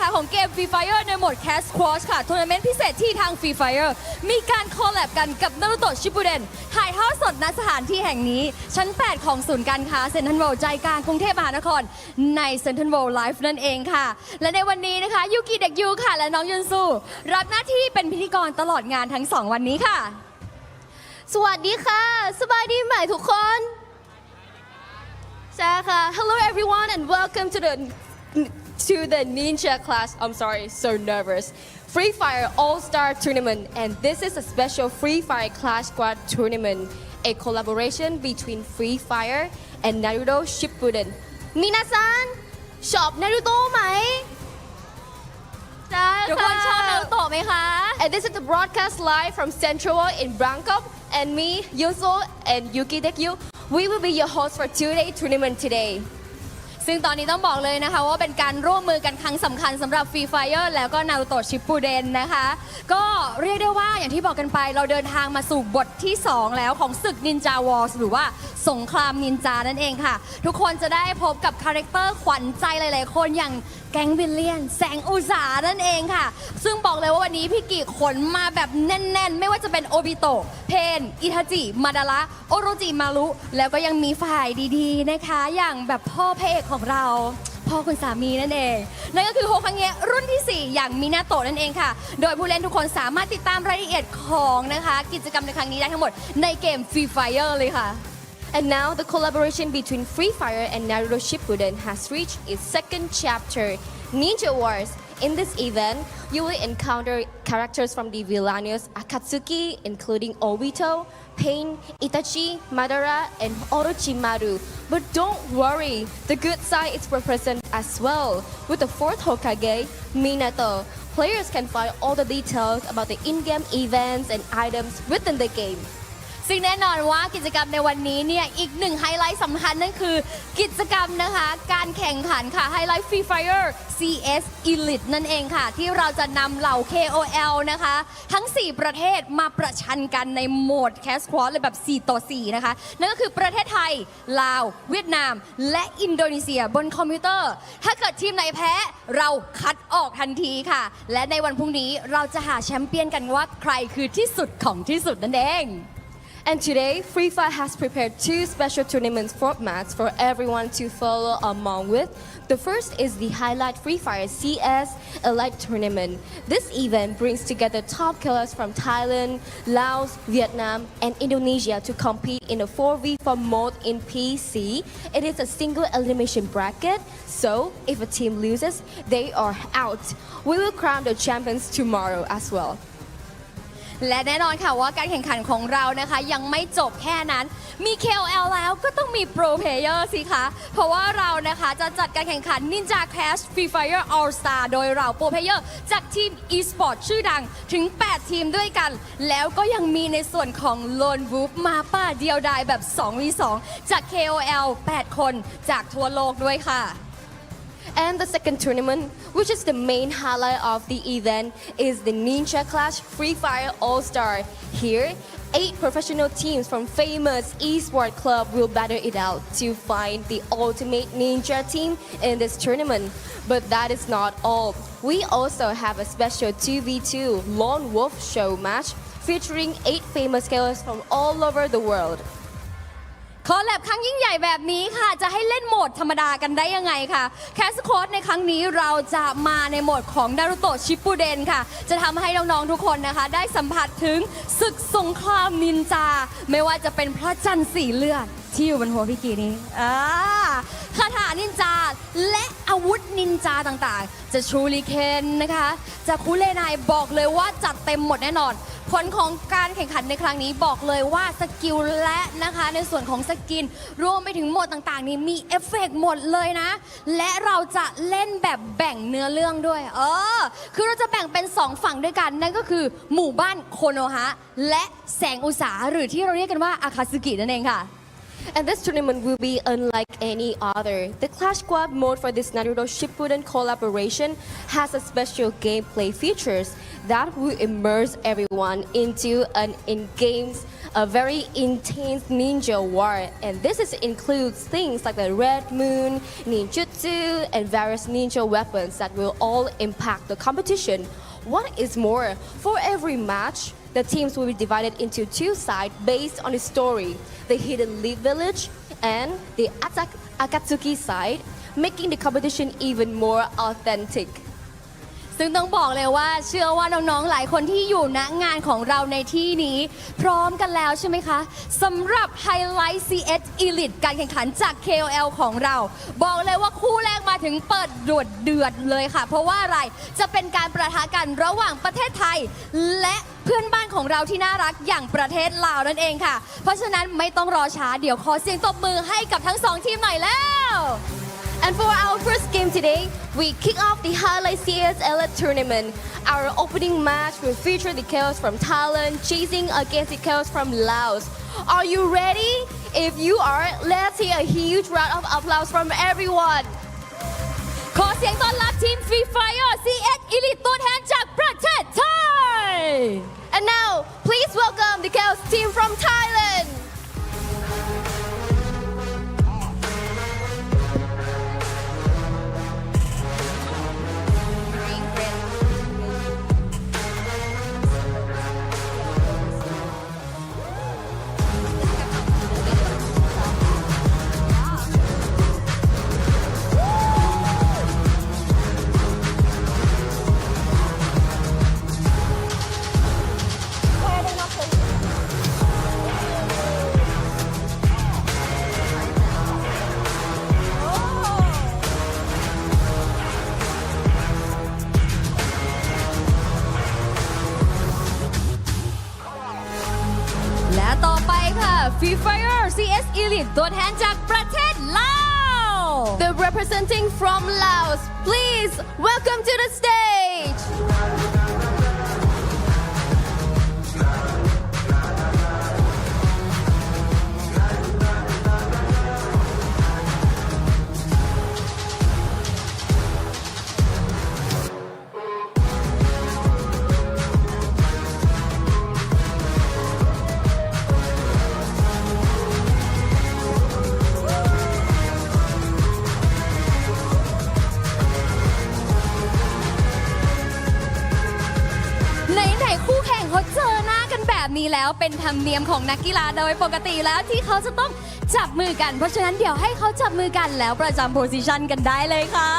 นะคะของเกม Free Fire ในโหมด Cast Squash ค่ะทัวร์นาเมนต์พิเศษที่ทาง Free Fire มีการคอลแลบกันกับ NARUTO SHIPPUDEN ถ่ายทอดสดณสถานที่แห่งนี้ชั้น 8 ของศูนย์การค้าเซ็นทรัลเวิลด์ใจกลางกรุงเทพมหานครในเซ็นทรัลเวิลด์ไลฟ์นั่นเองค่ะและในวันนี้นะคะยูกิเด็กยูค่ะและน้องยุนซูรับหน้าที่เป็นพิธีกรตลอดงานทั้ง2วันนี้ค่ะสวัสดีค่ะสบายดีไหมทุกคนใช่ค่ะ Hello everyone and welcome to the Ninja class. I'm sorry, so nervous. Free Fire All-Star Tournament, and this is a special Free Fire Clash Squad tournament, a collaboration between Free Fire and Naruto Shippuden. มินาซันชอบ Naruto ไหมใช่ทุกคนชอบ Naruto ไหมคะ And this is the broadcast live from Central in Bangkok, and me, Yuso, and Yuki Dekyu, we will be your host for two-day tournament today.ซึ่งตอนนี้ต้องบอกเลยนะคะว่าเป็นการร่วมมือกันครั้งสำคัญสำหรับ Free Fire แล้วก็ NARUTO SHIPPUDEN นะคะก็เรียกได้ว่าอย่างที่บอกกันไปเราเดินทางมาสู่บทที่ 2 แล้วของศึก Ninja Wars หรือว่าสงครามนินจานั่นเองค่ะทุกคนจะได้พบกับคาแรคเตอร์ขวัญใจหลายๆคนอย่างแก๊งวิลเลียนแสงอุตสานั่นเองค่ะซึ่งบอกเลยว่าวันนี้พี่กิขนมาแบบแน่นๆไม่ว่าจะเป็นโอบิโตะเพนอิทาจิมาดาระโอโรจิมารุแล้วก็ยังมีฝ่ายดีๆนะคะอย่างแบบพ่อพระเอกของเราพ่อคุณสามีนั่นเองนั่นก็คือโฮคังเงะรุ่นที่ 4 อย่างมินาโตะนั่นเองค่ะโดยผู้เล่นทุกคนสามารถติดตามรายละเอียดของนะคะกิจกรรมในครั้งนี้ได้ทั้งหมดในเกม Free Fire เลยค่ะAnd now the collaboration between Free Fire and Naruto Shippuden has reached its second chapter, Ninja Wars. In this event, you will encounter characters from the villainous Akatsuki, including Obito, Pain, Itachi, Madara, and Orochimaru. But don't worry, the good side is represented as well. With the fourth Hokage, Minato, players can find all the details about the in-game events and items within the game.ซึ่งแน่นอนว่ากิจกรรมในวันนี้เนี่ยอีกหนึ่งไฮไลท์สำคัญนั่นคือกิจกรรมนะคะการแข่งขันค่ะไฮไลท์ Free Fire CS Elite นั่นเองค่ะที่เราจะนำเหล่า KOL นะคะทั้ง 4 ประเทศมาประชันกันในโหมด Cast Squad เลยแบบ 4 ต่อ 4 นะคะนั่นก็คือประเทศไทยลาวเวียดนามและอินโดนีเซียบนคอมพิวเตอร์ถ้าเกิดทีมไหนแพ้เราคัดออกทันทีค่ะและในวันพรุ่งนี้เราจะหาแชมเปี้ยนกันว่าใครคือที่สุดของที่สุดนั่นเองAnd today, Free Fire has prepared 2 special tournament formats for everyone to follow along with. The first is the Highlight Free Fire CS Elite Tournament. This event brings together top killers from Thailand, Laos, Vietnam, and Indonesia to compete in a 4v4 mode in PC. It is a single elimination bracket, so if a team loses, they are out. We will crown the champions tomorrow as well.และแน่นอนค่ะว่าการแข่งขันของเรานะคะยังไม่จบแค่นั้นมี KOL แล้วก็ต้องมี Pro Player สิคะเพราะว่าเรานะคะจะจัดการแข่งขัน Ninja Clash Free Fire All Star โดยเรา Pro Player จากทีม Esports ชื่อดังถึง 8 ทีมด้วยกันแล้วก็ยังมีในส่วนของ Lone Wolf มาป้าเดียวดายแบบ 2v2 จาก KOL 8 คนจากทั่วโลกด้วยค่ะAnd the second tournament, which is the main highlight of the event, is the Ninja Clash Free Fire All-Star. Here, 8 professional teams from famous Esports club will battle it out to find the ultimate ninja team in this tournament. But that is not all. We also have a special 2v2 Lone Wolf show match featuring 8 famous killers from all over the world.คอลแลบครั้งยิ่งใหญ่แบบนี้ค่ะจะให้เล่นโหมดธรรมดากันได้ยังไงค่ะแคสโค้ดในครั้งนี้เราจะมาในโหมดของ NARUTO SHIPPUDEN ค่ะจะทำให้น้องๆทุกคนนะคะได้สัมผัสถึงศึกสงครามนินจาไม่ว่าจะเป็นพระจันทร์สีเลือดที่อยู่บนหัวพี่กีนี้คาถานินจาและอาวุธนินจาต่างๆจะชูริเคนนะคะจะคุเลนายบอกเลยว่าจัดเต็มหมดแน่นอนผลของการแข่งขันในครั้งนี้บอกเลยว่าสกิลและนะคะในส่วนของสกินรวมไปถึงโหมดต่างๆนี้มีเอฟเฟกต์หมดเลยนะและเราจะเล่นแบบแบ่งเนื้อเรื่องด้วยคือเราจะแบ่งเป็น2ฝั่งด้วยกันนั่นก็คือหมู่บ้านโคโนฮะและแสงอุษาหรือที่เราเรียกกันว่าอาคาสึกินั่นเองค่ะ And this tournament will be unlike any other. The Clash Squad mode for this Naruto Shippuden collaboration has a special gameplay features that will immerse everyone into an in-game a very intense ninja war, and includes things like the red moon, ninjutsu, and various ninja weapons that will all impact the competition. What is more, for every match, the teams will be divided into two sides based on the story, the Hidden Leaf Village and the Akatsuki side, making the competition even more authentic. ซึ่งต้องบอกเลยว่าเชื่อว่าน้องๆหลายคนที่อยู่ณงานของเราในที่นี้พร้อมกันแล้วใช่ไหมคะสำหรับ Highlight CS Elite การแข่งขันจาก KOL ของเราบอกเลยว่าคู่แรกมาถึงเปิดเดือดเลยค่ะเพราะว่าอะไรจะเป็นการประทะกันระหว่างประเทศไทยและเพื่อนบ้านของเราที่น่ารักอย่างประเทศลาวนั่นเองค่ะเพราะฉะนั้นไม่ต้องรอช้าเดี๋ยวขอเสียงตบมือให้กับทั้งสองทีมหน่อยแล้ว And for our first game today, we kick off the Highlight CS Elite Tournament. Our opening match will feature the Chaos from Thailand chasing against the Chaos from Laos. Are you ready? If you are, let's hear a huge round of applause from everyone. ขอเสียงต้อนรับทีม Free Fire CS Elite ตัวแทนจากประเทศไทย And now, please welcome the Chaos team from Thailand. Free Fire CS Elite ตัวแทนจากประเทศลาว The representing from Laos, please welcome to the stage.นี้แล้วเป็นธรรมเนียมของนักกีฬาโดยปกติแล้วที่เขาจะต้องจับมือกันเพราะฉะนั้นเดี๋ยวให้เขาจับมือกันแล้วประจำโพสิชันกันได้เลยค่ะ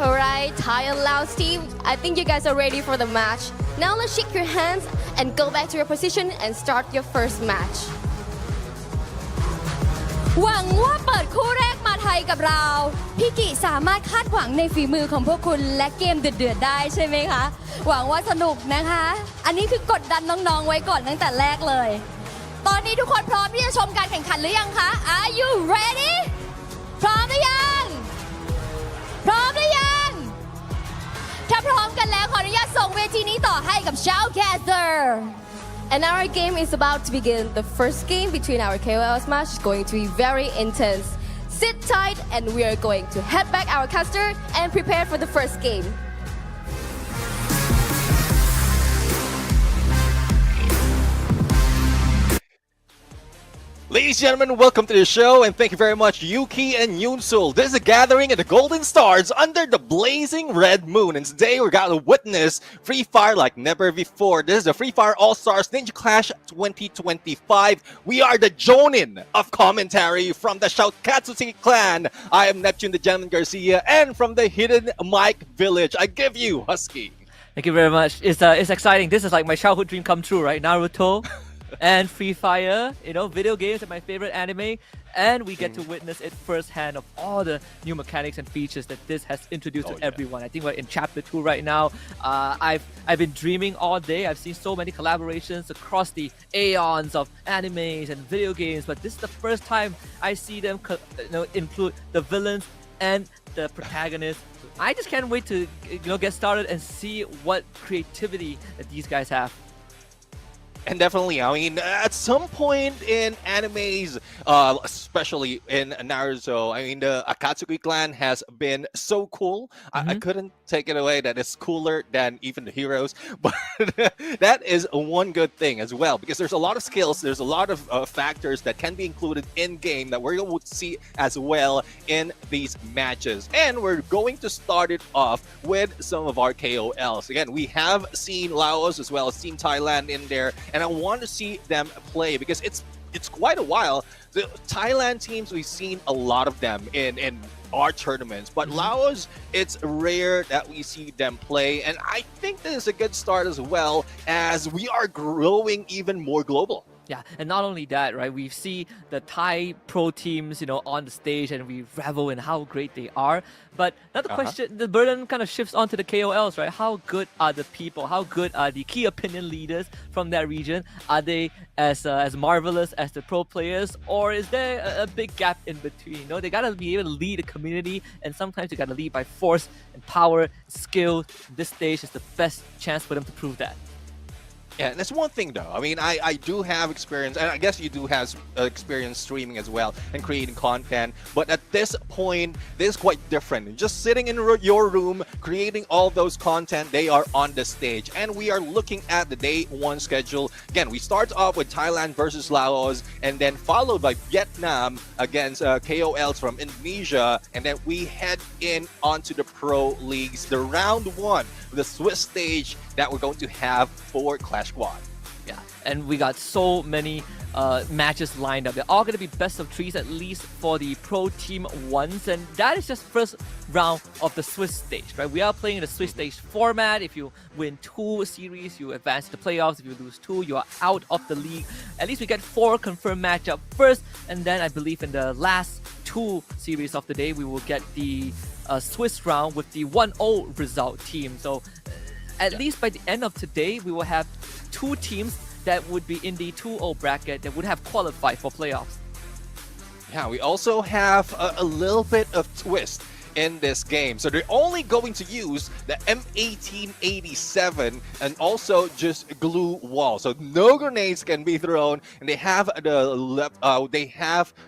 Alright, Thai and Laos team, I think you guys are ready for the match. Now let's shake your hands and go back to your position and start your first match. หวังว่าเปิดคู่แรกมาไทยกับเราพี่กิสามารถคาดหวังในฝีมือของพวกคุณและเกมเดือดๆได้ใช่ไหมคะหวังว่าสนุกนะคะอันนี้คือกดดันน้องๆไว้ก่อนตั้งแต่แรกเลยตอนนี้ทุกคนพร้อมที่จะชมการแข่งขันหรือยังคะ Are you ready พร้อมหรือยังพร้อมหรือยังถ้าพร้อมกันแล้วขออนุญาตส่งเวทีนี้ต่อให้กับ Shoutcaster。And our game is about to begin. The first game between our KOLs match is going to be very intense. Sit tight and we are going to head back our caster and prepare for the first game. Ladies and gentlemen, welcome to the show and thank you very much Yuki and Yunsul. This is a gathering at the Golden Stars under the blazing red moon, and today we're going to witness Free Fire like never before. This is the Free Fire All-Stars Ninja Clash 2025. We are the Jonin of commentary from the Shoutkatsutsuki clan. I am Neptune the Gentleman Garcia, and from the Hidden Mic Village, I give you Husky. Thank you very much. It's exciting. This is like my childhood dream come true, right? Naruto and Free Fire, you know, video games are my favorite anime, and we get to witness it firsthand of all the new mechanics and features that this has introduced to everyone. I think we're in chapter 2 right now. I've been dreaming all day. I've seen so many collaborations across the aeons of animes and video games, but this is the first time I see them include the villains and the protagonists. I just can't wait to get started and see what creativity that these guys have. And definitely, I mean, at some point in animes, especially in Naruto, I mean, the Akatsuki clan has been so cool. I Mhm. couldn't take it away that it's cooler than even the heroes. But that is one good thing as well, because there's a lot of skills, there's a lot of factors that can be included in game that we're going to see as well in these matches. And we're going to start it off with some of our KOLs. Again, we have seen Laos as well as Team Thailand in there, and I want to see them play because it's quite a while. The Thailand teams, we've seen a lot of them in our tournaments, but Laos, it's rare that we see them play, and I think this is a good start as well as we are growing even more global. Yeah, and not only that, right? We see the Thai pro teams, on the stage, and we revel in how great they are. But another question, the burden kind of shifts onto the KOLs, right? How good are the people? How good are the key opinion leaders from that region? Are they as marvelous as the pro players, or is there a big gap in between? They gotta be able to lead a community, and sometimes you gotta lead by force and power, skill. This stage is the best chance for them to prove that. Yeah, and that's one thing though. I mean, I do have experience, and I guess you do have experience streaming as well and creating content. But at this point, this is quite different. Just sitting in your room, creating all those content, they are on the stage. And we are looking at the day one schedule. Again, we start off with Thailand versus Laos, and then followed by Vietnam against KOLs from Indonesia. And then we head in onto the pro leagues, the round one, the Swiss stage that we're going to have for Clash Squad. Yeah, and we got so many matches lined up. They're all going to be best of threes, at least for the pro team ones. And that is just first round of the Swiss stage, right? We are playing the Swiss stage format. If you win 2 series, you advance to the playoffs. If you lose 2, you are out of the league. At least we get 4 confirmed matchup first. And then I believe in the last 2 series of the day, we will get the Swiss round with the 1-0 result team. So at least by the end of today, we will have 2 teams that would be in the 2-0 bracket that would have qualified for playoffs. Yeah, we also have a little bit of twist in this game. So they're only going to use the M1887 and also just glue walls. So no grenades can be thrown, and they have the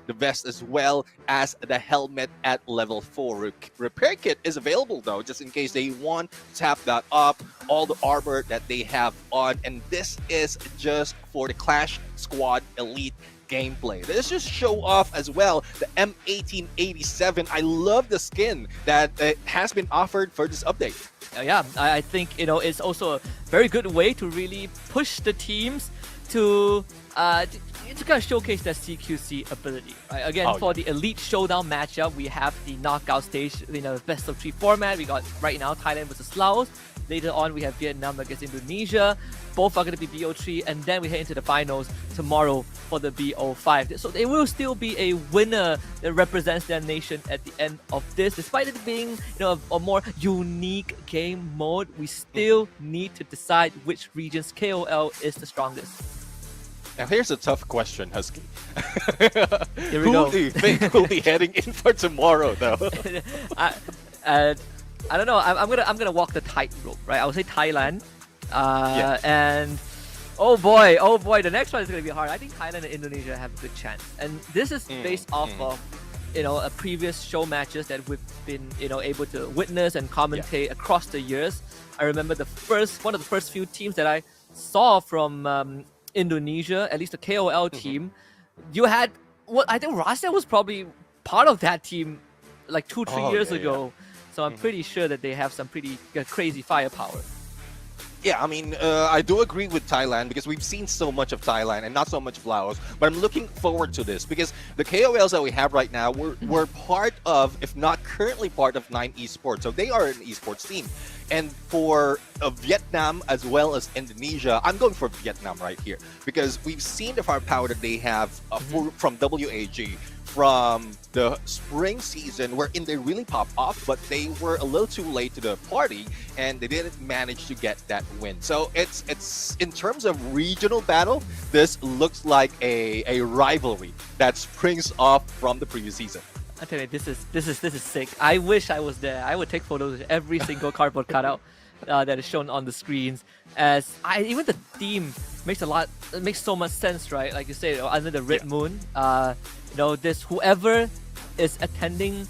vest as well as the helmet at level 4. Repair kit is available though, just in case they want to tap that up. All the armor that they have on, and this is just for the Clash Squad Elite gameplay. Let's just show off as well the M1887. I love the skin that has been offered for this update. Yeah, I think it's also a very good way to really push the teams to kind of showcase their CQC ability. Right? Again, for the Elite Showdown matchup, we have the knockout stage, best of 3 format. We got right now Thailand versus Laos. Later on, we have Vietnam against Indonesia. Both are going to be BO3, and then we head into the finals tomorrow for the BO5. So there will still be a winner that represents their nation at the end of this. Despite it being a more unique game mode, we still need to decide which region's KOL is the strongest. Now here's a tough question, Husky. Here we go. Who do you think will be heading in for tomorrow, though? I don't know. I'm gonna walk the tightrope, right? I would say Thailand, and oh boy, the next one is gonna be hard. I think Thailand and Indonesia have a good chance, and this is based off of a previous show matches that we've been able to witness and commentate across the years. I remember one of the first few teams that I saw from Indonesia, at least the KOL team. You had I think Rasa was probably part of that team like 2-3 years ago. So I'm pretty sure that they have some pretty crazy firepower. Yeah, I mean, I do agree with Thailand because we've seen so much of Thailand and not so much of Laos. But I'm looking forward to this because the KOLs that we have right now, we're part of, if not currently part of 9 Esports. So they are an Esports team. And for Vietnam as well as Indonesia, I'm going for Vietnam right here because we've seen the firepower that they have from WAG. From the spring season wherein they really popped off, but they were a little too late to the party and they didn't manage to get that win. So it's in terms of regional battle, this looks like a rivalry that springs off from the previous season. I tell you, this is sick. I wish I was there. I would take photos with every single cardboard cutout. that is shown on the screens. As even the theme makes so much sense, right? Like you say, under the red moon, this whoever is attending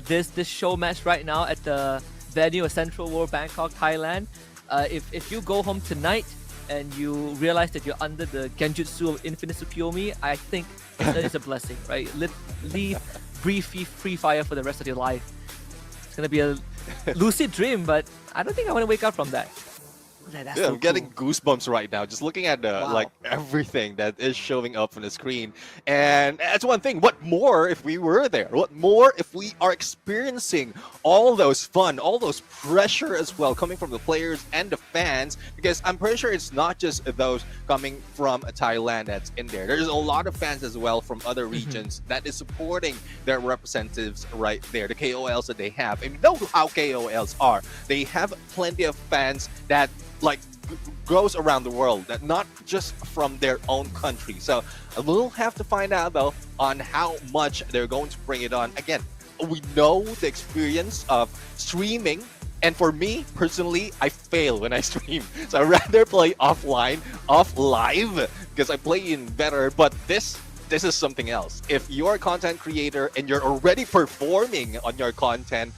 this show match right now at the venue of Central World Bangkok, Thailand. If you go home tonight and you realize that you're under the Genjutsu of Infinite Tsukiyomi, I think it's a blessing, right? Breathe free fire for the rest of your life. It's gonna be a lucid dream, but I don't think I want to wake up from that. That's so I'm getting cool. goosebumps right now just looking at like everything that is showing up on the screen. And that's one thing. What more if we were there? What more if we are experiencing all those fun, all those pressure as well coming from the players and the fans? Because I'm pretty sure it's not just those coming from Thailand that's in there. There's a lot of fans as well from other regions that is supporting their representatives right there, the KOLs that they have. And you know how KOLs are. They have plenty of fans that goes around the world, that not just from their own country. So we'll have to find out though on how much they're going to bring it on. Again, we know the experience of streaming, and for me personally, I fail when I stream. So I'd rather play off live because I play in better. But this is something else. If you're a content creator and you're already performing on your content,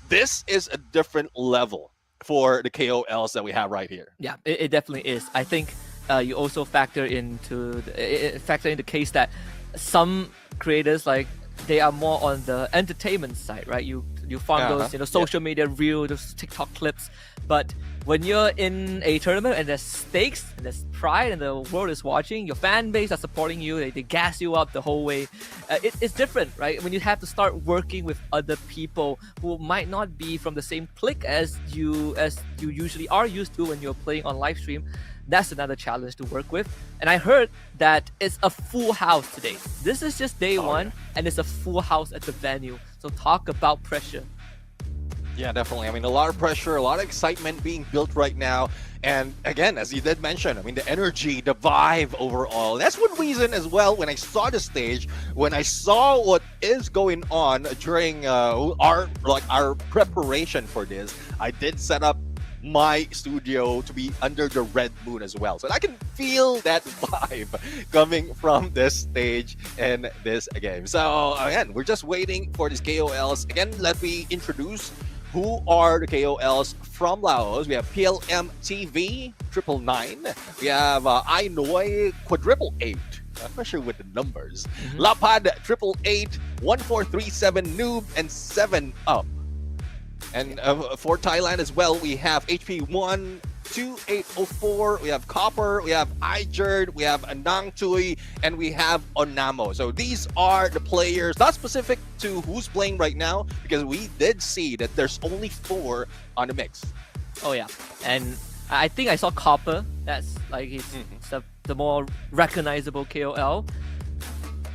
this is a different level for the KOLs that we have right here. Yeah, it definitely is. I think you also factor into the case that some creators, like, they are more on the entertainment side, right? You find those social media reels, those TikTok clips, but when you're in a tournament and there's stakes and there's pride and the world is watching, your fan base are supporting you, they gas you up the whole way. It's different, right? When you have to start working with other people who might not be from the same clique as you usually are used to when you're playing on live stream. That's another challenge to work with. And I heard that it's a full house today. This is just day one, and it's a full house at the venue. So talk about pressure. Yeah, definitely. I mean, a lot of pressure, a lot of excitement being built right now. And again, as you did mention, I mean, the energy, the vibe overall. That's one reason as well, when I saw the stage, when I saw what is going on during our preparation for this, I did set up my studio to be under the red moon as well. So I can feel that vibe coming from this stage in this game. So again, we're just waiting for these KOLs. Again, let me introduce who are the KOLs from Laos. We have PLM TV 999. We have Inoi quadruple 8. I'm not sure with the numbers. Lapad 888, 1437 Noob, and 7 Up. And for Thailand as well, we have HP1 2804, we have Copper, we have Ijerd, we have Anang Tui, and we have Onamo. So these are the players, not specific to who's playing right now, because we did see that there's only 4 on the mix. Oh yeah, and I think I saw Copper. That's like the more recognizable KOL.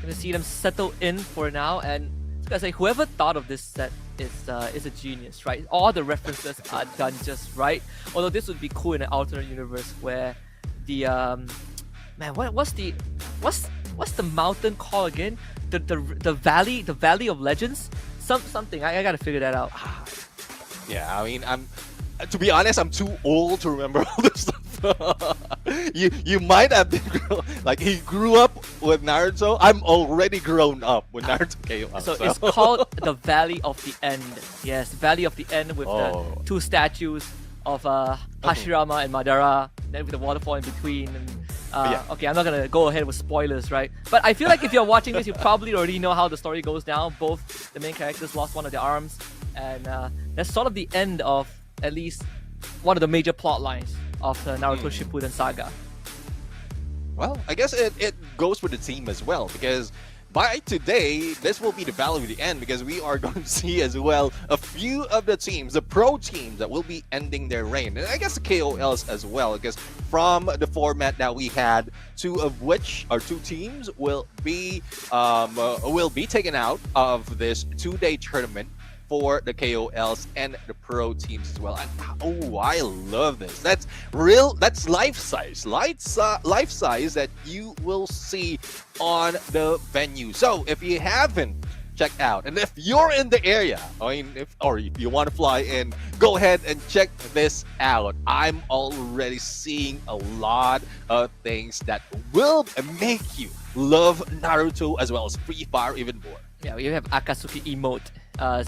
Gonna see them settle in for now, and I was gonna say, whoever thought of this set is a genius, right? All the references are done just right. Although this would be cool in an alternate universe where the what's the mountain called again? The valley of legends? Something. I gotta figure that out. Yeah, I mean, to be honest, I'm too old to remember all this stuff. you might have been like, he grew up with Naruto. I'm already grown up when Naruto came out. So it's called the Valley of the End. Yes, Valley of the End with the 2 statues of Hashirama and Madara, then with the waterfall in between. And okay, I'm not gonna go ahead with spoilers, right? But I feel like if you're watching this, you probably already know how the story goes down. Both the main characters lost one of their arms, and that's sort of the end of at least one of the major plot lines of the Naruto Shippuden saga. Well, I guess it goes with the team as well, because by today, this will be the Valley of the End, because we are going to see as well a few of the teams, the pro teams, that will be ending their reign. And I guess the KOLs as well, because from the format that we had, 2 of which are 2 teams will be taken out of this 2-day tournament for the KOLs and the pro teams as well. And I love this. That's real. That's life size that you will see on the venue. So if you haven't check out. And if you're in the area, or if you want to fly in, go ahead and check this out. I'm already seeing a lot of things that will make you love Naruto as well as Free Fire even more. Yeah, we have Akatsuki emote.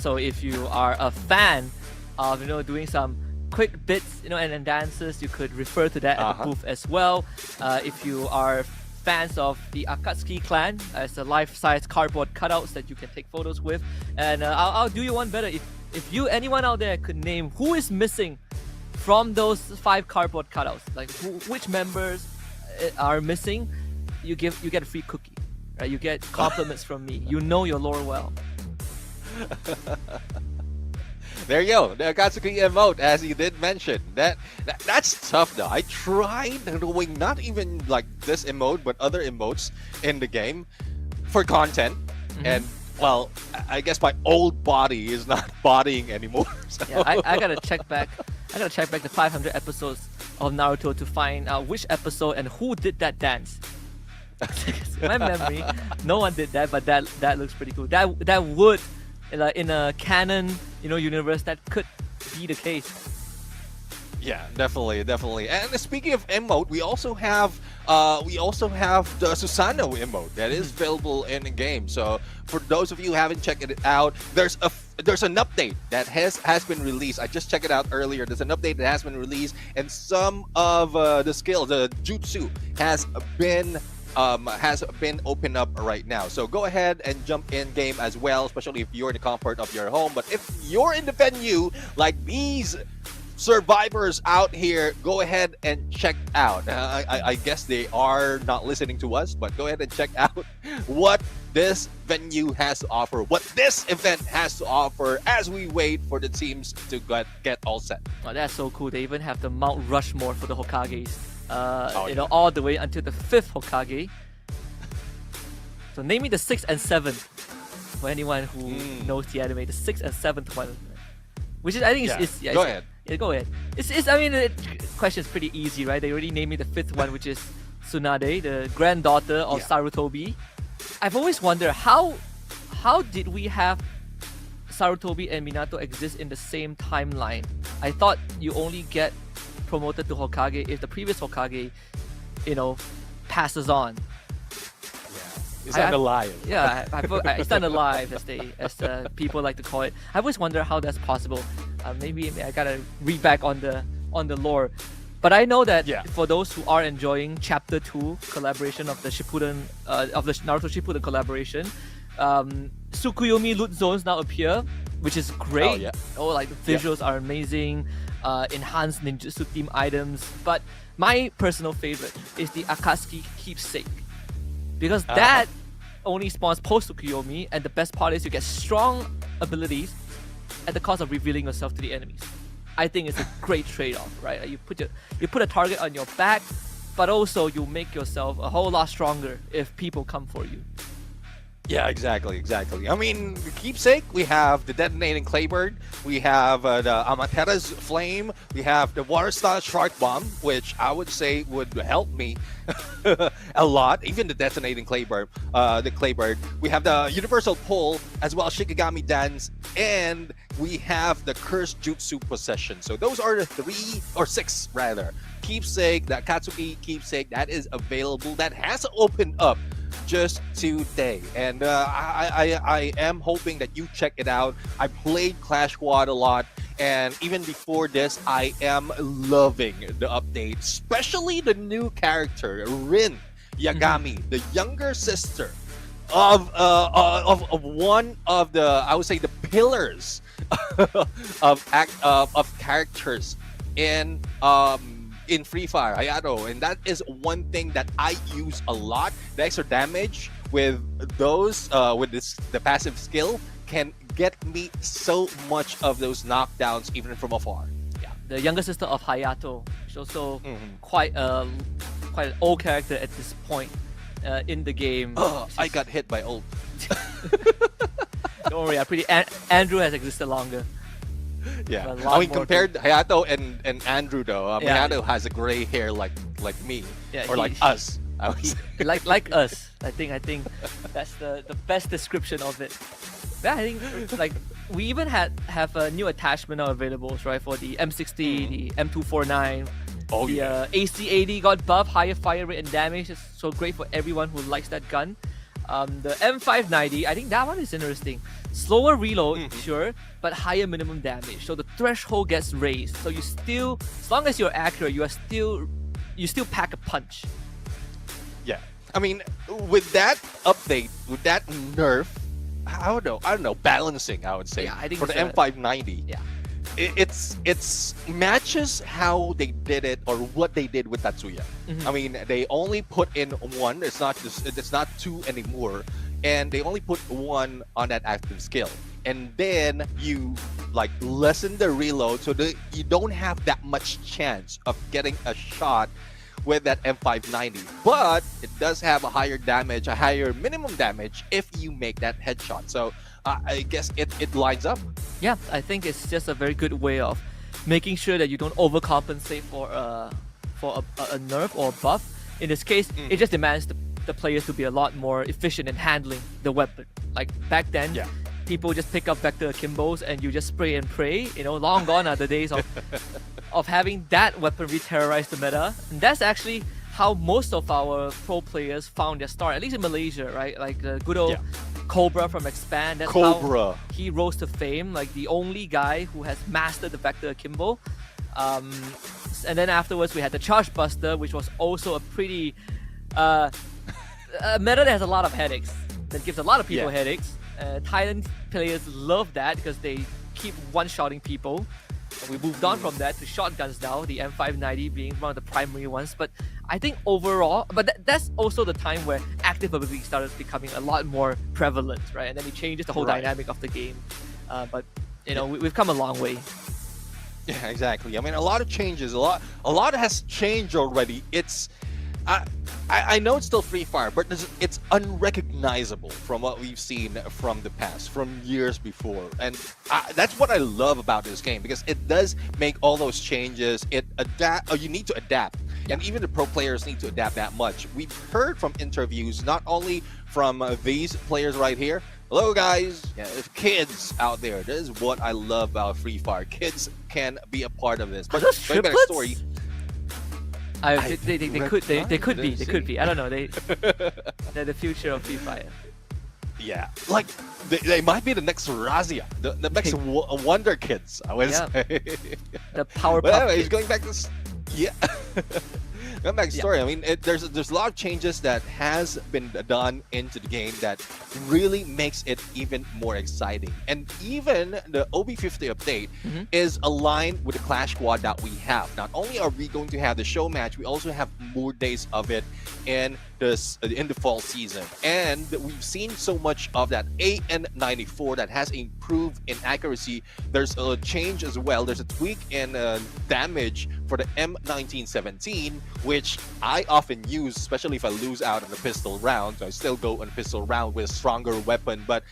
So if you are a fan of doing some quick bits and dances, you could refer to that at the booth as well. If you are fans of the Akatsuki clan, as a life-size cardboard cutouts that you can take photos with, and I'll do you one better. If anyone out there could name who is missing from those 5 cardboard cutouts, like which members are missing, you get a free cookie, right? You get compliments from me. You know your lore well. There you go, the Akatsuki emote, as you did mention. That's tough though. I tried doing not even like this emote, but other emotes in the game for content, and well, I guess my old body is not bodying anymore. So. Yeah, I gotta check back. I gotta check back the 500 episodes of Naruto to find out which episode and who did that dance. In my memory, no one did that, but that looks pretty cool. That would, in a canon, universe, that could be the case. Yeah, definitely. And speaking of emote, we also have the Susanoo emote that is available in the game. So for those of you who haven't checked it out, there's an update that has been released. I just checked it out earlier. There's an update that has been released, and some of the skills, the jutsu, has been opened up right now. So go ahead and jump in game as well, especially if you're in the comfort of your home. But if you're in the venue like these survivors out here, go ahead and check out. I guess they are not listening to us, but go ahead and check out what this venue has to offer, what this event has to offer, as we wait for the teams to get all set. Oh, that's so cool. They even have the Mount Rushmore for the Hokages. All the way until the 5th Hokage. So name me the 6th and 7th for anyone who knows the anime. The 6th and 7th one, which is, I think, go ahead. Yeah, go ahead. The question is pretty easy, right? They already named me the 5th one, which is Tsunade, the granddaughter of Sarutobi. I've always wondered how did we have Sarutobi and Minato exist in the same timeline? I thought you only get promoted to Hokage if the previous Hokage, passes on. He's unalive. Yeah, he's unalive, as people like to call it. I always wonder how that's possible. Maybe I gotta read back on the lore. But I know that for those who are enjoying Chapter 2 collaboration of the Shippuden, of the Naruto Shippuden collaboration, Tsukuyomi loot zones now appear, which is great. The visuals are amazing. Enhanced ninjutsu theme items, but my personal favorite is the Akatsuki keepsake, because that only spawns post Tsukuyomi, and the best part is you get strong abilities at the cost of revealing yourself to the enemies. I think it's a great trade-off, right? You put a target on your back, but also you make yourself a whole lot stronger if people come for you. Yeah, exactly. I mean, the keepsake, we have the detonating Claybird, we have the Amatera's Flame, we have the Water Style Shark Bomb, which I would say would help me a lot, even the detonating Claybird, we have the Universal Pull, as well as Shikigami Dance, and we have the Cursed Jutsu Possession. So those are the 3 or 6 rather. Keepsake, the Akatsuki keepsake, that is available, that has opened up just today, and I am hoping that you check it out. I played Clash Squad a lot, and even before this, I am loving the update, especially the new character Rin Yagami, the younger sister of one of the, I would say, the pillars of characters in Free Fire, Hayato, and that is one thing that I use a lot. The extra damage with those, the passive skill can get me so much of those knockdowns even from afar. Yeah, the younger sister of Hayato. She's also quite an old character at this point in the game. I got hit by ult. Don't worry, Andrew has existed longer. Yeah, I mean, compared to Hayato and Andrew though, Hayato has a gray hair like me, or like us. I would say. like us. I think that's the best description of it. Yeah, I think like we even have a new attachment now available, right? For the M60, the M249. Oh, the yeah. AC80 got buffed, higher fire rate and damage. It's so great for everyone who likes that gun. The M590, I think that one is interesting. Slower reload, sure, but higher minimum damage. So the threshold gets raised. So you still, as long as you're accurate, you still pack a punch. Yeah. I mean, with that update, with that nerf, I don't know, balancing, I would say, Yeah, I think for the it's M590. Yeah. It's matches how they did it or what they did with Tatsuya. I mean, they only put in one. It's not two anymore, and they only put one on that active skill. And then you like lessen the reload so that you don't have that much chance of getting a shot with that M590. But it does have a higher damage, a higher minimum damage if you make that headshot. So I guess it lines up. Yeah, I think it's just a very good way of making sure that you don't overcompensate for a nerf or a buff. In this case, it just demands the players to be a lot more efficient in handling the weapon. Like back then, people just pick up vector akimbos and you just spray and pray. You know, long gone are the days of having that weaponry terrorize the meta. And that's actually how most of our pro players found their start, at least in Malaysia, right? Like the good old Cobra from Expand. That's Cobra. how he rose to fame, like the only guy who has mastered the vector akimbo. And then afterwards we had the Charge Buster, which was also a pretty a meta that has a lot of headaches, that gives a lot of people headaches. Thailand players love that because they keep one-shotting people. We moved on from that to shotguns now, the M590 being one of the primary ones. But I think overall, but that's also the time where active ability started becoming a lot more prevalent, right? And then it changes the whole dynamic of the game. But you know, we've come a long way. Yeah, exactly. I mean, a lot of changes. A lot has changed already. It's I know it's still Free Fire, but it's unrecognizable from what we've seen from the past, from years before. And that's what I love about this game, because it does make all those changes. You need to adapt. And even the pro players need to adapt that much. We've heard from interviews, not only from these players right here. Hello guys, there's kids out there. This is what I love about Free Fire. Kids can be a part of this. But going back to the story. They could be. I don't know. They're the future of Free Fire. Yeah, like they might be the next Razia, the next Wonder Kids. I would say. The Powerpuff. But anyways, Kids. going back to going back to the story. I mean, there's a lot of changes that has been done into the game that really makes it even more exciting. And even the OB50 update is aligned with the Clash Squad that we have. Not only are we going to have the show match, we also have more days of it in the fall season. And we've seen so much of that AN94 that has improved in accuracy. There's a change as well. There's a tweak in damage for the M1917, which I often use, especially if I lose out on the pistol round. So I still go on a pistol round with a stronger weapon, but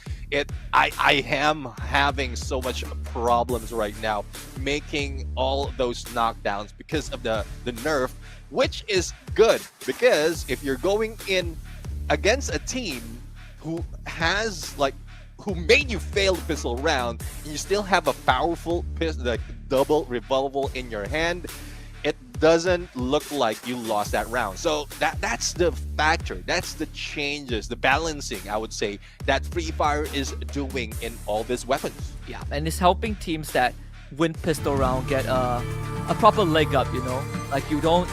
I am having so much problems right now making all those knockdowns because of the nerf, which is good, because if you're going in against a team who made you fail the pistol round and you still have a powerful double revolver in your hand, it doesn't look like you lost that round. So that's the factor, that's the changes, the balancing, I would say, that Free Fire is doing in all these weapons. Yeah, and it's helping teams that win pistol round get a proper leg up, you know? Like you don't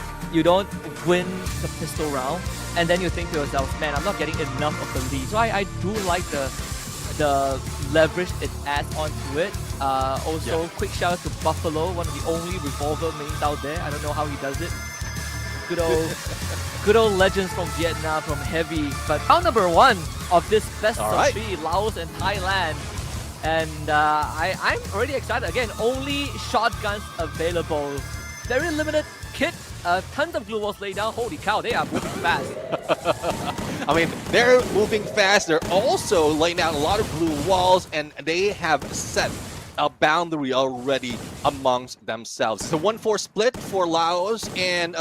win the pistol round and then you think to yourself, man, I'm not getting enough of the lead. So I do like the leverage it adds onto it. Also, quick shout out to Buffalo, one of the only revolver mains out there. I don't know how he does it. Good old legends from Vietnam, from Heavy. But round number 1 of this best of 3, Laos and Thailand. And I'm already excited. Again, only shotguns available. Very limited kit. Tons of glue walls laid down. Holy cow, they are moving fast. I mean, they're moving fast. They're also laying out a lot of blue walls, and they have set a boundary already amongst themselves. It's a 1-4 split for Laos, and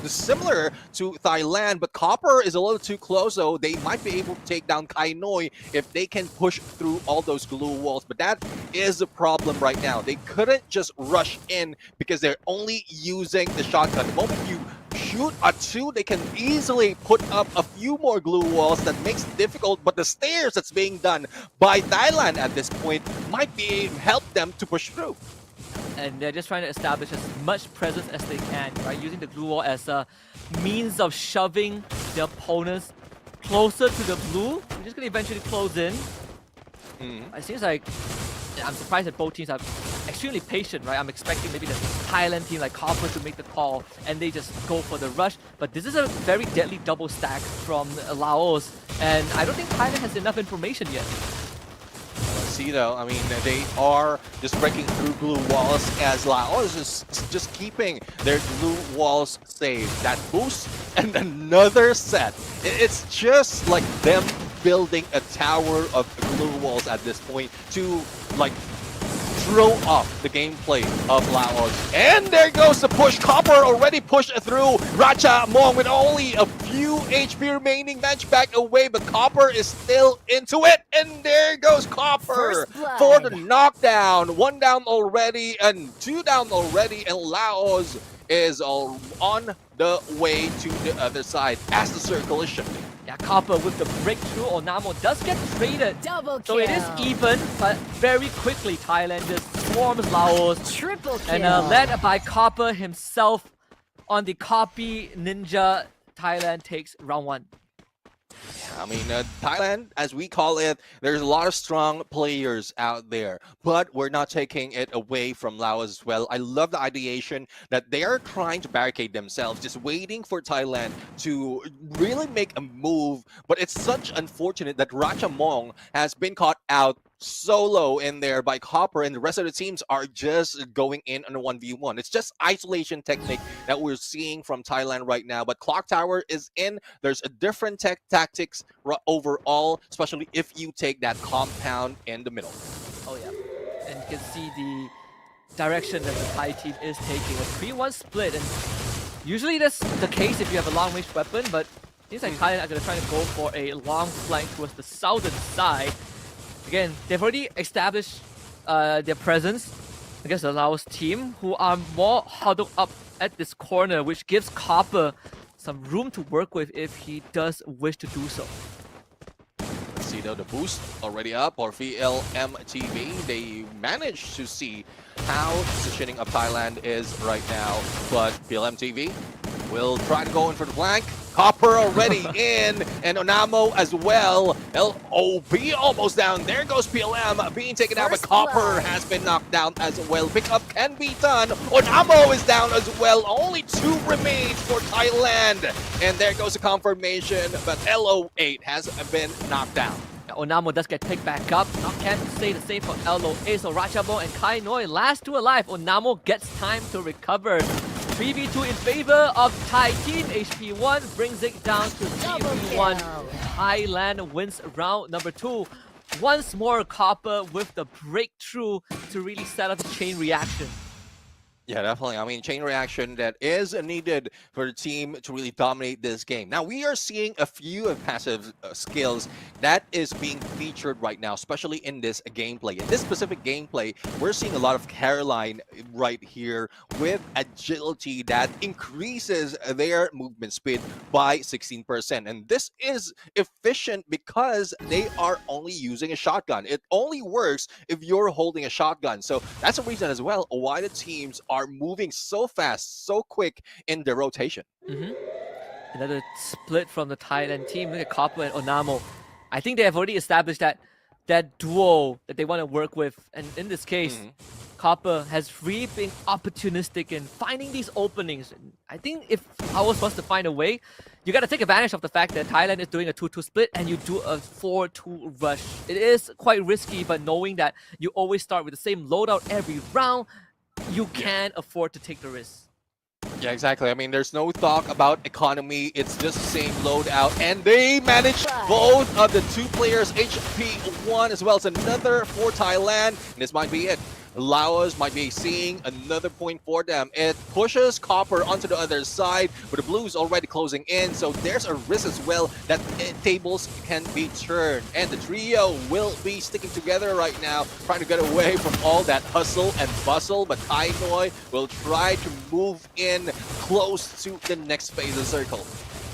similar to Thailand, but Copper is a little too close, so they might be able to take down Kai Noi if they can push through all those glue walls. But that is a problem right now. They couldn't just rush in because they're only using the shotgun. The moment you shoot a 2, they can easily put up a few more glue walls. That makes it difficult, but the stairs that's being done by Thailand at this point might be help them to push through. And they're just trying to establish as much presence as they can, right? Using the glue wall as a means of shoving their opponents closer to the blue, which is going to eventually close in. It seems like I'm surprised that both teams are extremely patient, right? I'm expecting maybe the Thailand team like Copper to make the call and they just go for the rush. But this is a very deadly double stack from Laos, and I don't think Thailand has enough information yet. Let's see though, I mean, they are just breaking through glue walls as Laos is just keeping their glue walls safe. That boost and another set. It's just like them building a tower of glue walls at this point to like throw off the gameplay of Laos. And there goes the push. Copper already pushed through. Ratchamong with only a few HP remaining, match back away, but Copper is still into it. And there goes Copper for the knockdown. 1 down already and 2 down already, and Laos is all on the way to the other side as the circle is shifting. Yeah, Copper with the breakthrough. Onamo does get traded. Double kill. So it is even, but very quickly Thailand just swarms Laos. Triple kill. And led by Copper himself on the copy ninja, Thailand takes round 1. I mean, Thailand, as we call it, there's a lot of strong players out there, but we're not taking it away from Laos as well. I love the ideation that they are trying to barricade themselves, just waiting for Thailand to really make a move. But it's such unfortunate that Ratchamong has been caught out solo in there by Copper, and the rest of the teams are just going in on a 1v1. It's just isolation technique that we're seeing from Thailand right now, but Clock Tower is in. There's a different tactics overall, especially if you take that compound in the middle. Oh yeah, and you can see the direction that the Thai team is taking. A 3-1 split, and usually that's the case if you have a long-range weapon, but it seems like Thailand are going to try to go for a long flank towards the southern side. Again, they've already established their presence against the Laos team, who are more huddled up at this corner, which gives Copper some room to work with if he does wish to do so. Let's see though, the boost already up, or VLM TV. They managed to see how positioning of Thailand is right now, but VLM TV will try to go in for the flank. Copper already in, and Onamo as well. LOB almost down. There goes PLM being taken out, but Copper has been knocked down as well. Pickup can be done. Onamo is down as well. Only 2 remains for Thailand. And there goes the confirmation, but LO8 has been knocked down. Onamo does get picked back up. Now can't say the same for LOA, so Ratchamong and Kai Noi last 2 alive. Onamo gets time to recover. 3v2 in favor of Thai team. HP 1 brings it down to 3v1. Thailand wins round number 2. Once more Copper with the breakthrough to really set up a chain reaction. Yeah, definitely. I mean, chain reaction that is needed for the team to really dominate this game. Now, we are seeing a few of passive skills that is being featured right now, especially in this gameplay. In this specific gameplay, we're seeing a lot of Caroline right here with agility that increases their movement speed by 16%. And this is efficient because they are only using a shotgun. It only works if you're holding a shotgun. So that's a reason as well why the teams are moving so fast, so quick in their rotation. Another split from the Thailand team. Look at Copper and Onamo. I think they have already established that duo that they want to work with. And in this case, Copper has really been opportunistic in finding these openings. I think if Ours wants to find a way, you got to take advantage of the fact that Thailand is doing a 2-2 split and you do a 4-2 rush. It is quite risky, but knowing that you always start with the same loadout every round, you can afford to take the risk. Yeah, exactly. I mean, there's no talk about economy. It's just the same loadout. And they managed both of the two players, HP1 as well as another for Thailand. And this might be it. Laos might be seeing another point for them. It pushes Copper onto the other side, but the Blues already closing in. So there's a risk as well that tables can be turned. And the trio will be sticking together right now, trying to get away from all that hustle and bustle. But Tai Noi will try to move in close to the next phase of the circle.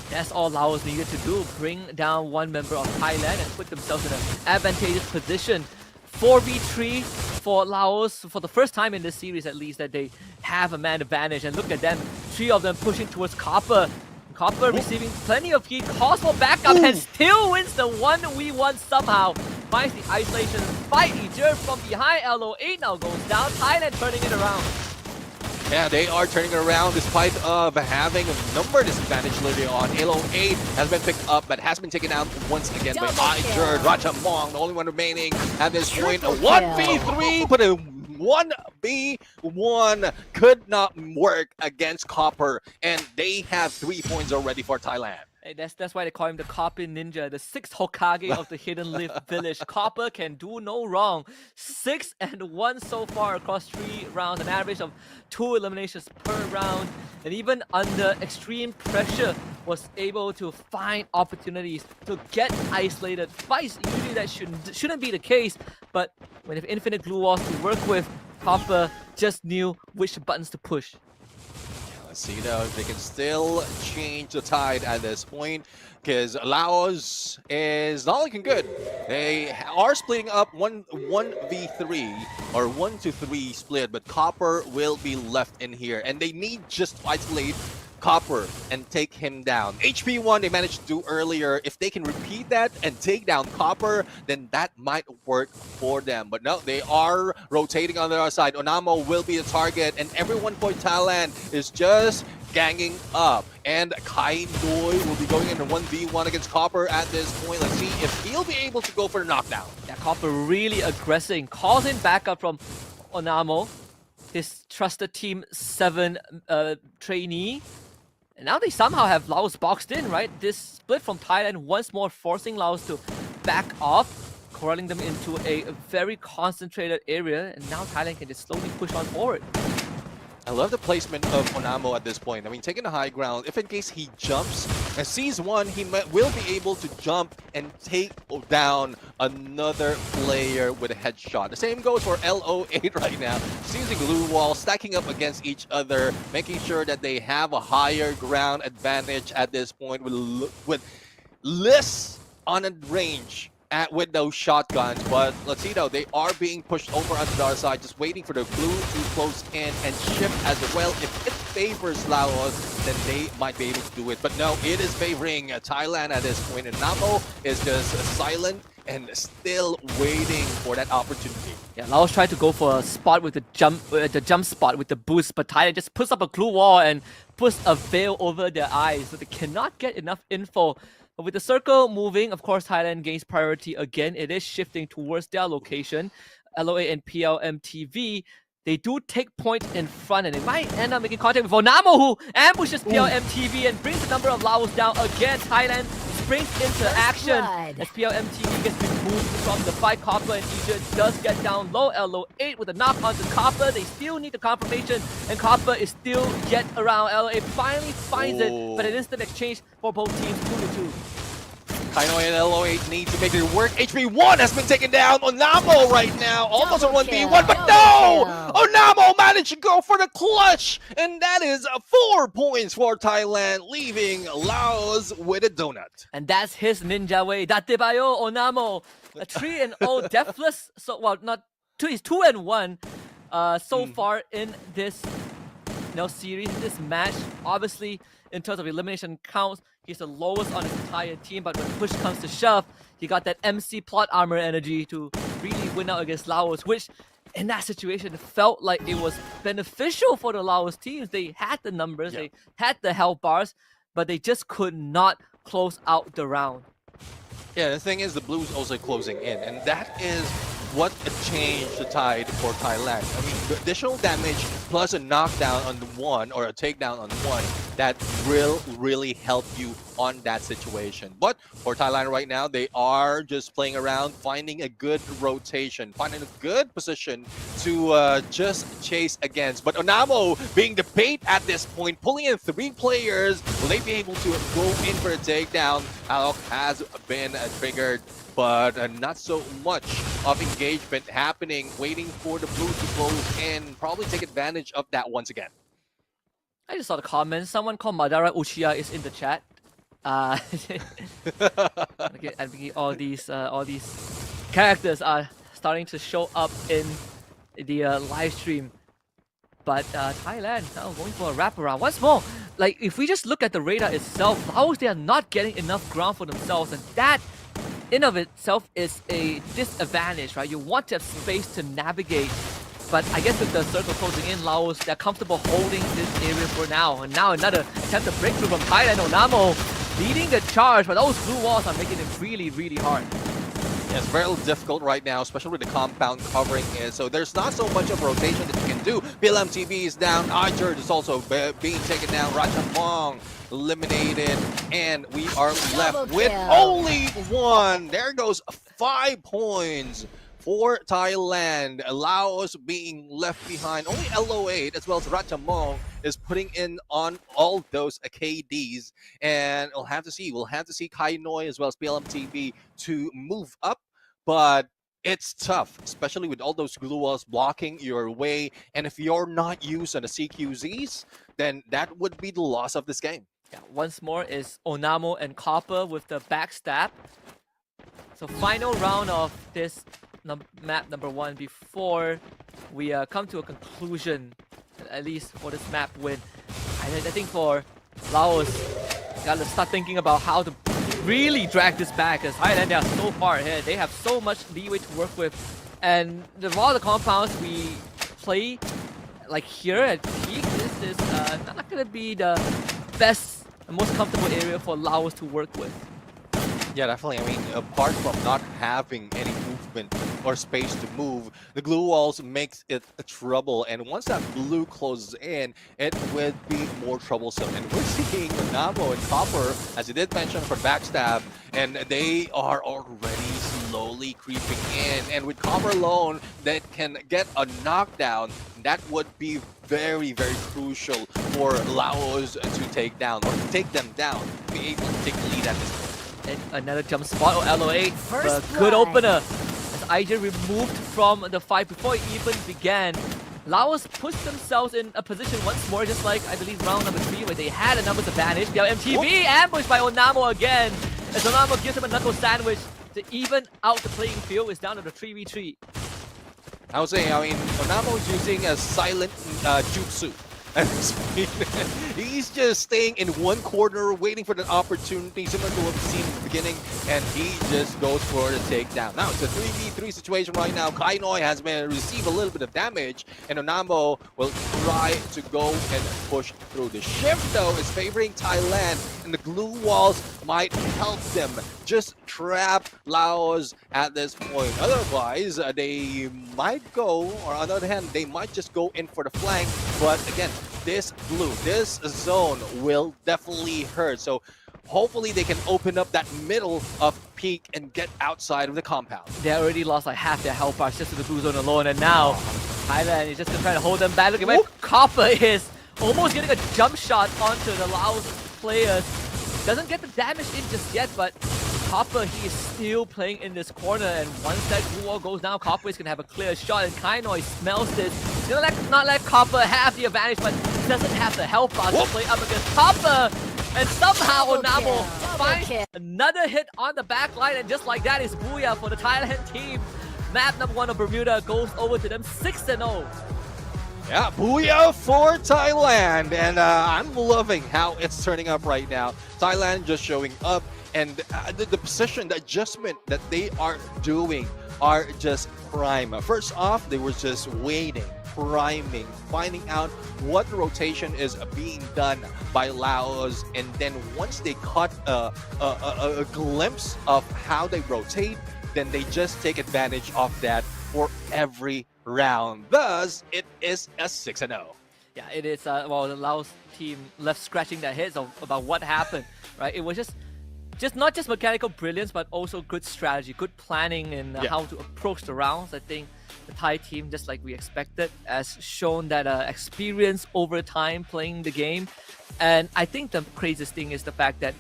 That's all Laos needed to do. Bring down one member of Thailand and put themselves in an advantageous position. 4v3 for Laos for the first time in this series, at least, that they have a man advantage. And look at them, 3 of them pushing towards Copper. Copper receiving plenty of heat, calls for backup, and still wins the 1v1 somehow. Finds the isolation fight. Ejer from behind. LO8 now goes down. Thailand turning it around. Yeah, they are turning around despite of having a number disadvantage later on. Halo 8 has been picked up but has been taken out once again by Ijer. Ratchamong, the only one remaining at this point. A 1v3, but a 1v1 could not work against Copper, and they have 3 points already for Thailand. Hey, that's why they call him the Copper Ninja, the 6th Hokage of the Hidden Leaf Village. Copper can do no wrong. 6-1 so far across 3 rounds, an average of 2 eliminations per round. And even under extreme pressure, was able to find opportunities to get isolated fights. Usually that shouldn't be the case, but when you have infinite glue walls to work with, Copper just knew which buttons to push. Let's see though if they can still change the tide at this point, because Laos is not looking good. They are splitting up 1v3 or 1-3 split, but Copper will be left in here, and they need just to isolate Copper and take him down. HP1 they managed to do earlier. If they can repeat that and take down Copper, then that might work for them. But no, they are rotating on the other side. Onamo will be the target, and everyone for Thailand is just ganging up. And Kai Noi will be going into 1v1 against Copper at this point. Let's see if he'll be able to go for the knockdown. Yeah, Copper really aggressing, calls in backup from Onamo, his trusted Team 7 trainee. And now they somehow have Laos boxed in, right? This split from Thailand once more forcing Laos to back off, corralling them into a very concentrated area, and now Thailand can just slowly push on forward. I love the placement of Onamo at this point. I mean, taking the high ground, if in case he jumps and sees one, he will be able to jump and take down another player with a headshot. The same goes for LO8 right now. Seizing glue wall, stacking up against each other, making sure that they have a higher ground advantage at this point with less on a range with those shotguns. But let's see though, they are being pushed over onto the other side, just waiting for the blue to close in and shift as well. If it favors Laos, then they might be able to do it. But no, it is favoring Thailand at this point, and Namo is just silent and still waiting for that opportunity. Yeah, Laos tried to go for a spot with the jump spot with the boost, but Thailand just puts up a glue wall and puts a veil over their eyes, so they cannot get enough info. But with the circle moving, of course, Thailand gains priority again. It is shifting towards their location. LOA and PLMTV, they do take point in front, and they might end up making contact with Onamo, who ambushes PLMTV and brings the number of Laos down again. Thailand springs into action as PLMTV gets removed from the fight. Copper and Egypt does get down low. LO8 with a knock onto Copper. They still need the confirmation, and Copper is still yet around. LO8 finally finds it, but an instant exchange for both teams, 2-2. Kaino and LO8 need to make it work. HP1 has been taken down. Onamo right now, almost a 1v1, but no! Onamo managed to go for the clutch, and that is 4 points for Thailand, leaving Laos with a donut. And that's his ninja way. Datebayo Onamo, a 3-0 deathless. So well, not two. He's 2-1 so far in this series, in this match. Obviously, in terms of elimination counts, he's the lowest on his entire team, but when push comes to shove, he got that MC plot armor energy to really win out against Laos, which in that situation felt like it was beneficial for the Laos teams. They had the numbers, they had the health bars, but they just could not close out the round. Yeah, the thing is the Blues also closing in, and that is what a change the tide for Thailand. I mean, the additional damage plus a knockdown on the one or a takedown on one that will really help you on that situation. But for Thailand right now, they are just playing around, finding a good rotation, finding a good position to just chase against. But Onamo being the bait at this point, pulling in 3 players. Will they be able to go in for a takedown? Alok has been triggered, but not so much of engagement happening, waiting for the blue to close in, probably take advantage of that once again. I just saw the comments. Someone called Madara Uchiha is in the chat. Okay, I think all these characters are starting to show up in the live stream. But Thailand now going for a wraparound once more. Like, if we just look at the radar itself, Laos, they are not getting enough ground for themselves, and that in of itself is a disadvantage, right? You want to have space to navigate, but I guess with the circle closing in, Laos, they're comfortable holding this area for now. And now another attempt to break through from Thailand. Onamo leading the charge, but those blue walls are making it really, really hard. Yeah, it's very difficult right now, especially with the compound covering it. So there's not so much of rotation that you can do. BLMTV is down. Archer is also being taken down. Rajapong eliminated. And we are left with only one. There goes 5 points for Thailand. Laos being left behind. Only LO8 as well as Ratchamong is putting in on all those KDs. And we'll have to see. We'll have to see Kai Noi as well as BLMTV to move up. But it's tough, especially with all those glue walls blocking your way. And if you're not used on the CQZs, then that would be the loss of this game. Yeah, once more is Onamo and Copper with the backstab. So final round of this map number 1 before we come to a conclusion, at least for this map win. I think for Laos, gotta start thinking about how to really drag this back, because Thailand, they are so far ahead. They have so much leeway to work with, and all the compounds we play like here at Peak, this is not gonna be the best and most comfortable area for Laos to work with. Yeah, definitely. I mean, apart from not having any movement or space to move, the glue walls makes it a trouble. And once that blue closes in, it would be more troublesome. And we're seeing Namo and Copper, as you did mention, for backstab, and they are already slowly creeping in. And with Copper alone, that can get a knockdown, that would be very, very crucial for Laos to take down, or to take them down, to be able to take the lead at this point. And another jump spot on LO8. A good opener as IJ removed from the fight before it even began. Laos pushed themselves in a position once more, just like I believe round number 3, where they had a numbers advantage. Now MTV ambushed by Onamo again, as Onamo gives him a knuckle sandwich to even out the playing field. It's down to the 3v3. I would say, I mean, Onamo is using a silent jutsu. He's just staying in one corner, waiting for the opportunity, similar to what we've seen in the beginning, and he just goes for the takedown. Now, it's a 3v3 situation right now. Kai Noi has received a little bit of damage, and Onamo will try to go and push through. The shift, though, is favoring Thailand, and the glue walls might help them just trap Laos at this point. Otherwise, they might go, or on the other hand, they might just go in for the flank, but again, this zone will definitely hurt. So hopefully they can open up that middle of Peak and get outside of the compound. They already lost like half their health bars just to the blue zone alone, and now Thailand is just gonna try to hold them back. Look at where Copper is almost getting a jump shot onto the Laos players. Doesn't get the damage in just yet, but Copper, he is still playing in this corner, and once that blue wall goes down, Copper is going to have a clear shot, and Kai Noi smells this. He's gonna not let Copper have the advantage, but he doesn't have the health bar to play up against Copper, and somehow Onamo finds another hit on the back line, and just like that is Booyah for the Thailand team. Map number 1 of Bermuda goes over to them 6-0. Yeah, booyah for Thailand, and I'm loving how it's turning up right now. Thailand just showing up, and the position, the adjustment that they are doing are just prime. First off, they were just waiting, priming, finding out what rotation is being done by Laos, and then once they caught a glimpse of how they rotate, then they just take advantage of that for every round. Thus, it is a 6-0. Yeah, it is. Well, the Laos team left scratching their heads about what happened, right? It was just not just mechanical brilliance, but also good strategy, good planning, and how to approach the rounds. I think the Thai team, just like we expected, has shown that experience over time playing the game. And I think the craziest thing is the fact that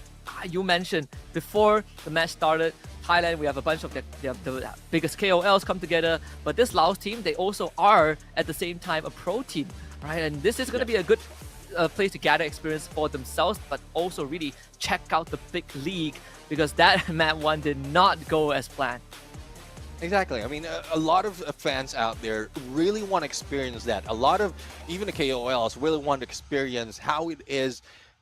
you mentioned before the match started, Thailand, we have a bunch of the biggest KOLs come together, but this Laos team, they also are at the same time a pro team, right? And this is going to be a good place to gather experience for themselves, but also really check out the big league, because that map one did not go as planned. Exactly. I mean, a lot of fans out there really want to experience that. A lot of even the KOLs really want to experience how it is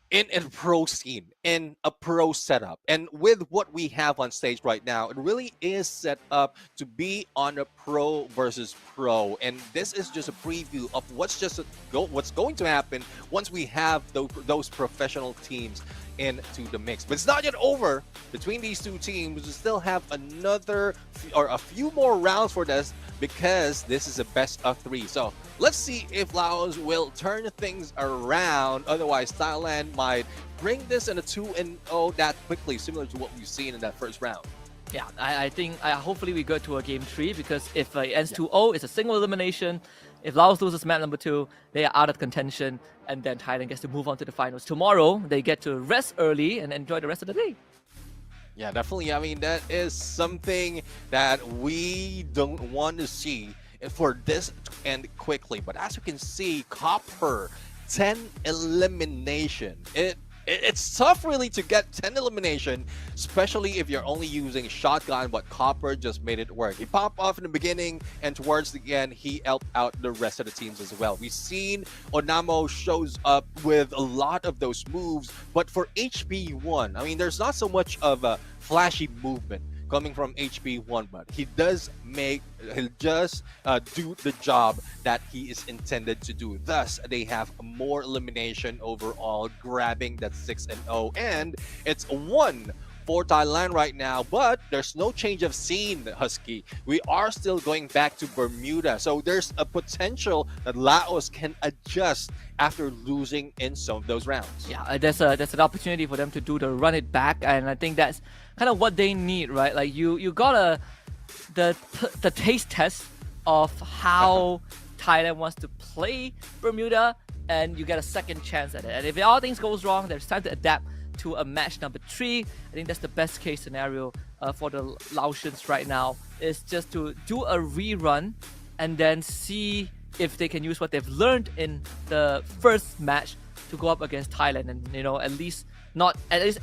in a pro scene, in a pro setup. And with what we have on stage right now, it really is set up to be on a pro versus pro. And this is just a preview of what's going to happen once we have those professional teams into the mix. But it's not yet over between these two teams. We still have a few more rounds for this, because this is a best of 3. So let's see if Laos will turn things around. Otherwise, Thailand might bring this in a 2-0 that quickly, similar to what we've seen in that first round. Yeah, I think hopefully we go to a game 3, because if it ends 2-0, it's a single elimination. If Laos loses map number 2, they are out of contention, and then Thailand gets to move on to the finals. Tomorrow, they get to rest early and enjoy the rest of the day. Yeah, definitely. I mean, that is something that we don't want to see for this to end quickly. But as you can see, Copper, 10 elimination. It's tough really to get 10 elimination, especially if you're only using shotgun, but Copper just made it work. He popped off in the beginning, and towards the end, he helped out the rest of the teams as well. We've seen Onamo shows up with a lot of those moves, but for HP1, I mean, there's not so much of a flashy movement coming from HP1, but he'll just do the job that he is intended to do. Thus, they have more elimination overall, grabbing that 6-0, and it's 1 for Thailand right now, but there's no change of scene, Husky. We are still going back to Bermuda, so there's a potential that Laos can adjust after losing in some of those rounds. Yeah, there's an opportunity for them to do the run it back, and I think that's kind of what they need, right? Like you got the taste test of how Thailand wants to play Bermuda, and you get a second chance at it. And if all things goes wrong, there's time to adapt to a match number 3. I think that's the best case scenario for the Laotians right now, is just to do a rerun and then see if they can use what they've learned in the first match to go up against Thailand, and at least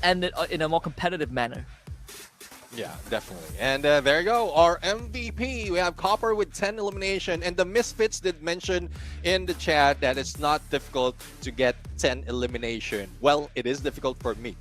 end it in a more competitive manner. Yeah, definitely. And there you go, our MVP. We have Copper with 10 elimination, and the Misfits did mention in the chat that it's not difficult to get 10 elimination. Well, it is difficult for me.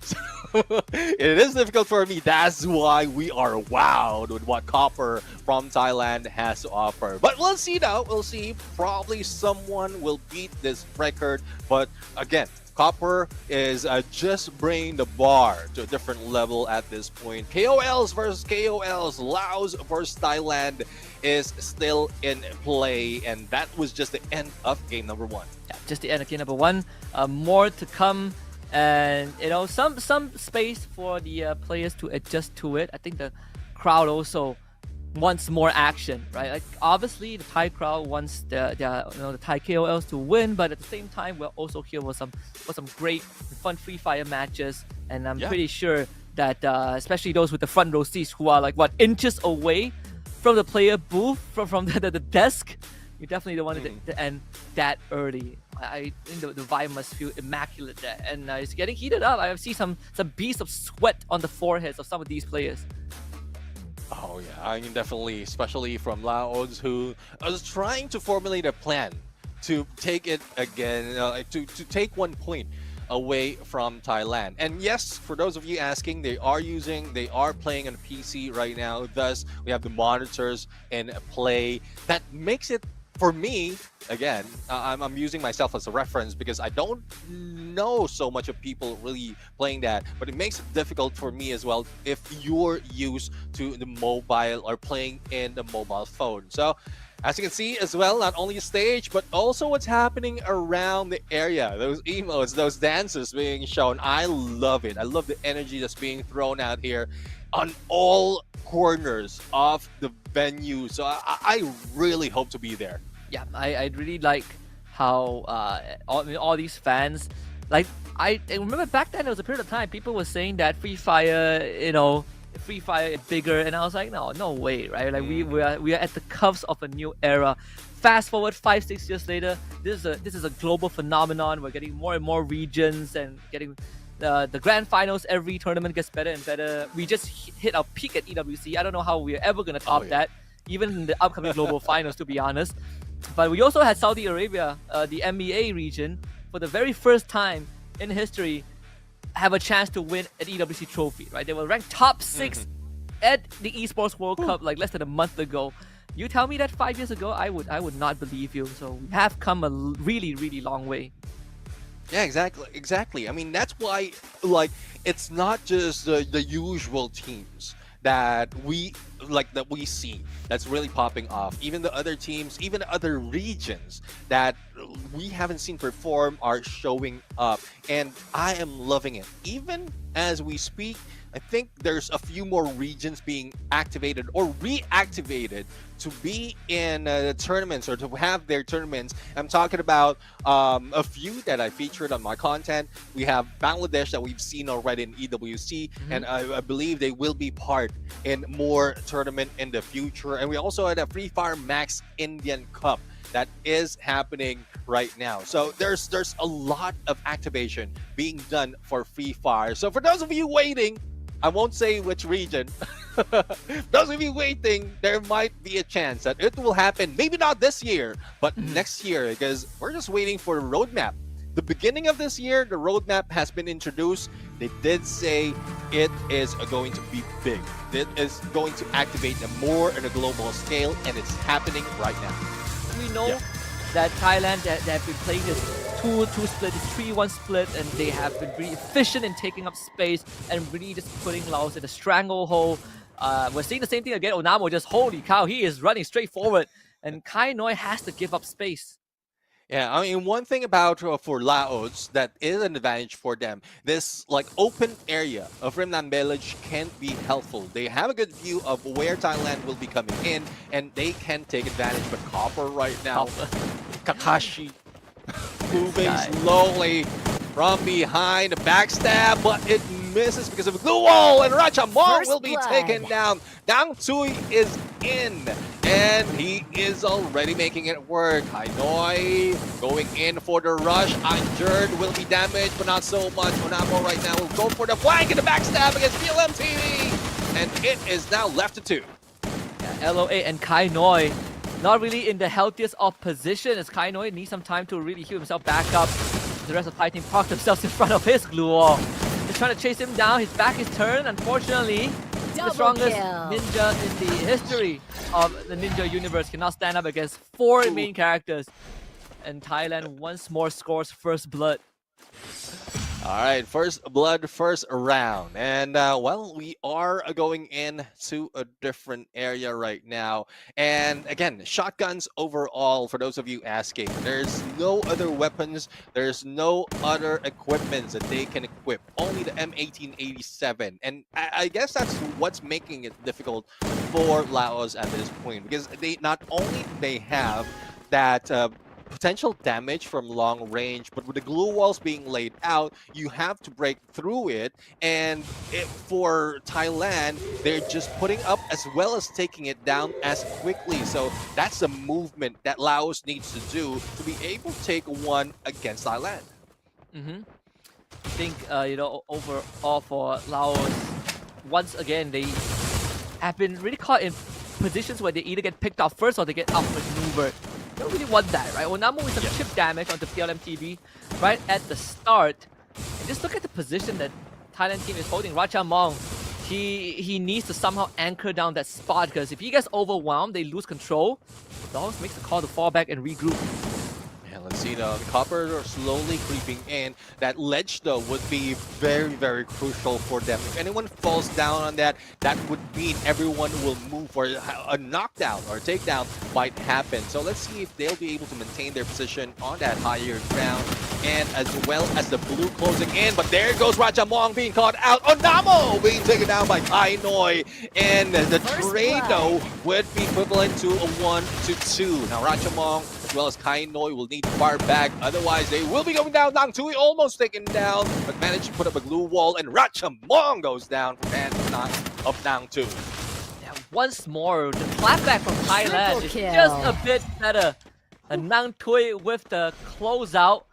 It is difficult for me. That's why we are wowed with what Copper from Thailand has to offer. But we'll see now. We'll see. Probably someone will beat this record. But again, Copper is just bringing the bar to a different level at this point. KOLs versus KOLs, Laos versus Thailand is still in play, and that was just the end of game number 1. Yeah, just the end of game number 1. More to come, and some space for the players to adjust to it. I think the crowd also wants more action, right? Like obviously the Thai crowd wants the Thai KOLs to win, but at the same time we're also here for some great fun free fire matches, and I'm pretty sure that especially those with the front row seats who are like inches away from the player booth, from the desk, you definitely don't want it to end that early. I think the vibe must feel immaculate there, and it's getting heated up. I see some beads of sweat on the foreheads of some of these players. Oh yeah, I mean definitely, especially from Laos, who was trying to formulate a plan to take it again, to take 1 point away from Thailand. And yes, for those of you asking, they are playing on PC right now. Thus, we have the monitors in play. That makes it for me, again, I'm using myself as a reference because I don't know so much of people really playing that, but it makes it difficult for me as well if you're used to the mobile or playing in the mobile phone. So as you can see as well, not only the stage, but also what's happening around the area. Those emotes, those dances being shown. I love it. I love the energy that's being thrown out here on all corners of the venue. So I really hope to be there. Yeah, I really like how all these fans, like I remember back then there was a period of time people were saying that Free Fire, Free Fire is bigger, and I was like, no way, right? Like we are at the cusp of a new era. Fast forward 5-6 years later, this is a global phenomenon. We're getting more and more regions and getting the grand finals. Every tournament gets better and better. We just hit our peak at EWC. I don't know how we're ever gonna top that, even in the upcoming global finals, to be honest. But we also had Saudi Arabia, the MEA region, for the very first time in history, have a chance to win an EWC trophy, right? They were ranked top 6 at the Esports World Cup like less than a month ago. You tell me that 5 years ago, I would not believe you. So we have come a really, really long way. Yeah, exactly. I mean, that's why, like, it's not just the usual teams that we see that's really popping off. Even the other teams, even the other regions that we haven't seen perform are showing up, and I am loving it. Even as we speak, I think there's a few more regions being activated or reactivated to be in tournaments or to have their tournaments. I'm talking about a few that I featured on my content. We have Bangladesh that we've seen already in EWC, and I believe they will be part in more tournament in the future. And we also had a Free Fire Max Indian Cup that is happening right now. So there's a lot of activation being done for Free Fire. So for those of you waiting, I won't say which region. Those of you waiting, there might be a chance that it will happen. Maybe not this year, but next year, because we're just waiting for the roadmap. The beginning of this year, the roadmap has been introduced. They did say it is going to be big. It is going to activate more on a global scale, and it's happening right now. We know that Thailand that have been playing this 2-2 split, this 3-1 split, and they have been really efficient in taking up space and really just putting Laos in a stranglehold. We're seeing the same thing again. Onamo just, holy cow, he is running straight forward, and Kai Noi has to give up space. Yeah, I mean, one thing about for Laos that is an advantage for them, this like open area of Rimnan Village can be helpful. They have a good view of where Thailand will be coming in, and they can take advantage. But Copper right now, Kakashi moving slowly from behind, the backstab, but it misses because of a glue wall, and Ratchamong will be taken down. Dang Tsui is in, and he is already making it work. Hanoi going in for the rush. Anjured will be damaged, but not so much. Onamo right now will go for the flank and the backstab against BLMTV, and it is now left to 2. Yeah, LOA and Kai Noi not really in the healthiest of position, as Kai Noi needs some time to really heal himself back up. The rest of the Thai team parked themselves in front of his glue wall. They're trying to chase him down. His back is turned. Unfortunately, the strongest ninja in the history of the ninja universe cannot stand up against 4 main characters. And Thailand once more scores first blood. All right, first blood, first round. And, well, we are going into a different area right now. And, again, shotguns overall, for those of you asking. There's no other weapons. There's no other equipments that they can equip. Only the M1887. And I guess that's what's making it difficult for Laos at this point. Because they not only do they have that potential damage from long range, but with the glue walls being laid out, you have to break through it. And for Thailand, they're just putting up as well as taking it down as quickly. So that's the movement that Laos needs to do to be able to take one against Thailand. I think, overall for Laos, once again, they have been really caught in positions where they either get picked off first or they get outmaneuvered. You don't really want that, right? Onamo with some chip damage onto PLMTV right at the start. And just look at the position that Thailand team is holding. Ratchamong he needs to somehow anchor down that spot, because if he gets overwhelmed, they lose control. Lawos makes the call to fall back and regroup. Yeah, let's see the Copper are slowly creeping in. That ledge though would be very, very crucial for them. If anyone falls down on that, that would mean everyone will move, or a knockdown or takedown might happen. So let's see if they'll be able to maintain their position on that higher ground, and as well as the blue closing in. But there goes Rachamong being caught out. Onamo being taken down by Kai Noi, and the trade though would be equivalent to a 1-2. Now Rachamong as well as Kai Noi will need to fire back, otherwise they will be going down. Nang Tui almost taken down, but managed to put up a glue wall, and Rachamong goes down for fan of Nang Tui. Yeah, once more, the clapback from Thailand is just a bit better. And Nang Tui with the closeout.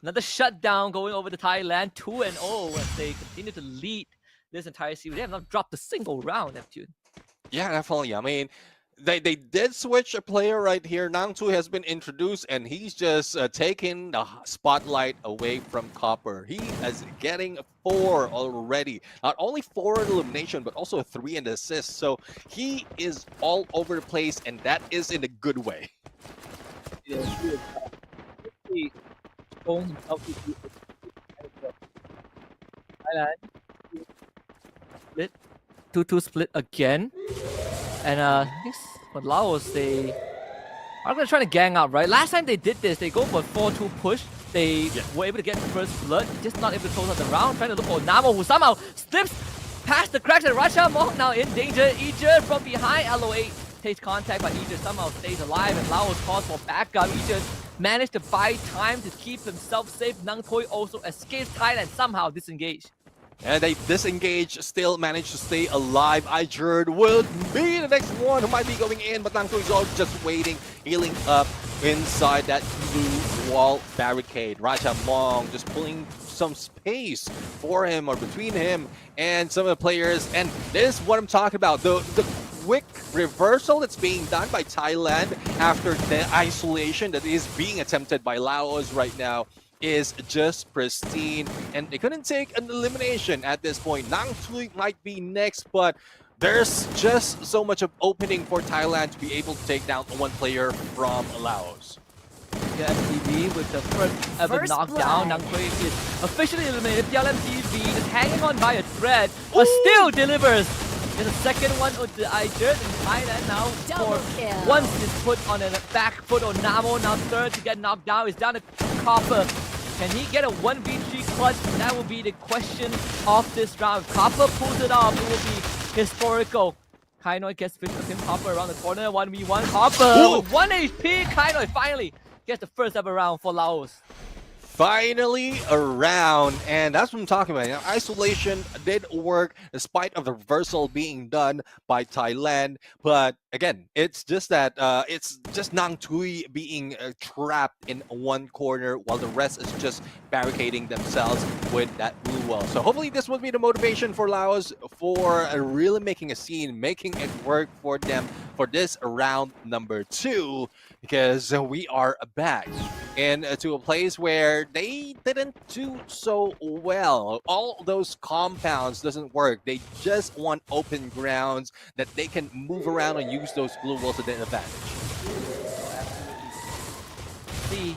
Another shutdown going over to Thailand, 2-0 as they continue to lead this entire series. They have not dropped a single round, Neptune. Yeah, definitely. I mean, they did switch a player right here. Nang Tui has been introduced, and he's just taking the spotlight away from Copper. He is getting 4 already. Not only 4 elimination, but also 3 in the assist. So he is all over the place, and that is in a good way. Showing himself to be Thailand split 2-2 split again, and I think for Laos they are gonna try to gang up, right? Last time they did this, they go for a 4-2 push. They were able to get first blood, just not able to close out the round. Trying to look for Namo, who somehow slips past the cracks, and Rachamong now in danger. Eager from behind, LOA takes contact, but Eager somehow stays alive, and Laos calls for backup. Eager managed to buy time to keep himself safe. Nang Tui also escapes Thailand, somehow disengaged. And they disengage, still manage to stay alive. Ijerd will be the next one who might be going in, but Nang Tui is all just waiting, healing up inside that blue wall barricade. Rachamong just pulling some space for him, or between him and some of the players. And this is what I'm talking about. The quick reversal that's being done by Thailand after the isolation that is being attempted by Laos right now is just pristine, and they couldn't take an elimination at this point. Nang Tui might be next, but there's just so much of opening for Thailand to be able to take down one player from Laos. Yeah, MTV with the first ever knockdown. Nang Tui is officially eliminated. MTV is hanging on by a thread, but still delivers. There's a second one with the Ijerd in Thailand now. Once is put on a back foot on Namo, now third to get knocked down. He's down to Copper. Can he get a 1v3 clutch? That will be the question of this round. If Copper pulls it off, it will be historical. Kai Noi gets fish with him. Copper around the corner. 1v1. Copper with 1 HP. Kai Noi finally gets the first ever round for Laos. Finally around, and that's what I'm talking about. You know, isolation did work despite of the reversal being done by Thailand, but again, it's just that it's just Nang Tui being trapped in one corner while the rest is just barricading themselves with that blue wall. So hopefully this will be the motivation for Laos for really making a scene, making it work for them for this round number 2, because we are back into a place where they didn't do so well. All those compounds doesn't work. They just want open grounds that they can move around and use those blue walls to their advantage. See,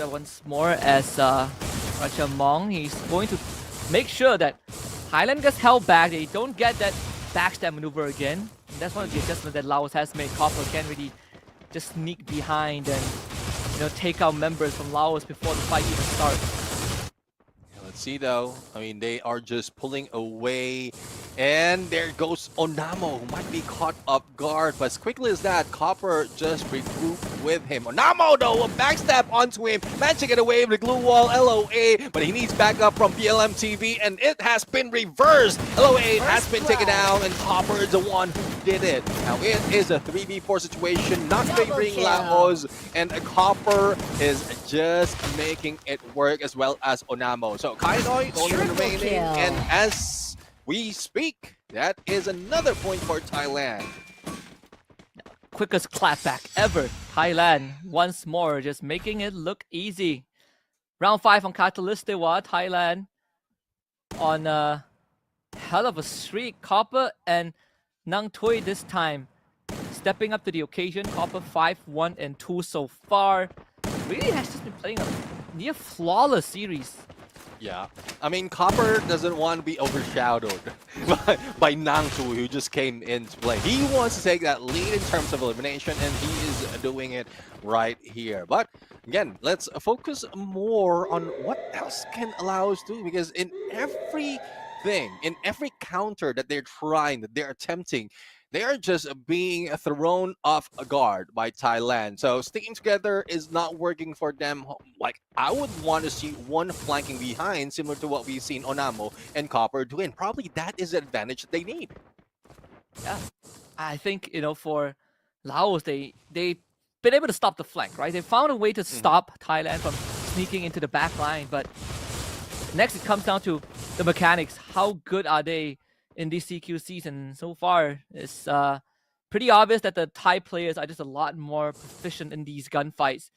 once more as Rachamong, he's going to make sure that Thailand gets held back. They don't get that backstab maneuver again. And that's one of the adjustments that Laos has made. Copper can really just sneak behind and take out members from Laos before the fight even starts. Let's see though. I mean, they are just pulling away, and there goes Onamo, who might be caught off guard. But as quickly as that, Copper just regrouped with him. Onamo though, a backstab onto him, managed to get away with the glue wall, LOA, but he needs backup from PLM TV, and it has been reversed. LOA has been taken down, and Copper is the one who did it. Now it is a 3v4 situation, not favoring Laos, and Copper is just making it work, as well as Onamo. So Kai Noi only remaining, and as we speak, that is another point for Thailand. Quickest clapback ever. Thailand once more just making it look easy. Round 5 on Catalyst, Thailand on hell of a streak. Copper and Nang Tui this time stepping up to the occasion. Copper 5-1 and 2 so far. Really has just been playing a near flawless series. Yeah, I mean, Copper doesn't want to be overshadowed by Nangtu, who just came into play. He wants to take that lead in terms of elimination, and he is doing it right here. But again, let's focus more on what else can allow us to do, because in everything, in every counter that they're trying, that they're attempting, they are just being thrown off guard by Thailand. So sticking together is not working for them. Like, I would want to see one flanking behind, similar to what we've seen Onamo and Copper doing. Probably that is the advantage that they need. Yeah, I think, you know, for Laos, they've been able to stop the flank, right? They found a way to stop Thailand from sneaking into the back line. But next, it comes down to the mechanics. How good are they in this CQ season? So far, it's pretty obvious that the Thai players are just a lot more proficient in these gunfights.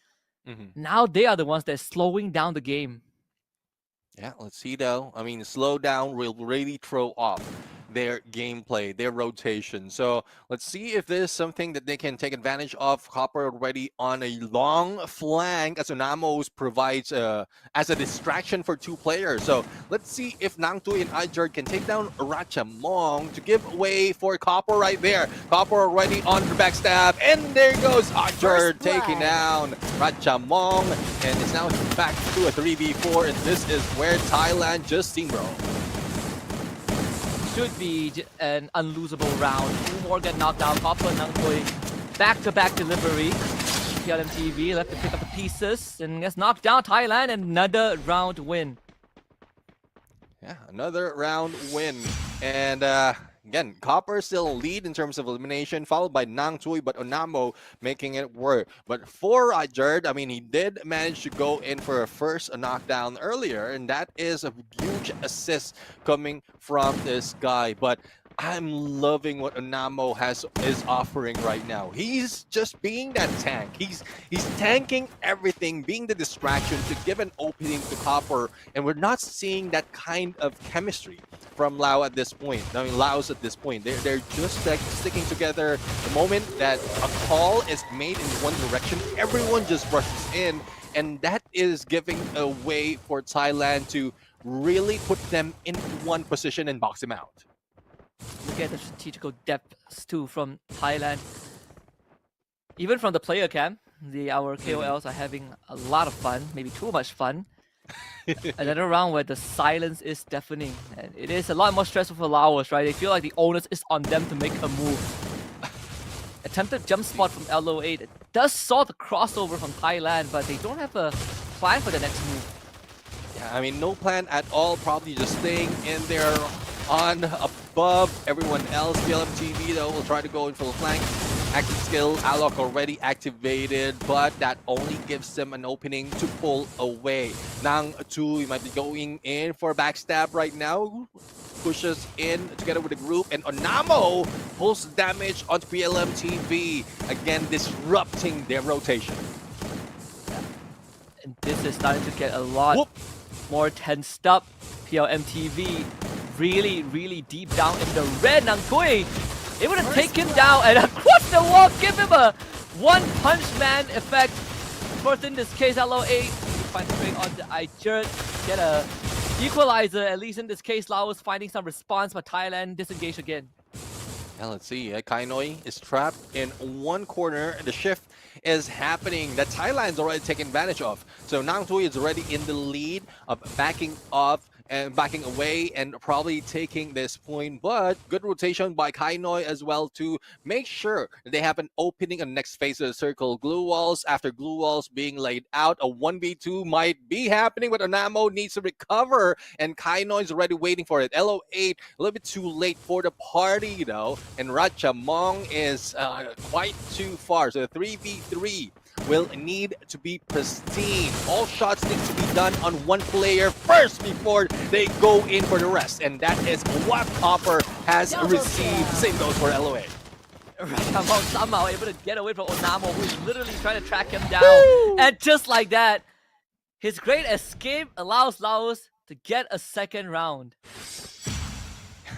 Now they are the ones that are slowing down the game. Yeah, let's see though. I mean, slow down will really throw off their gameplay, their rotation. So let's see if there's something that they can take advantage of. Copper already on a long flank as Onamos provides as a distraction for two players. So let's see if Nangtui and Ajard can take down Ratchamong to give way for Copper right there. Copper already on the backstab, and there goes Ajard taking down Ratchamong, and it's now back to a 3v4, and this is where Thailand just steamrolled. Should be an unlosable round. Two more get knocked out. Copper, Nangtui, back-to-back delivery. PLMTV left to pick up the pieces and gets knocked down. Thailand, another round win. Yeah, another round win. And again, Copper still lead in terms of elimination, followed by Nangtui, but Onamo making it work. But for Ajard, I mean, he did manage to go in for a first knockdown earlier, and that is a huge assist coming from this guy. But I'm loving what Onamo is offering right now. He's just being that tank. He's tanking everything, being the distraction to give an opening to Copper, and we're not seeing that kind of chemistry from Lao at this point. I mean, Laos at this point, they're just like sticking together. The moment that a call is made in one direction, everyone just rushes in, and that is giving a way for Thailand to really put them in one position and box them out. Look at the strategical depths too from Thailand. Even from the player camp, our KOLs are having a lot of fun, maybe too much fun. Another round where the silence is deafening, and it is a lot more stressful for Laos, right? They feel like the onus is on them to make a move. Attempted jump spot from LO8. It does saw the crossover from Thailand, but they don't have a plan for the next move. Yeah, I mean, no plan at all. Probably just staying in there on above everyone else. PLMTV though will try to go in full flank. Active skill, Alok already activated, but that only gives them an opening to pull away. Nang Tui might be going in for a backstab right now. Pushes in together with the group, and Onamo pulls damage onto PLMTV, again disrupting their rotation. And this is starting to get a lot more tensed up. PLMTV really deep down in the red. Nangtui able to take him down and across the wall, give him a one-punch man effect. Of course, in this case, LO8 finds straight onto Ajard, get a equalizer. At least in this case, Laos finding some response, but Thailand disengage again. Now let's see, Kainoi is trapped in one corner. The shift is happening that Thailand's already taken advantage of. So Nangtui is already in the lead of backing off and backing away and probably taking this point, but good rotation by Kainoi as well to make sure that they have an opening on the next phase of the circle. Glue walls after glue walls being laid out, a 1v2 might be happening, but Onamo needs to recover, and Kainoi is already waiting for it. LO8 a little bit too late for the party though, and Ratchamong is quite too far, so 3v3 will need to be pristine. All shots need to be done on one player first before they go in for the rest, and that is what Copper has received. Same goes for LOA. Ratchamong somehow able to get away from Onamo, who is literally trying to track him down. And just like that, his great escape allows Laos to get a second round.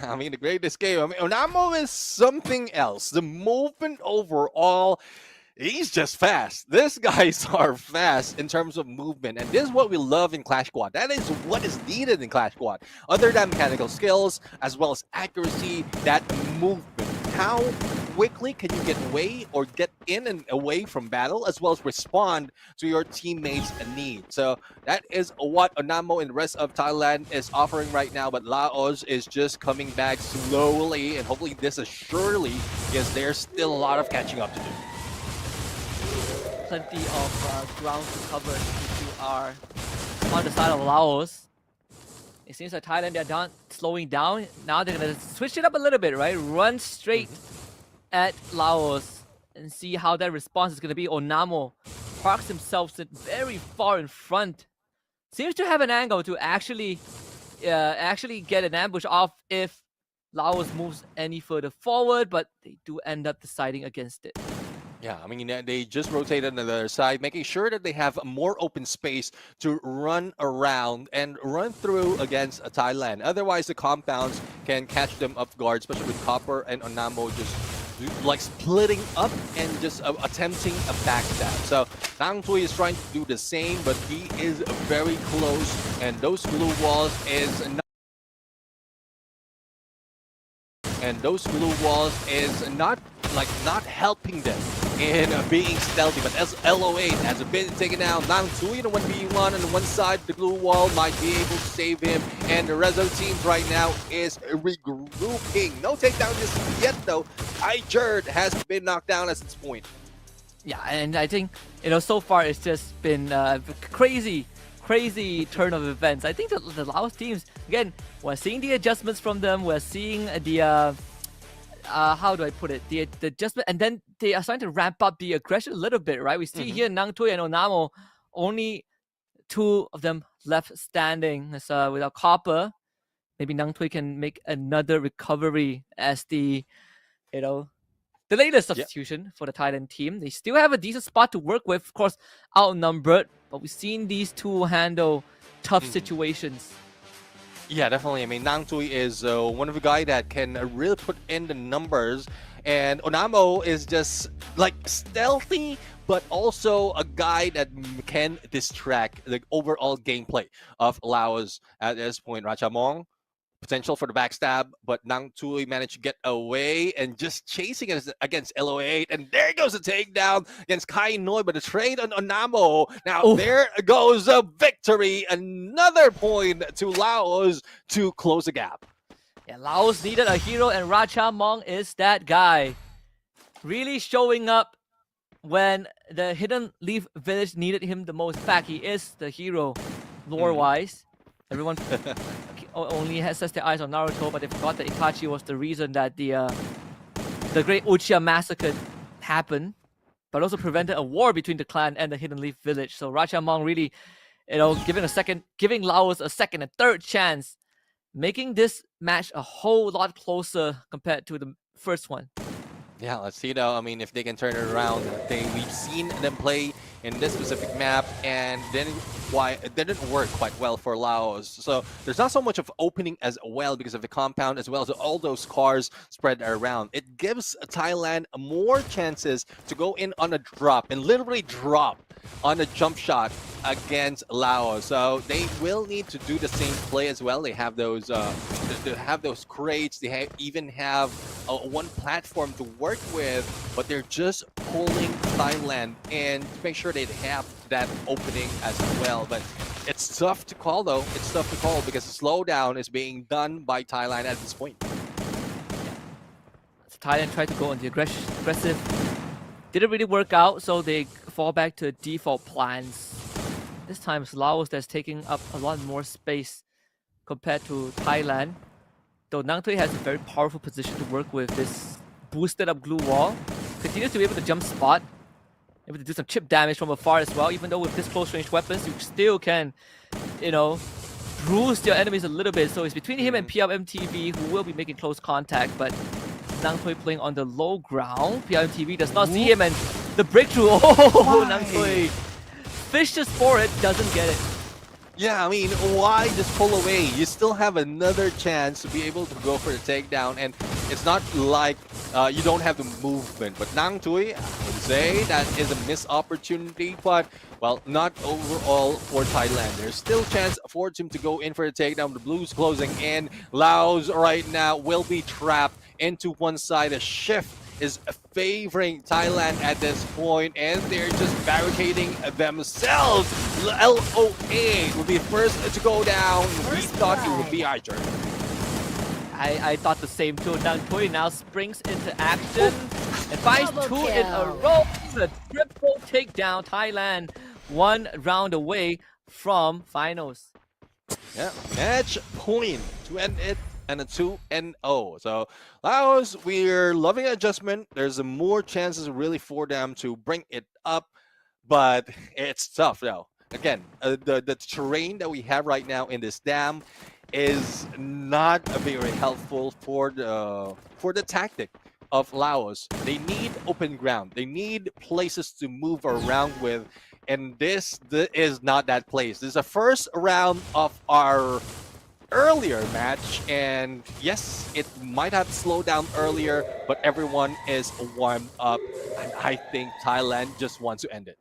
I mean, the greatest game. I mean, Onamo is something else. The movement overall, he's just fast. These guys are fast in terms of movement, and this is what we love in Clash Squad. That is what is needed in Clash Squad. Other than mechanical skills, as well as accuracy, that movement. How quickly can you get away or get in and away from battle, as well as respond to your teammates' need. So that is what Onamo and the rest of Thailand is offering right now, but Laos is just coming back slowly, and hopefully this is surely, because there's still a lot of catching up to do. Plenty of ground to cover if you are on the side of Laos. It seems like Thailand, they're not slowing down. Now they're going to switch it up a little bit, right? Run straight at Laos and see how that response is going to be. Onamo parks himself very far in front. Seems to have an angle to actually get an ambush off if Laos moves any further forward, but they do end up deciding against it. Yeah, I mean, they just rotated on the other side, making sure that they have more open space to run around and run through against Thailand. Otherwise, the compounds can catch them off guard, especially with Copper and Onamo just like splitting up and just attempting a backstab. So Nang Tui is trying to do the same, but he is very close, and those blue walls is not. And those blue walls is not helping them in being stealthy, but as LO8 has been taken out, Nang Tui in the 1v1 on the one side, the blue wall might be able to save him, and the rest of the teams right now is regrouping. No takedown just yet though. Ijerd has been knocked down at this point. Yeah, and I think, so far it's just been crazy turn of events. I think the Laos teams, again, we're seeing the adjustments from them. We're seeing the how do I put it? The adjustment, and then they are starting to ramp up the aggression a little bit, right? We see here Nang Tui and Onamo, only two of them left standing. So without Copper, maybe Nang Tui can make another recovery as the latest substitution for the Thailand team. They still have a decent spot to work with, of course, outnumbered, but we've seen these two handle tough situations. Yeah, definitely. I mean, Nang Tui is one of the guys that can really put in the numbers, and Onamo is just like stealthy, but also a guy that can distract the overall gameplay of Laos at this point. Ratchamong, potential for the backstab, but Nang Tui managed to get away and just chasing us against LO8. And there goes the takedown against Kai Noi, but the trade on Onamo. Now there goes a victory. Another point to Laos to close the gap. Yeah, Laos needed a hero, and Ratchamong is that guy. Really showing up when the Hidden Leaf Village needed him the most. In fact, he is the hero, lore-wise. Everyone only sets their eyes on Naruto, but they forgot that Itachi was the reason that the Great Uchiha Massacre happened, but also prevented a war between the clan and the Hidden Leaf Village. So Ratchamong really, giving Laos a second and third chance, making this match a whole lot closer compared to the first one. Yeah, let's see though. I mean, if they can turn it around. We've seen them play in this specific map, and it didn't work quite well for Laos. So there's not so much of opening as well because of the compound, as well as all those cars spread around. It gives Thailand more chances to go in on a drop and literally drop on a jump shot against Laos. So they will need to do the same play as well. They have those crates. They even have one platform to work with, but they're just pulling Thailand in to make sure they have that opening as well. But it's tough to call though. It's tough to call because the slowdown is being done by Thailand at this point. So Thailand tried to go on the aggressive. Didn't really work out, so they fall back to default plans. This time it's Laos that's taking up a lot more space compared to Thailand. Though Nang Tui has a very powerful position to work with. This boosted up glue wall. Continues to be able to jump spot. Able to do some chip damage from afar as well. Even though with this close range weapons, you still can, bruise your enemies a little bit. So it's between him and PLMTV, who will be making close contact, but Nang Tui playing on the low ground. PLMTV does not see him, and the breakthrough. Oh, Nang Tui fishes for it, doesn't get it. Yeah, I mean, why just pull away? You still have another chance to be able to go for the takedown, and it's not like you don't have the movement. But Nang Tui, I would say that is a missed opportunity, but well, not overall for Thailand. There's still chance for him to go in for the takedown. The Blues closing in. Laos right now will be trapped into one side. A shift is favoring Thailand at this point, and they're just barricading themselves. LOA will be first to go down. We thought it would be Archer. I thought the same too. Nang Tui now springs into action and finds two in a row. The triple takedown. Thailand 1 round away from finals. Yeah, match point to end it. And a 2-0. So Laos, we're loving adjustment. There's more chances really for them to bring it up, but it's tough though. Again, the terrain that we have right now in this dam is not very helpful for the tactic of Laos. They need open ground. They need places to move around with, and this is not that place. This is the first round of our earlier match, and yes, it might have slowed down earlier, but everyone is warmed up, and I think Thailand just wants to end it.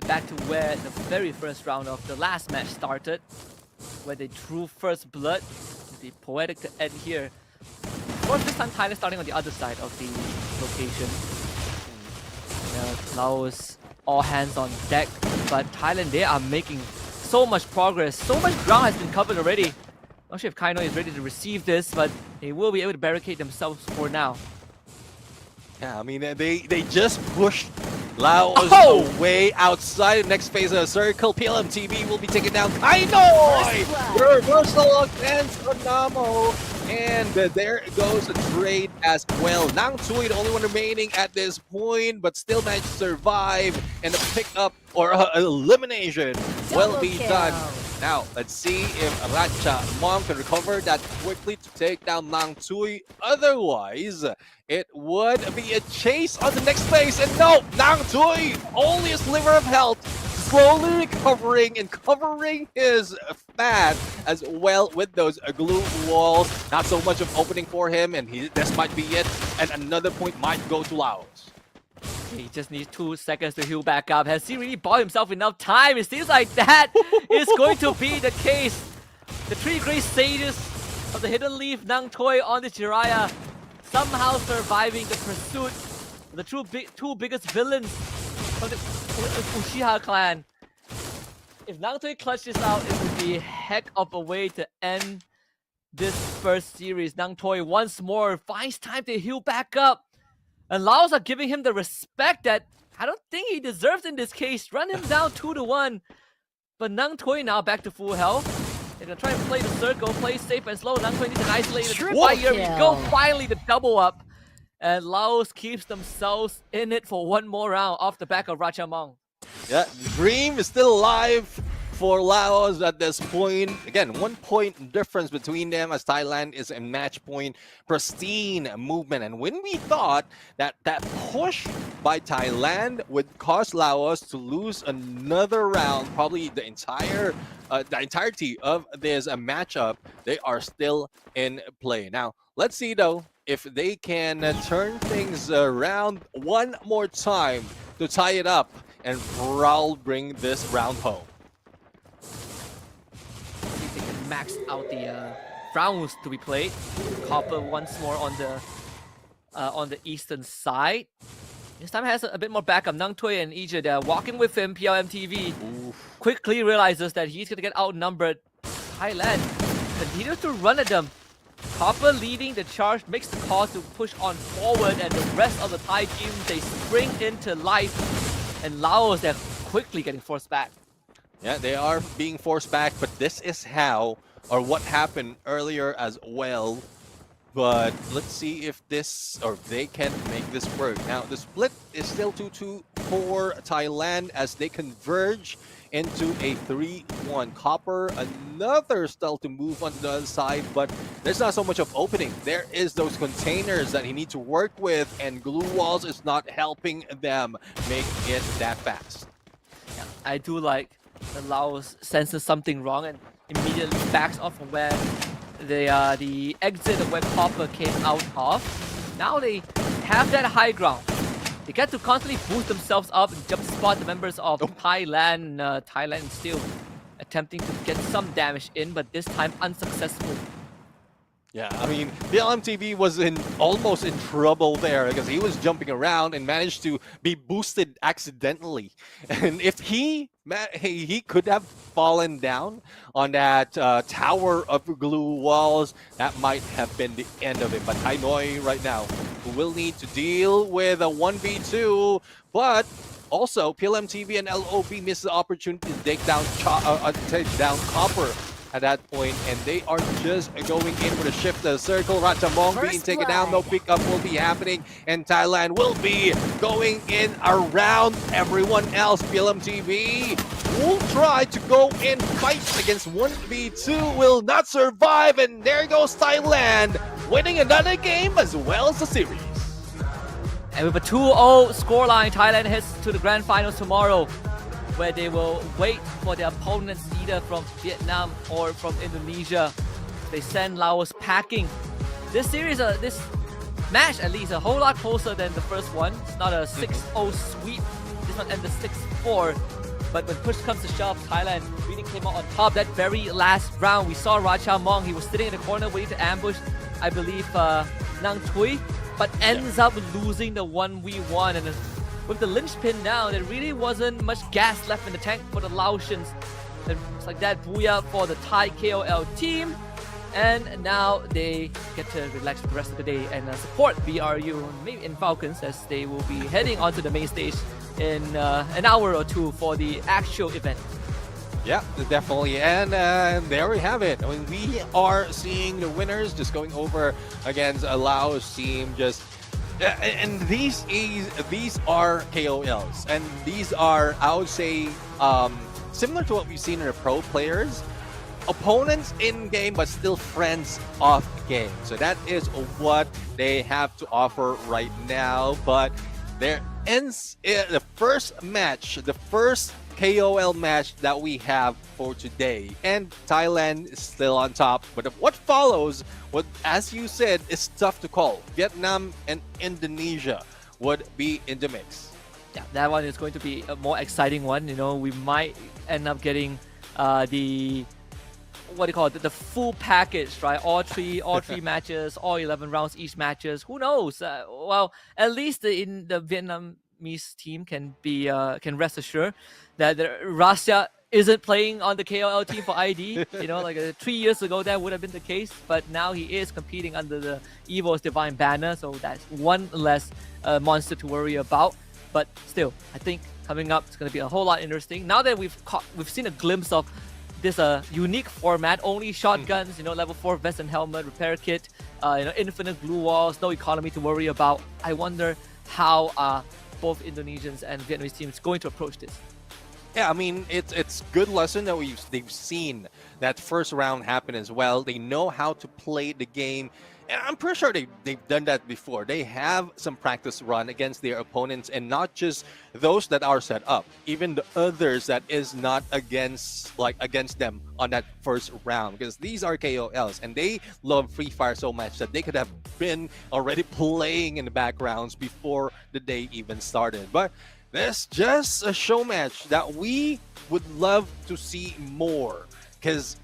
Back to where the very first round of the last match started, where they drew first blood. It'd be poetic to end here. Of course, this time Thailand starting on the other side of the location. Laos all hands on deck, but Thailand, they are making so much progress. So much ground has been covered already. Not sure if Kaino is ready to receive this, but they will be able to barricade themselves for now. Yeah, I mean, they just pushed Laos away outside the next phase of the circle. PLMTV will be taking down Kaino! Reversal against Onamo. And there goes the trade as well. Nang Tui, the only one remaining at this point, but still managed to survive. And the pickup or elimination will be done. Now, let's see if Racha Mom can recover that quickly to take down Nang Tui. Otherwise, it would be a chase on the next phase. And no, Nang Tui, only a sliver of health, slowly recovering and covering his fat as well with those glue walls. Not so much of opening for him, and this might be it. And another point might go to Laos. He just needs 2 seconds to heal back up. Has he really bought himself enough time? It seems like that is going to be the case. The 3 great sages of the Hidden Leaf, Nang Tui on the Jiraiya, somehow surviving the pursuit of the two biggest villains of the Uchiha clan. If Nang Tui clutched this out, it would be a heck of a way to end this first series. Nang Tui once more finds time to heal back up. And Laos are giving him the respect that I don't think he deserves in this case. Run him down 2-1. But Nang Tui now back to full health. They're gonna try and play the circle, play safe and slow. Nang Tui needs an isolated fire. Here we go, finally the double up. And Laos keeps themselves in it for one more round off the back of Ratchamong. Yeah, the dream is still alive for Laos at this point. Again, 1 point difference between them as Thailand is a match point. Pristine movement. And when we thought that push by Thailand would cause Laos to lose another round, probably the entirety of this matchup, they are still in play. Now, let's see though if they can turn things around one more time to tie it up and Brawl bring this round home. See if they can max out the rounds to be played. Copper once more on the eastern side. This time has a bit more backup. Nang Tui and Ija, they're walking with him. PLMTV quickly realizes that he's going to get outnumbered. Thailand continues to run at them. Copper leading the charge, makes the call to push on forward, and the rest of the Thai team, they spring into life. And Laos, they're quickly getting forced back. Yeah, they are being forced back, but this is how, or what happened earlier as well. But let's see if this, or they can make this work. Now, the split is still 2-2 for Thailand as they converge into a 3-1. Copper, another style to move on to the other side, but there's not so much of opening. There is those containers that he needs to work with, and glue walls is not helping them make it that fast. Yeah, I do like the Laos senses something wrong and immediately backs off from where the exit of where Copper came out of. Now they have that high ground. They get to constantly boost themselves up and jump spot the members of Thailand. Thailand still attempting to get some damage in, but this time unsuccessful. Yeah, I mean, the LMTV was almost in trouble there because he was jumping around and managed to be boosted accidentally. And if he could have fallen down on that tower of glue walls, that might have been the end of it. But Hanoi right now will need to deal with a 1v2, but also PLMTV and LOB missed the opportunity to take down Copper at that point, and they are just going in with a shift the circle. Ratchamong being taken down, no pickup will be happening, and Thailand will be going in around everyone else. PLMTV will try to go in fight against 1v2, will not survive, and there goes Thailand, winning another game as well as the series. And with a 2-0 scoreline, Thailand heads to the grand finals tomorrow, where they will wait for their opponents either from Vietnam or from Indonesia. They send Laos packing. This series, this match at least, a whole lot closer than the first one. It's not a 6-0 sweep. This one ended 6-4. But when push comes to shove, Thailand really came out on top. That very last round, we saw Ratchamong. He was sitting in the corner waiting to ambush, I believe, Nang Tui, but ends up losing the 1v1. And with the linchpin down, there really wasn't much gas left in the tank for the Laotians. And it's like that booyah for the Thai KOL team. And now they get to relax for the rest of the day and support BRU, maybe in Falcons, as they will be heading onto the main stage in an hour or two for the actual event. Yeah, definitely. And there we have it. I mean, we are seeing the winners just going over against a Laos team. Just and these are KOLs, and these are, I would say, similar to what we've seen in the pro players. Opponents in game, but still friends off game. So that is what they have to offer right now. But there ends the first match, the first KOL match that we have for today, and Thailand is still on top. But what follows, what, as you said, is tough to call. Vietnam and Indonesia would be in the mix. Yeah, that one is going to be a more exciting one. You know, we might end up getting the, what do you call it, the full package, right? All three matches, all 11 rounds each matches. Who knows? Well, at least in the Vietnamese team can rest assured that Russia isn't playing on the KOL team for ID. You know, like 3 years ago that would have been the case, but now he is competing under the EVO's Divine banner, so that's one less monster to worry about. But still, I think coming up it's going to be a whole lot interesting. Now that we've seen a glimpse of this unique format, only shotguns, you know, level 4 vest and helmet, repair kit, you know, infinite blue walls, no economy to worry about. I wonder how both Indonesians and Vietnamese teams going to approach this. Yeah, I mean, it's good lesson that they've seen that first round happen as well. They know how to play the game. And I'm pretty sure they've done that before. They have some practice run against their opponents, and not just those that are set up, even the others that is not against them on that first round, because these are KOLs and they love Free Fire so much that they could have been already playing in the backgrounds before the day even started. But this just a show match that we would love to see more, because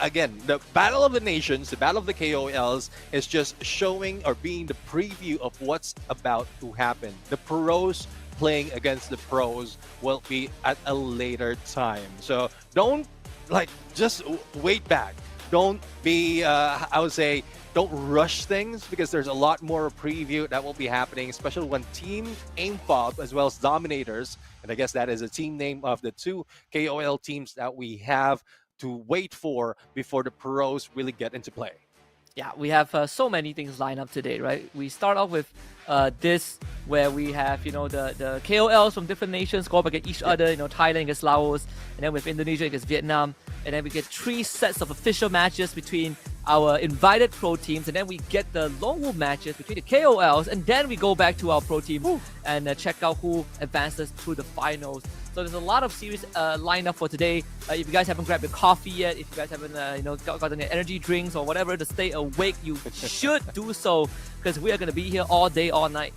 again, the Battle of the Nations, the Battle of the KOLs is just showing or being the preview of what's about to happen. The pros playing against the pros will be at a later time. So don't just wait back. Don't be, I would say, don't rush things, because there's a lot more preview that will be happening, especially when Team Aimfob as well as Dominators, and I guess that is a team name of the two KOL teams that we have to wait for before the pros really get into play. Yeah, we have so many things lined up today, right? We start off with this, where we have, you know, the KOLs from different nations go up against each other, you know, Thailand against Laos, and then with Indonesia against Vietnam, and then we get 3 sets of official matches between our invited pro teams, and then we get the lone wolf matches between the KOLs, and then we go back to our pro teams and check out who advances to the finals. So there's a lot of series lined up for today. If you guys haven't grabbed your coffee yet, if you guys haven't gotten your energy drinks or whatever to stay awake, you should do so because we are going to be here all day, all night.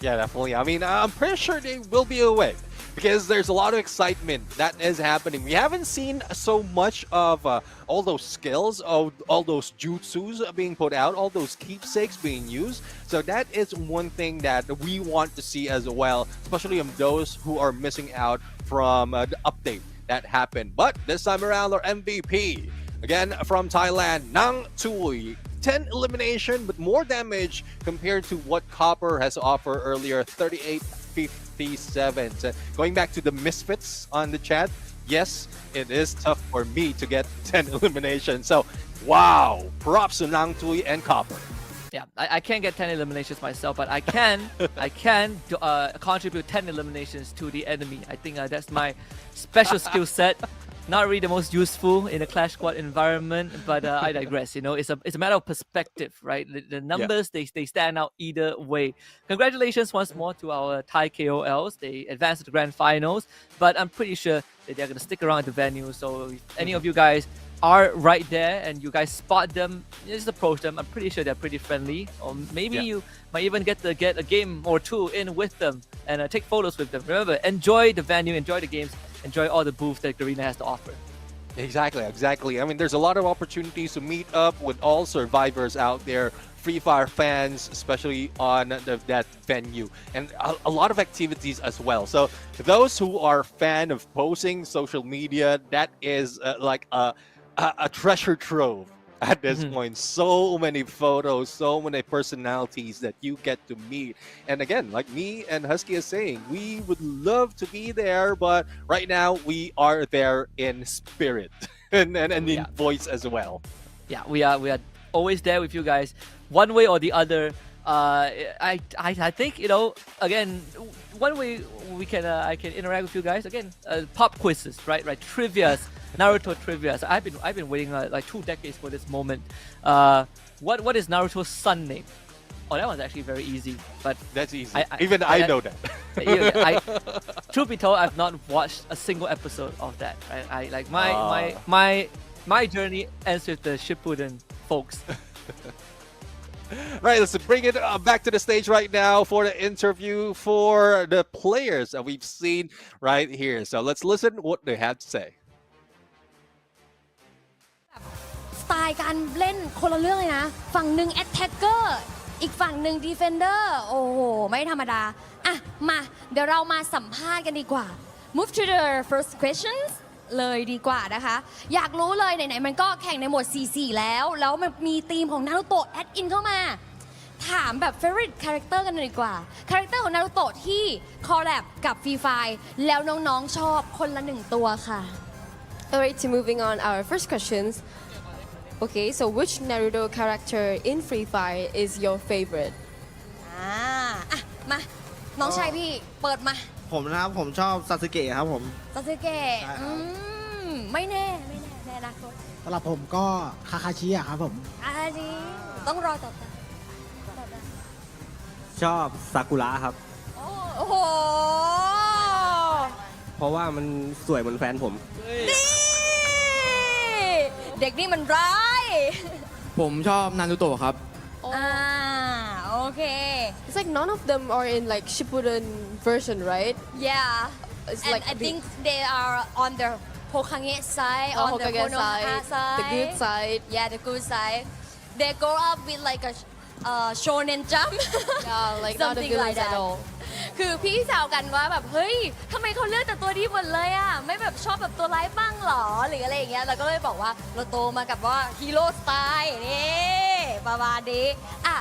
Yeah, definitely. I mean, I'm pretty sure they will be awake because there's a lot of excitement that is happening. We haven't seen so much of all those skills, all those jutsus being put out, all those keepsakes being used. So that is one thing that we want to see as well, especially of those who are missing out from the update that happened. But this time around, our MVP, again from Thailand, Nang Tui. 10 elimination, but more damage compared to what Copper has offered earlier, 38-57. So going back to the misfits on the chat, yes, it is tough for me to get 10 eliminations. So, wow, props to Nang Tui and Copper. Yeah, I can't get 10 eliminations myself, but I can contribute 10 eliminations to the enemy. I think that's my special skill set. Not really the most useful in a Clash Squad environment, but I digress. It's a matter of perspective, right? The numbers, they stand out either way. Congratulations once more to our Thai KOLs. They advanced to the grand finals, but I'm pretty sure that they're going to stick around at the venue. So if any of you guys are right there and you guys spot them, just approach them. I'm pretty sure they're pretty friendly, or maybe you might even get a game or two in with them and take photos with them. Remember, enjoy the venue, enjoy the games, enjoy all the booths that Garena has to offer. Exactly. I mean, there's a lot of opportunities to meet up with all survivors out there, Free Fire fans, especially on that venue, and a lot of activities as well. So those who are fan of posting social media, that is like a treasure trove at this point. So many photos, so many personalities that you get to meet. And again, like me and Husky is saying, we would love to be there, but right now we are there in spirit and in voice as well. Yeah, we are always there with you guys, one way or the other. I think again, one way we can I can interact with you guys again. Pop quizzes, right? Trivias. Naruto trivia. So I've been waiting like 2 decades for this moment. What is Naruto's son name? Oh, that one's actually very easy. But that's easy. I know that. Truth be told, I've not watched a single episode of that. Right? My journey ends with the Shippuden folks. Right, let's bring it back to the stage right now for the interview for the players that we've seen right here. So let's listen what they have to say. สไตล์การเล่นคนละเรื่องเลยนะฝั่งหนึ่ง attacker อีกฝั่งหนึ่ง defender โอ้โหไม่ธรรมดาอ่ะมาเดี๋ยวเรามาสัมภาษณ์กันดีกว่า move to the first questions เลยดีกว่านะคะอยากรู้เลยไหนๆมันก็แข่งในโหมด 4-4 แล้วมันมีธีมของนารูโตะแอดอินเข้ามาถามแบบ favorite character กันเลยดีกว่า character ของนารูโตะที่ collab กับ Free Fire แล้วน้องๆชอบคนละ1ตัวค่ะ Alright, so moving on our first questions. Okay, so which Naruto character in Free Fire is your favorite? มาน้องชายพี่เปิดมา ผมนะครับผมชอบซาสึเกะครับผม ซาสึเกะไม่แน่ในอนาคต สำหรับผมก็คาคาชิอะครับผม จริงต้องรอต่อไป ชอบซากุระครับ โอ้โห เพราะว่ามันสวยเหมือนแฟนผม นี่เด็กนี่มันร้าย ผมชอบนารูโตะครับ โอเค It's like none of them are in like Shippuden version, right? yeah It's and like I think they are on the Hokage side on the Hokage Konoha side the good side. yeah the good side they grow up with like a shonen jump Yeah, like not the something good like ones at that all. คือพี่แซวกันว่าแบบเฮ้ยทำไมเขาเลือกแต่ตัวดีหมดเลยอ่ะไม่แบบชอบแบบตัวร้ายบ้างหรอหรืออะไรอย่างเงี้ยเราก็เลยบอกว่าเราโตมากับว่าฮีโร่สไตล์นี่ประมาณนี้อ่ะ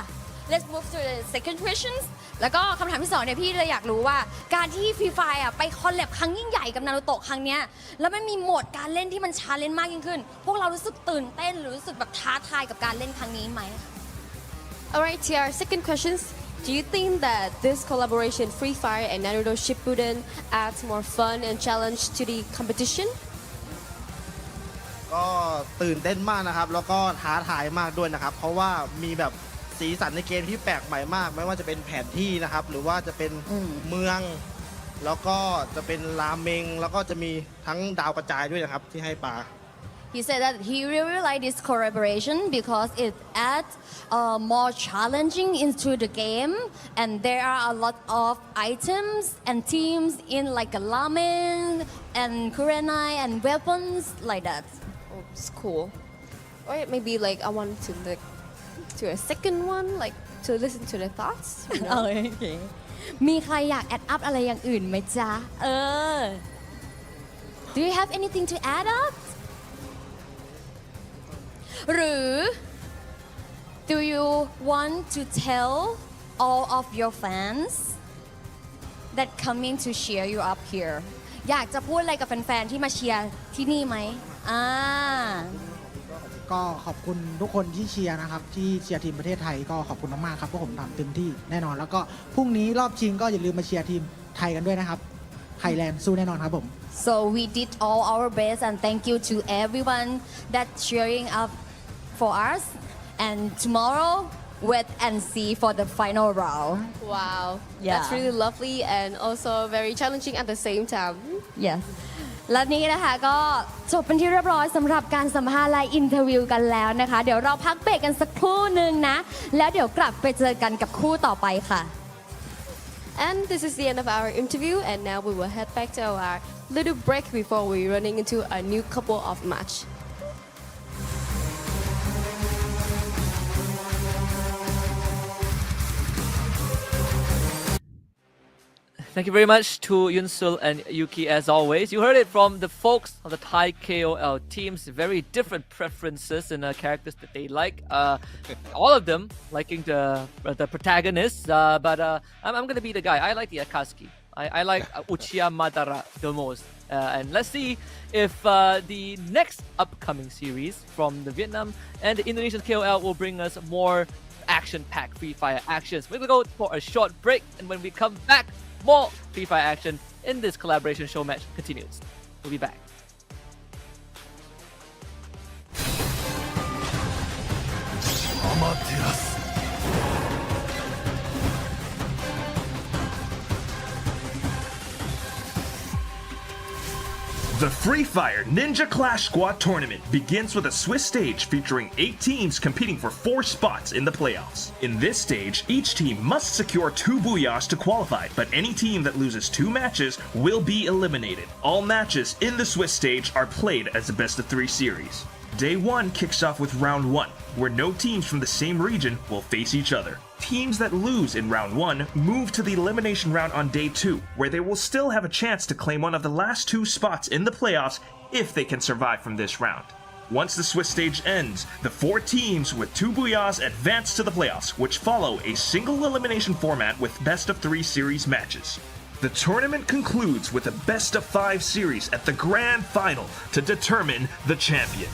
let's move to the second questions แล้วก็คำถามที่2เนี่ยพี่เลยอยากรู้ว่าการที่ฟรีไฟร์อ่ะไปคอลแลบครั้งยิ่งใหญ่กับนารูโตะครั้งเนี้ยแล้วมันมีโหมดการเล่นที่มันชาเลนจ์มากยิ่งขึ้นพวกเรารู้สึกตื่นเต้นหรือรู้สึกแบบท้าทายกับการเล่นครั้งนี้ไหม Alright, to our second questions. Do you think that this collaboration Free Fire and Naruto Shippuden adds more fun and challenge to the competition? ก็ตื่นเต้นมากนะครับแล้วก็ท้าทายมากด้วยนะครับเพราะว่ามีแบบสีสันในเกมที่แปลกใหม่มากไม่ว่าจะเป็นแผนที่นะครับหรือว่าจะเป็นเมือง แล้วก็จะเป็นราเมงแล้วก็จะมีทั้งดาวกระจายด้วยนะครับที่ให้ปลา He said that he really liked this collaboration because it adds more challenging into the game, and there are a lot of items and teams in like a ramen and kurenai and weapons like that. Oh, it's cool. Or maybe like I want to like to a second one, like to listen to the thoughts. You know? โอเค มีใครอยากแอดอัพอะไรอย่างอื่นไหมจ๊ะ Do you have anything to add up หรือ Do you want to tell all of your fans that coming to cheer you up here อยากจะพูดอะไรกับแฟนๆที่มาเชียร์ที่นี่ไหมก็ขอบคุณทุกคนที่เชียร์นะครับที่เชียร์ทีมประเทศไทยก็ขอบคุณมากๆครับพวกผมทำเต็มที่แน่นอนแล้วก็พรุ่งนี้รอบชิงก็อย่าลืมมาเชียร์ทีมไทยกันด้วยนะครับไทยแลนด์สู้แน่นอนครับผม So we did all our best and thank you to everyone that cheering up for us and tomorrow wait and see for the final round. Wow, Yeah. that's really lovely and also very challenging at the same time. Yes. และนี้นะคะก็จบเป็นที่เรียบร้อยสำหรับการสัมภาษณ์และอินเทอร์วิวกันแล้วนะคะ เดี๋ยวเราพักเบรกกันสักครู่หนึ่งนะ แล้วเดี๋ยวกลับไปเจอกันกับคู่ต่อไปค่ะ And this is the end of our interview, and now we will head back to our little break before we running into a new couple of match. Thank you very much to Yunsul and Yuki as always. You heard it from the folks of the Thai KOL teams. Very different preferences and characters that they like. All of them liking the protagonists, but I'm gonna be the guy. I like the Akatsuki. I like Uchiha Madara the most. And let's see if the next upcoming series from the Vietnam and the Indonesian KOL will bring us more action-packed Free Fire actions. We're gonna go for a short break, and when we come back, more Free Fire action in this collaboration show match continues. We'll be back. The Free Fire Ninja Clash Squad tournament begins with a Swiss stage featuring 8 teams competing for 4 spots in the playoffs. In this stage, each team must secure 2 booyahs to qualify, but any team that loses 2 matches will be eliminated. All matches in the Swiss stage are played as a best-of-3 series. Day 1 kicks off with Round 1, where no teams from the same region will face each other. Teams that lose in Round 1 move to the elimination round on Day 2, where they will still have a chance to claim one of the last 2 spots in the playoffs if they can survive from this round. Once the Swiss stage ends, the 4 teams with 2 booyahs advance to the playoffs, which follow a single elimination format with best-of-3 series matches. The tournament concludes with a best-of-5 series at the grand final to determine the champion.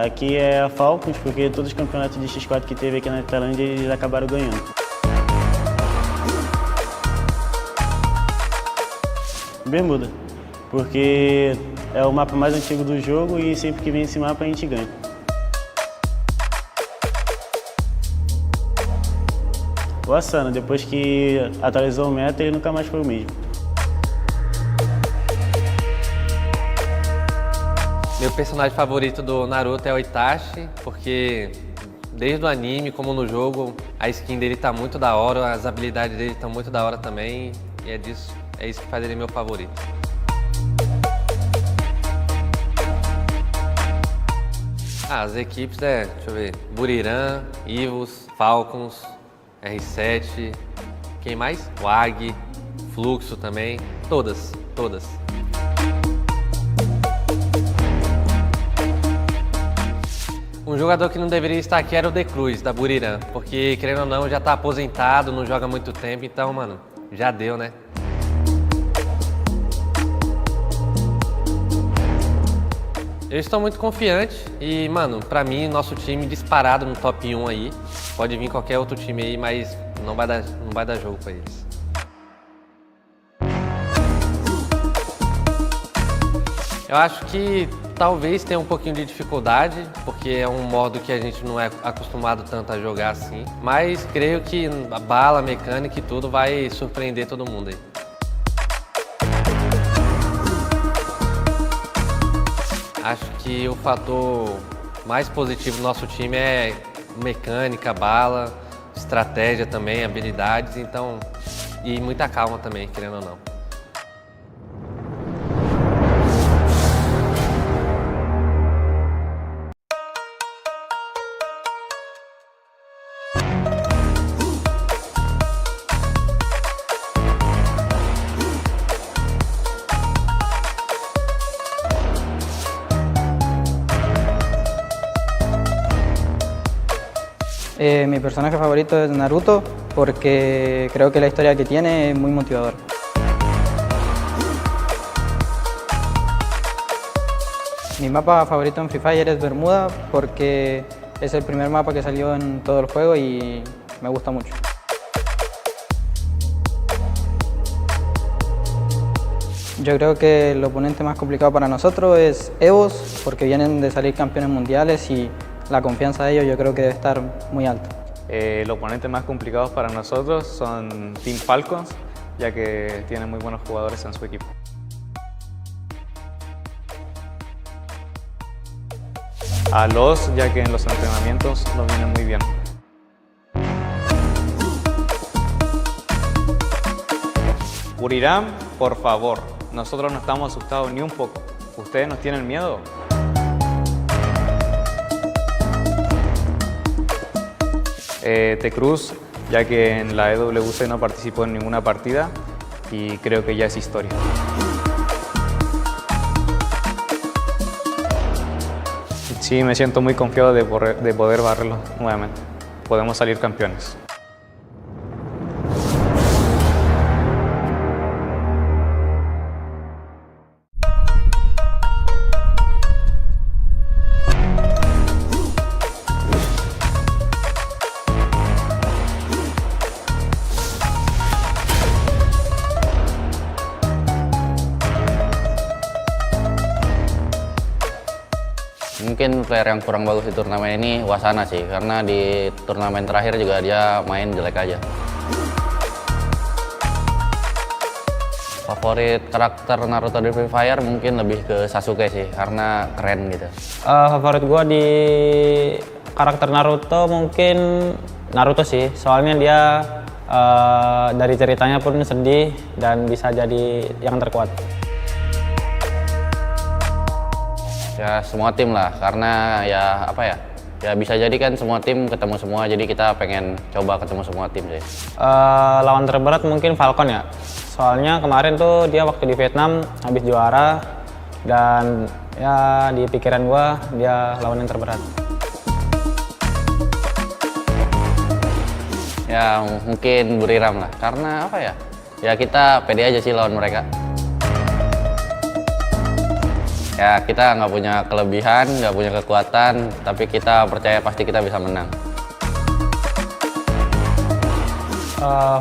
Aqui é a Falcons, porque todos os campeonatos de X4 que teve aqui na Tailândia, eles acabaram ganhando. Bermuda, porque é o mapa mais antigo do jogo e sempre que vem esse mapa a gente ganha. O Asana, depois que atualizou o meta, ele nunca mais foi o mesmo. Meu personagem favorito do Naruto é o Itachi, porque desde o anime como no jogo, a skin dele tá muito da hora, as habilidades dele estão muito da hora também, e é isso que faz ele meu favorito. As equipes deixa eu ver, Buriram, Ivos, Falcons, R7, quem mais? WAG, Fluxo também, todas. Um jogador que não deveria estar aqui era o De Cruz, da Buriram, porque, querendo ou não, já tá aposentado, não joga há muito tempo, então, mano, já deu, né? Eu estou muito confiante e, mano, pra mim, nosso time disparado no top 1 aí. Pode vir qualquer outro time aí, mas não vai dar jogo pra eles. Eu acho que talvez tenha um pouquinho de dificuldade, porque é um modo que a gente não é acostumado tanto a jogar assim. Mas creio que a bala, a mecânica e tudo vai surpreender todo mundo aí. Acho que o fator mais positivo do nosso time é mecânica, bala, estratégia também, habilidades, então, e muita calma também, querendo ou não. Mi personaje favorito es Naruto porque creo que la historia que tiene es muy motivadora. Mi mapa favorito en Free Fire es Bermuda porque es el primer mapa que salió en todo el juego y me gusta mucho. Yo creo que el oponente más complicado para nosotros es EVOS porque vienen de salir campeones mundiales y la confianza de ellos yo creo que debe estar muy alta. Los oponentes más complicados para nosotros son Team Falcons, ya que tienen muy buenos jugadores en su equipo. A los, ya que en los entrenamientos lo vienen muy bien. Buriram, por favor, nosotros no estamos asustados ni un poco. ¿Ustedes nos tienen miedo? T-Cruz, ya que en la EWC no participó en ninguna partida y creo que ya es historia. Sí, me siento muy confiado de poder barrerlo nuevamente. Podemos salir campeones. Mungkin player yang kurang bagus di turnamen ini Wasana sih, karena di turnamen terakhir juga dia main jelek aja. Favorit karakter Naruto di Free Fire mungkin lebih ke Sasuke sih, karena keren gitu. Favorit gue di karakter Naruto mungkin Naruto sih, soalnya dia dari ceritanya pun sedih dan bisa jadi yang terkuat. Ya semua tim lah, karena ya apa ya, ya bisa jadi kan semua tim ketemu semua, jadi kita pengen coba ketemu semua tim sih. Lawan terberat mungkin Falcon ya, soalnya kemarin tuh dia waktu di Vietnam habis juara dan ya di pikiran gua dia lawan yang terberat. Ya mungkin Buriram lah, karena apa ya, ya kita pede aja sih lawan mereka. Ya kita nggak punya kelebihan, nggak punya kekuatan, tapi kita percaya pasti kita bisa menang.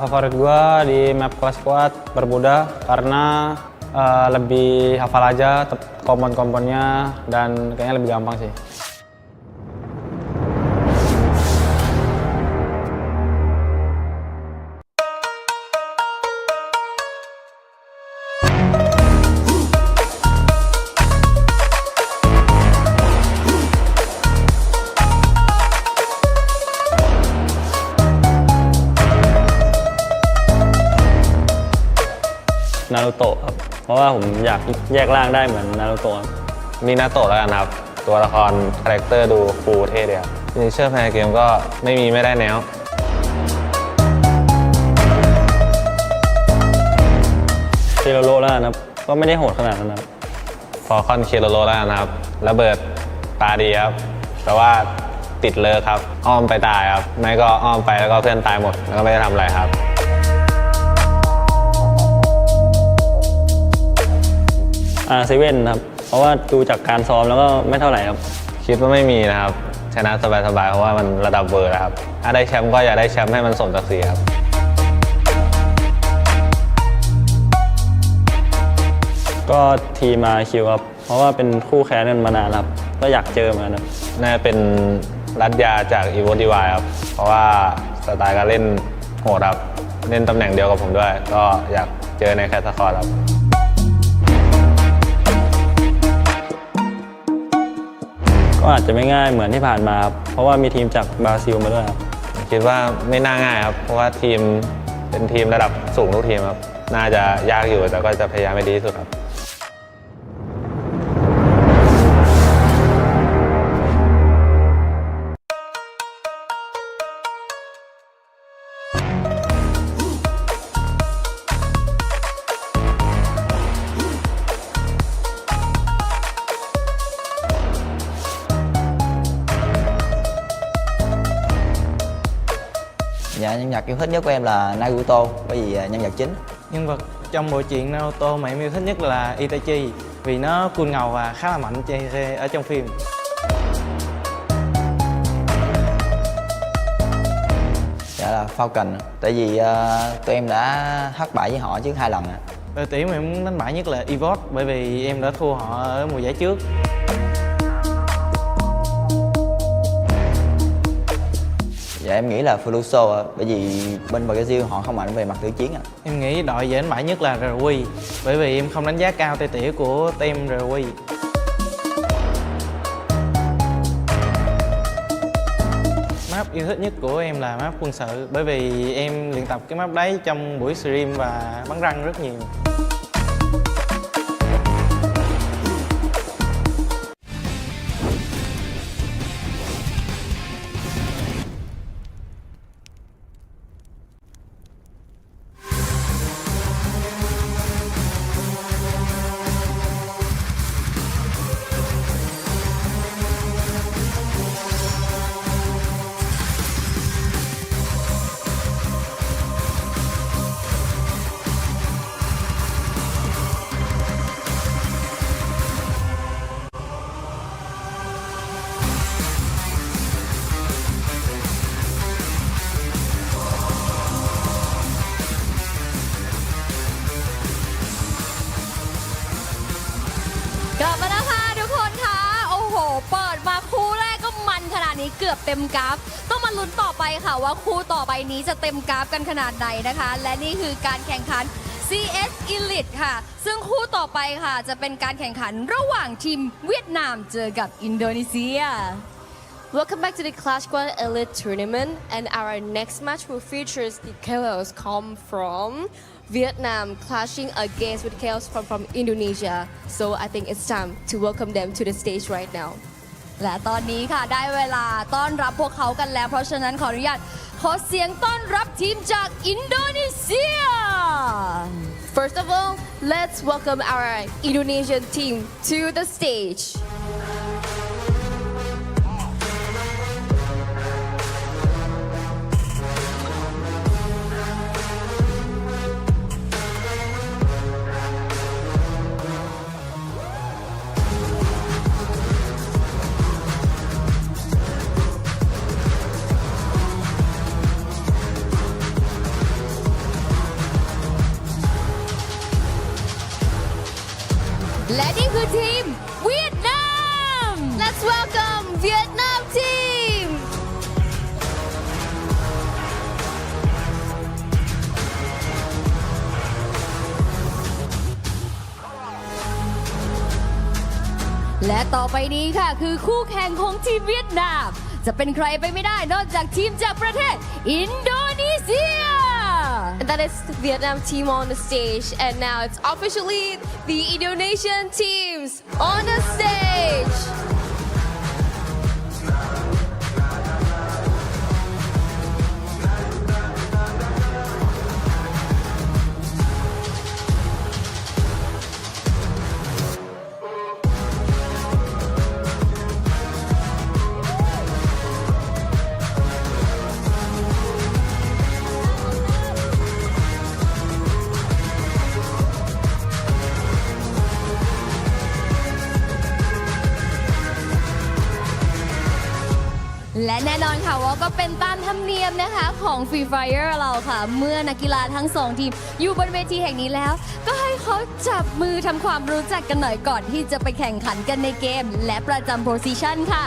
Favorit gua di map kelas kuat Bermuda karena lebih hafal aja kompon-komponnya dan kayaknya lebih gampang sih. Naruto ครับเพราะว่าผมอยากแยกร่างได้เหมือนนารูโตะมีนาโตะแล้วกันครับตัวละครคาแรคเตอร์ดูฟูเท่ดีครับจริงๆเชื่อแพ้เกมก็ไม่ได้แนวเคโรโร่แล้วนะครับก็ไม่ได้โหดขนาดนั้นครับฟอลคอนเคโรโร่แล้วนะครับระเบิดตาดีครับแต่ว่าติดเลิกครับอ้อมไปตายครับไม่ก็อ้อมไปแล้วก็เพื่อนตายหมดแล้วก็ไม่ได้ทำอะไรครับเซเว่นครับ เพราะว่าดูจากการซ้อมแล้วก็ไม่เท่าไหร่ครับคิดว่าไม่มีนะครับชนะสบายๆเพราะว่ามันระดับเวอร์นะครับถ้าได้แชมป์ก็อยากได้แชมป์ให้มันสมศักดิ์ศรีครับก็ทีมมาคิวครับเพราะว่าเป็นคู่แข่งกันมานานครับก็อยากเจอมานะน่าเป็นรัตยาจากอีโวดีวายครับเพราะว่าสไตล์การเล่นโหดครับเล่นตำแหน่งเดียวกับผมด้วยก็อยากเจอในแคสคอร์ครับก็อาจจะไม่ง่ายเหมือนที่ผ่านมาครับเพราะว่ามีทีมจากบราซิลมาด้วยครับคิดว่าไม่น่าง่ายครับเพราะว่าทีมเป็นทีมระดับสูงทุกทีมครับน่าจะยากอยู่แต่ก็จะพยายามให้ดีที่สุดครับDạ, nhân vật yêu thích nhất của em là Naruto, bởi vì nhân vật chính. Nhân vật trong bộ truyện Naruto mà em yêu thích nhất là Itachi vì nó cool ngầu và khá là mạnh ở trong phim. Dạ là Falcon, tại vì tụi em đã thất bại với họ trước 2 lần. Đội tuyển mà em muốn đánh bại nhất là Esports bởi vì em đã thua họ ở mùa giải trước. Dạ em nghĩ là Fluso bởi vì bên Brazil họ không mạnh về mặt tử chiến. Em nghĩ đội dễ đánh bại nhất là RQ bởi vì em không đánh giá cao tay tỉa của team RQ. Map yêu thích nhất của em là map quân sự bởi vì em luyện tập cái map đấy trong buổi stream và bắn răng rất nhiều.นี้เกือบเต็มกราฟต้องมาลุ้นต่อไปค่ะว่าคู่ต่อไปนี้จะเต็มกราฟกันขนาดไหนนะคะและนี่คือการแข่งขัน CS Elite ค่ะซึ่งคู่ต่อไปค่ะจะเป็นการแข่งขันระหว่างทีมเวียดนามเจอกับอินโดนีเซีย Welcome back to the Clash Squad Elite Tournament, and our next match will feature the KOs come from Vietnam clashing against with KOs from Indonesia. So I think it's time to welcome them to the stage right now. และตอนนี้ค่ะได้เวลาต้อนรับพวกเขากันแล้วเพราะฉะนั้นขออนุญาตขอเสียงต้อนรับทีมจากอินโดนีเซีย First of all, let's welcome our Indonesian team to the stage.และนี่คือทีมเวียดนาม Let's welcome Vietnam team. และต่อไปนี้ค่ะคือคู่แข่งของทีมเวียดนามจะเป็นใครไปไม่ได้นอกจากทีมจากประเทศอินโดนีเซีย And that is the Vietnam team on the stage, and now it's officially the Indonesian teams on the stage. และแน่นอนค่ะว่าก็เป็นตามธรรมเนียมนะคะของ Free Fire เราค่ะ เมื่อนักกีฬาทั้ง2ทีมอยู่บนเวทีแห่งนี้แล้ว ก็ให้เขาจับมือทำความรู้จักกันหน่อยก่อนที่จะไปแข่งขันกันในเกมและประจำโพสิชันค่ะ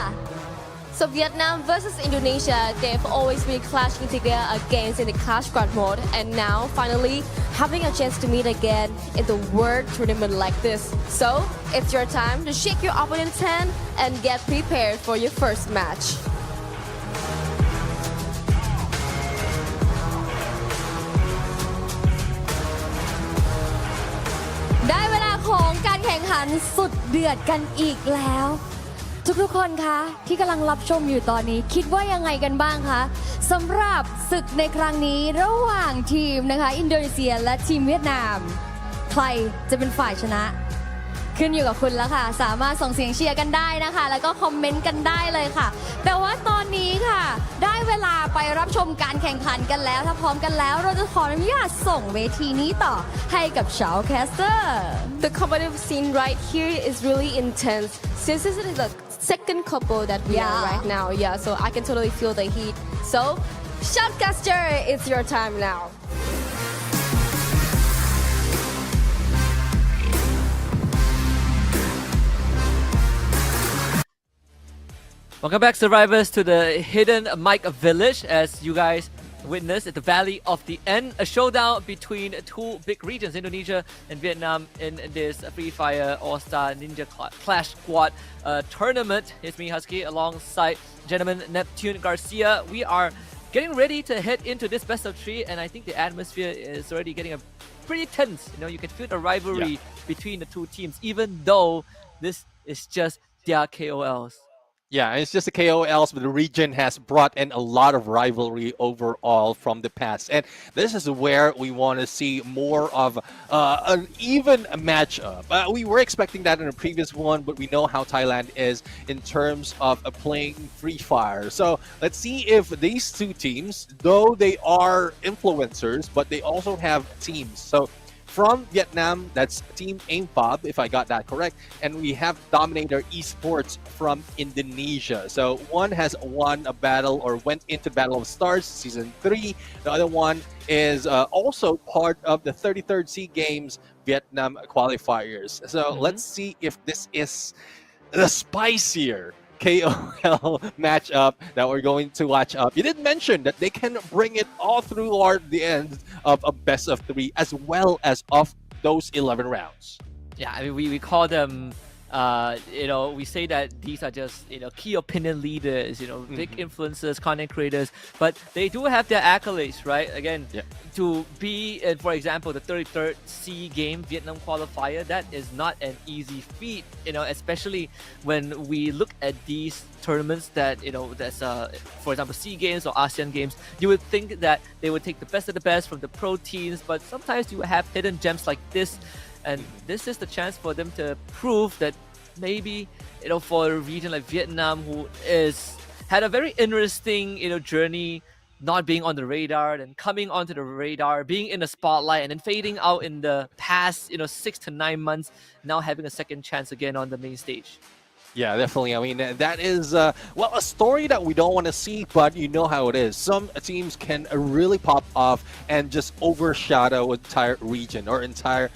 So Vietnam versus Indonesia, they've always been clashing together against in the Clash Squad mode, and now finally having a chance to meet again in the World Tournament like this. So it's your time to shake your opponent's hand and get prepared for your first match. ได้เวลาของการแข่งขันสุดเดือดกันอีกแล้ว ทุกๆคนคะที่กำลังรับชมอยู่ตอนนี้คิดว่ายังไงกันบ้างคะสำหรับศึกในครั้งนี้ระหว่างทีมนะคะอินโดนีเซียและทีมเวียดนามใครจะเป็นฝ่ายชนะขึ้นอยู่กับคุณแล้วค่ะสามารถส่งเสียงเชียร์กันได้นะคะแล้วก็คอมเมนต์กันได้เลยค่ะแต่ว่าตอนนี้ค่ะได้เวลาไปรับชมการแข่งขันกันแล้วถ้าพร้อมกันแล้วเราจะขออนุญาตส่งเวทีนี้ต่อให้กับชาวแคสเตอร์ The competitive scene right here is really intense since this is the second couple that we are right now. Yeah, so I can totally feel the heat. So, Shoutcaster, it's your time now. Welcome back, survivors, to the hidden mic village. As you guys witnessed at the Valley of the End, a showdown between two big regions, Indonesia and Vietnam, in this Free Fire All-Star Ninja Clash Squad tournament. It's me, Husky, alongside gentleman Neptune Garcia. We are getting ready to head into this best of 3, and I think the atmosphere is already getting pretty tense. You know, you can feel the rivalry between the two teams, even though this is just their KOLs. Yeah, it's just the KOLs, but the region has brought in a lot of rivalry overall from the past. And this is where we want to see more of an even matchup. We were expecting that in the previous one, but we know how Thailand is in terms of playing Free Fire. So let's see if these two teams, though they are influencers, but they also have teams. So from Vietnam, that's Team AimFob, if I got that correct. And we have Dominator Esports from Indonesia. So one has won a battle or went into Battle of Stars Season 3. The other one is also part of the 33rd SEA Games Vietnam qualifiers. So let's see if this is the spicier KOL matchup that we're going to watch up. You did mention that they can bring it all through the end of a best of 3 as well as of those 11 rounds. Yeah, I mean, we call them, you know, we say that these are just, you know, key opinion leaders, you know, big influencers, content creators, but they do have their accolades, right? Again, to be in, for example, the 33rd SEA Game Vietnam qualifier, that is not an easy feat, you know, especially when we look at these tournaments that, you know, there's, for example, SEA Games or ASEAN Games, you would think that they would take the best of the best from the pro teams, but sometimes you have hidden gems like this. And this is the chance for them to prove that maybe, you know, for a region like Vietnam, who had a very interesting, you know, journey, not being on the radar, then coming onto the radar, being in the spotlight, and then fading out in the past, you know, 6 to 9 months, now having a second chance again on the main stage. Yeah, definitely. I mean, that is, well, a story that we don't want to see, but you know how it is. Some teams can really pop off and just overshadow an entire region or entire,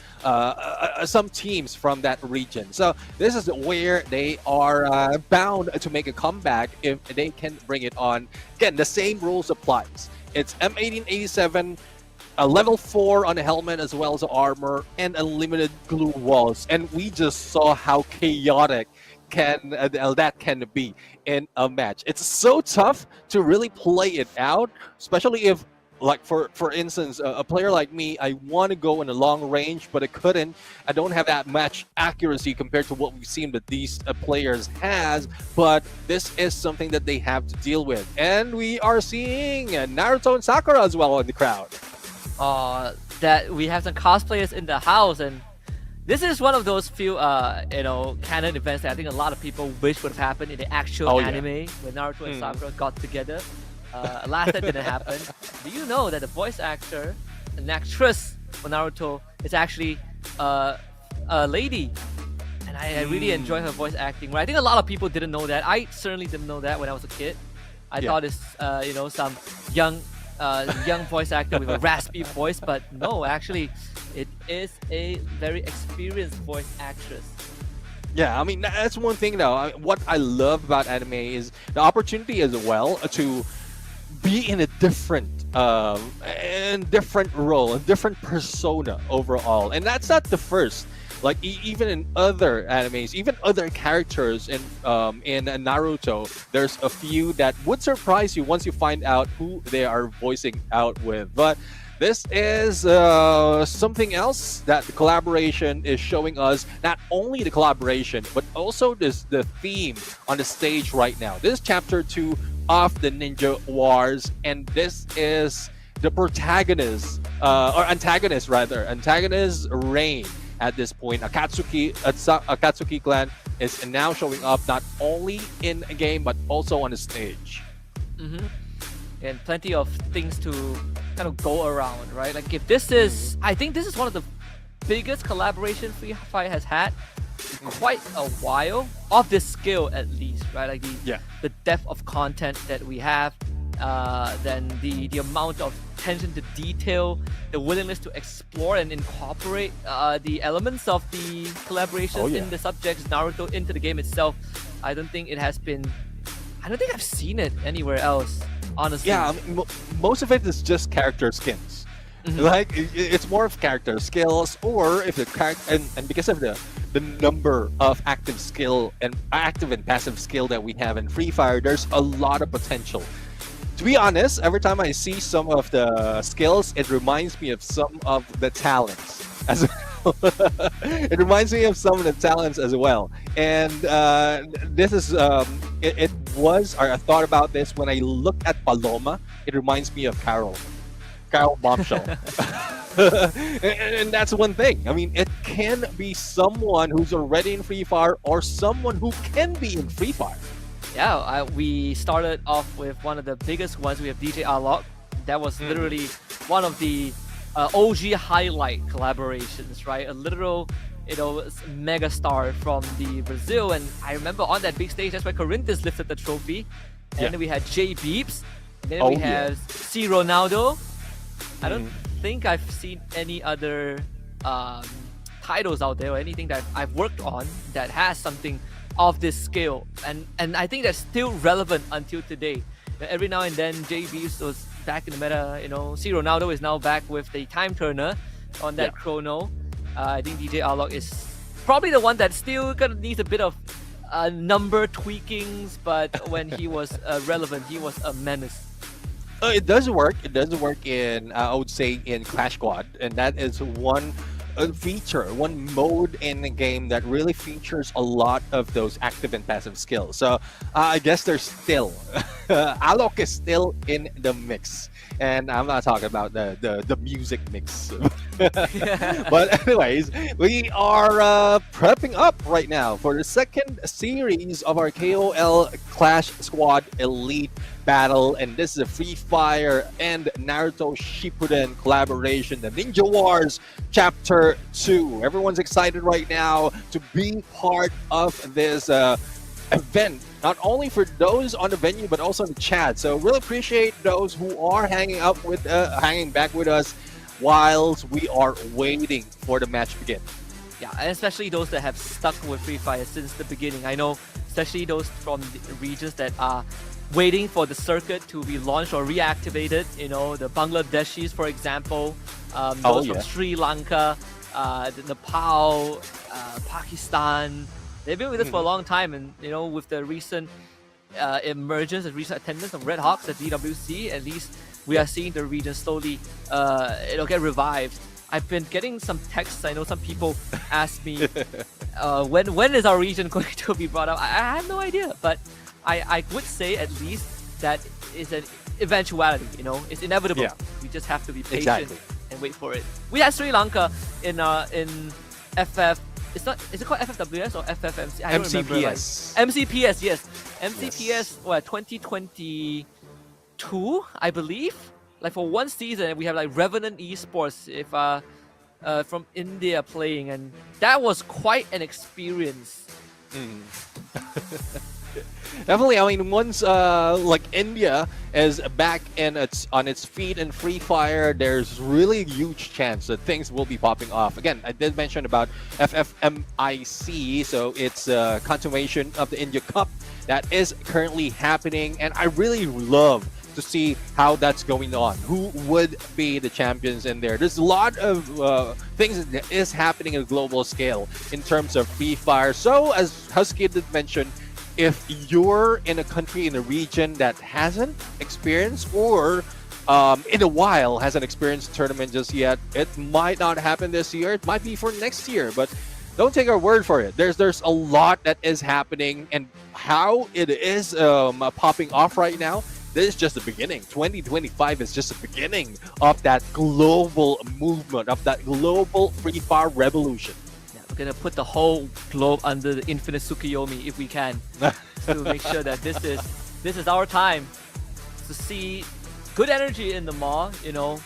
some teams from that region. So this is where they are bound to make a comeback if they can bring it on. Again, the same rules applies. It's M1887, a level 4 on the helmet as well as the armor, and unlimited glue walls. And we just saw how chaotic that can be in a match. It's so tough to really play it out, especially if, like, for instance, a player like me, I want to go in a long range, but I couldn't. I don't have that much accuracy compared to what we've seen that these players has, but this is something that they have to deal with. And we are seeing Naruto and Sakura as well in the crowd. That we have some cosplayers in the house, and this is one of those few, you know, canon events that I think a lot of people wish would have happened in the actual anime when Naruto and Sakura got together. Last that didn't happen. Do you know that the voice actor, an actress for Naruto, is actually a lady? And I really enjoy her voice acting. Well, I think a lot of people didn't know that. I certainly didn't know that when I was a kid. I thought it's some young voice actor with a raspy voice, but no, actually, it is a very experienced voice actress. Yeah, I mean, that's one thing though. What I love about anime is the opportunity as well to be in a different role, a different persona overall. And that's not the first. Like even in other animes, even other characters in Naruto, there's a few that would surprise you once you find out who they are voicing out with. But this is something else that the collaboration is showing us. Not only the collaboration, but also the theme on the stage right now. This is chapter 2 of the Ninja Wars, and this is the protagonist, or antagonist rather, antagonist Rain. At this point, Akatsuki clan is now showing up not only in a game but also on the stage. And plenty of things to kind of go around, right? Like if this is, I think this is one of the biggest collaboration Free Fire has had quite a while, of this scale at least, right? Like the depth of content that we have, then the amount of attention to detail, the willingness to explore and incorporate the elements of the collaborations in the subjects Naruto into the game itself. I don't think I've seen it anywhere else, honestly. Yeah, I mean, most of it is just character skins. Like it's more of character skills, or if the character and because of the number of active and passive skill that we have in Free Fire, there's a lot of potential. To be honest, every time I see some of the skills, it reminds me of some of the talents as well. It reminds me of some of the talents as well. And this is, I thought about this when I looked at Paloma. It reminds me of Carol Bombshell. and that's one thing. I mean, it can be someone who's already in Free Fire or someone who can be in Free Fire. Yeah, we started off with one of the biggest ones. We have DJ Alok. That was literally one of the OG highlight collaborations, right? A literal, mega star from the Brazil. And I remember on that big stage, that's where Corinthians lifted the trophy. And then we had J Beeps. And then we have C Ronaldo. I don't think I've seen any other titles out there or anything that I've worked on that has something of this scale, and I think that's still relevant until today. Every now and then, JB was back in the meta. C Ronaldo is now back with the time turner on that chrono. I think DJ Alok is probably the one that still kind of needs a bit of number tweakings, but when he was relevant, he was a menace. It does work. It does work in, I would say, in Clash Squad, and that is one mode in the game that really features a lot of those active and passive skills. So I guess there's still Alok is still in the mix, and I'm not talking about the music mix. But anyways, we are prepping up right now for the second series of our KOL Clash Squad Elite battle, and this is a Free Fire and Naruto Shippuden collaboration, the Ninja Wars Chapter 2. Everyone's excited right now to be part of this event, not only for those on the venue but also in the chat. So really appreciate those who are hanging back with us whilst we are waiting for the match to begin. Yeah, and especially those that have stuck with Free Fire since the beginning. I know, especially those from the regions that are waiting for the circuit to be launched or reactivated. The Bangladeshis, for example, those from Sri Lanka, Nepal, Pakistan. They've been with us for a long time, and with the recent emergence and recent attendance of Red Hawks at DWC, at least we are seeing the region slowly get revived. I've been getting some texts. I know some people ask me, when is our region going to be brought up? I have no idea, but I would say at least that is an eventuality. It's inevitable. Yeah. We just have to be patient and wait for it. We had Sri Lanka in FF. Is it called FFWS or FFMC? I don't remember. MCPS, yes. MCPS, 2022, I believe. Like for one season, we have like Revenant Esports from India playing, and that was quite an experience. Definitely. I mean, once like India is back in on its feet in Free Fire, there's really a huge chance that things will be popping off. Again, I did mention about FFMIC, so it's a continuation of the India Cup that is currently happening, and I really love to see how that's going on. Who would be the champions in there? There's a lot of things that is happening at a global scale in terms of Free Fire. So as Husky did mention, if you're in a country in a region that hasn't experienced or in a while hasn't experienced a tournament just yet, it might not happen this year. It might be for next year, but don't take our word for it. There's a lot that is happening, and how it is popping off right now. This is just the beginning. 2025 is just the beginning of that global movement, of that global Free Fire revolution. Yeah, we're gonna put the whole globe under the infinite Tsukuyomi if we can, to make sure that this is our time to see good energy in the mall, you know.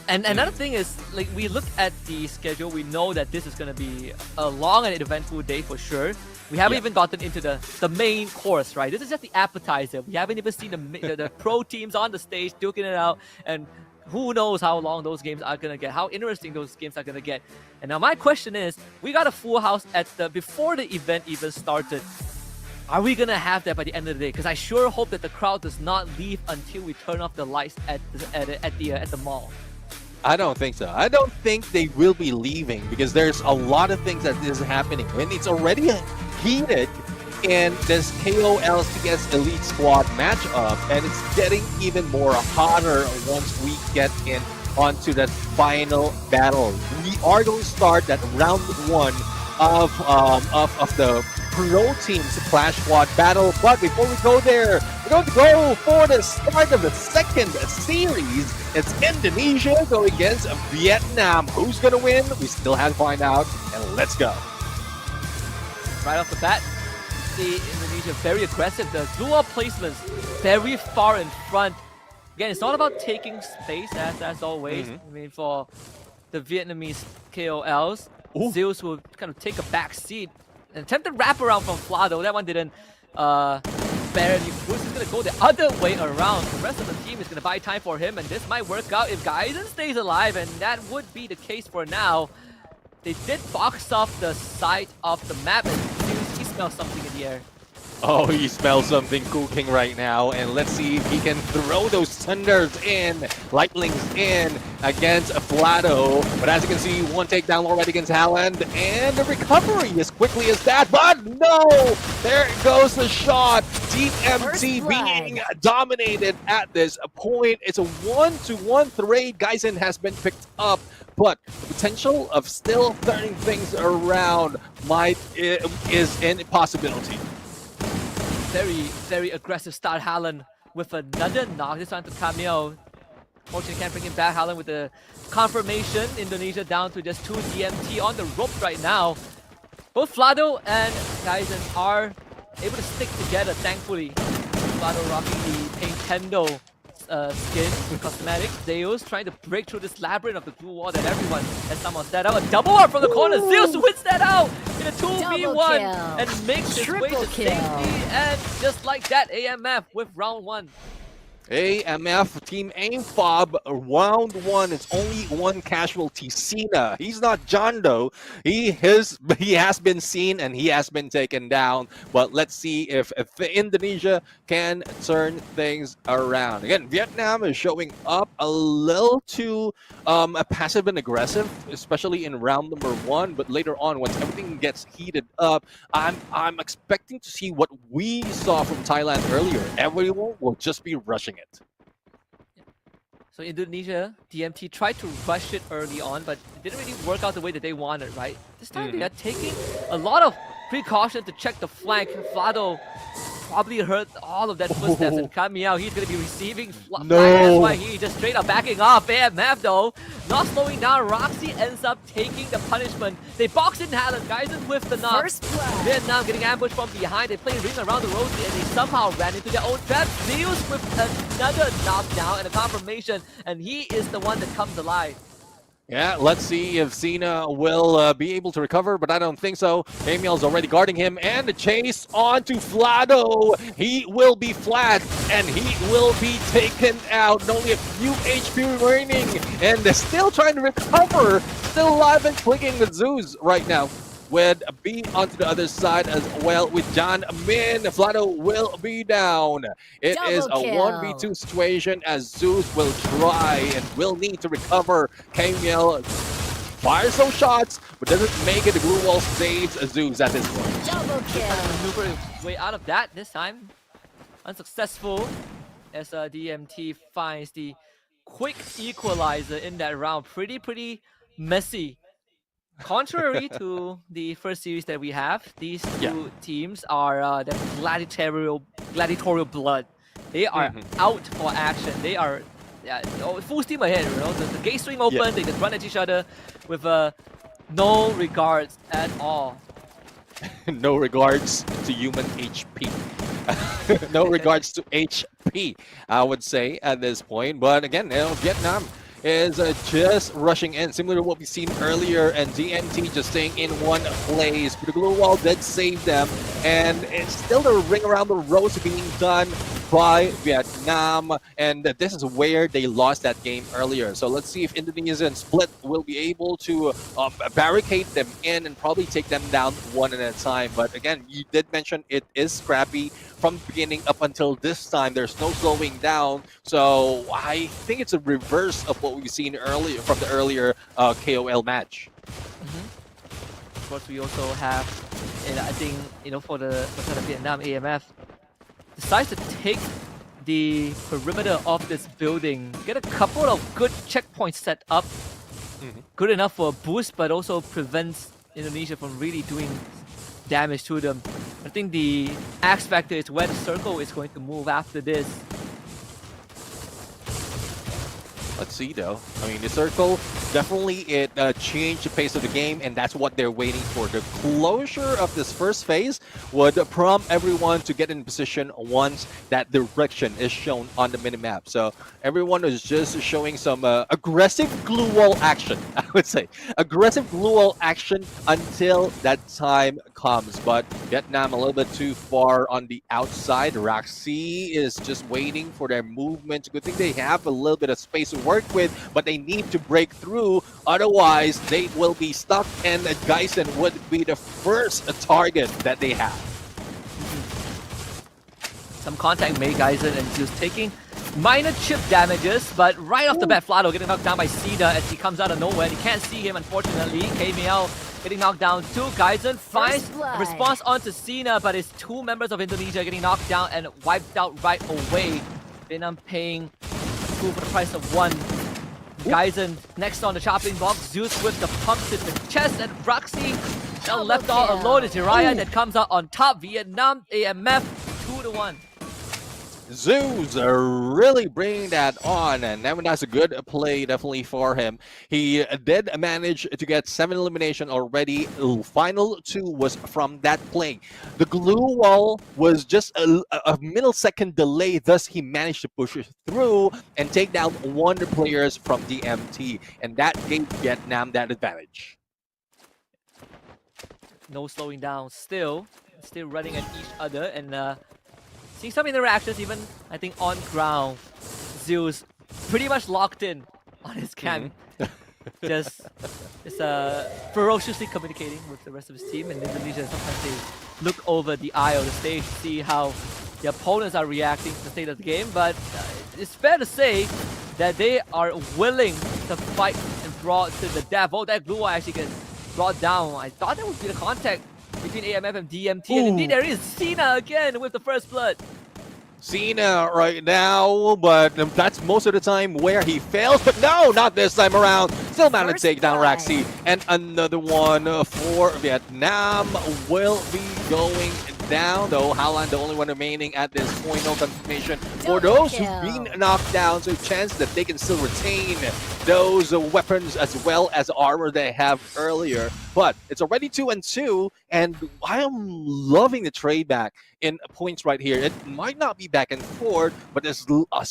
And another thing is, like, we look at the schedule, we know that this is gonna be a long and eventful day for sure. We haven't even gotten into the main course, right? This is just the appetizer. We haven't even seen the pro teams on the stage duking it out, and who knows how long those games are gonna get, how interesting those games are gonna get. And now my question is, we got a full house before the event even started. Are we gonna have that by the end of the day? Because I sure hope that the crowd does not leave until we turn off the lights at the mall. I don't think so. I don't think they will be leaving because there's a lot of things that is happening, and it's already heated in this KOLCS Elite Squad matchup, and it's getting even more hotter once we get in onto that final battle. We are going to start that round one of the Pro Teams Clash Squad battle, but before we go there, we're going to go for the start of the second series. It's Indonesia going against Vietnam. Who's going to win? We still have to find out, and let's go. Right off the bat, see Indonesia very aggressive. The blue wall placements very far in front. Again, it's not about taking space as always. I mean, for the Vietnamese KOLs, Zeus will kind of take a back seat. An attempted wraparound from Flado. That one didn't bear any fruits. He's going to go the other way around. The rest of the team is going to buy time for him, and this might work out if Gaiden stays alive, and that would be the case for now. They did box off the side of the map, and he smells something in the air. Oh, he smells something cooking right now, and let's see if he can throw those thunders in, lightnings in against Flado. But as you can see, one takedown already against Haaland, and the recovery as quickly as that, but no! There goes the shot. Team MT being dominated at this point. It's a 1-1 trade. Geisen has been picked up, but the potential of still turning things around is an possibility. Very aggressive start. Haaland with another knock, this time to Camille. Fortunately, can't bring him back. Haaland with the confirmation. Indonesia down to just 2 DMT on the ropes right now. Both Flado and Geisen are able to stick together, thankfully. Flado rocking the Nintendo skin with cosmetic. Zeus trying to break through this labyrinth of the blue wall that everyone has somehow set out. A double arm from the corner. Zeus wins that out in a 2v1 and makes his way to safety. And just like that, AMF with round 1. AMF Team AimFob round 1. It's only one casualty, Cena. He's not John Doe. He has been seen and he has been taken down. But let's see if Indonesia can turn things around. Again, Vietnam is showing up a little too passive and aggressive, especially in round number 1. But later on, once everything gets heated up, I'm expecting to see what we saw from Thailand earlier. Everyone will just be rushing it. So Indonesia, DMT tried to rush it early on, but it didn't really work out the way that they wanted, right? This time they are taking a lot of precaution to check the flank. Flado probably heard all of that footsteps and Camille, he's going to be receiving flank. That's why he just straight up backing off. AMF though, not slowing down. Roxy ends up taking the punishment. They box in Haaland, Geisen with the knock. Vietnam getting ambushed from behind. They play ring around the rosy and they somehow ran into their own trap. Zeus with another knockdown and a confirmation, and he is the one that comes alive. Yeah, let's see if Cena will be able to recover, but I don't think so. Amiel's already guarding him, and the chase on to Flado. He will be flat, and he will be taken out. Only a few HP remaining, and they're still trying to recover. Still alive and clicking with Zeus right now. With B onto the other side as well with John Min. Flado will be down. It is a 1v2 situation as Zeus will try and will need to recover. Kamiel fires those shots, but doesn't make it. The glue wall saves Zeus at this point. Maneuver his way out of that this time. Unsuccessful as DMT finds the quick equalizer in that round. Pretty messy. Contrary to the first series that we have, these two teams are the gladiatorial blood. They are out for action. They are full steam ahead. You know, the gate swing open. They just run at each other with no regards at all. No regards to human HP. No regards to HP, I would say at this point. But again, you know, Vietnam is just rushing in, similar to what we've seen earlier, and DMT just staying in one place. But the glue wall did save them, and it's still the ring around the rosy being done by Vietnam, and this is where they lost that game earlier. So let's see if Indonesia and Split will be able to barricade them in and probably take them down one at a time. But again, you did mention it is scrappy from the beginning up until this time. There's no slowing down, so I think it's a reverse of what we've seen earlier from the earlier KOL match. Of course, we also have, and I think, you know, for the Vietnam AMF decides to take the perimeter of this building, get a couple of good checkpoints set up, good enough for a boost, but also prevents Indonesia from really doing damage to them. I think the X factor is where the circle is going to move after this. Let's see though. I mean, the circle definitely changed the pace of the game, and that's what they're waiting for. The closure of this first phase would prompt everyone to get in position once that direction is shown on the minimap. So everyone is just showing some aggressive glue wall action. I would say aggressive glue wall action until that time comes. But Vietnam a little bit too far on the outside. Raxi is just waiting for their movement. Good thing they have a little bit of space to work with, but they need to break through, otherwise they will be stuck, and Geisen would be the first target that they have. Some contact made, Geisen, and just taking minor chip damages, but right off the bat, Flado getting knocked down by Cena as he comes out of nowhere. You can't see him, unfortunately. KML getting knocked down too. Geisen finds a response onto Cena, but it's two members of Indonesia getting knocked down and wiped out right away. Vietnam paying for the price of one. Geisen next on the chopping block. Zeus with the pump to the chest, and Roxy now left all alone. It's Jiraiya that comes out on top. Vietnam AMF 2-1. Zeus really bringing that on, and that's a good play definitely for him. He did manage to get 7 elimination already. Final 2 was from that play. The glue wall was just a millisecond delay, thus he managed to push it through and take down one of the players from DMT, and that gave Vietnam that advantage. No slowing down, still running at each other, and seeing some interactions even, I think, on ground. Zeus pretty much locked in on his camp. Just ferociously communicating with the rest of his team. And Indonesia, sometimes they look over the eye of the stage to see how the opponents are reacting to the state of the game. But it's fair to say that they are willing to fight and brawl to the death. Oh, that glue wall actually gets brought down. I thought that would be the contact between AMF and DMT, and indeed there is Cena again with the first blood. Cena right now, but that's most of the time where he fails, but no, not this time around. Still managed to take down Raxi, and another one for Vietnam will be going down, though. Haaland, the only one remaining at this point. No confirmation for those who've been knocked down, so a chance that they can still retain those weapons as well as armor they have earlier. But it's already 2-2, and I am loving the trade back in points right here. It might not be back and forth, but as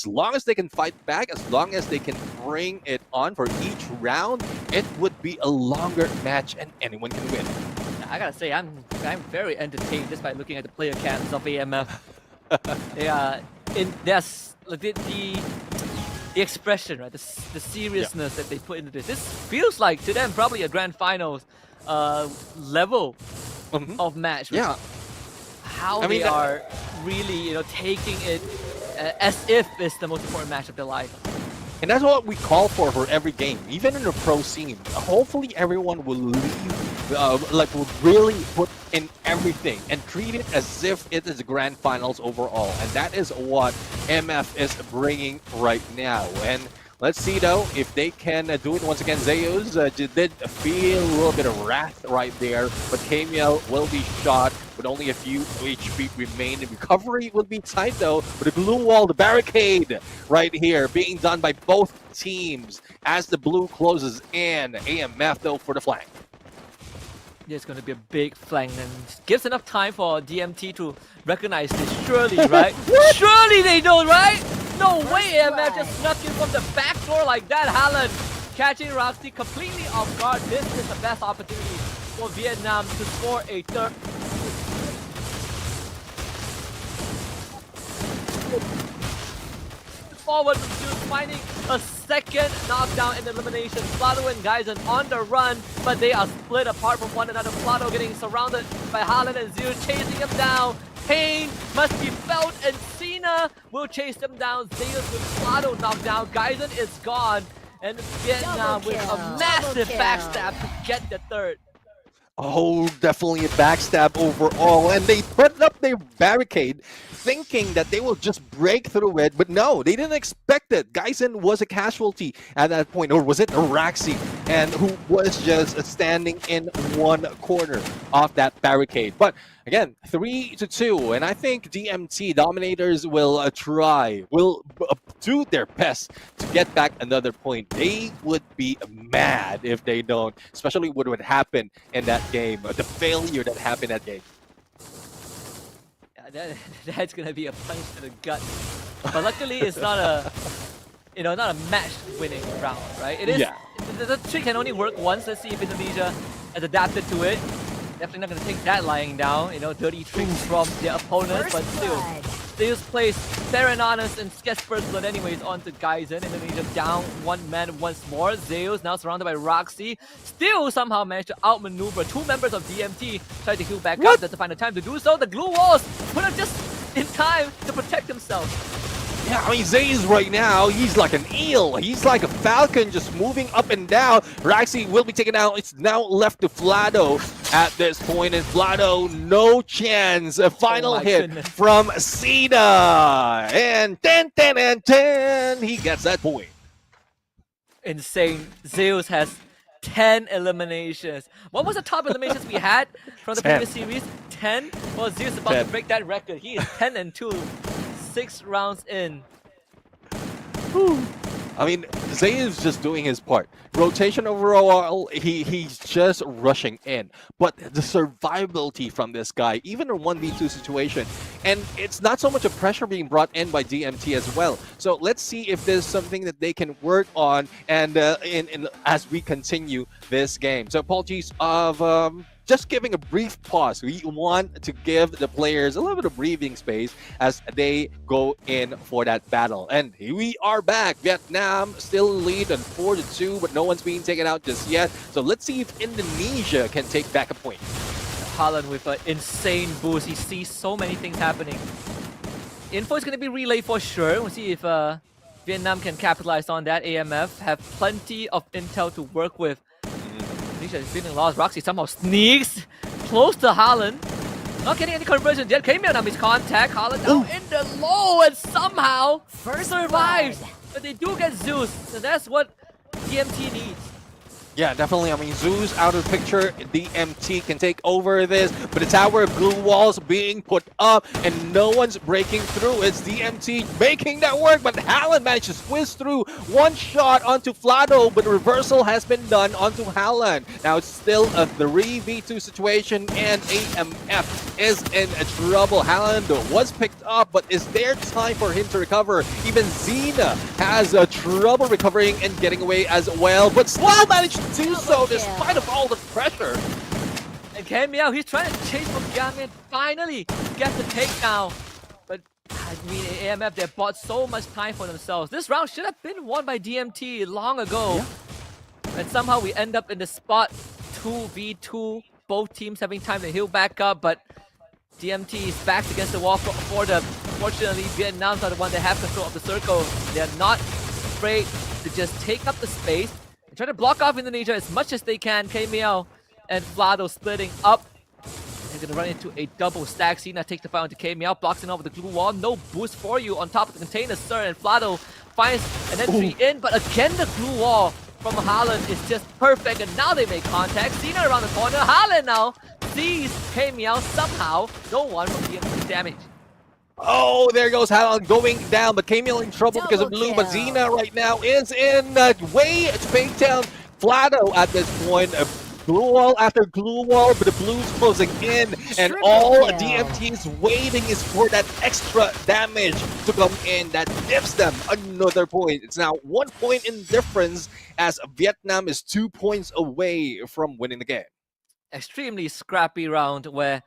long as they can fight back, as long as they can bring it on for each round, it would be a longer match and anyone can win. I gotta say, I'm very entertained just by looking at the player cams of AMF. They are in the expression, right? The seriousness that they put into this. This feels like to them probably a grand finals level of match. Yeah. How they are really, taking it as if it's the most important match of their life. And that's what we call for every game, even in the pro scene. Hopefully everyone will leave, will really put in everything and treat it as if it is the grand finals overall. And that is what MF is bringing right now. And let's see, though, if they can do it once again. Zeus did feel a little bit of wrath right there, but Kamiel will be shot with only a few HP remaining. Recovery will be tight, though, with the glue wall, the barricade right here being done by both teams as the blue closes in. AMF, though, for the flank. There's going to be a big flank and gives enough time for DMT to recognize this. Surely, right? Surely they know, right? No way AMF just snuck in from the back door like that. Haaland catching Roxy completely off guard. This is the best opportunity for Vietnam to score a third. Forward from Zeus, finding a second knockdown in elimination. Flado and Geisen on the run, but they are split apart from one another. Flado getting surrounded by Haaland and Zeus, chasing him down. Pain must be felt, and Cena will chase them down. Zeus with Flado knocked down. Geisen is gone, and Vietnam with a massive backstab to get the third. Oh, definitely a backstab overall. And they put up their barricade thinking that they will just break through it. But no, they didn't expect it. Geisen was a casualty at that point. Or was it Araxi? And who was just standing in one corner of that barricade. But again, 3-2. And I think DMT Dominators will do their best to get back another point. They would be mad if they don't, especially what would happen in that game, the failure that happened that game. Yeah, that's gonna be a punch to the gut. But luckily, it's not a, not a match-winning round, right? It is. Yeah. The trick can only work once. Let's see if Indonesia has adapted to it. Definitely not gonna take that lying down. Dirty tricks from their opponents, but still. Zeus plays Serenanus and Sketchbird's blood anyways onto Geisen. Indonesia down one man once more. Zeus now surrounded by Roxy. Still somehow managed to outmaneuver two members of DMT. Tried to heal back up. Doesn't find the time to do so. The glue walls put him just in time to protect himself. Yeah, I mean, Zays right now, he's like an eel. He's like a falcon just moving up and down. Raxi will be taken out. It's now left to Flado at this point. And Flado, no chance. A final hit from Cena. And 10, he gets that point. Insane. Zeus has 10 eliminations. What was the top eliminations we had from the previous series? 10? Well, Zeus is about to break that record. He is 10-2. 6 rounds in. I mean, Zay is just doing his part. Rotation overall, he's just rushing in. But the survivability from this guy, even in a 1v2 situation, and it's not so much a pressure being brought in by DMT as well. So let's see if there's something that they can work on and as we continue this game. So apologies of just giving a brief pause. We want to give the players a little bit of breathing space as they go in for that battle. And here we are back. Vietnam still lead on 4-2, but no one's being taken out just yet. So let's see if Indonesia can take back a point. Haaland with an insane boost. He sees so many things happening. Info is going to be relayed for sure. We'll see if Vietnam can capitalize on that. AMF have plenty of intel to work with. Indonesia is feeling lost. Roxy somehow sneaks close to Haaland. Not getting any conversion yet. Kamiel now makes contact. Haaland now in the low and somehow survives. But they do get Zeus. So that's what DMT needs. Yeah, definitely. I mean, Zeus out of the picture. DMT can take over this, but the tower of glue walls being put up, and no one's breaking through. It's DMT making that work, but Hallen managed to squeeze through one shot onto Flado, but reversal has been done onto Hallen. Now it's still a 3v2 situation, and AMF is in trouble. Hallen was picked up, but is there time for him to recover? Even Xena has trouble recovering and getting away as well, but Slow managed to do so despite of all the pressure. And Camille, he's trying to chase from Yamin, finally gets the takedown. But I mean, AMF, they bought so much time for themselves. This round should have been won by DMT long ago. Yeah. And somehow we end up in the spot 2v2, both teams having time to heal back up, but DMT is backed against the wall for them. Fortunately, Vietnam's are the one that have control of the circle. They're not afraid to just take up the space and try to block off Indonesia as much as they can. KML and Vlado splitting up. They're going to run into a double stack. Cena takes the fight onto KML, blocks it off with the glue wall. No boost for you on top of the container, sir. And Vlado finds an entry in, but again the glue wall from Haaland is just perfect. And now they make contact. Cena around the corner. Haaland now sees KML somehow. No one from the damage. Oh, there goes Hallen going down, but Camille in trouble because of blue. But Xena right now is in way to take down Flado at this point. Glue wall after glue wall, but the blues closing in, and all DMT is waiting is for that extra damage to come in that gives them another point. It's now 1 point in difference as Vietnam is 2 points away from winning the game. Extremely scrappy round where,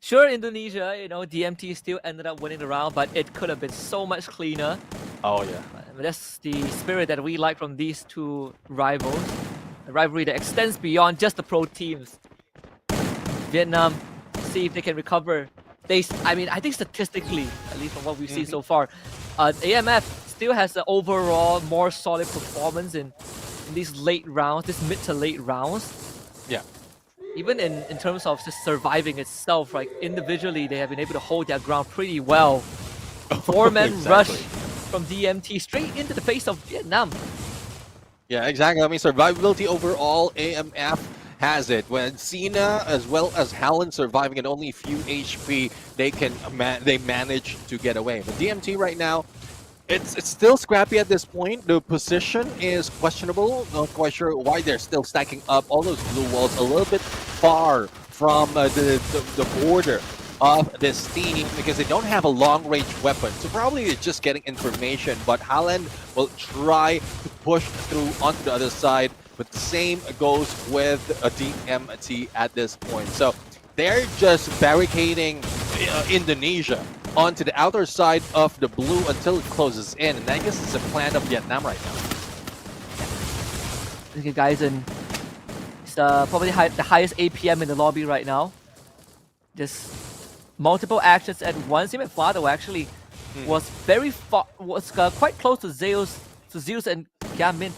sure, Indonesia, DMT still ended up winning the round, but it could have been so much cleaner. Oh, yeah. But that's the spirit that we like from these two rivals. A rivalry that extends beyond just the pro teams. Vietnam, see if they can recover. I think statistically, at least from what we've seen so far, AMF still has an overall more solid performance in these late rounds, this mid to late rounds. Yeah. Even in terms of just surviving itself, like individually, they have been able to hold their ground pretty well. Four-man rush from DMT straight into the face of Vietnam. Yeah, exactly. I mean, survivability overall, AMF has it. When Cena as well as Hallen surviving at only a few HP, they manage to get away. But DMT right now, it's still scrappy at this point. The position is questionable. Not quite sure why they're still stacking up all those blue walls a little bit far from the border of this team because they don't have a long-range weapon. So probably it's just getting information, but Haaland will try to push through onto the other side, but the same goes with a DMT at this point. So they're just barricading Indonesia onto the outer side of the blue until it closes in, and I guess it's a plan of Vietnam right now. Okay, guys, and it's probably the highest APM in the lobby right now. Just multiple actions at once. Even Flado actually was quite close to Zeus. So Zeus and Gamin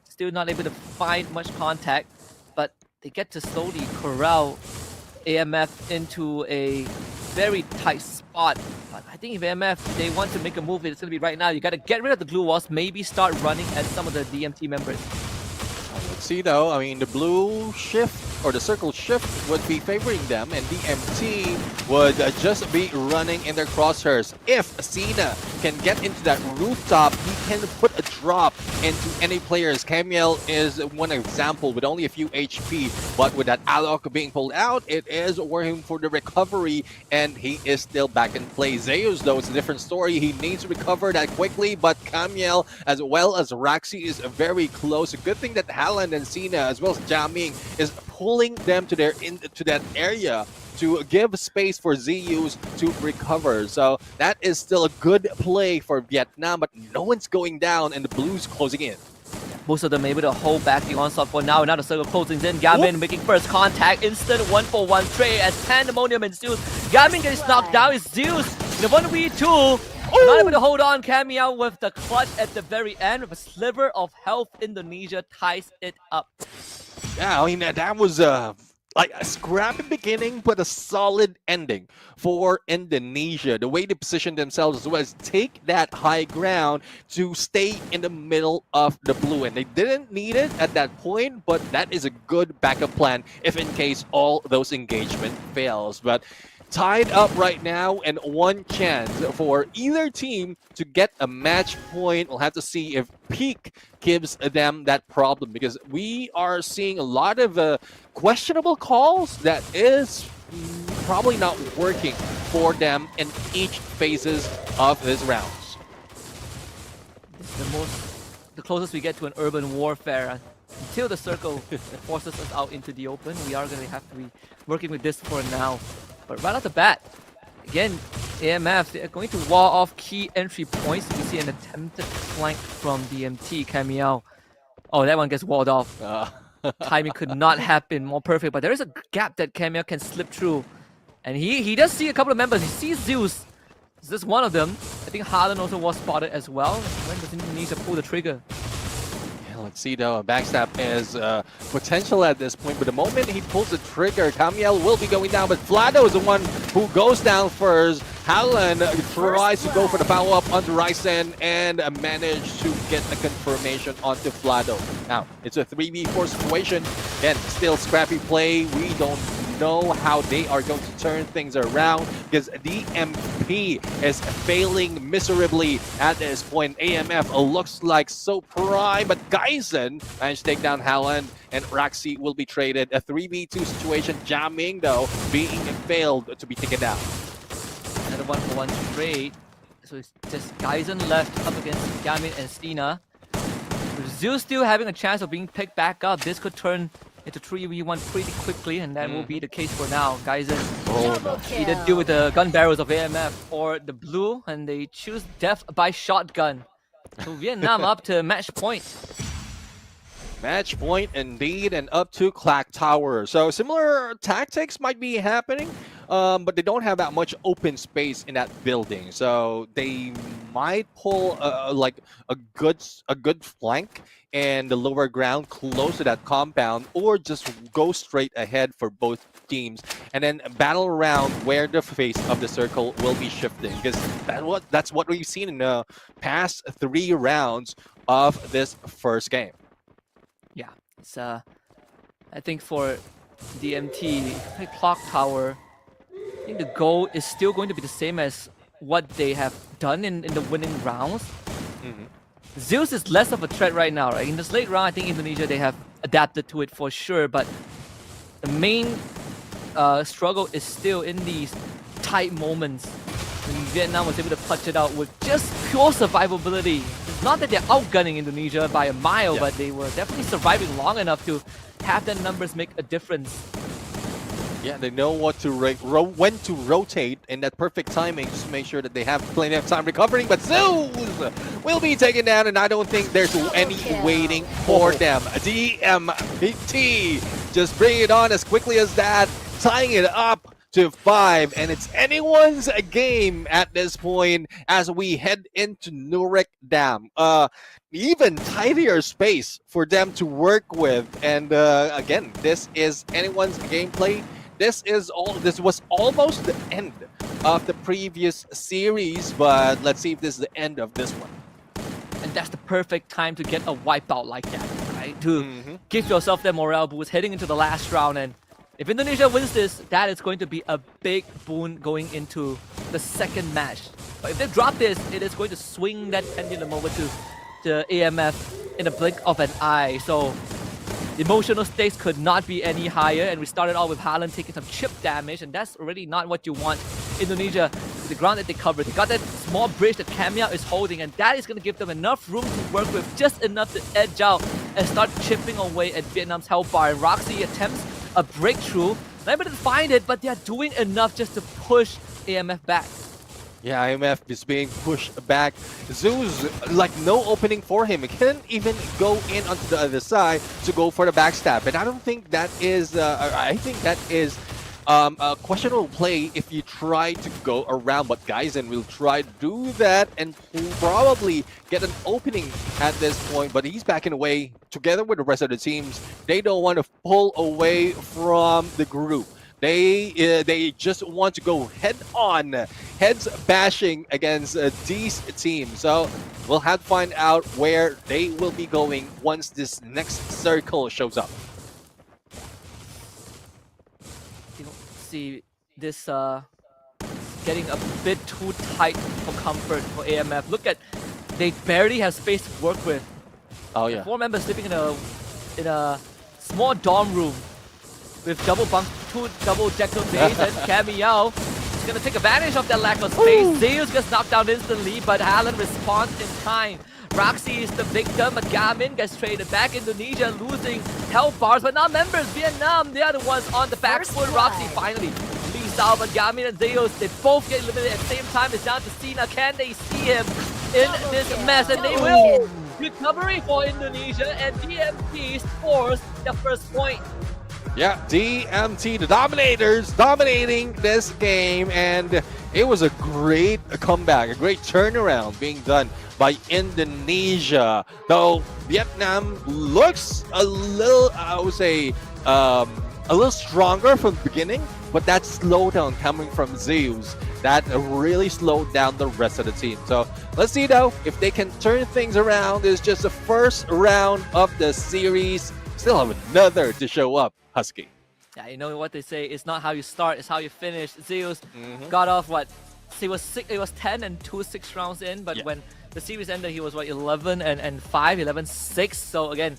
still not able to find much contact, but they get to slowly corral AMF into a very tight spot. But I think if AMF, they want to make a move, it's going to be right now. You got to get rid of the glue walls, maybe start running at some of the DMT members. Let's see though, I mean, the blue shift or the circle shift would be favoring them, and DMT would just be running in their crosshairs. If Cena can get into that rooftop, he can put a drop into any players. Camiel is one example with only a few HP, but with that Alok being pulled out, it is working for the recovery, and he is still back in play. Zeus, though, it's a different story. He needs to recover that quickly, but Camiel as well as Raxi is very close. A good thing that Haaland and Cena as well as Jiaming is pulling them to that area to give space for Zeus to recover. So that is still a good play for Vietnam, but no one's going down and the blues closing in. Most of them able to hold back the onslaught for now. Now the circle closing in. Gamin making first contact. Instant 1-for-1 trade as pandemonium ensues. Gamin gets knocked down. It's Zeus in the 1v2. Not able to hold on. Cameo with the clutch at the very end with a sliver of health. Indonesia ties it up. Yeah, I mean, that like a scrappy beginning, but a solid ending for Indonesia. The way they positioned themselves was take that high ground to stay in the middle of the blue. And they didn't need it at that point, but that is a good backup plan if in case all those engagement fails. But tied up right now and one chance for either team to get a match point. We'll have to see if Peak gives them that problem, because we are seeing a lot of questionable calls that is probably not working for them in each phases of this rounds. This is the closest we get to an urban warfare. Until the circle forces us out into the open, we are going to have to be working with this for now. But right off the bat, again, AMF, they're going to wall off key entry points. We see an attempted flank from DMT, Camiao. Oh, that one gets walled off. Timing could not have been more perfect, but there is a gap that Camiao can slip through. And he does see a couple of members. He sees Zeus. Is this one of them? I think Harlan also was spotted as well. When does he need to pull the trigger? Let's see though, backstab is potential at this point, but the moment he pulls the trigger, Camiel will be going down, but Flado is the one who goes down first. Howland tries to go for the follow-up onto Ryzen and managed to get a confirmation onto Flado. Now, it's a 3v4 situation, and still scrappy play. We don't know how they are going to turn things around, because DMP is failing miserably at this point. AMF looks like so prime, but Geisen managed to take down Howland, and Raxi will be traded. A 3v2 situation, Jiaming though being failed to be taken down. Another 1-for-1 trade. So it's just Geisen left up against Yamin and Stina. With Zeus still having a chance of being picked back up, this could turn into 3v1 pretty quickly, and that will be the case for now. Geisen either deal with the gun barrels of AMF or the blue, and they choose death by shotgun. So Vietnam up to match point. Match point indeed, and up to Clock Tower. So similar tactics might be happening, but they don't have that much open space in that building. So they might pull like a good flank and the lower ground close to that compound, or just go straight ahead for both teams and then battle around where the face of the circle will be shifting, because that's what we've seen in the past 3 rounds of this first game. Yeah, it's I think for DMT, Clock Tower, I think the goal is still going to be the same as what they have done in the winning rounds. Zeus is less of a threat right now, right? In this late round, I think Indonesia, they have adapted to it for sure, but the main struggle is still in these tight moments when Vietnam was able to clutch it out with just pure survivability. It's not that they're outgunning Indonesia by a mile, but they were definitely surviving long enough to have their numbers make a difference. Yeah, they know what to when to rotate in that perfect timing, just to make sure that they have plenty of time recovering. But Zeus will be taken down, and I don't think there's any waiting for them. DMT just bring it on as quickly as that, tying it up to 5, and it's anyone's game at this point as we head into Nurek Dam. Even tidier space for them to work with, and again, this is anyone's gameplay. This was almost the end of the previous series, but let's see if this is the end of this one. And that's the perfect time to get a wipeout like that, right? To give yourself that morale boost heading into the last round. And if Indonesia wins this, that is going to be a big boon going into the second match. But if they drop this, it is going to swing that pendulum over to AMF in a blink of an eye. So the emotional stakes could not be any higher, and we started off with Haaland taking some chip damage, and that's already not what you want. Indonesia, the ground that they covered, they got that small bridge that Camia is holding, and that is going to give them enough room to work with, just enough to edge out and start chipping away at Vietnam's health bar. And Roxy attempts a breakthrough, not able to find it, but they are doing enough just to push AMF back. Yeah, IMF is being pushed back. Zeus, like no opening for him. He can't even go in onto the other side to go for the backstab. And I don't think that is, I think that is a questionable play if you try to go around, but Geisen will try to do that and probably get an opening at this point, but he's backing away together with the rest of the teams. They don't want to pull away from the group. They just want to go heads bashing against these teams. So we'll have to find out where they will be going once this next circle shows up. You know, see this getting a bit too tight for comfort for AMF. Look at, they barely have space to work with. Oh yeah. 4 members sleeping in a small dorm room with two double decker base, and Camille is gonna take advantage of that lack of space. Zeus gets knocked down instantly, but Haaland responds in time. Roxy is the victim, but Garmin gets traded back. Indonesia losing health bars, but not members. Vietnam, they are the ones on the back foot. Roxy finally leads out, but Garmin and Zeus, they both get eliminated at the same time. It's down to Cena. Can they see him in this mess? And they will. Recovery for Indonesia, and DMT scores the first point. Yeah, DMT, the Dominators, dominating this game, and it was a great comeback, a great turnaround being done by Indonesia. Though Vietnam looks a little, I would say, a little stronger from the beginning, but that slowdown coming from Zeus, that really slowed down the rest of the team. So let's see though, if they can turn things around. It's just the first round of the series. Still have another to show up, Husky. Yeah, you know what they say, it's not how you start, it's how you finish. Zeus got off what? It was 10 and 2 6 rounds in, but when the series ended, he was what, 11 and 5, 11-6. So again,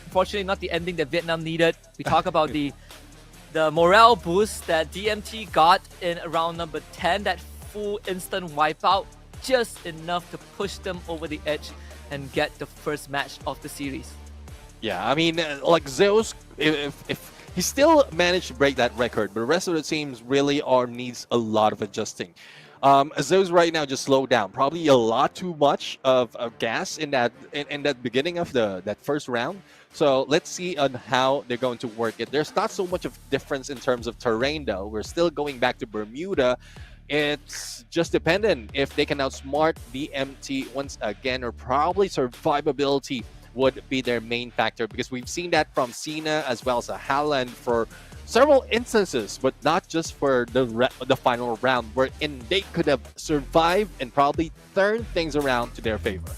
fortunately not the ending that Vietnam needed. We talk about the morale boost that DMT got in round number 10, that full instant wipeout, just enough to push them over the edge and get the first match of the series. Yeah, I mean, like Zeus, if he still managed to break that record, but the rest of the teams really needs a lot of adjusting. Zeus right now just slowed down, probably a lot too much of gas in that beginning of that first round. So let's see on how they're going to work it. There's not so much of difference in terms of terrain though. We're still going back to Bermuda. It's just dependent if they can outsmart DMT once again, or probably survivability would be their main factor, because we've seen that from Cena as well as Haaland for several instances, but not just for the final round, wherein they could have survived and probably turned things around to their favor.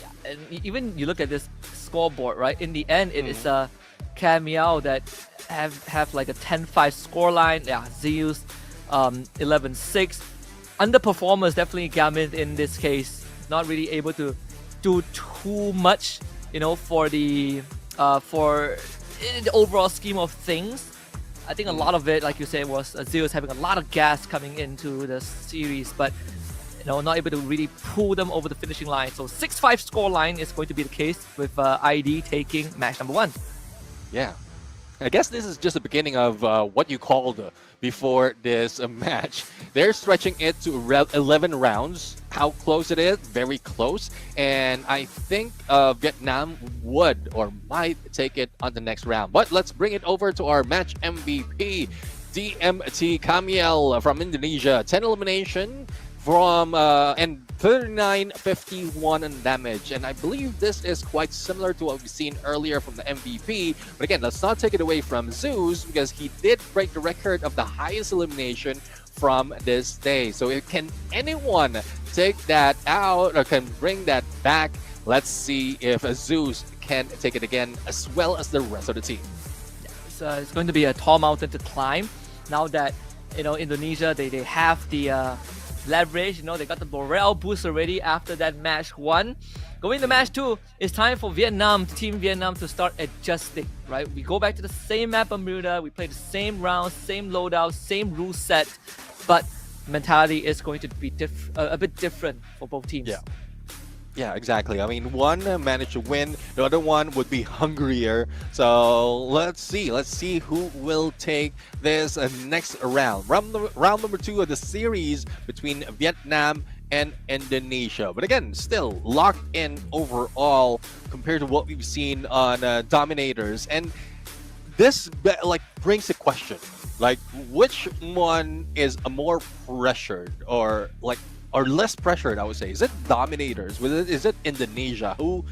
Yeah, and even you look at this scoreboard, right? In the end, it is a Camille that have like a 10-5 scoreline. Yeah, Zeus 11-6. Underperformers definitely Gamin in this case, not really able to do too much, you know, for the overall scheme of things. I think a lot of it, like you said, was Zeus having a lot of gas coming into the series, but you know, not able to really pull them over the finishing line. So 6-5 scoreline is going to be the case with ID taking match number 1. Yeah. I guess this is just the beginning of what you called before this match. They're stretching it to 11 rounds. How close it is? Very close. And I think Vietnam would or might take it on the next round. But let's bring it over to our match MVP, DMT Camille from Indonesia. 10 elimination from and 39-51 in damage, and I believe this is quite similar to what we've seen earlier from the MVP. But again, let's not take it away from Zeus, because he did break the record of the highest elimination from this day. So can anyone take that out or can bring that back? Let's see if Zeus can take it again, as well as the rest of the team. It's going to be a tall mountain to climb now that, you know, Indonesia, they have the leverage, you know, they got the morale boost already after that match 1. Going to match 2, it's time for Team Vietnam to start adjusting, right? We go back to the same map Bermuda, we play the same rounds, same loadout, same rule set, but mentality is going to be a bit different for both teams. Yeah, exactly. I mean, one managed to win, the other one would be hungrier. So let's see who will take this next round. Round number 2 of the series between Vietnam and Indonesia. But again, still locked in overall compared to what we've seen on Dominators. And this like brings a question, like which one is a more pressured or less pressured, I would say. Is it Dominators? Is it Indonesia, who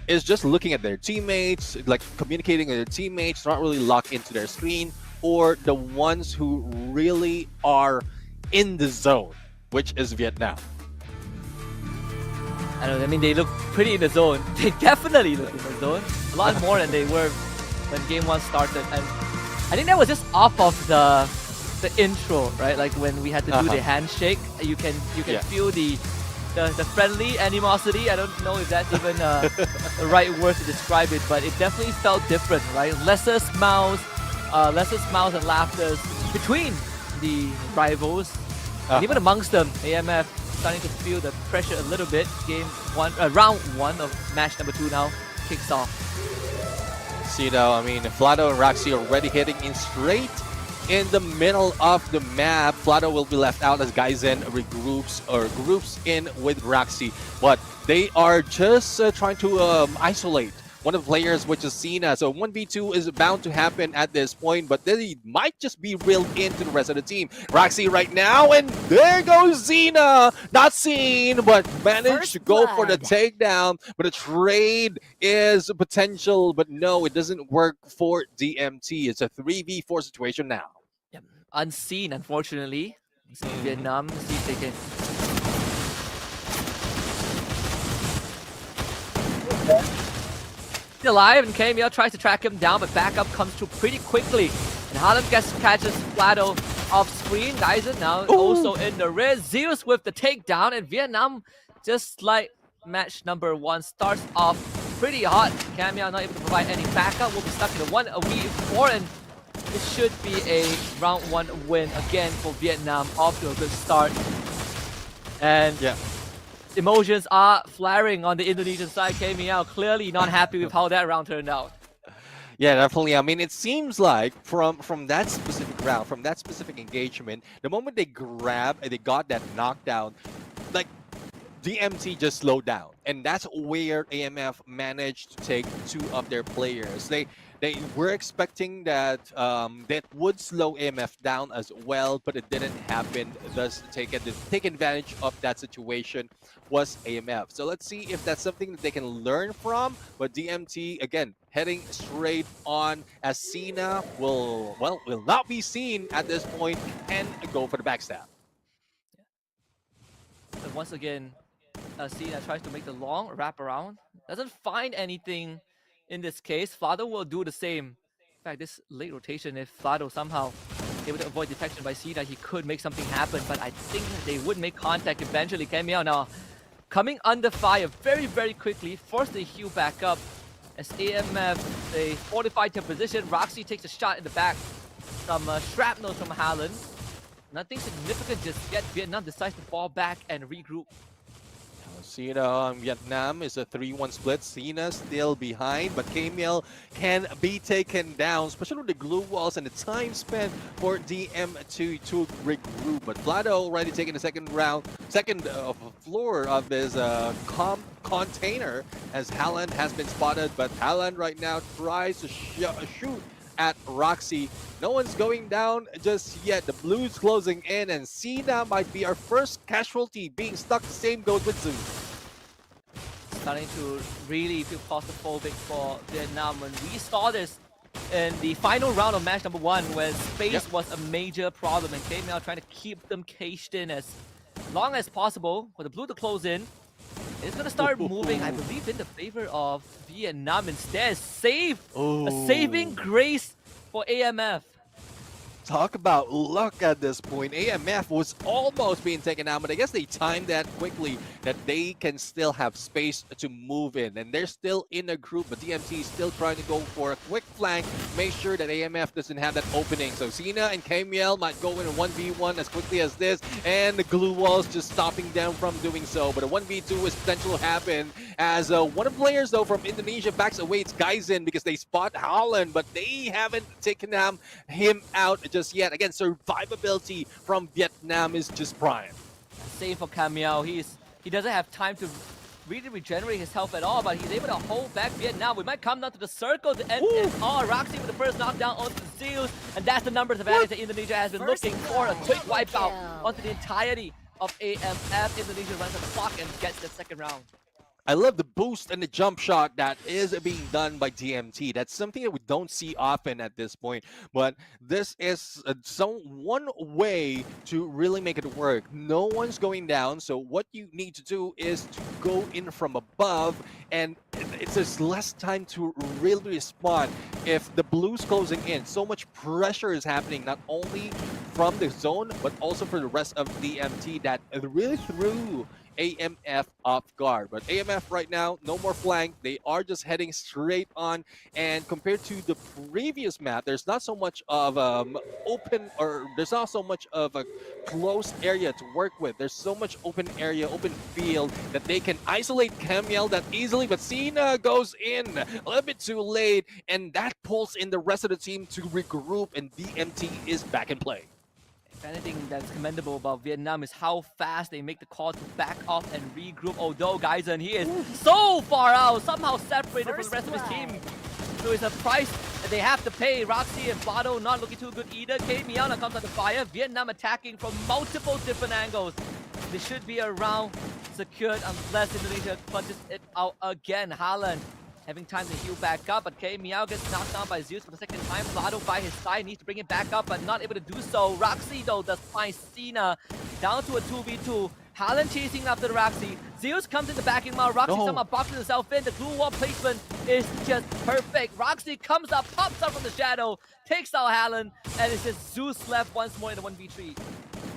is just looking at their teammates, like communicating with their teammates, not really locked into their screen, or the ones who really are in the zone, which is Vietnam? I don't know, I mean, they look pretty in the zone. They definitely look in the zone. A lot more than they were when game one started. And I think that was just off of the intro, right? Like when we had to do the handshake, you can feel the friendly animosity. I don't know if that's even the right word to describe it, but it definitely felt different, right? Lesser smiles and laughter between the rivals. And even amongst them, AMF starting to feel the pressure a little bit. Round one of match number 2 now kicks off. See now, I mean, Flado and Roxy already hitting in straight in the middle of the map. Flado will be left out as Gaizen groups in with Roxy, but they are just trying to isolate one of the players, which is Cena. So 1v2 is bound to happen at this point, but they might just be reeled into the rest of the team. Roxy right now, and there goes Cena. Not seen, but managed to go for the takedown. But the trade is potential, but no, it doesn't work for DMT. It's a 3v4 situation now. Yep. Unseen, unfortunately. Vietnam, see if they can... alive, and KML tries to track him down, but backup comes through pretty quickly. And Harlem catches Flado off screen. Dyson now also in the red. Zeus with the takedown, and Vietnam, just like match number 1, starts off pretty hot. KML not able to provide any backup. Will be stuck in the 1v4, and it should be a round 1 win again for Vietnam. Off to a good start. And yeah, emotions are flaring on the Indonesian side. KML clearly not happy with how that round turned out. Yeah, definitely. I mean, it seems like from that specific round, from that specific engagement, the moment they got that knockdown, like DMT just slowed down, and that's where AMF managed to take 2 of their players. They were expecting that that would slow AMF down as well, but it didn't happen. Thus, take advantage of that situation was AMF. So let's see if that's something that they can learn from. But DMT again heading straight on, as Cena will not be seen at this point and go for the backstab. But once again, Cena tries to make the long wraparound. Doesn't find anything in this case. Flado will do the same. In fact, this late rotation, if Flado somehow able to avoid detection by Cena, he could make something happen, but I think they would make contact eventually. KML now coming under fire very, very quickly, force the heal back up as AMF, they fortified their position. Roxy takes a shot in the back. Some shrapnel from Haaland. Nothing significant just yet. Vietnam decides to fall back and regroup. Cena Vietnam is a 3-1 split. Cena still behind, but KML can be taken down, especially with the glue walls and the time spent for DM2 to regroup. But Flado already taking the second floor of his container, as Haaland has been spotted. But Haaland right now tries to shoot at Roxy. No one's going down just yet. The Blues closing in, and Cena might be our first casualty being stuck. The same goes with Zoo. Starting to really feel claustrophobic for Vietnam. When we saw this in the final round of match number 1, where space was a major problem, and KML trying to keep them caged in as long as possible for the Blue to close in. It's going to start moving, I believe, in the favor of Vietnam instead. A saving grace for AMF. Talk about luck at this point. AMF was almost being taken out, but I guess they timed that quickly, that they can still have space to move in. And they're still in a group, but DMT is still trying to go for a quick flank, make sure that AMF doesn't have that opening. So Cena and KML might go in a 1v1 as quickly as this, and the glue walls just stopping them from doing so. But a 1v2 is potential to happen, as one of the players, though, from Indonesia backs away. It's Gaizen, because they spot Haaland, but they haven't taken him out just yet. Again, survivability from Vietnam is just prime. Same for KML. He doesn't have time to really regenerate his health at all, but he's able to hold back Vietnam. We might come down to the circle to end it all. Roxy with the first knockdown onto Zeus, and that's the numbers advantage that Indonesia has been looking for. A quick wipeout onto the entirety of AMF. Indonesia runs out the clock and gets the second round. I love the boost and the jump shot that is being done by DMT. That's something that we don't see often at this point. But this is one way to really make it work. No one's going down, so what you need to do is to go in from above, and it's just less time to really respond. If the blue's closing in, so much pressure is happening, not only from the zone, but also for the rest of DMT that really threw AMF off guard. But AMF right now, no more flank. They are just heading straight on. And compared to the previous map, there's not so much of open, or there's not so much of a closed area to work with. There's so much open area, open field that they can isolate Camiel that easily. But Cena goes in a little bit too late, and that pulls in the rest of the team to regroup, and DMT is back in play. If anything that's commendable about Vietnam is how fast they make the call to back off and regroup. Although Geisen, he is so far out, somehow separated from the rest of his team. So it's a price that they have to pay. Roxy and Fado not looking too good either. K Miana comes under fire. Vietnam attacking from multiple different angles. They should be around secured unless Indonesia punches it out again. Haaland having time to heal back up, but K Meow gets knocked down by Zeus for the second time. Vlado by his side needs to bring it back up, but not able to do so. Roxy though does find Cena down to a 2v2. Haaland chasing after the Roxy. Zeus comes in the backing mount. Roxy somehow boxes herself in. The glue wall placement is just perfect. Roxy comes up, pops up from the shadow, takes out Haaland, and it's just Zeus left once more in the 1v3.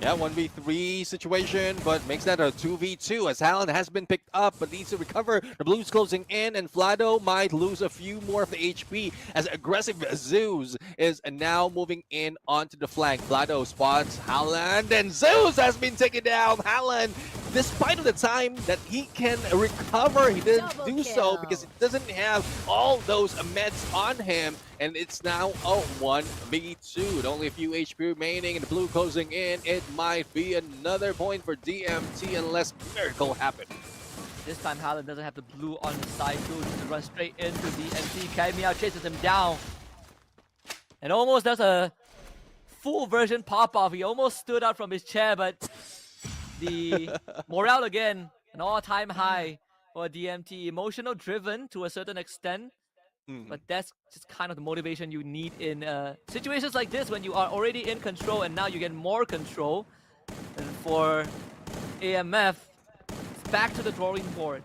Yeah, 1v3 situation, but makes that a 2v2 as Haaland has been picked up but needs to recover. The Blues closing in, and Vlado might lose a few more of the HP as aggressive Zeus is now moving in onto the flank. Vlado spots Haaland, and Zeus has been taken down. Haaland, despite of the time that he can recover, he didn't do so because he doesn't have all those meds on him. And it's now a 1v2 with only a few HP remaining, and the blue closing in. It might be another point for DMT unless miracle happen. This time Haaland doesn't have the blue on his side too. Just to run straight into DMT. Kaimiao chases him down. And almost does a full version pop-off. He almost stood up from his chair, but the morale again, an all-time high for DMT. Emotional driven to a certain extent. But that's just kind of the motivation you need in situations like this when you are already in control and now you get more control. And for AMF, it's back to the drawing board.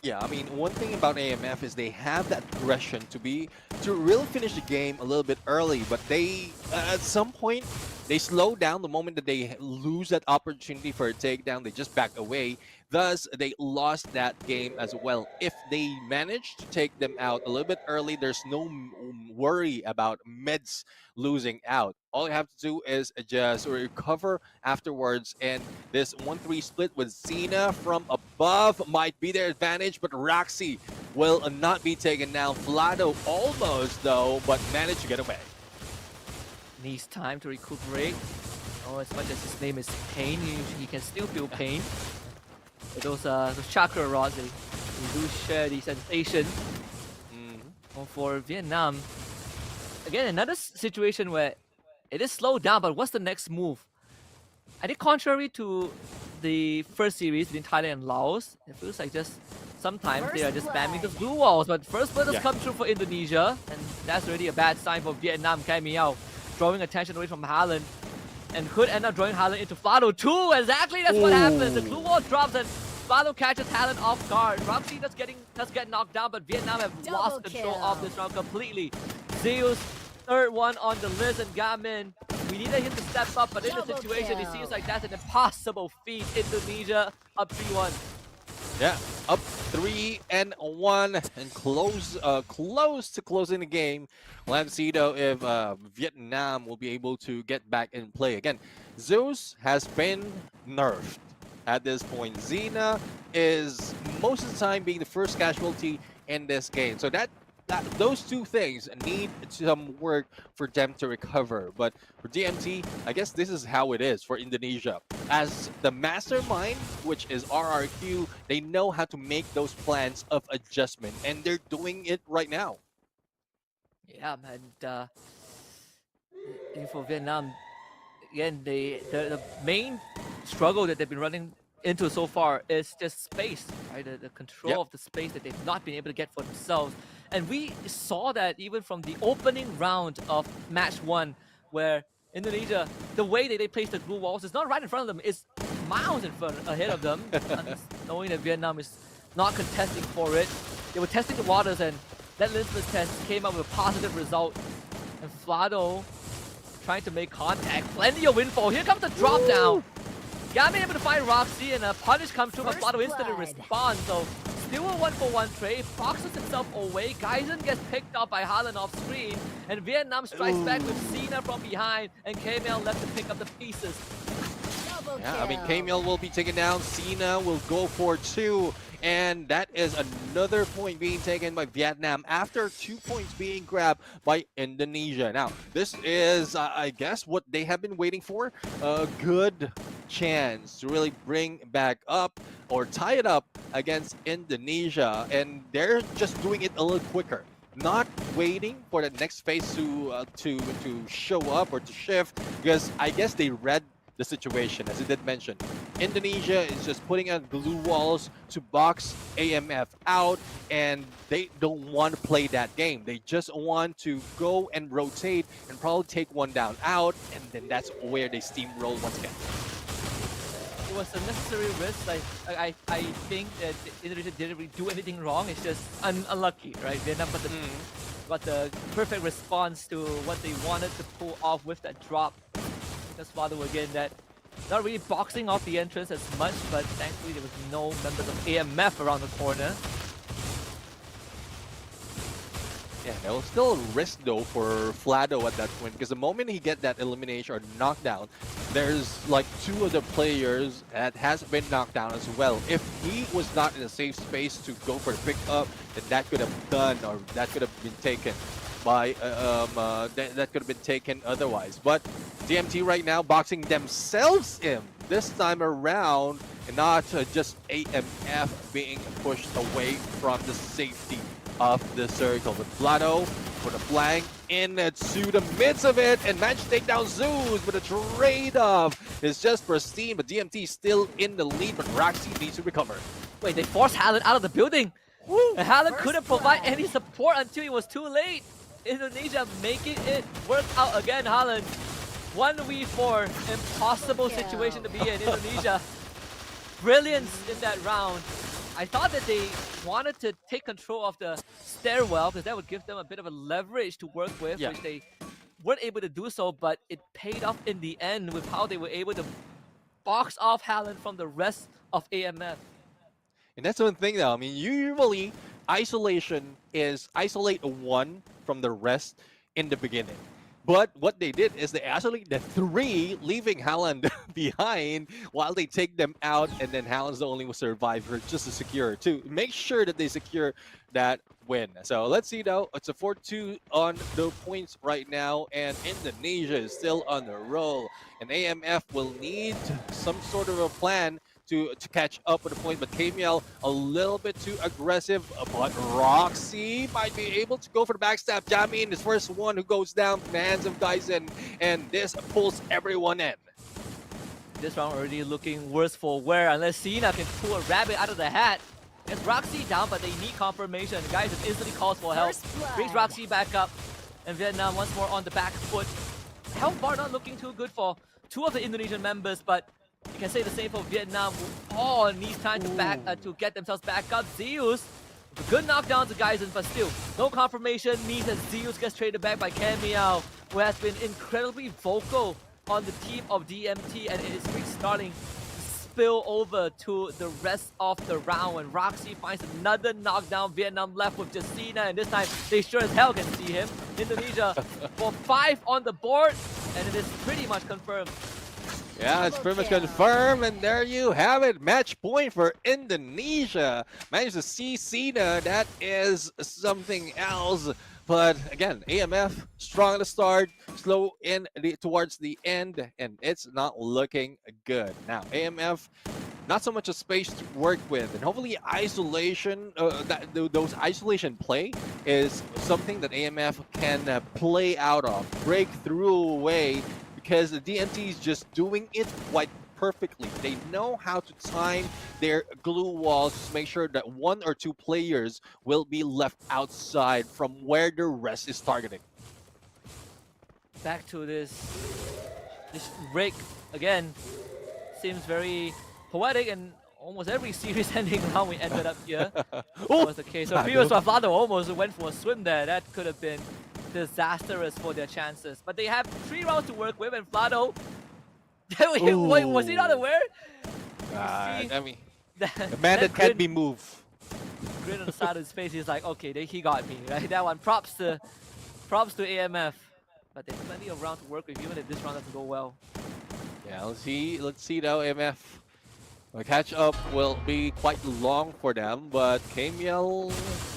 Yeah, I mean, one thing about AMF is they have that aggression to really finish the game a little bit early, but they at some point they slow down the moment that they lose that opportunity for a takedown. They just back away. Thus, they lost that game as well. If they manage to take them out a little bit early, there's no worry about meds losing out. All you have to do is just recover afterwards. And this 1-3 split with Cena from above might be their advantage, but Roxy will not be taken down. Vlado almost, though, but managed to get away. Needs time to recuperate. Oh, as much as his name is Pain, he can still feel pain. But those chakra rods, they do share the sensation. For Vietnam, again, another situation where it is slowed down, but what's the next move? I think contrary to the first series between Thailand and Laos, it feels like just sometimes they are just spamming the blue walls, but first blood has come through for Indonesia, and that's already a bad sign for Vietnam. Kai Miao drawing attention away from Haaland, and could end up drawing Haaland into Flado too. Exactly, that's what happens. The glue wall drops and Flado catches Haaland off guard. Roxy does get knocked down, but Vietnam have lost control of this round completely. Zeus, third one on the list, and Gamin, we needed him to step up, but in the situation, it seems like that's an impossible feat. Indonesia up 3-1. Yeah, up 3-1 and close to closing the game. We'll have to see though if Vietnam will be able to get back in play. Again, Zeus has been nerfed at this point. Xena is most of the time being the first casualty in this game. So that those two things need some work for them to recover. But for DMT, I guess this is how it is for Indonesia. As the mastermind, which is RRQ, they know how to make those plans of adjustment, and they're doing it right now. Yeah, and for Vietnam, again, the main struggle that they've been running into so far is just space, right? The control of the space that they've not been able to get for themselves. And we saw that even from the opening round of match 1, where Indonesia, the way that they place the glue walls is not right in front of them, it's miles ahead of them, knowing that Vietnam is not contesting for it. They were testing the waters, and that litmus test came up with a positive result. And Flado trying to make contact. Plenty of windfall. Here comes the drop down. Gami able to find Roxy, and a punish comes through, but Flado instantly responds. So still a 1-for-1 trade. Boxes himself away. Geisen gets picked up by Haaland off screen, and Vietnam strikes back with Cena from behind, and KML left to pick up the pieces. Yeah, I mean, KML will be taken down. Cena will go for 2. And that is another point being taken by Vietnam after 2 points being grabbed by Indonesia. Now, this is, I guess, what they have been waiting for. A good chance to really bring back up or tie it up against Indonesia. And they're just doing it a little quicker. Not waiting for the next phase to show up or to shift, because I guess they read the situation, as it did mention. Indonesia is just putting out glue walls to box AMF out, and they don't want to play that game. They just want to go and rotate and probably take one down out, and then that's where they steamroll once again. It was a necessary risk. I think that Indonesia didn't really do anything wrong. It's just unlucky, right? Vietnam got the perfect response to what they wanted to pull off with that drop. That's Flado again, that not really boxing off the entrance as much, but thankfully there was no members of AMF around the corner. Yeah, there was still a risk though for Flado at that point, because the moment he get that elimination or knockdown, there's like 2 other players that has been knocked down as well. If he was not in a safe space to go for the pickup, then that could have done, or that could have been taken by that could have been taken otherwise. But DMT right now boxing themselves in this time around, and not just AMF being pushed away from the safety of the circle. With Flado for the flank into the midst of it, and managed to take down Zeus, but a trade-off is just pristine. But DMT still in the lead, but Roxy needs to recover. Wait, they forced Haaland out of the building. And Haaland couldn't provide any support until it was too late. Indonesia making it work out again. Haaland 1v4, impossible situation to be in. Indonesia, brilliance in that round. I thought that they wanted to take control of the stairwell, because that would give them a bit of a leverage to work with, which they weren't able to do so, but it paid off in the end with how they were able to box off Haaland from the rest of AMF. And that's one thing though, I mean, usually isolation is isolate one from the rest in the beginning. But what they did is they isolate the 3, leaving Haaland behind while they take them out, and then Haaland's the only survivor just to secure, to make sure that they secure that win. So let's see though, it's a 4-2 on the points right now, and Indonesia is still on the roll. And AMF will need some sort of a plan to catch up with the point, but KML a little bit too aggressive, but Roxy might be able to go for the backstab. Jamin is first one who goes down from the hands of Geisen, and this pulls everyone in. This round already looking worse for wear, unless Cena can pull a rabbit out of the hat. It's Roxy down, but they need confirmation. Geisen instantly calls for help, brings Roxy back up, and Vietnam once more on the back foot. Health bar not looking too good for 2 of the Indonesian members, but you can say the same for Vietnam, who all needs time to get themselves back up. Zeus, a good knockdown to Geisen, but still, no confirmation means that Zeus gets traded back by Cameo, who has been incredibly vocal on the team of DMT, and it is really starting to spill over to the rest of the round. And Roxy finds another knockdown. Vietnam left with just Cena, and this time they sure as hell can see him. Indonesia for 5 on the board, and it is pretty much confirmed. Yeah, it's pretty much confirmed, and there you have it. Match point for Indonesia. Managed to see Cena. That is something else. But again, AMF strong at the start, slow towards the end, and it's not looking good. Now, AMF not so much a space to work with, and hopefully isolation, those isolation play is something that AMF can play out of, break through away, because the DMT is just doing it quite perfectly. They know how to time their glue walls to make sure that one or two players will be left outside from where the rest is targeting. Back to this rig again. Seems very poetic, and almost every series ending round we ended up here was the case. So previous Vlado almost went for a swim there. That could have been disastrous for their chances. But they have 3 rounds to work with, and Vlado, wait, was he not aware? I mean, the man that can't be moved. Grin on the side of his face, he's like, okay, he got me, right? That one, props to AMF. But there's plenty of rounds to work with, even if this round doesn't go well. Yeah, let's see now, AMF. The catch up will be quite long for them, but Kamiel,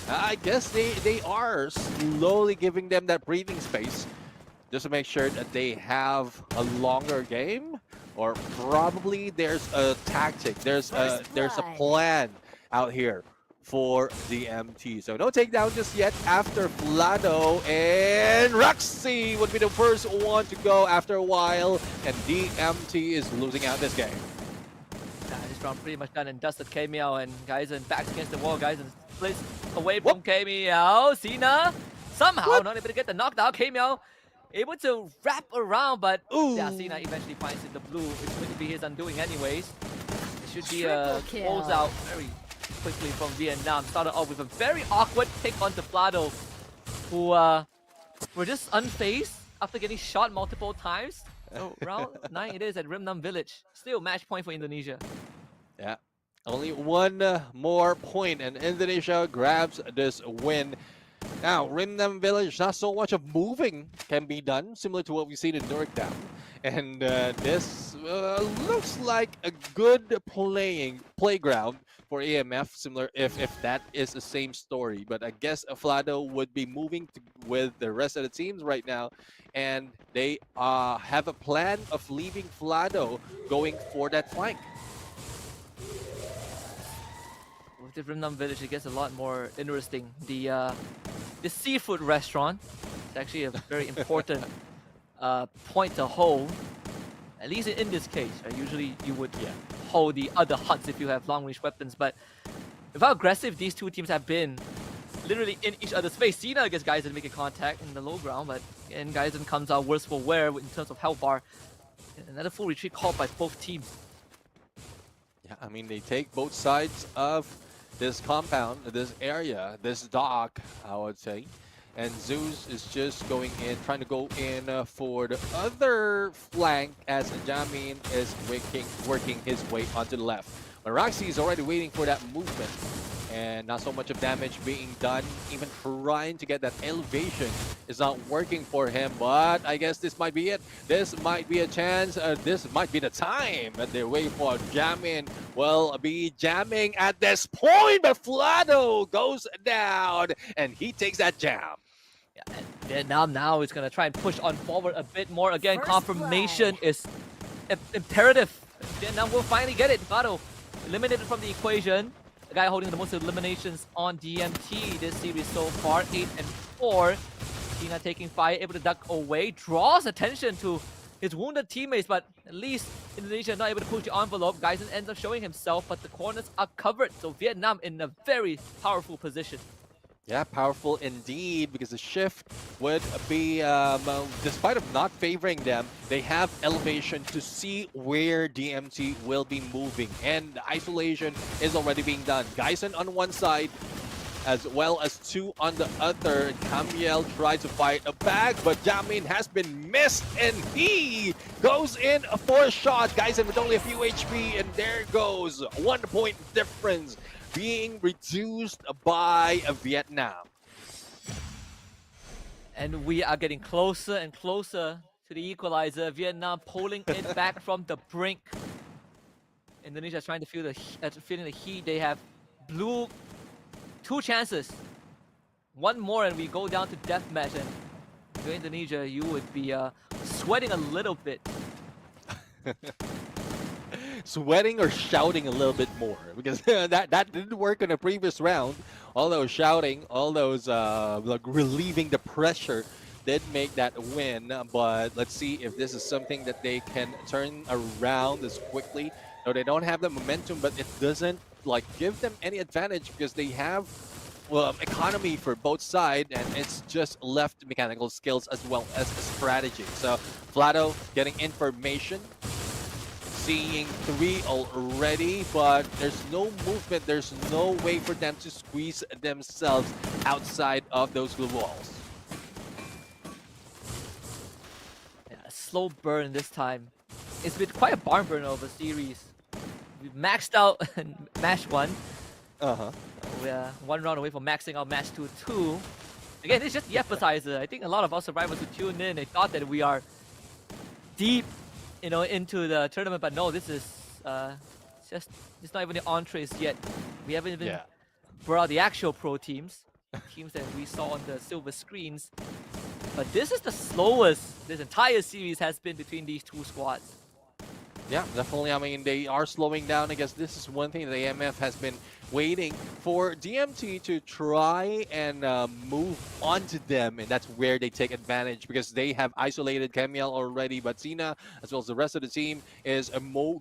I guess they are slowly giving them that breathing space just to make sure that they have a longer game, or probably there's a tactic, there's a plan out here for the MT. So no takedown just yet after Vlado, and Roxy would be the first one to go after a while, and DMT is losing out this game. This round pretty much done and dusted Kamiel, and Geisen backs against the wall. Geisen splits away from Kamiel. Cena somehow not able to get the knockdown. Kamiel able to wrap around, but yeah, Cena eventually finds it. The blue is going to be his undoing anyways. It should be a closeout very quickly from Vietnam. Started off with a very awkward pick onto Vlado, who were just unfazed after getting shot multiple times. So round 9 it is at Rimnam Village. Still match point for Indonesia. Yeah, only one more point and Indonesia grabs this win. Now, Rimnam Village, not so much of moving can be done, similar to what we've seen in Nurkdown. And this looks like a good playground for AMF, similar if that is the same story. But I guess Vlado would be moving with the rest of the teams right now, and they have a plan of leaving Vlado going for that flank. With the Rimnam Village, it gets a lot more interesting. The seafood restaurant is actually a very important point to hold. At least in this case, right? Usually you would hold the other huts if you have long-range weapons. But with how aggressive these two teams have been, literally in each other's face. Cena against Geisen making contact in the low ground, but again, Geisen comes out worse for wear in terms of health bar. Another full retreat called by both teams. Yeah, I mean, they take both sides of this compound, this area, this dock, I would say. And Zeus is just going in, trying to go in for the other flank as Jamin is working his way onto the left. But Roxy is already waiting for that movement. And not so much of damage being done, even trying to get that elevation is not working for him. But I guess this might be it. This might be a chance. This might be the time that they're waiting for. Jamin will be jamming at this point, but Vlado goes down and he takes that jam. Yeah, and Vietnam now is going to try and push on forward a bit more. Again, confirmation is imperative. Vietnam will finally get it. Vlado eliminated from the equation. The guy holding the most eliminations on DMT this series so far, 8 and 4. Cena taking fire, able to duck away, draws attention to his wounded teammates, but at least Indonesia not able to push the envelope. Geisen ends up showing himself, but the corners are covered, so Vietnam in a very powerful position. Yeah, powerful indeed, because the shift would be, despite of not favoring them, they have elevation to see where DMT will be moving. And the isolation is already being done. Geisen on one side, as well as 2 on the other. Kamiel tried to fight back, but Jamin has been missed, and he goes in for a shot. Geisen with only a few HP, and there goes 1 point difference being reduced by Vietnam. And we are getting closer and closer to the equalizer. Vietnam pulling it back from the brink. Indonesia trying to feel feeling the heat. They have blue 2 chances. One more and we go down to deathmatch. And if you're Indonesia, you would be sweating a little bit. Sweating or shouting a little bit more, because that didn't work in the previous round. All those shouting, all those like relieving the pressure did make that win. But let's see if this is something that they can turn around as quickly. No, they don't have the momentum, but it doesn't like give them any advantage because they have economy for both sides, and it's just left mechanical skills as well as strategy. So Vlado getting information, seeing 3 already, but there's no movement, there's no way for them to squeeze themselves outside of those blue walls. Yeah, a slow burn this time. It's been quite a barn burner of a series. We've maxed out match 1. We're 1 round away from maxing out match 2 too. Again, it's just the appetizer. I think a lot of our survivors who tuned in, they thought that we are deep, you know, into the tournament, but no, this is it's not even the entrees yet. We haven't even brought out the actual pro teams that we saw on the silver screens. But this is the slowest this entire series has been between these 2 squads. Yeah, definitely. I mean, they are slowing down. I guess this is one thing the AMF has been waiting for DMT to try and move onto them, and that's where they take advantage because they have isolated Kemiel already, but Cena, as well as the rest of the team, is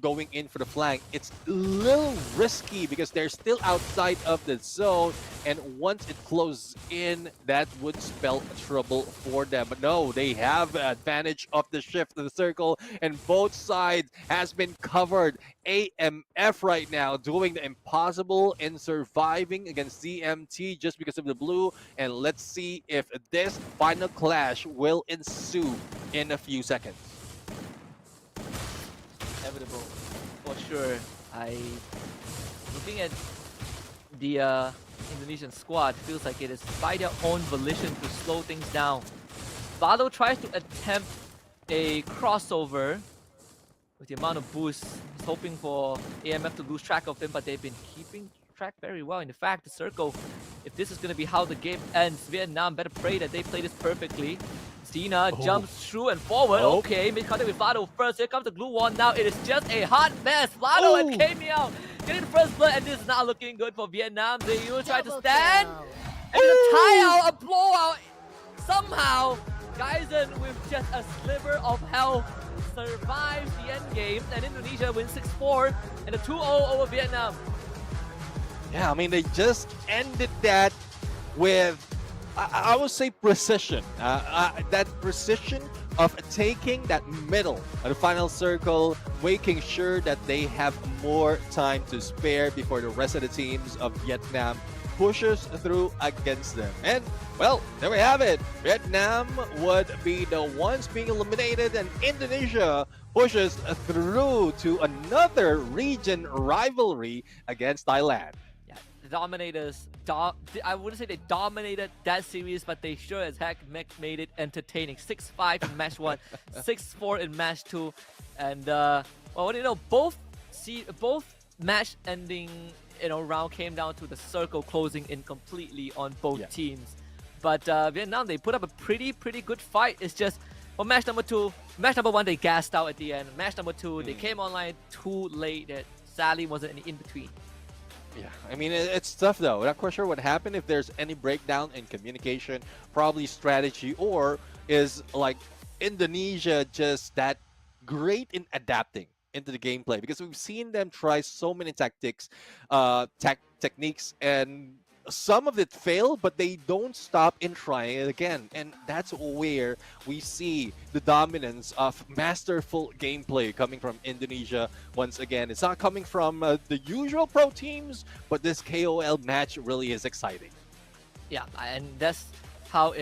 going in for the flank. It's a little risky because they're still outside of the zone, and once it closes in, that would spell trouble for them. But no, they have advantage of the shift of the circle, and both sides has been covered. AMF right now doing the impossible in surviving against DMT just because of the blue, and let's see if this final clash will ensue in a few seconds. Inevitable, for sure. Looking at the Indonesian squad, feels like it is by their own volition to slow things down. Valo tries to attempt a crossover with the amount of boost. He's hoping for AMF to lose track of him, but they've been keeping track very well. In fact, the circle, if this is going to be how the game ends, Vietnam better pray that they play this perfectly. Cena jumps through and forward. Okay, mid contact with Vlado first. Here comes the glue wall. Now it is just a hot mess. Vlado and Kemiel getting the first blood, and this is not looking good for Vietnam. They will try to stand, and a tie out, a blowout. Somehow, Geisen with just a sliver of health survives the end game, and Indonesia wins 6-4 and a 2-0 over Vietnam. Yeah, I mean, they just ended that with, I would say, precision. That precision of taking that middle of the final circle, making sure that they have more time to spare before the rest of the teams of Vietnam pushes through against them. And, well, there we have it. Vietnam would be the ones being eliminated, and Indonesia pushes through to another region rivalry against Thailand. Yeah, the Dominators, I wouldn't say they dominated that series, but they sure as heck made it entertaining. 6-5 in match 1, 6-4 in match 2. And, well, what do you know, both match ending round came down to the circle closing in completely on both teams. But Vietnam, they put up a pretty good fight. It's just, for match number 1, they gassed out at the end. Match number 2, they came online too late. That sadly wasn't any in between. Yeah, I mean, it's tough though. Not quite sure what happened, if there's any breakdown in communication, probably strategy, or is like Indonesia just that great in adapting into the gameplay, because we've seen them try so many tactics, techniques, and some of it fail, but they don't stop in trying it again. And that's where we see the dominance of masterful gameplay coming from Indonesia once again. It's not coming from the usual pro teams, but this KOL match really is exciting. Yeah, and that's how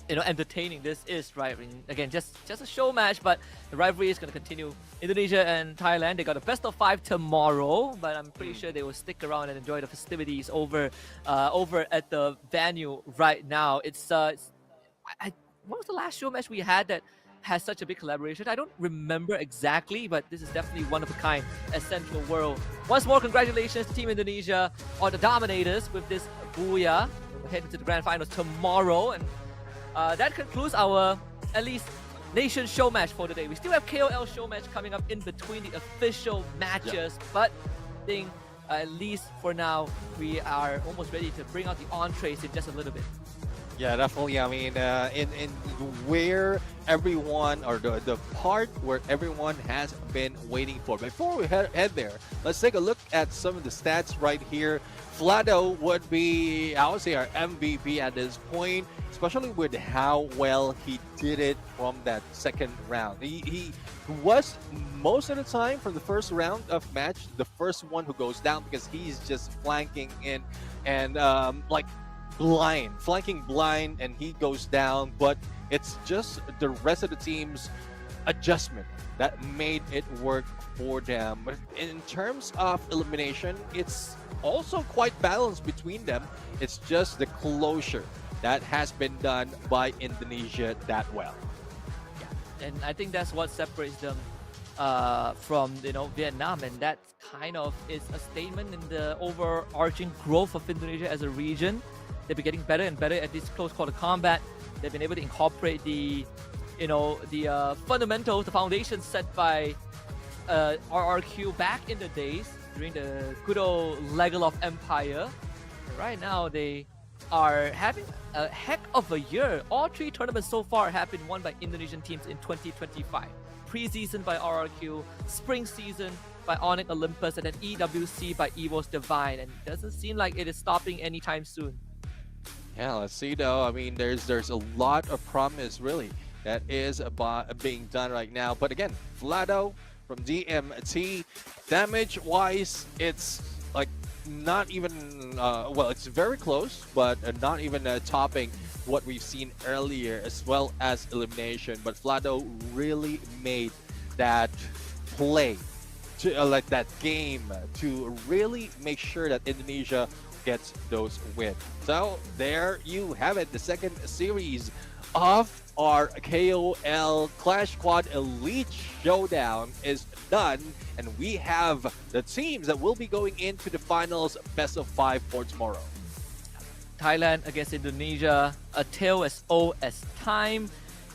entertaining this is, right? I mean, again, just a show match, but the rivalry is going to continue. Indonesia and Thailand, they got a best of 5 tomorrow, but I'm pretty sure they will stick around and enjoy the festivities over at the venue right now. what was the last show match we had that has such a big collaboration? I don't remember exactly, but this is definitely one of a kind at Central World. Once more, congratulations to Team Indonesia on the Dominators with this Booyah. We're heading to the Grand Finals tomorrow, and that concludes our, at least, Nation show match for today. We still have KOL show match coming up in between the official matches, but I think at least for now, we are almost ready to bring out the entrees in just a little bit. Yeah, definitely. I mean, in where everyone, or the part where everyone has been waiting for. Before we head there, let's take a look at some of the stats right here. Vlado would be, I would say, our MVP at this point, especially with how well he did it from that second round. He was most of the time from the first round of match the first one who goes down, because he's just flanking in and like flanking blind, and he goes down. But it's just the rest of the team's adjustment that made it work for them. But in terms of elimination, it's also quite balanced between them. It's just the closure that has been done by Indonesia that well. And I think that's what separates them from Vietnam, and that kind of is a statement in the overarching growth of Indonesia as a region. They've been getting better and better at this close quarter combat. They've been able to incorporate the fundamentals, the foundations set by RRQ back in the days during the good old Legal Empire. Right now, they are having a heck of a year. All three tournaments so far have been won by Indonesian teams in 2025. Preseason by RRQ, spring season by Onyx Olympus, and then EWC by EVOS Divine. And it doesn't seem like it is stopping anytime soon. Yeah, let's see though. I mean, there's a lot of promise really that is being done right now. But again, Vlado from DMT, damage-wise, it's like not even well, it's very close, but not even topping what we've seen earlier, as well as elimination. But Vlado really made that play to like that game to really make sure that Indonesia gets those wins. So there you have it. The second series of our KOL Clash Squad Elite Showdown is done, and we have the teams that will be going into the finals best of 5 for tomorrow. Thailand against Indonesia, a tale as old as time.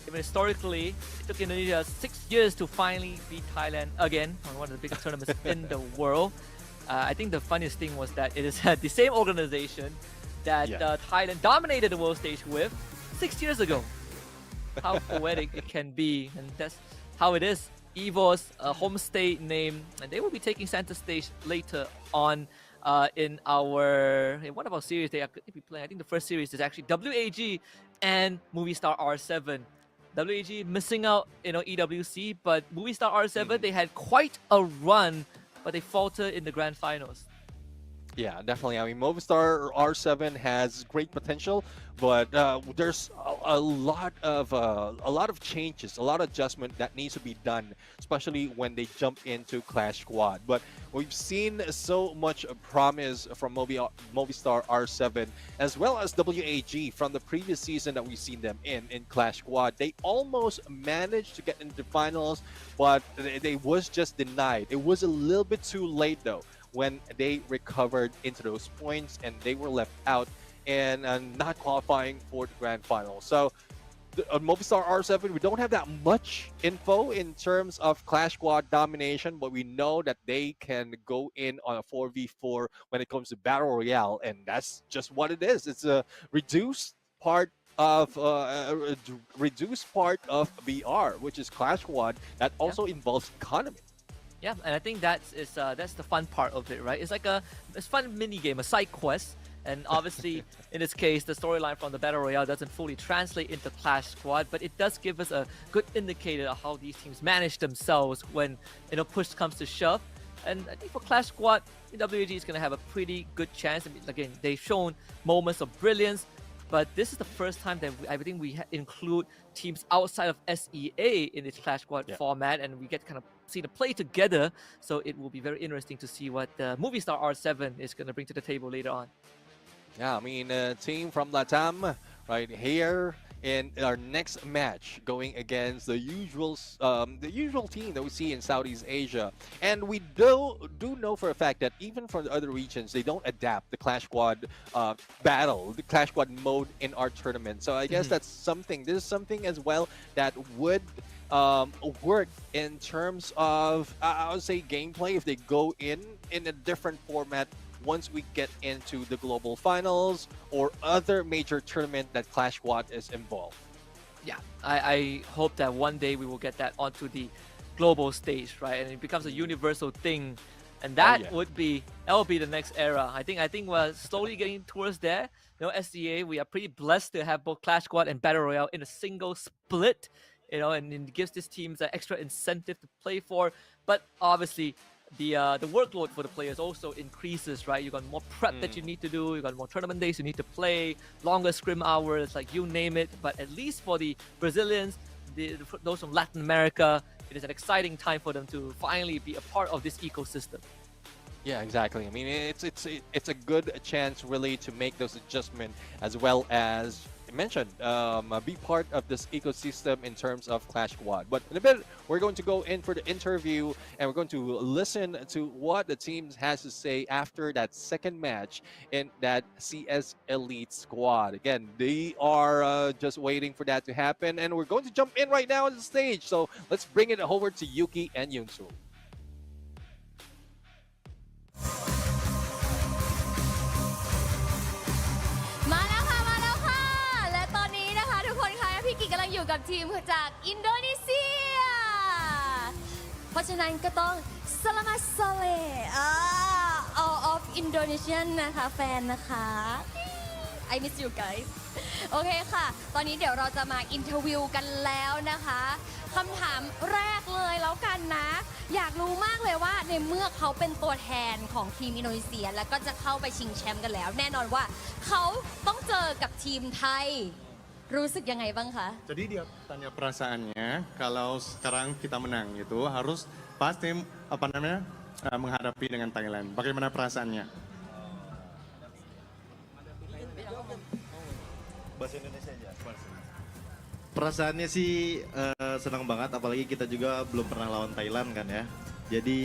Even historically, it took Indonesia 6 years to finally beat Thailand again on one of the biggest tournaments in the world. I think the funniest thing was that it is the same organization that Thailand dominated the world stage with 6 years ago. How poetic it can be, and that's how it is. EVOS, a home state name, and they will be taking center stage later on in one of our series. They are going to be playing. I think the first series is actually WAG and Movistar R7. WAG missing out, EWC, but Movistar R7 they had quite a run, but they faltered in the grand finals. Yeah, definitely. I mean, Movistar R7 has great potential, but there's a lot of changes, a lot of adjustment that needs to be done, especially when they jump into Clash Squad. But we've seen so much promise from Movistar R7 as well as WAG from the previous season that we've seen them in Clash Squad. They almost managed to get into the finals, but they was just denied. It was a little bit too late though, when they recovered into those points and they were left out and not qualifying for the grand final. So Movistar R7, we don't have that much info in terms of Clash Squad domination, but we know that they can go in on a 4v4 when it comes to Battle Royale, and that's just what it is. It's a reduced part of VR, which is Clash Squad, that also involves economy. Yeah, and I think that's the fun part of it, right? It's like it's fun mini game, a side quest, and obviously in this case, the storyline from the Battle Royale doesn't fully translate into Clash Squad, but it does give us a good indicator of how these teams manage themselves when push comes to shove. And I think for Clash Squad, WAG is going to have a pretty good chance. I mean, again, they've shown moments of brilliance, but this is the first time that I think we include teams outside of SEA in this Clash Squad format, and we get to kind of see the play together. So it will be very interesting to see what the Movistar R7 is going to bring to the table later on. Yeah, I mean, team from Latam right here in our next match, going against the usual team that we see in Southeast Asia. And we do know for a fact that even for the other regions, they don't adapt the Clash Squad battle, the Clash Squad mode in our tournament. So I guess that's something. This is something as well that would work in terms of I would say gameplay if they go in a different format once we get into the global finals or other major tournament that Clash Squad is involved. Yeah, I hope that one day we will get that onto the global stage, right? And it becomes a universal thing, and that will be the next era. I think we're slowly getting towards there. You know, SDA, we are pretty blessed to have both Clash Squad and Battle Royale in a single split. You know, and it gives these teams an extra incentive to play for. But obviously, the workload for the players also increases, right? You got more prep that you need to do. You got more tournament days you need to play, longer scrim hours, like you name it. But at least for the Brazilians, those from Latin America, it is an exciting time for them to finally be a part of this ecosystem. Yeah, exactly. I mean, it's a good chance really to make those adjustments as well as mentioned, be part of this ecosystem in terms of Clash Squad. But in a bit, we're going to go in for the interview and we're going to listen to what the team has to say after that second match in that CS Elite squad. Again, they are just waiting for that to happen, and we're going to jump in right now on the stage. So let's bring it over to Yuki and Yunsu.พี่กิกำลังอยู่กับทีมจากอินโดนีเซียเพราะฉะนั้นก็ต้องสลามัสซาเลall of Indonesian นะคะแฟนนะคะ I miss you guys โอเคค่ะตอนนี้เดี๋ยวเราจะมาอินเทอร์วิวกันแล้วนะคะคำถามแรกเลยแล้วกันนะอยากรู้มากเลยว่าในเมื่อเขาเป็นตัวแทนของทีมอินโดนีเซียแล้วก็จะเข้าไปชิงแชมป์กันแล้วแน่นอนว่าเขาต้องเจอกับทีมไทยรู้สึกยังไงบ้างคะ Jadi dia tanya perasaannya kalau sekarang kita menang itu harus pasti menghadapi dengan Thailand. Bagaimana perasaannya? Bahasa Indonesia aja. Perasaannya sih senang banget, apalagi kita juga belum pernah lawan Thailand kan ya. Jadi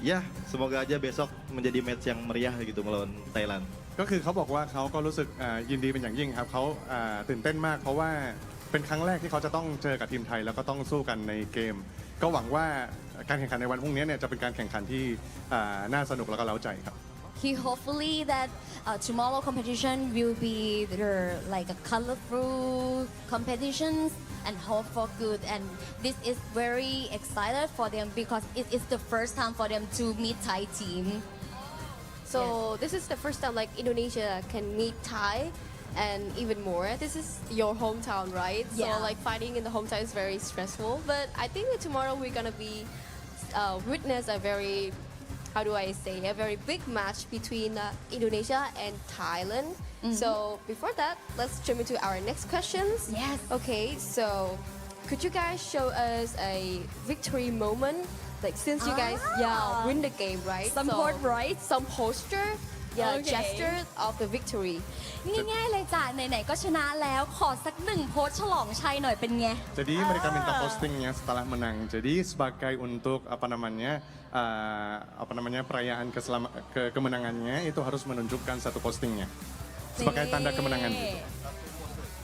ya semoga aja besok menjadi match yang meriah gitu melawan Thailand. ก็คือเขาบอกว่าเขาก็รู้สึกยินดีเป็นอย่างยิ่งครับเขาตื่นเต้นมากเพราะว่าเป็นครั้งแรกที่เขาจะต้องเจอกับทีมไทยแล้วก็ต้องสู้กันในเกมก็หวังว่าการแข่งขันในวันพรุ่งนี้เนี่ยจะเป็นการแข่งขันที่น่าสนุกแล้วก็เร้าใจครับ He hopefully that tomorrow competition will be like a colorful competitions and hope for good, and this is very excited for them because it is the first time for them to meet Thai team. So this is the first time like Indonesia can meet Thai, and even more, this is your hometown, right? Yeah. So like fighting in the hometown is very stressful. But I think that tomorrow we're gonna be witness a very, how do I say, a very big match between Indonesia and Thailand. So before that, let's jump into our next questions. Yes. Okay, so could you guys show us a victory moment? Like since you guys win the game, right? Some port, right? Some posture, gesture of the victory. ง่ายๆเลยจ้ะไหนๆก็ชนะแล้วขอสักหนึ่งโพสฉลองชัยหน่อยเป็นไง Jadi mereka minta postingnya setelah menang. Jadi sebagai untuk perayaan kemenangannya itu harus menunjukkan satu postingnya sebagai tanda kemenangan.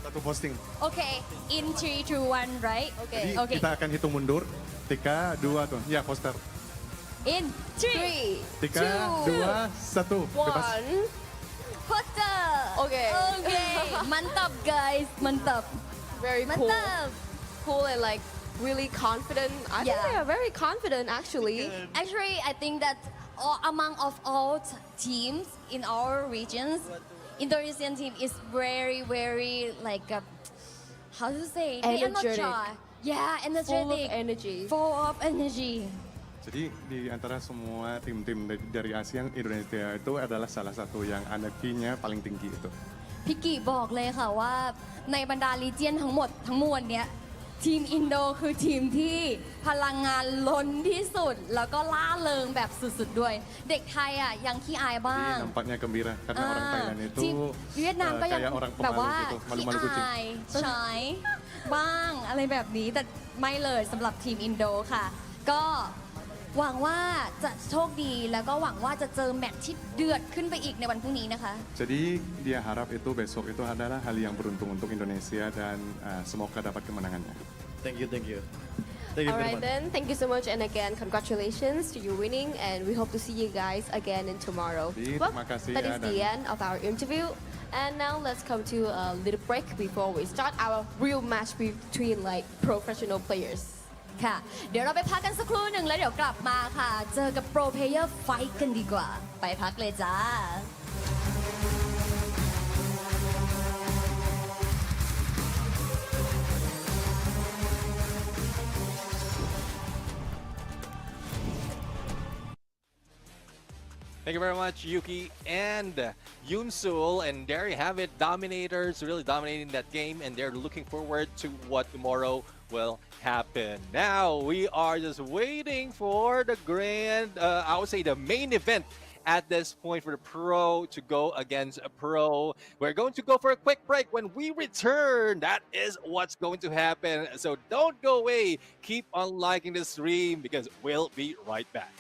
Satu posting. Okay, in 3, 2, 1, right? Jadi kita akan hitung mundur. 3, 2 tuh. Ya, poster. In 3, 2, 1. Bebas. Poster. Okay. Mantap guys, mantap. Very cool. Mantap. Cool and like really confident. I think they are very confident actually. Actually, I think that among of all teams in our regions, Indonesian team is very, very like how to say? Energetic. Yeah, energetic. Full of energy. Full of energy. Jadi di antara semua tim-tim dari Asia, Indonesia itu adalah salah satu yang energinya paling tinggi itu. พี่กิบอกเลยค่ะว่าในบรรดาลีเจียนทั้งหมดทั้งมวลเนี้ย ทีมอินโดคือทีมที่พลังงานล้นที่สุด แล้วก็ล่าเริงแบบสุดๆด้วย เด็กไทยอ่ะยังขี้อายบ้าง Nampaknya gembira karena orang Thailand itu ทีมเวียดนามก็ยัง kayak orang แบบว่า pemalu gitu, ขี้ malu-malu kucing. อายใช้บ้างอะไรแบบนี้แต่ไม่เลยสำหรับทีมอินโดค่ะ ก็หวังว่าจะโชคดีแล้วก็หวังว่าจะเจอแมตช์ที่เดือดขึ้นไปอีกในวันพรุ่งนี้นะคะ Jadi dia harap itu besok itu adalah hal yang beruntung untuk Indonesia dan semoga dapat kemenangannya. Thank you. Alright then, thank you so much and again congratulations to your winning and we hope to see you guys again in tomorrow. Well, terima kasih that ya, is the end of our interview and now let's come to a little break before we start our real match between like professional players. ค่ะ เดี๋ยวเราไปพักกันสักครู่หนึ่งแล้วเดี๋ยวกลับมาค่ะ เจอกับโปรเพลเยอร์ไฟท์กันดีกว่า ไปพักเลยจ้า Thank you very much, Yuki and Yunsul. And there you have it. Dominators really dominating that game, and they're looking forward to what tomorrow will happen. Now we are just waiting for the grand, I would say the main event at this point for the pro to go against a pro. We're going to go for a quick break. When we return, that is what's going to happen. So don't go away. Keep on liking the stream because we'll be right back.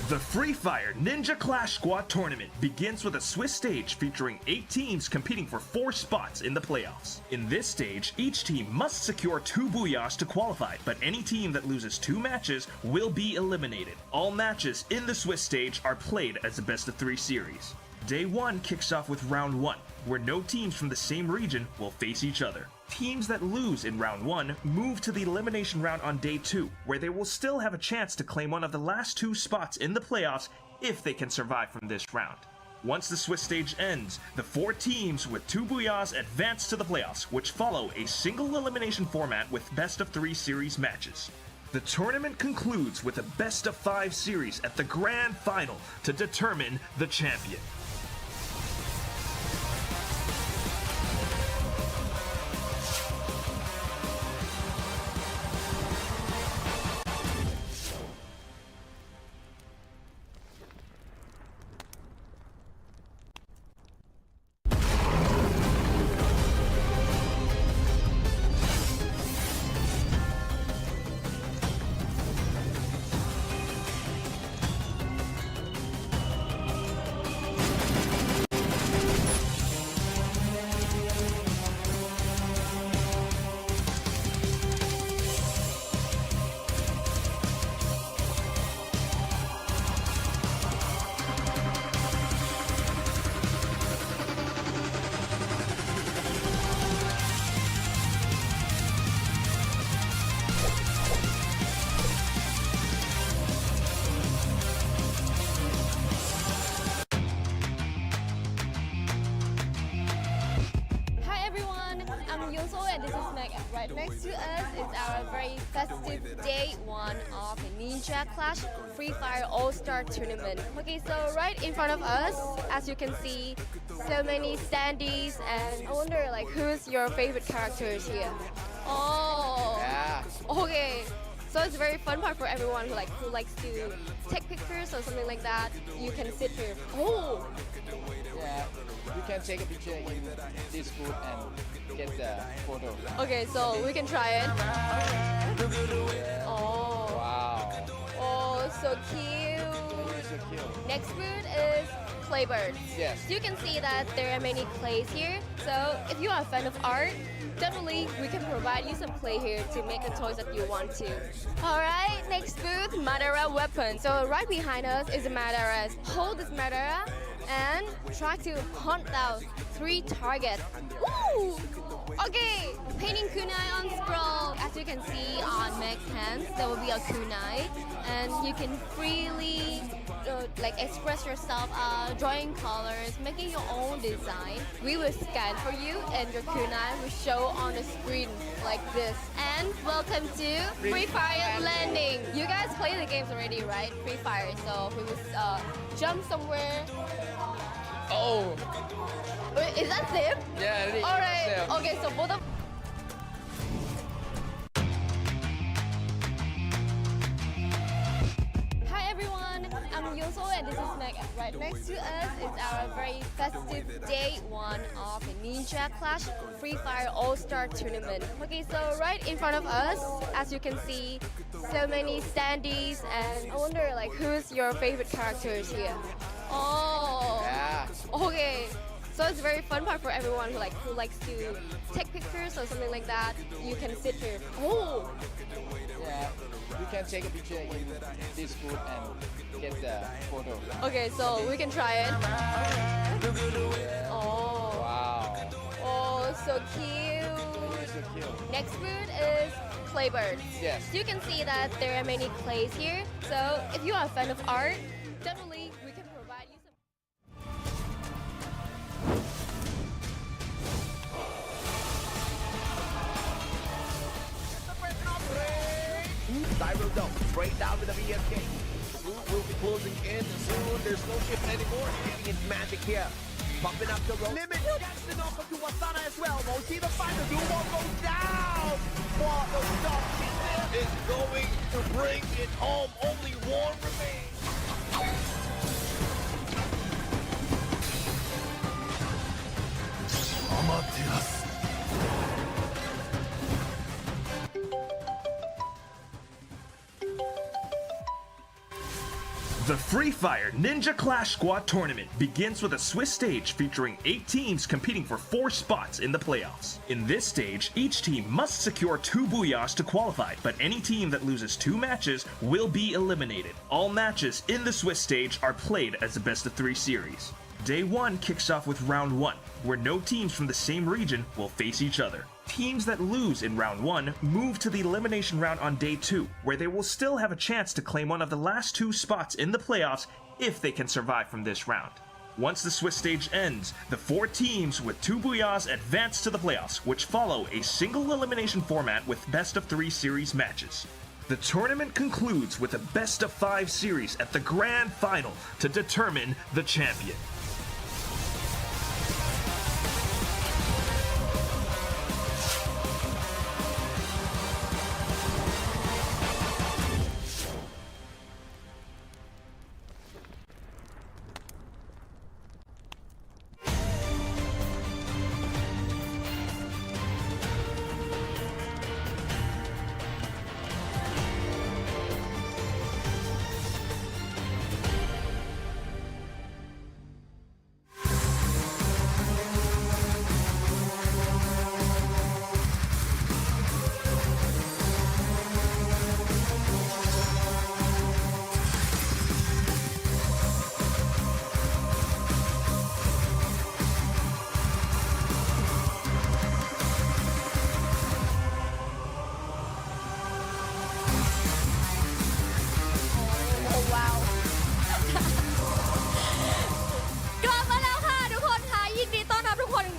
The Free Fire Ninja Clash Squad Tournament begins with a Swiss stage featuring 8 teams competing for 4 spots in the playoffs. In this stage, each team must secure 2 booyahs to qualify, but any team that loses 2 matches will be eliminated. All matches in the Swiss stage are played as a best-of-3 series. Day 1 kicks off with Round 1, where no teams from the same region will face each other. Teams that lose in Round 1 move to the elimination round on Day 2, where they will still have a chance to claim one of the last 2 spots in the playoffs if they can survive from this round. Once the Swiss stage ends, the 4 teams with 2 booyahs advance to the playoffs, which follow a single elimination format with best-of-3 series matches. The tournament concludes with a best-of-5 series at the grand final to determine the champion. Right next to us is our very festive day 1 of the Ninja Clash Free Fire All-Star Tournament. Okay, so right in front of us, as you can see, so many standees, and I wonder like who's your favorite characters here? Oh, yeah. Okay. So it's a very fun part for everyone who likes to take pictures or something like that. You can sit here. Oh. Yeah, you can take a picture in this booth and get the photo. Okay, so we can try it. Oh. Wow. Oh, so cute. So cute. Next booth is Playbirds. Yes. You can see that there are many clays here. So if you are a fan of art, definitely we can provide you some clay here to make the toys that you want to. Alright, next booth, Madara weapon. So right behind us is the Madaras. Hold this Madara and try to hunt down 3 targets. Ooh! Okay, painting kunai on scroll. As you can see on Meg's hands, there will be a kunai, and you can freely express yourself, drawing colors, making your own design. We will scan for you, and your kunai will show on the screen like this. And welcome to Free Fire Landing. You games already, right? Free Fire. So we will jump somewhere. Oh. Wait, is that zip? Yeah, it is. All right. Zip. Okay, so both of. Hi everyone, I'm Yoso and this is Meg. Right next to us is our very festive day one of the Ninja Clash Free Fire All-Star Tournament. Okay, so right in front of us, as you can see, so many standees, and I wonder like who's your favorite characters here? Oh, Yeah. okay. So it's a very fun part for everyone who likes to take pictures or something like that. You can sit here. Oh, Yeah. We can take a picture in this food and get the photo. okay. So we can try it. Oh, Wow. oh, so cute. So cute. Next food is claybirds. Yes. So you can see that there are many clays here. So if you are a fan of art, definitely we can provide you some. Cyber Dome, straight down with the VSK. Root will be closing in soon. There's no shift anymore. Getting in magic here. Bumping up the road. Limit gets the knock to Wasana as well. Mochi the final duo goes down. For the stop is going to bring it home. Only one remains. Amaterasu. The Free Fire Ninja Clash Squad Tournament begins with a Swiss stage featuring 8 teams competing for 4 spots in the playoffs. In this stage, each team must secure 2 booyahs to qualify, but any team that loses 2 matches will be eliminated. All matches in the Swiss stage are played as a best-of-3 series. Day 1 kicks off with Round 1, where no teams from the same region will face each other. Teams that lose in Round 1 move to the elimination round on Day 2, where they will still have a chance to claim one of the last 2 spots in the playoffs if they can survive from this round. Once the Swiss stage ends, the 4 teams with 2 booyahs advance to the playoffs, which follow a single elimination format with best-of-3 series matches. The tournament concludes with a best-of-5 series at the grand final to determine the champion.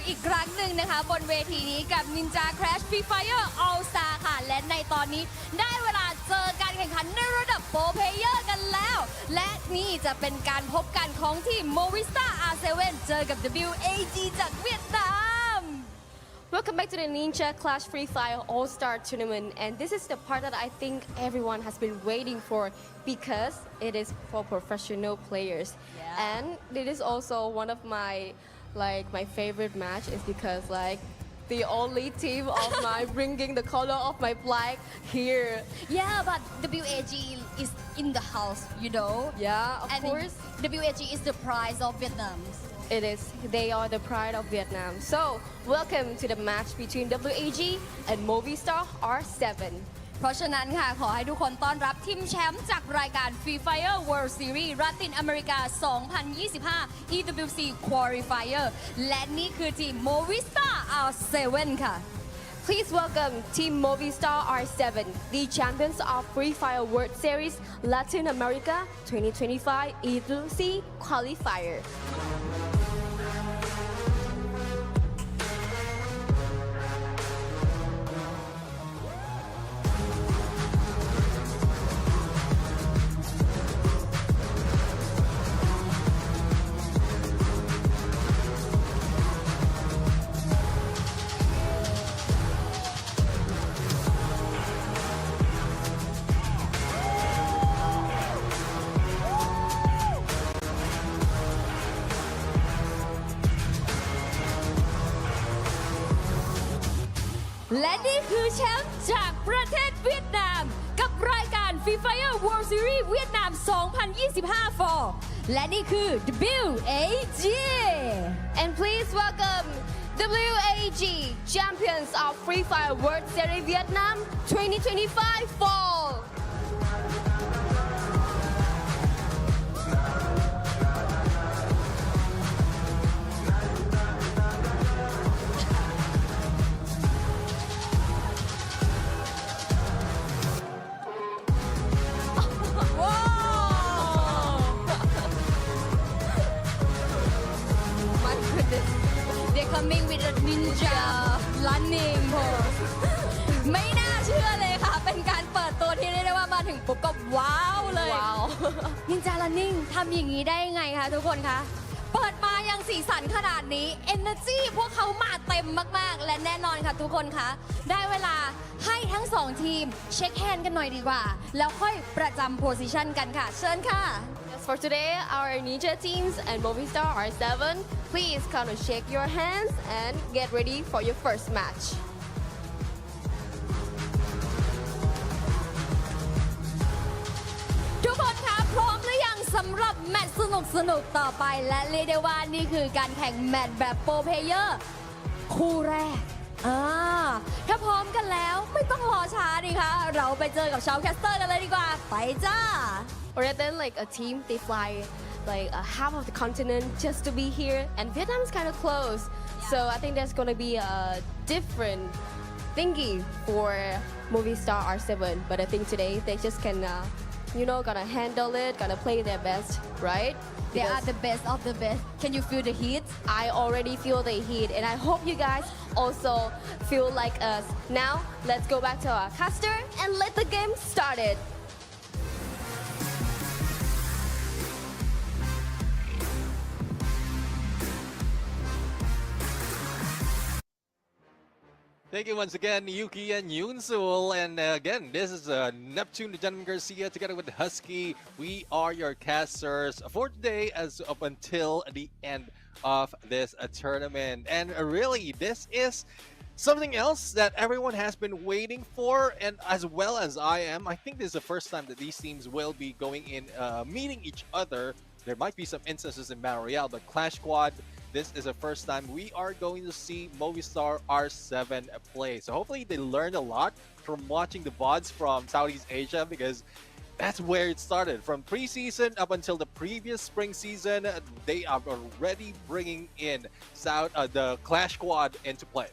อีกครั้งหนึ่งนะคะบนเวทีนี้กับ Ninja Clash Free Fire All Star ค่ะและในตอนนี้ได้เวลาเจอการแข่งขันในระดับโปรเพลเยอร์กันแล้วและนี่จะเป็นการพบกันของทีม Movistar R7 เจอกับ WAG จากเวียดนาม Welcome back to the Ninja Clash Free Fire All-Star Tournament, and this is the part that I think everyone has been waiting for because it is for professional players. And it is also one of my favorite match is because the only team of my bringing the color of my flag here. Yeah, but WAG is in the house, you know. Yeah, of course. WAG is the prize of Vietnam. It is. They are the pride of Vietnam. So, welcome to the match between WAG and Movistar R7. เพราะฉะนั้นค่ะขอให้ทุกคนต้อนรับทีมแชมป์จากรายการ Free Fire World Series ลาตินอเมริกา 2025 EWC Qualifier และนี่คือทีม Movistar R7 ค่ะ Please welcome Team Movistar R7, the champions of Free Fire World Series Latin America 2025 EWC Qualifier. นี่คือแชมป์จากประเทศเวียดนามกับรายการ Free Fire World Series เวียดนาม 2025 for และนี่คือ WAG And please welcome WAG champions of Free Fire World Series Vietnam 2025 Fall. My goodness they're coming with a ninja running pose ไม่น่าเชื่อเลยค่ะ เป็นการเปิดตัวที่เรียกได้ว่ามาถึงปุ๊บก็ว้าวเลย ว้าว นินจา running ทำอย่างนี้ได้ยังไงคะทุกคนคะ เปิดมายังสีสันขนาดนี้ energy พวกเขามาเต็มมากๆ และแน่นอนค่ะทุกคนคะ ได้เวลาให้ทั้งสองทีมเช็คแฮนด์กันหน่อยดีกว่า แล้วค่อยประจำโพสิชันกันค่ะ เชิญค่ะ Yes, for today, our Ninja teams and Movistar R7, please kind of shake your hands and get ready for your first match. ทุกคนคะพร้อมหรือยังสำหรับแมตช์สนุกๆต่อไป และเรียกได้ว่านี่คือการแข่งแมตช์แบบโปรเพลเยอร์ คู่แรกถ้าพร้อมกันแล้วไม่ต้องรอช้าดิคะเราไปเจอกับชาวแคสเตอร์กันเลยดีกว่า ไปจ้า Or then like a team, they fly like half of the continent just to be here, and Vietnam is kind of close. So I think there's gonna be a different thingy for Movistar R7. But I think today they just can, gonna handle it, gonna play their best, right? They are the best of the best. Can you feel the heat? I already feel the heat, and I hope you guys also feel like us. Now, let's go back to our caster and let the game started. Thank you once again, Yuki and Yunsul. And again, this is Neptune, the Gentleman Garcia, together with Husky. We are your casters for today as up until the end of this tournament. And really, this is something else that everyone has been waiting for, and as well as I am. I think this is the first time that these teams will be going in, meeting each other. There might be some instances in Battle Royale, but Clash Squad, this is the first time we are going to see Movistar R7 play. So hopefully they learned a lot from watching the VODs from Southeast Asia, because that's where it started. From preseason up until the previous spring season, they are already bringing in the Clash Squad into play.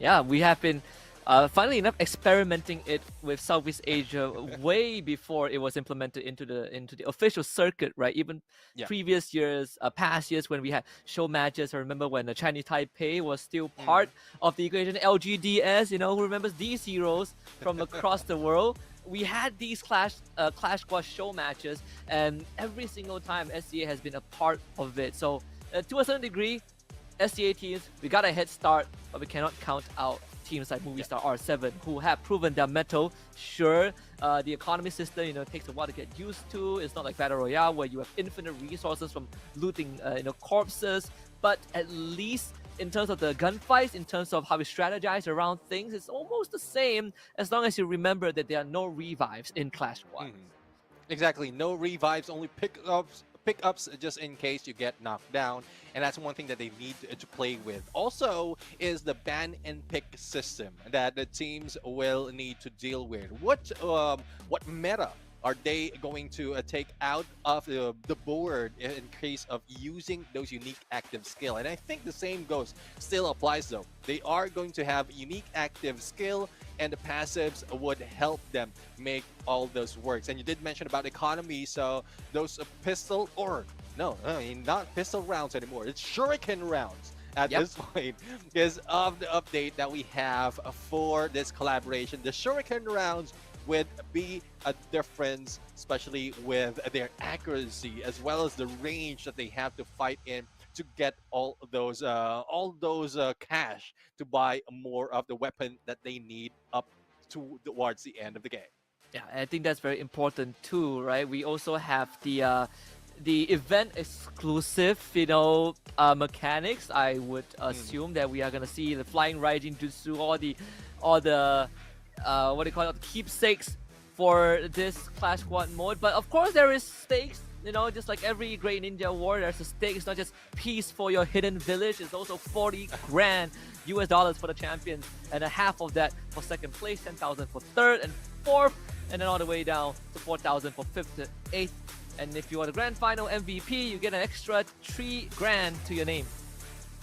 Yeah, we have been, funnily enough, experimenting it with Southeast Asia way before it was implemented into the official circuit, right? Even previous years, past years when we had show matches. I remember when the Chinese Taipei was still part of the equation. LGDS, who remembers these heroes from across the world? We had these Clash Squad show matches, and every single time SCA has been a part of it. So to a certain degree, SCA teams, we got a head start, but we cannot count out teams like Movistar R7 who have proven their mettle. Sure, the economy system, takes a while to get used to. It's not like Battle Royale where you have infinite resources from looting, corpses. But at least in terms of the gunfights, in terms of how we strategize around things, it's almost the same as long as you remember that there are no revives in Clash Squad. Exactly, no revives, only pickups just in case you get knocked down, and that's one thing that they need to play with. Also is the ban and pick system that the teams will need to deal with. What meta are they going to take out of the board in case of using those unique active skill? And I think the same still applies though. They are going to have unique active skill, and the passives would help them make all those works. And you did mention about economy, so those pistol, or no, I mean not pistol rounds anymore, it's shuriken rounds at this point because of the update that we have for this collaboration. The shuriken rounds would be a difference, especially with their accuracy as well as the range that they have to fight in to get all those cash to buy more of the weapon that they need up towards the end of the game. Yeah, I think that's very important too, right? We also have the event exclusive, mechanics, I would assume that we are gonna see the flying Raijin Jutsu, all the what do you call it, keepsakes for this Clash Squad mode. But of course there is stakes, just like every great ninja war, there's a stake. It's not just peace for your hidden village, it's also 40 grand US dollars for the champions, and a half of that for second place, 10,000 for third and fourth, and then all the way down to 4,000 for fifth to eighth. And if you are the grand final MVP, you get an extra 3 grand to your name.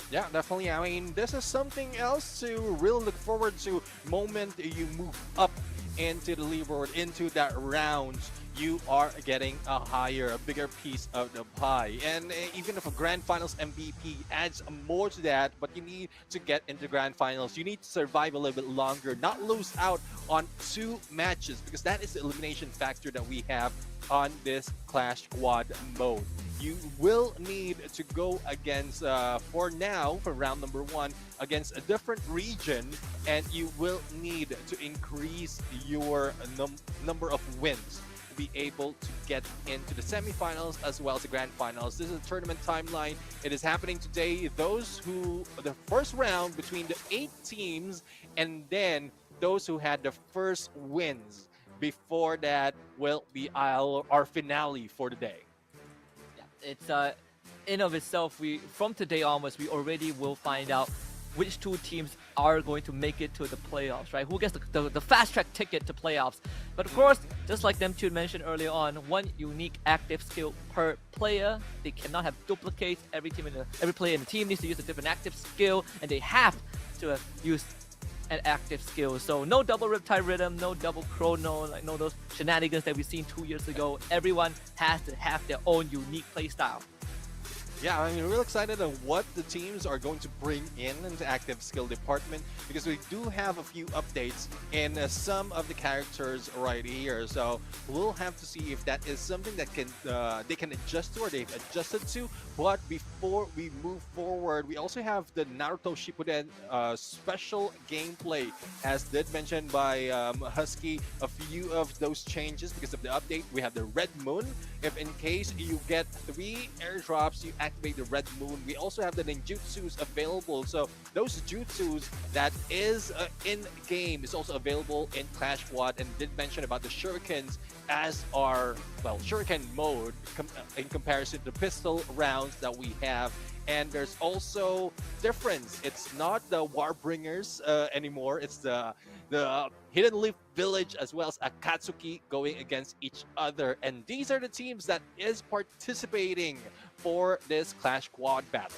Yeah, definitely. I mean, this is something else to really look forward to. Moment you move up into the leaderboard, into that round, you are getting a bigger piece of the pie. And even if a grand finals MVP adds more to that, but you need to get into grand finals, you need to survive a little bit longer, not lose out on 2 matches, because that is the elimination factor that we have on this Clash Squad mode. You will need to go against, for round number 1, against a different region, and you will need to increase your number of wins to be able to get into the semifinals as well as the grand finals. This is a tournament timeline. It is happening today. The first round between the 8 teams, and then those who had the first wins before that will be our finale for the day. It's in of itself, from today onwards, we already will find out which 2 teams are going to make it to the playoffs, right? Who gets the fast track ticket to playoffs. But of course, just like them two mentioned earlier on, 1 unique active skill per player. They cannot have duplicates. Every player in the team needs to use a different active skill, and they have to use an active skill. So no double Riptide Rhythm, no double Chrono, no those shenanigans that we've seen 2 years ago. Everyone has to have their own unique playstyle. Yeah, I'm real excited on what the teams are going to bring into active skill department, because we do have a few updates in some of the characters right here. So we'll have to see if that is something that they can adjust to, or they've adjusted to. But before we move forward, we also have the Naruto Shippuden special gameplay, as did mentioned by Husky. A few of those changes because of the update. We have the Red Moon. If in case you get 3 airdrops, you activate the Red Moon. We also have the ninjutsus available. So those jutsus that is in game is also available in Clash Squad, and did mention about the shurikens as our shuriken mode in comparison to pistol rounds that we have. And there's also difference. It's not the Warbringers anymore. It's the Hidden Leaf Village as well as Akatsuki going against each other. And these are the teams that is participating for this Clash Squad battle.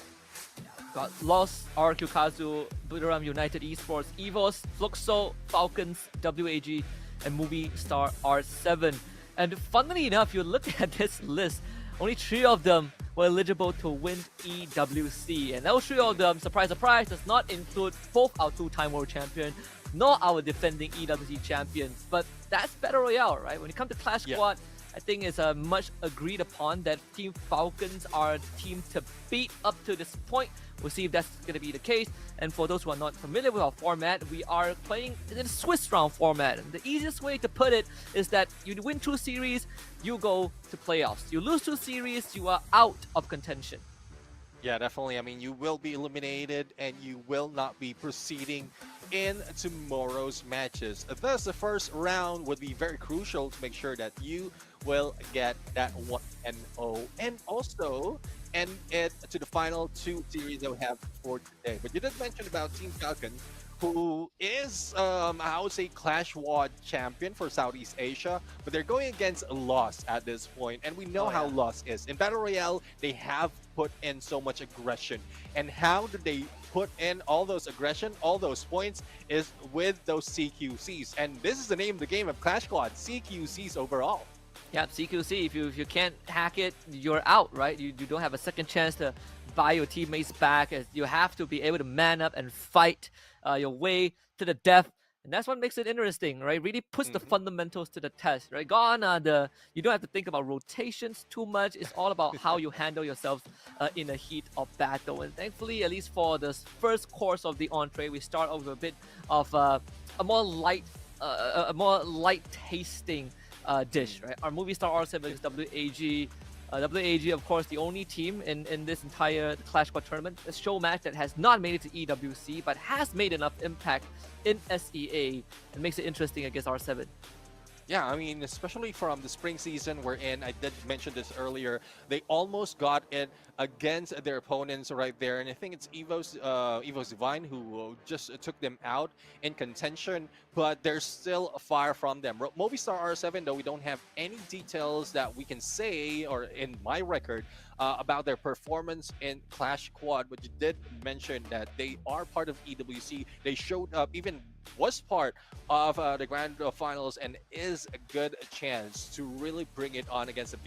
Got Lost, RQKazu, Budoram United Esports, EVOS, Fluxo, Falcons, WAG, and Movie Star R7. And funnily enough, you look at this list, only 3 of them were eligible to win EWC. And those 3 of them, surprise, surprise, does not include both our 2-time world champion, nor our defending EWC champions. But that's Battle Royale, right? When it comes to Clash Squad, I think it's much agreed upon that Team Falcons are a team to beat up to this point. We'll see if that's going to be the case. And for those who are not familiar with our format, we are playing in a Swiss round format. And the easiest way to put it is that you win 2 series, you go to playoffs. You lose 2 series, you are out of contention. Yeah, definitely. I mean, you will be eliminated and you will not be proceeding in tomorrow's matches. Thus, the first round would be very crucial to make sure that you will get that 1-0 and also end it to the final 2 series that we have for today. But you did mention about Team Falcon, who is, I would say, Clash Squad champion for Southeast Asia, but they're going against Lost at this point, and we know how Lost is. In Battle Royale, they have put in so much aggression, and how do they put in all those aggression, all those points, is with those CQCs, and this is the name of the game of Clash Squad, CQCs overall. Yeah, CQC, if you can't hack it, you're out, right? You don't have a second chance to buy your teammates back, as you have to be able to man up and fight your way to the death. And that's what makes it interesting, right? Really puts the fundamentals to the test, right? You don't have to think about rotations too much. It's all about how you handle yourself in the heat of battle. And thankfully, at least for the first course of the entree, we start off with a bit of a more light tasting dish, right? Our Movie Star R7 is WAG. WAG, of course, the only team in this entire Clash Squad tournament, a show match that has not made it to EWC, but has made enough impact in SEA and makes it interesting against R7. Yeah, I mean, especially from the spring season we're in, I did mention this earlier, they almost got it against their opponents right there. And I think it's Evo's Divine who just took them out in contention, but they're still far from them. Movistar R7, though, we don't have any details that we can say, or in my record, about their performance in Clash Quad, but you did mention that they are part of EWC. They showed up, even was part of the Grand Finals, and is a good chance to really bring it on against the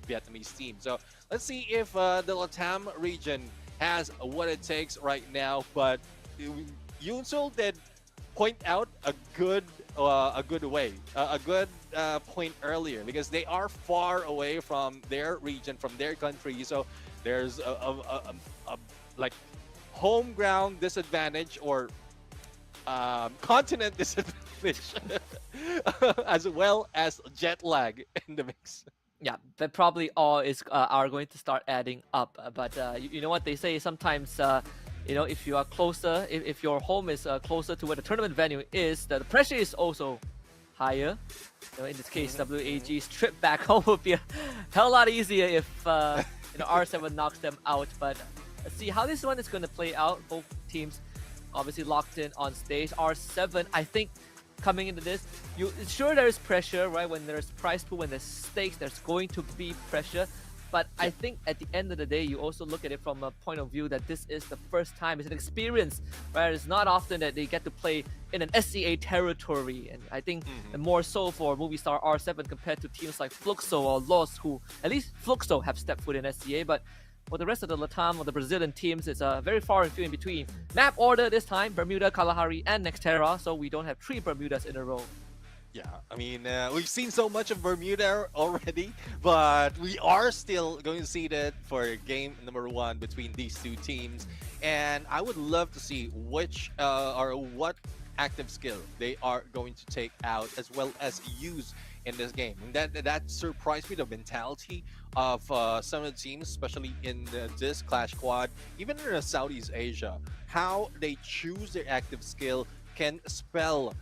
Vietnamese team. So let's see if the Latam region has what it takes right now. But Yunsul did point out a good point earlier, because they are far away from their region, from their country. So there's a like home ground disadvantage, or continent disadvantage, as well as jet lag in the mix. Yeah, that probably all are going to start adding up. But you know what they say, sometimes you know, if you are closer, if your home is closer to where the tournament venue is, the pressure is also higher. You know, in this case, WAG's trip back home would be a hell lot easier if you know, R7 knocks them out. But let's see how this one is going to play out. Both teams obviously locked in on stage. R7, I think, coming into this, sure there is pressure, right? When there's prize pool, when there's stakes, there's going to be pressure. But I think at the end of the day, you also look at it from a point of view that this is the first time. It's an experience, right? It's not often that they get to play in an SCA territory. And I think more so for Movistar R7 compared to teams like Fluxo or Los, who, at least Fluxo, have stepped foot in SCA. But for the rest of the Latam or the Brazilian teams, it's very far and few in between. Map order this time, Bermuda, Kalahari, and Nextera, so we don't have 3 Bermudas in a row. Yeah, I mean, we've seen so much of Bermuda already, but we are still going to see that for game number 1 between these two teams. And I would love to see which or what active skill they are going to take out, as well as use in this game. And that surprised me, the mentality of some of the teams, especially in this Clash Quad, even in Southeast Asia, how they choose their active skill can spell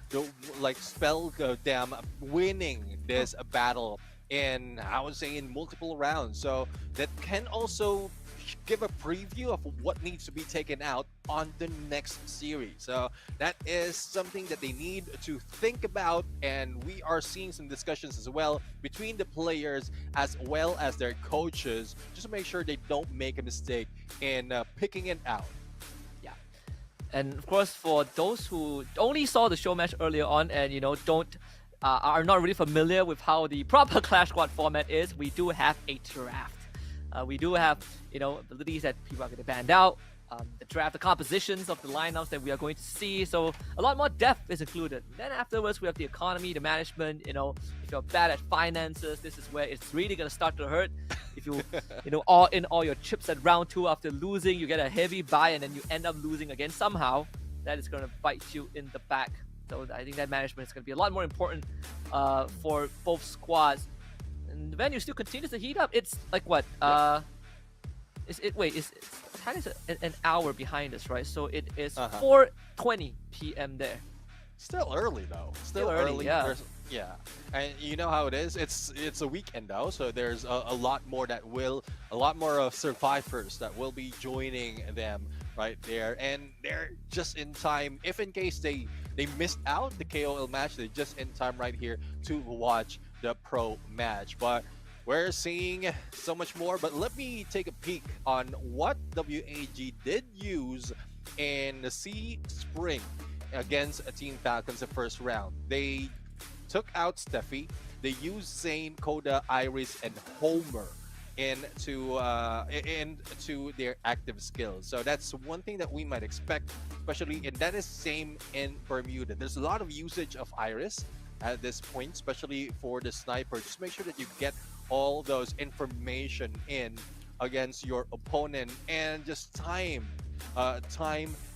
them winning this battle in, I would say, in multiple rounds. So that can also give a preview of what needs to be taken out on the next series. So that is something that they need to think about, and we are seeing some discussions as well between the players as well as their coaches, just to make sure they don't make a mistake in picking it out. And of course, for those who only saw the show match earlier on and, you know, are not really familiar with how the proper Clash Squad format is, we do have a draft. We do have, you know, abilities that people are going to band out, the draft, the compositions of the lineups that we are going to see. So a lot more depth is included. Then afterwards, we have the economy, the management. You know, if you're bad at finances, this is where it's really going to start to hurt. If you, you know, all in all your chips at round 2 after losing, you get a heavy buy and then you end up losing again somehow, that is going to bite you in the back. So I think that management is going to be a lot more important for both squads. And the venue still continues to heat up. It's like what? It's time is an hour behind us, right? So it is 4:20 p.m. there. Still early though. Still early, yeah. Yeah, and you know how it is. It's a weekend though, so there's a lot more of survivors that will be joining them right there, and they're just in time. If in case they missed out the KOL match, they're just in time right here to watch the pro match. But we're seeing so much more. But let me take a peek on what WAG did use in the Sea Spring against Team Falcons the first round. They took out Steffi. They used Zane, Koda, Iris, and Homer into their active skills. So that's one thing that we might expect, especially, and that is same in Bermuda. There's a lot of usage of Iris at this point, especially for the sniper. Just make sure that you get all those information in against your opponent, and just time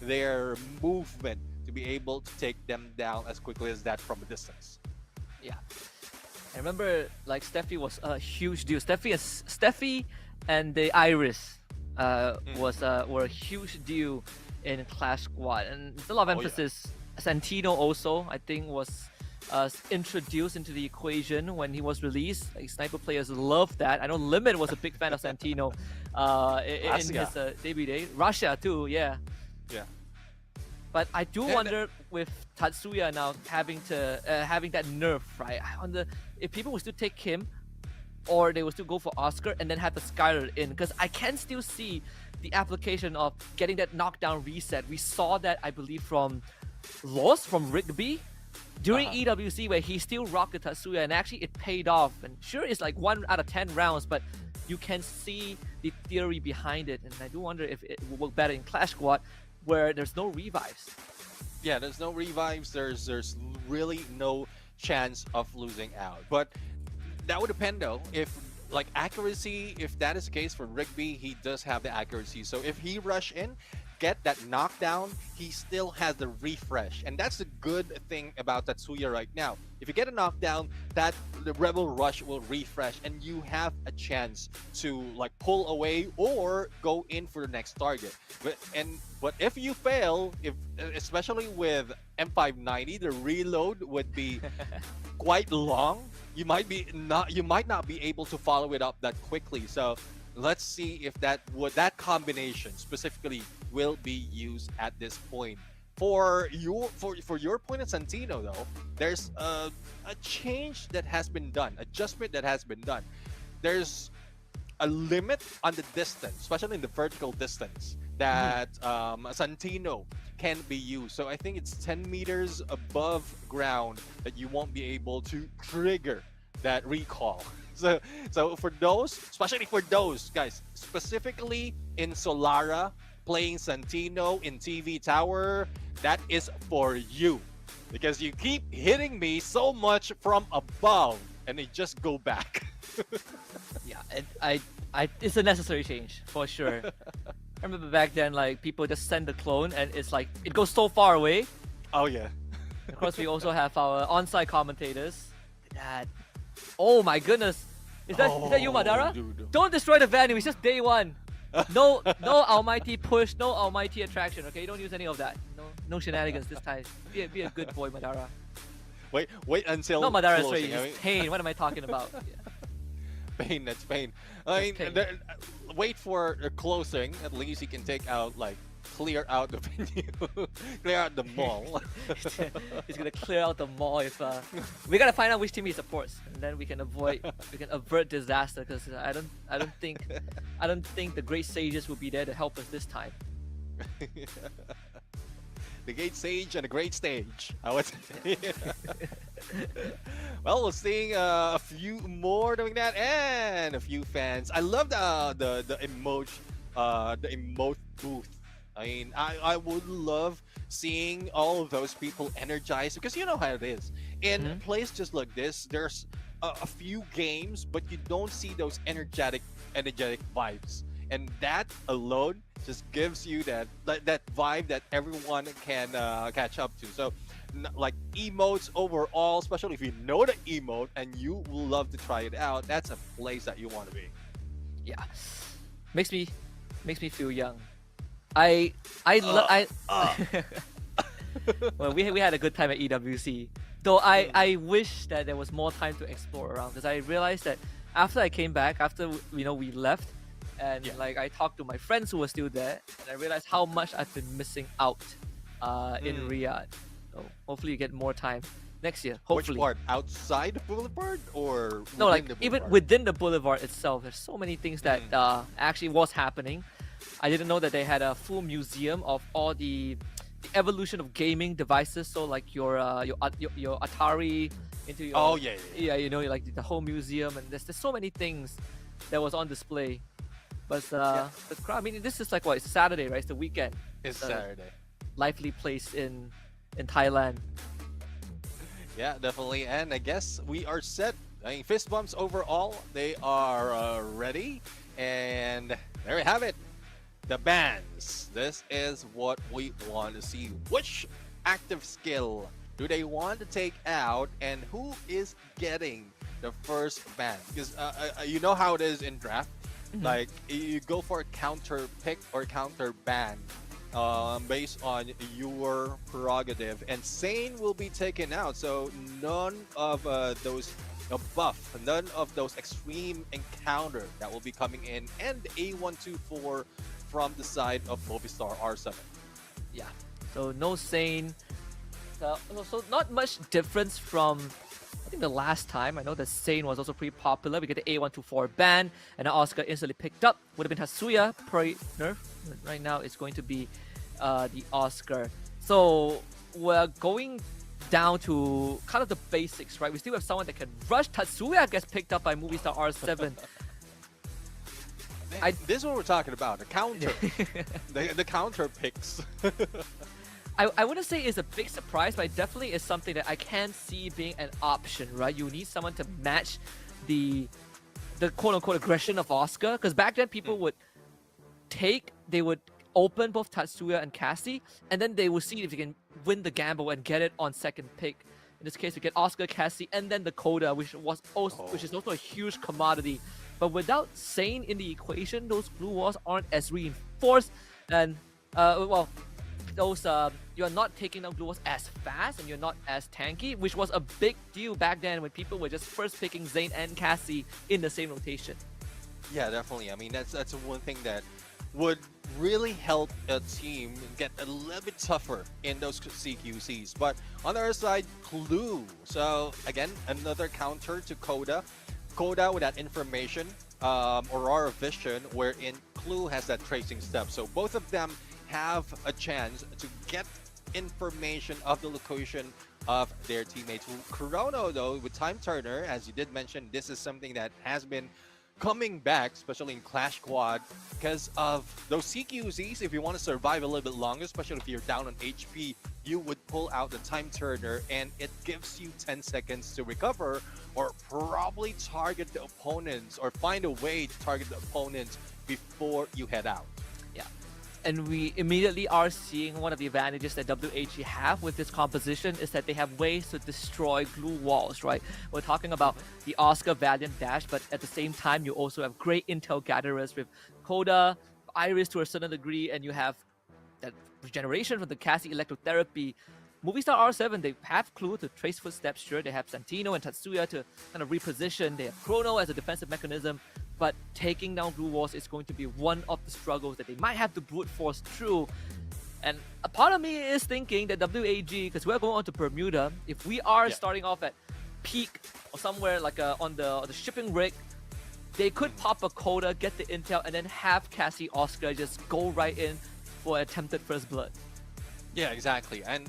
their movement to be able to take them down as quickly as that from a distance. Yeah. I remember like Steffi was a huge deal. Steffi and the Iris were a huge deal in Clash Squad, and there's a lot of emphasis. Santino also, I think, was introduced into the equation when he was released. Like, sniper players love that. I know Limit was a big fan of Santino in his debut day. Russia too, yeah. But I do wonder with Tatsuya now having that nerf, right? I wonder if people will still take him, or they will still go for Oscar and then have the Skylar in, because I can still see the application of getting that knockdown reset. We saw that, I believe, from Lost, from Rigby during EWC, where he still rocked the Tatsuya, and actually it paid off. And sure, it's like 1 out of 10 rounds, but you can see the theory behind it. And I do wonder if it will work better in Clash Squad, where there's no revives. Yeah, there's no revives. There's really no chance of losing out. But that would depend though. If like accuracy, if that is the case for Rigby, he does have the accuracy. So if he rush in, get that knockdown, he still has the refresh, and that's the good thing about Tatsuya right now. If you get a knockdown, that the Rebel Rush will refresh, and you have a chance to like pull away or go in for the next target. But if you fail, especially with M590, the reload would be quite long. You might not be able to follow it up that quickly. So let's see if that combination specifically will be used at this point. For your point at Santino though, there's a change that has been done, adjustment that has been done. There's a limit on the distance, especially in the vertical distance, that Santino can be used. So I think it's 10 meters above ground that you won't be able to trigger that recall. So for those, especially for those guys, specifically in Solara, playing Santino in TV Tower, that is for you. Because you keep hitting me so much from above, and they just go back. Yeah, it's a necessary change, for sure. I remember back then, like, people just send the clone, and it's like, it goes so far away. Oh yeah. Of course, we also have our on-site commentators. Oh my goodness. Is that you, Madara? Dude. Don't destroy the venue, it's just day one. No almighty push, no almighty attraction, okay? Don't use any of that. No shenanigans this time. Be a good boy, Madara. Wait until No, Madara's closing. right, it's pain. What am I talking about? Pain, that's pain. I mean, wait for a closing. At least you can take out, like, clear out the venue, clear out the mall. He's gonna clear out the mall if we gotta find out which team he supports, and then we can avert disaster. Because I don't think the great sages will be there to help us this time. The Great Sage and the Great Stage, I would say. Well, we're seeing a few more doing that, and a few fans. I love the emote booth. I mean, I would love seeing all of those people energized, because you know how it is. In a place just like this, there's a few games, but you don't see those energetic vibes. And that alone just gives you that vibe that everyone can catch up to. So, like, emotes overall, especially if you know the emote and you will love to try it out, that's a place that you want to be. Yeah, makes me feel young. Well, we had a good time at EWC, though I wish that there was more time to explore around, because I realized that after I came back, after we left, and like I talked to my friends who were still there, and I realized how much I've been missing out in Riyadh. So hopefully you get more time next year. Hopefully. Which part? Outside the boulevard, or no? Like the even within the boulevard itself, there's so many things that actually was happening. I didn't know that they had a full museum of all the evolution of gaming devices. So like your Atari into your like the whole museum, and there's so many things that was on display. But the crowd, I mean, this is like what? It's Saturday, right? It's the weekend. It's Saturday. Lively place in Thailand. Yeah, definitely. And I guess we are set. I mean, fist bumps overall. They are ready, and there we have it. The bans. This is what we want to see. Which active skill do they want to take out, and who is getting the first ban? Because you know how it is in draft. Like you go for a counter pick or counter ban based on your prerogative, and Sane will be taken out. So none of those buff, none of those extreme encounter that will be coming in, and A124 from the side of Movistar R7. Yeah. So no Sane. So not much difference from I think the last time. I know that Sane was also pretty popular. We get the A124 ban, and Oscar instantly picked up. Would have been Tatsuya pre-nerf. Right now it's going to be the Oscar. So we're going down to kind of the basics, right? We still have someone that can rush. Tatsuya gets picked up by Movistar R7. This is what we're talking about, the counter. the counter picks. I wouldn't say it's a big surprise, but it definitely is something that I can see being an option, right? You need someone to match the quote-unquote aggression of Oscar, because back then people would open both Tatsuya and Cassie, and then they will see if they can win the gamble and get it on second pick. In this case, we get Oscar, Cassie, and then the Coda, which is also a huge commodity. But without Sane in the equation, those glue walls aren't as reinforced, and those you're not taking down glue walls as fast, and you're not as tanky, which was a big deal back then when people were just first picking Zane and Cassie in the same rotation. Yeah, definitely. I mean, that's one thing that would really help a team get a little bit tougher in those CQCs. But on the other side, Clue. So again, another counter to Coda. Coda with that information, Aurora Vision, wherein Clue has that tracing step. So both of them have a chance to get information of the location of their teammates. Chrono, though, with Time Turner, as you did mention, this is something that has been coming back, especially in Clash Squad, because of those CQZs. If you want to survive a little bit longer, especially if you're down on HP, you would pull out the Time Turner, and it gives you 10 seconds to recover, or probably target the opponents, or find a way to target the opponents before you head out. Yeah. And we immediately are seeing one of the advantages that WHE have with this composition is that they have ways to destroy glue walls, right? We're talking about the Oscar Valiant Dash, but at the same time, you also have great intel gatherers with Coda, Iris to a certain degree, and you have that regeneration from the Cassie Electrotherapy. Movistar R7, they have Clue to trace footsteps, sure. They have Santino and Tatsuya to kind of reposition. They have Chrono as a defensive mechanism. But taking down glue walls is going to be one of the struggles that they might have to brute force through. And a part of me is thinking that WAG, because we're going on to Bermuda, if we are starting off at peak or somewhere like on the shipping rig, they could pop a Coda, get the intel, and then have Cassie Oscar just go right in for attempted first blood. Yeah, exactly. And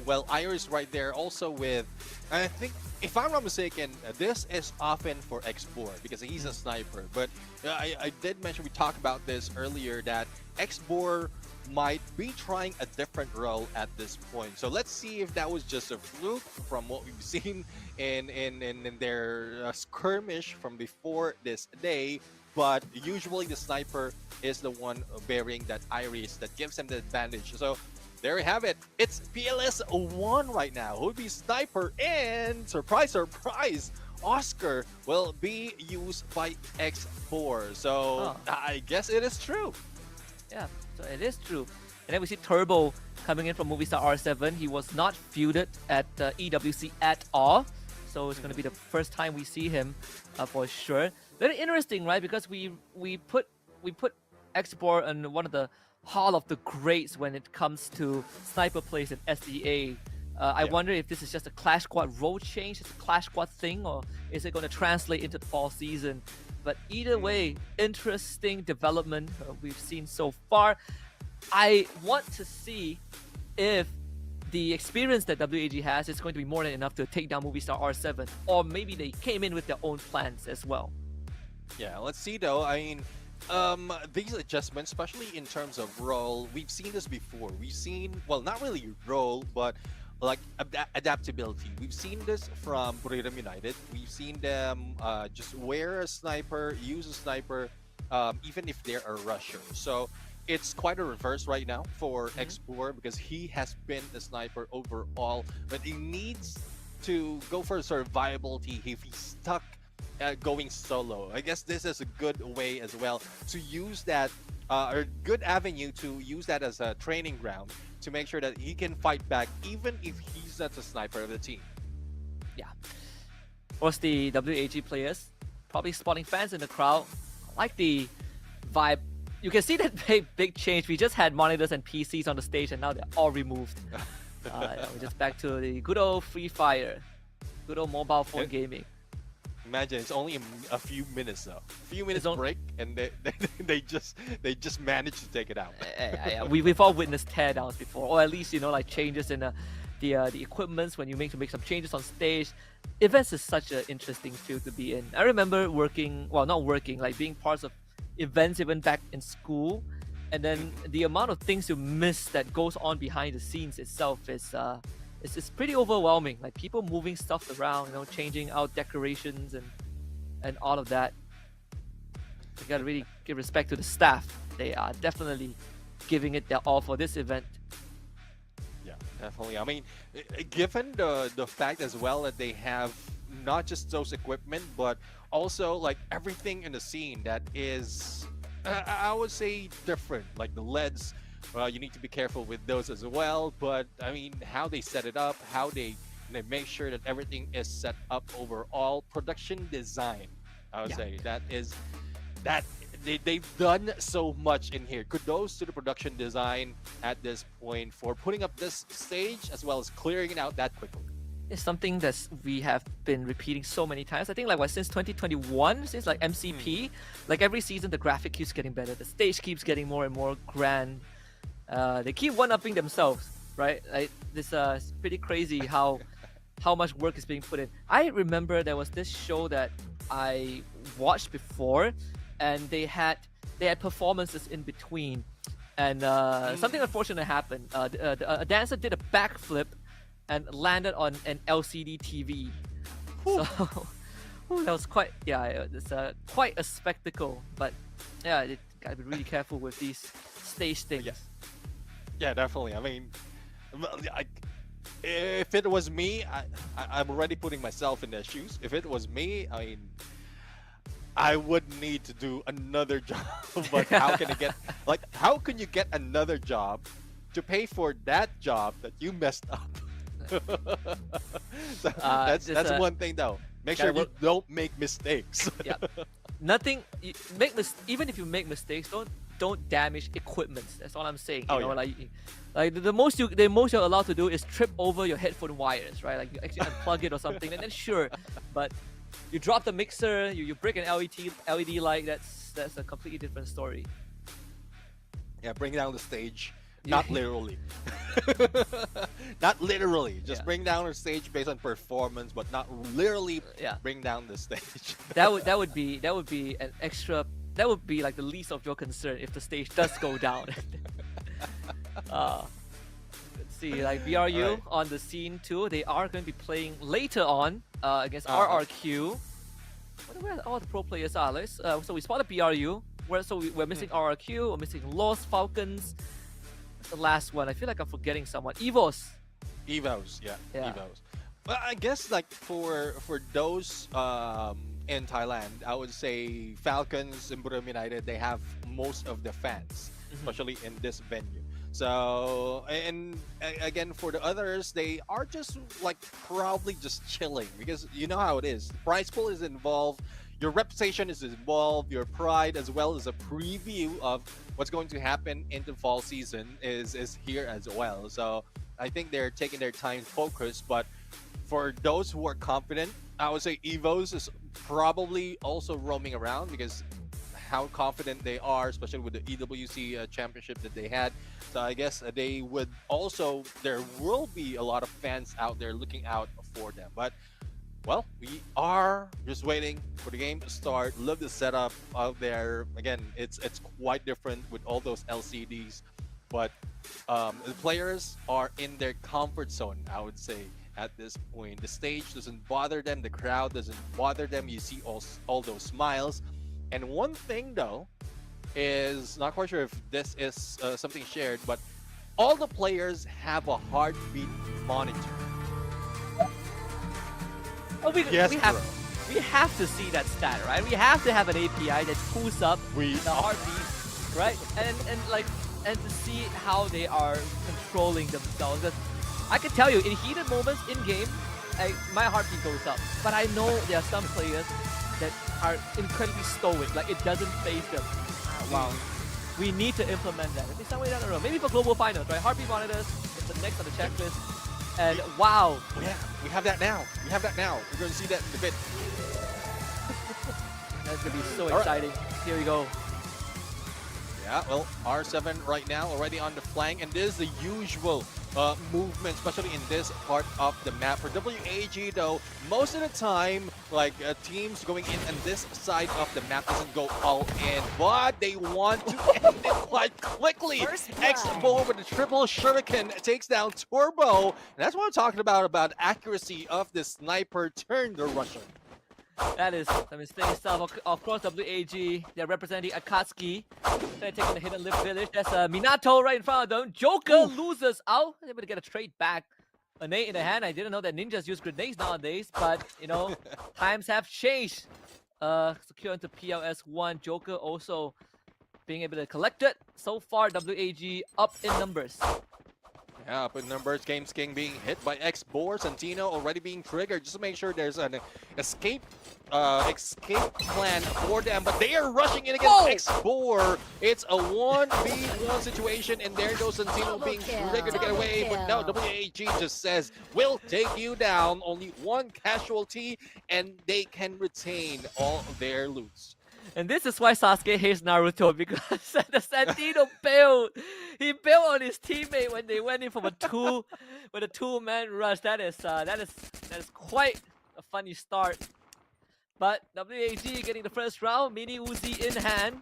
well, Iris right there also with, I think, if I'm not mistaken, this is often for X4 because he's a sniper. But I did mention, we talked about this earlier, that X4 might be trying a different role at this point. So let's see if that was just a fluke from what we've seen in their skirmish from before this day. But usually the sniper is the one bearing that Iris that gives him the advantage. So there you have it. It's PLS 1 right now. Who would be sniper, and surprise, surprise, Oscar will be used by X4. So I guess it is true. Yeah, so it is true. And then we see Turbo coming in from Movistar R7. He was not feuded at EWC at all. So it's going to be the first time we see him for sure. Very interesting, right? Because we put X4 in one of the Hall of the Greats when it comes to sniper plays in SEA. I wonder if this is just a Clash Squad role change, it's a Clash Squad thing, or is it going to translate into the fall season? But either way, interesting development we've seen so far. I want to see if the experience that WAG has is going to be more than enough to take down Movistar R7, or maybe they came in with their own plans as well. Yeah, let's see though. I mean, these adjustments, especially in terms of role, we've seen this before. We've seen, well, not really role, but like adaptability. We've seen this from Buriram United. We've seen them just wear a sniper, use a sniper, even if they're a rusher. So it's quite a reverse right now for X4 because he has been a sniper overall, but he needs to go for survivability if he's stuck going solo. I guess this is a good way as well to use that, or good avenue to use that as a training ground to make sure that he can fight back even if he's not the sniper of the team. Yeah. Of course, the WAG players probably spotting fans in the crowd. I like the vibe. You can see that big change. We just had monitors and PCs on the stage, and now they're all removed. We're just back to the good old Free Fire, good old mobile phone gaming. Imagine it's only a few minutes though. A few minutes break, and they just managed to take it out. We've all witnessed teardowns before, or at least like changes in the equipments when you make some changes on stage. Events is such an interesting field to be in. I remember being part of events even back in school, and then the amount of things you miss that goes on behind the scenes itself is it's pretty overwhelming. Like people moving stuff around, changing out decorations and all of that. You gotta really give respect to the staff. They are definitely giving it their all for this event. Yeah, definitely. I mean, given the fact as well that they have not just those equipment, but also like everything in the scene that is, I would say, different. Like the LEDs, you need to be careful with those as well. But I mean, how they set it up, how they make sure that everything is set up overall. Production design, I would say, they've done so much in here. Kudos to the production design at this point for putting up this stage as well as clearing it out that quickly. It's something that we have been repeating so many times. I think since 2021, since MCP, like every season the graphic keeps getting better, the stage keeps getting more and more grand. They keep one-upping themselves, right? Like this it's pretty crazy how much work is being put in. I remember there was this show that I watched before, and they had performances in between, and something unfortunate happened. A dancer did a backflip and landed on an LCD TV. So that was quite it's quite a spectacle. But yeah, you gotta be really careful with these stage things. Yeah, definitely. I mean, if it was me, I'm already putting myself in their shoes. If it was me, I mean, I would need to do another job. But how can you get another job to pay for that job that you messed up? So that's one thing though. Make sure you don't make mistakes. Yeah, even if you make mistakes, don't damage equipment. That's all I'm saying. Like the most you're allowed to do is trip over your headphone wires, right? Like you actually unplug it or something, and then sure. But you drop the mixer, you break an LED light. That's a completely different story. Yeah, bring down the stage. Not literally. Not literally. Just bring down the stage based on performance, but not literally bring down the stage. that would be an extra. That would be like the least of your concern if the stage does go down. Let's see, like BRU on the scene too. They are going to be playing later on against RRQ. I wonder where all the pro players are. So we spotted BRU. We're missing RRQ. We're missing Lost Falcons. The last one, I feel like I'm forgetting someone. Evos, yeah. Evos. Well, I guess like for those in Thailand, I would say Falcons and Buram United, they have most of the fans, especially in this venue. So, and again, for the others, they are just like probably just chilling because you know how it is. The prize pool is involved. Your reputation is involved, your pride, as well as a preview of what's going to happen in the fall season is here as well. So I think they're taking their time focused, but for those who are confident, I would say Evos is probably also roaming around because how confident they are, especially with the EWC championship that they had. So I guess there will be a lot of fans out there looking out for them. But well, we are just waiting for the game to start. Love the setup out there. Again, it's quite different with all those LCDs, but the players are in their comfort zone, I would say, at this point. The stage doesn't bother them. The crowd doesn't bother them. You see all those smiles. And one thing, though, is not quite sure if this is something shared, but all the players have a heartbeat monitor. Oh, Yes, we have to see that stat, right? We have to have an API that pulls up the heartbeat, right? And to see how they are controlling themselves. 'Cause I can tell you, in heated moments in game, my heartbeat goes up. But I know there are some players that are incredibly stoic, like it doesn't faze them. Wow. We need to implement that. Maybe somewhere down the road. Maybe for global finals, right? Heartbeat monitors is the next on the checklist. And wow. Yeah, we have that now. We have that now. We're going to see that in a bit. That's going to be so All right. exciting. Here we go. Yeah, well, R7 right now already on the flank, and this is the usual movement, especially in this part of the map. For WAG, though, most of the time, like teams going in on this side of the map doesn't go all in, but they want to end it quite quickly. X-Bow with the triple shuriken takes down Turbo, and that's what I'm talking about accuracy of the sniper turn the Russian. That is a mistake stuff. Of course, WAG, they're representing Akatsuki. They're taking the hidden lift village. That's Minato right in front of them. Joker loses out. Able to get a trade back. A nade in the hand. I didn't know that ninjas use grenades nowadays, but you know, times have changed. Secure into PLS1. Joker also being able to collect it. So far, WAG up in numbers. Yeah, up in numbers. Games King being hit by X-Boar. Santino already being triggered just to make sure there's an escape plan for them. But they are rushing in against X-Boar. It's a 1v1 situation, and there goes Santino being triggered to get away. But no, WAG just says, we'll take you down. Only one casualty, and they can retain all their loots. And this is why Sasuke hates Naruto, because the Santino bailed. He bailed on his teammate when they went in from a two-man rush. That is quite a funny start. But WAG getting the first round, Mini Uzi in hand.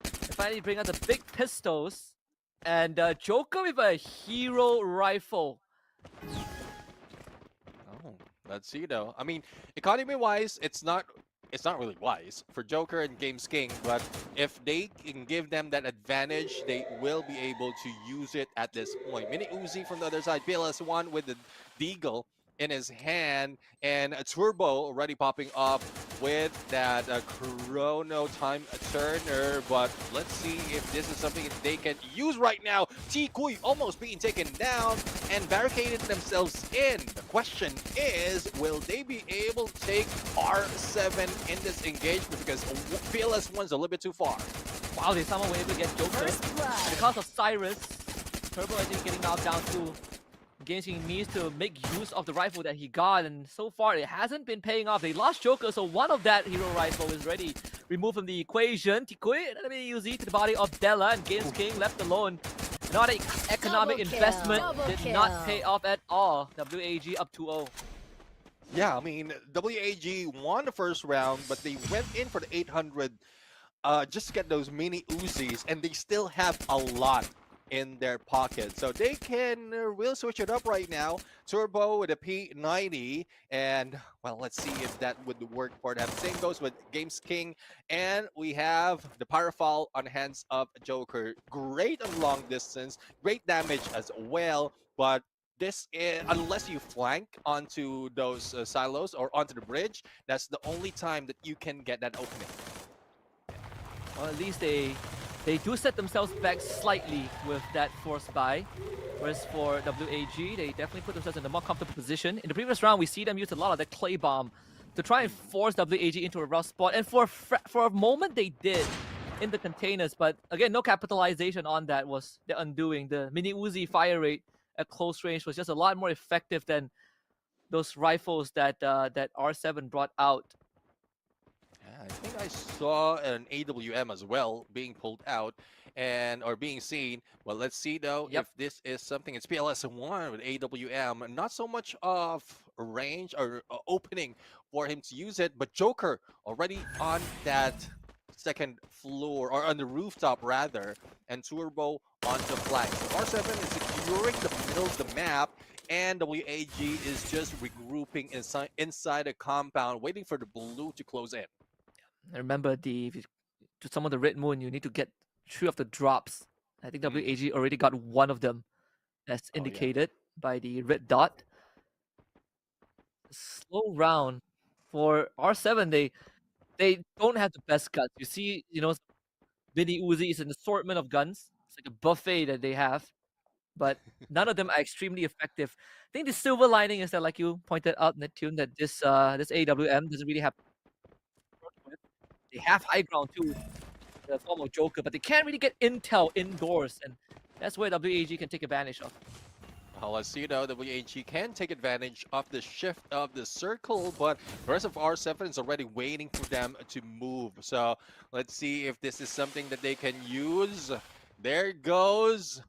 They finally bring out the big pistols. And Joker with a hero rifle. Oh, let's see though. I mean, economy-wise, it's not really wise for Joker and Games King, but if they can give them that advantage, they will be able to use it at this point. Mini Uzi from the other side, PLS1 with the Deagle in his hand, and a Turbo already popping up with that Chrono Time Turner, but let's see if this is something that they can use right now. T Kui almost being taken down and barricaded themselves in. The question is, will they be able to take R7 in this engagement, because PLS1's a little bit too far. Wow, they somehow were able to get Joker. Because of Cyrus, Turbo I think getting knocked down too. Games King needs to make use of the rifle that he got, and so far it hasn't been paying off. They lost Joker, so one of that hero rifle is ready. Removed from the equation. Tikui, another UZ to the body of Della, and Games King left alone. Not an economic investment, did not pay off at all. WAG up 2-0. Yeah, I mean, WAG won the first round, but they went in for the 800 just to get those mini Uzis, and they still have a lot in their pocket, so they can will switch it up right now. Turbo with a P90, and well, let's see if that would work for them. Same goes with Games King, and we have the Parafall on hands of Joker. Great on long distance, great damage as well, but this is, unless you flank onto those silos or onto the bridge, that's the only time that you can get that opening. Well, at least they do set themselves back slightly with that force buy. Whereas for WAG, they definitely put themselves in a more comfortable position. In the previous round, we see them use a lot of the clay bomb to try and force WAG into a rough spot. And for a moment, they did in the containers. But again, no capitalization on that was the undoing. The Mini Uzi fire rate at close range was just a lot more effective than those rifles that that R7 brought out. I think I saw an AWM as well being pulled out or being seen. Well, let's see though if this is something. It's PLS1 with AWM. Not so much of range or opening for him to use it, but Joker already on that second floor, or on the rooftop rather, and Turbo on the flank. So R7 is securing the middle of the map, and WAG is just regrouping inside a compound, waiting for the blue to close in. Remember, to summon the Red Moon, you need to get 3 of the drops. I think WAG already got 1 of them, as indicated by the red dot. Slow round for R7, they don't have the best guns. You see, Mini Uzi is an assortment of guns. It's like a buffet that they have, but none of them are extremely effective. I think the silver lining is that, like you pointed out, Neptune, that this AWM doesn't really have to work with. They have high ground too, in the form of Joker, but they can't really get intel indoors, and that's where WAG can take advantage of. Well, as you know, WAG can take advantage of the shift of the circle, but the rest of R7 is already waiting for them to move. So let's see if this is something that they can use. There goes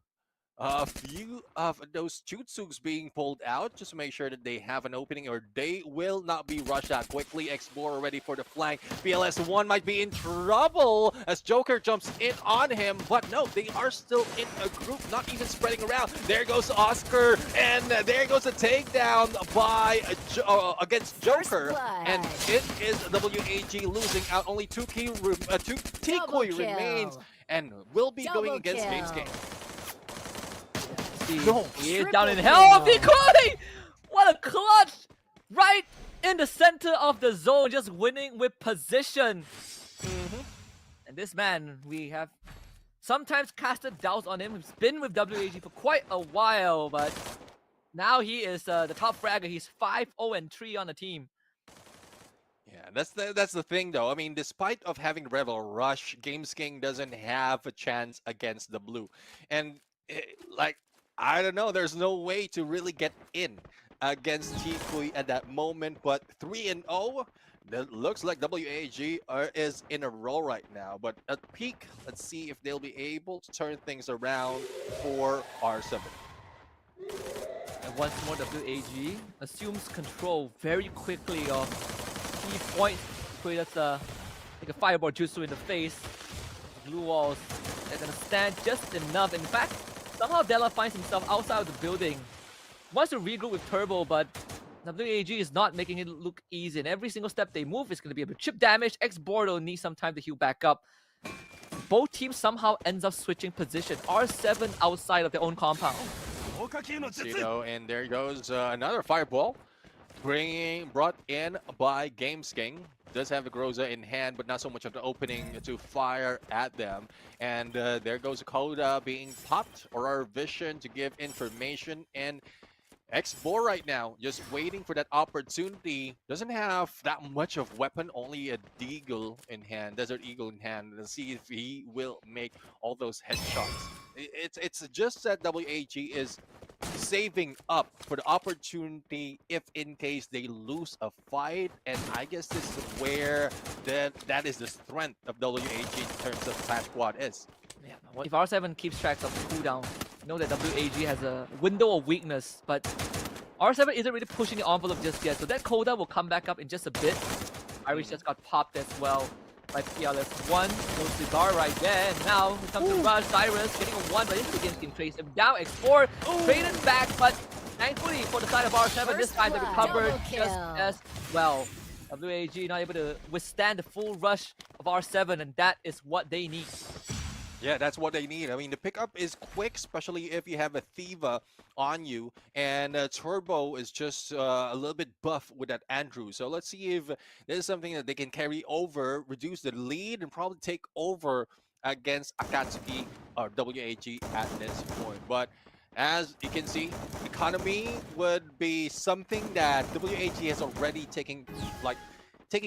a few of those jutsus being pulled out just to make sure that they have an opening or they will not be rushed out quickly. Explorer ready for the flank. BLS1 might be in trouble as Joker jumps in on him, but no, they are still in a group, not even spreading around. There goes Oscar, and there goes a takedown by against Joker, and it is WAG losing out. Only two Tikui remains and will be going against Gamescape. He is down in hell. Tikui! What a clutch! Right in the center of the zone, just winning with position. And this man, we have sometimes casted doubts on him. He's been with WAG for quite a while, but now he is the top fragger. He's 5-0-3 on the team. Yeah, that's the thing though. I mean, despite of having Rebel Rush, Gamesking doesn't have a chance against the blue. And like, I don't know, there's no way to really get in against Tikui at that moment, but 3-0, that looks like WAG is in a roll right now. But at peak, let's see if they'll be able to turn things around for R7. And once more, WAG assumes control very quickly of key points. That's like a fireball jutsu in the face. Blue walls, they're gonna stand just enough. In fact, somehow Della finds himself outside of the building. Wants to regroup with Turbo, but WAG is not making it look easy. And every single step they move is going to be a chip damage. X-Bordo needs some time to heal back up. Both teams somehow ends up switching position. R7 outside of their own compound. And there goes another fireball. Brought in by Gamesking. Does have a Groza in hand, but not so much of the opening to fire at them. And there goes a Coda being popped, or our Vision to give information. And X4 right now, just waiting for that opportunity. Doesn't have that much of weapon, only a Deagle in hand, Desert Eagle in hand. Let's see if he will make all those headshots. It's just that WAG is saving up for the opportunity if in case they lose a fight, and I guess this is where that is the strength of WAG in terms of Clash Squad is. Yeah, if R7 keeps track of the cooldown, know that WAG has a window of weakness, but R7 isn't really pushing the envelope just yet, so that Coda will come back up in just a bit. Irish just got popped as well by PLS1. No cigar right there, and now it comes to Rush. Cyrus getting a 1, but this begins can trace him down. X4 traded back, but thankfully for the side of R7, this time they recovered just as well. WAG not able to withstand the full rush of R7, and that is what they need. Yeah, that's what they need. I mean, the pickup is quick, especially if you have a Thiva on you. And Turbo is just a little bit buff with that Andrew. So let's see if this is something that they can carry over, reduce the lead, and probably take over against Akatsuki or WAG at this point. But as you can see, economy would be something that WAG has already taken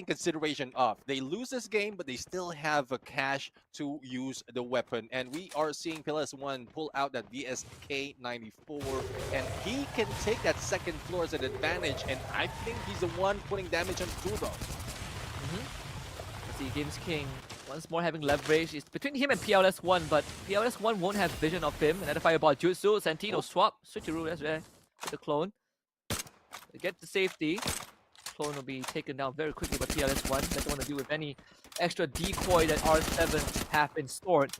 consideration of. They lose this game, but they still have a cash to use the weapon. And we are seeing PLS1 pull out that VSK-94, and he can take that second floor as an advantage, and I think he's the one putting damage on Turbo. Let's see, Gamesking once more having leverage. It's between him and PLS1, but PLS1 won't have vision of him. Another fireball jutsu, Santino swap, switcheroo, that's right, with the clone. They get to safety. Clone will be taken down very quickly by PLS1. Doesn't want to deal with any extra decoy that R7 have been stored.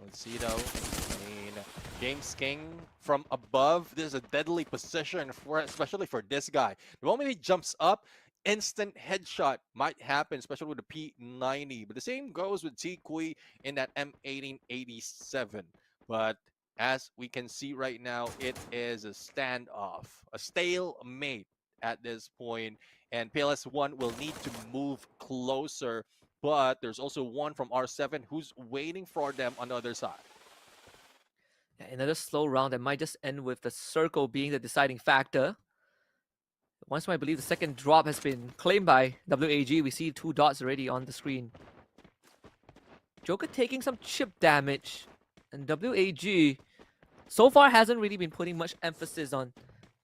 Let's see though. I mean, Gamesking from above. This is a deadly position especially for this guy. The moment he jumps up, instant headshot might happen, especially with the P90. But the same goes with Tikui in that M1887. But as we can see right now, it is a standoff, a stalemate at this point, and PLS1 will need to move closer. But there's also one from R7 who's waiting for them on the other side. Yeah, another slow round that might just end with the circle being the deciding factor. Once I believe the second drop has been claimed by WAG, we see 2 dots already on the screen. Joker taking some chip damage, and WAG so far hasn't really been putting much emphasis on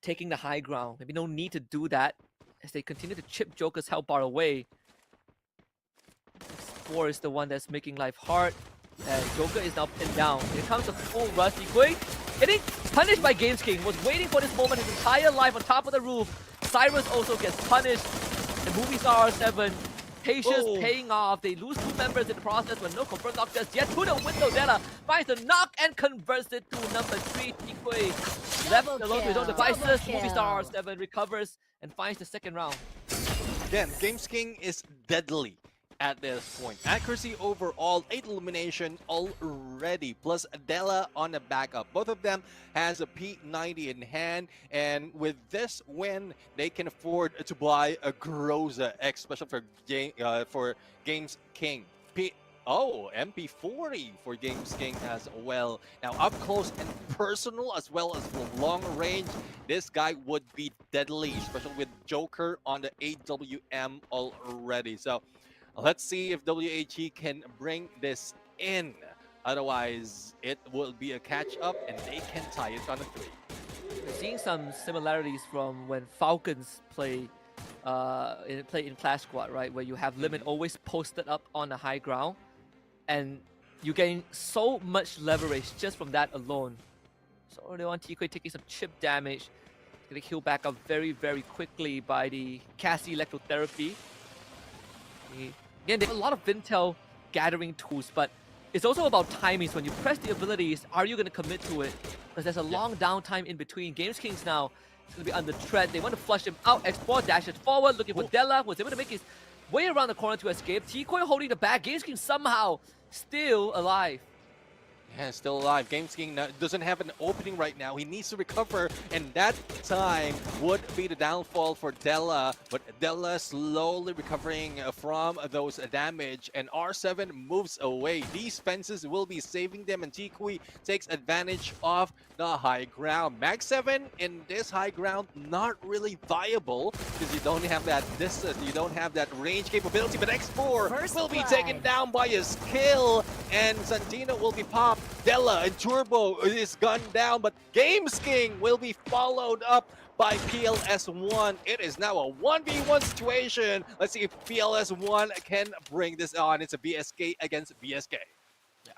taking the high ground. Maybe no need to do that as they continue to chip Joker's health bar away. X4 is the one that's making life hard, and Joker is now pinned down. Here comes a full rush. Tikui getting punished by Games King. Was waiting for this moment his entire life on top of the roof. Cyrus also gets punished. And Movie Star R7, patience paying off. They lose 2 members in the process when no confirmed knock just yet. To the window, Della finds the knock and converts it to number 3. Tikui left alone to his own devices. Movie Star R7 recovers and finds the second round. Again, Games King is deadly at this point. Accuracy overall, 8 elimination already, plus Della on the backup. Both of them has a P90 in hand, and with this win, they can afford to buy a Groza X, especially for Games King. MP40 for Games King as well. Now up close and personal as well as for long range, this guy would be deadly, especially with Joker on the AWM already. So let's see if WAG can bring this in. Otherwise, it will be a catch-up and they can tie it on a 3. We're seeing some similarities from when Falcons play in Clash Squad, right? Where you have Limit always posted up on the high ground, and you gain so much leverage just from that alone. So early on, Tikui taking some chip damage. Gonna heal back up very, very quickly by the Cassie Electrotherapy. Again, they have a lot of Intel gathering tools, but it's also about timing. So when you press the abilities, are you going to commit to it? Because there's a long downtime in between. Games Kings now is going to be under threat. They want to flush him out. X4 dashes forward, looking for Della. Was able to make his way around the corner to escape. Tikui holding the back. Games King somehow still alive. Yeah, still alive. Games King doesn't have an opening right now. He needs to recover, and that time would be the downfall for Della. But Della slowly recovering from those damage, and R7 moves away. These fences will be saving them, and Tikui takes advantage of the high ground. Mag 7 in this high ground not really viable because you don't have that distance, you don't have that range capability. But X4 will be taken down by his kill, and Santino will be popped. Della and Turbo is gunned down, but Games King will be followed up by PLS1. It is now a 1v1 situation. Let's see if PLS1 can bring this on. It's a BSK against BSK. Yeah.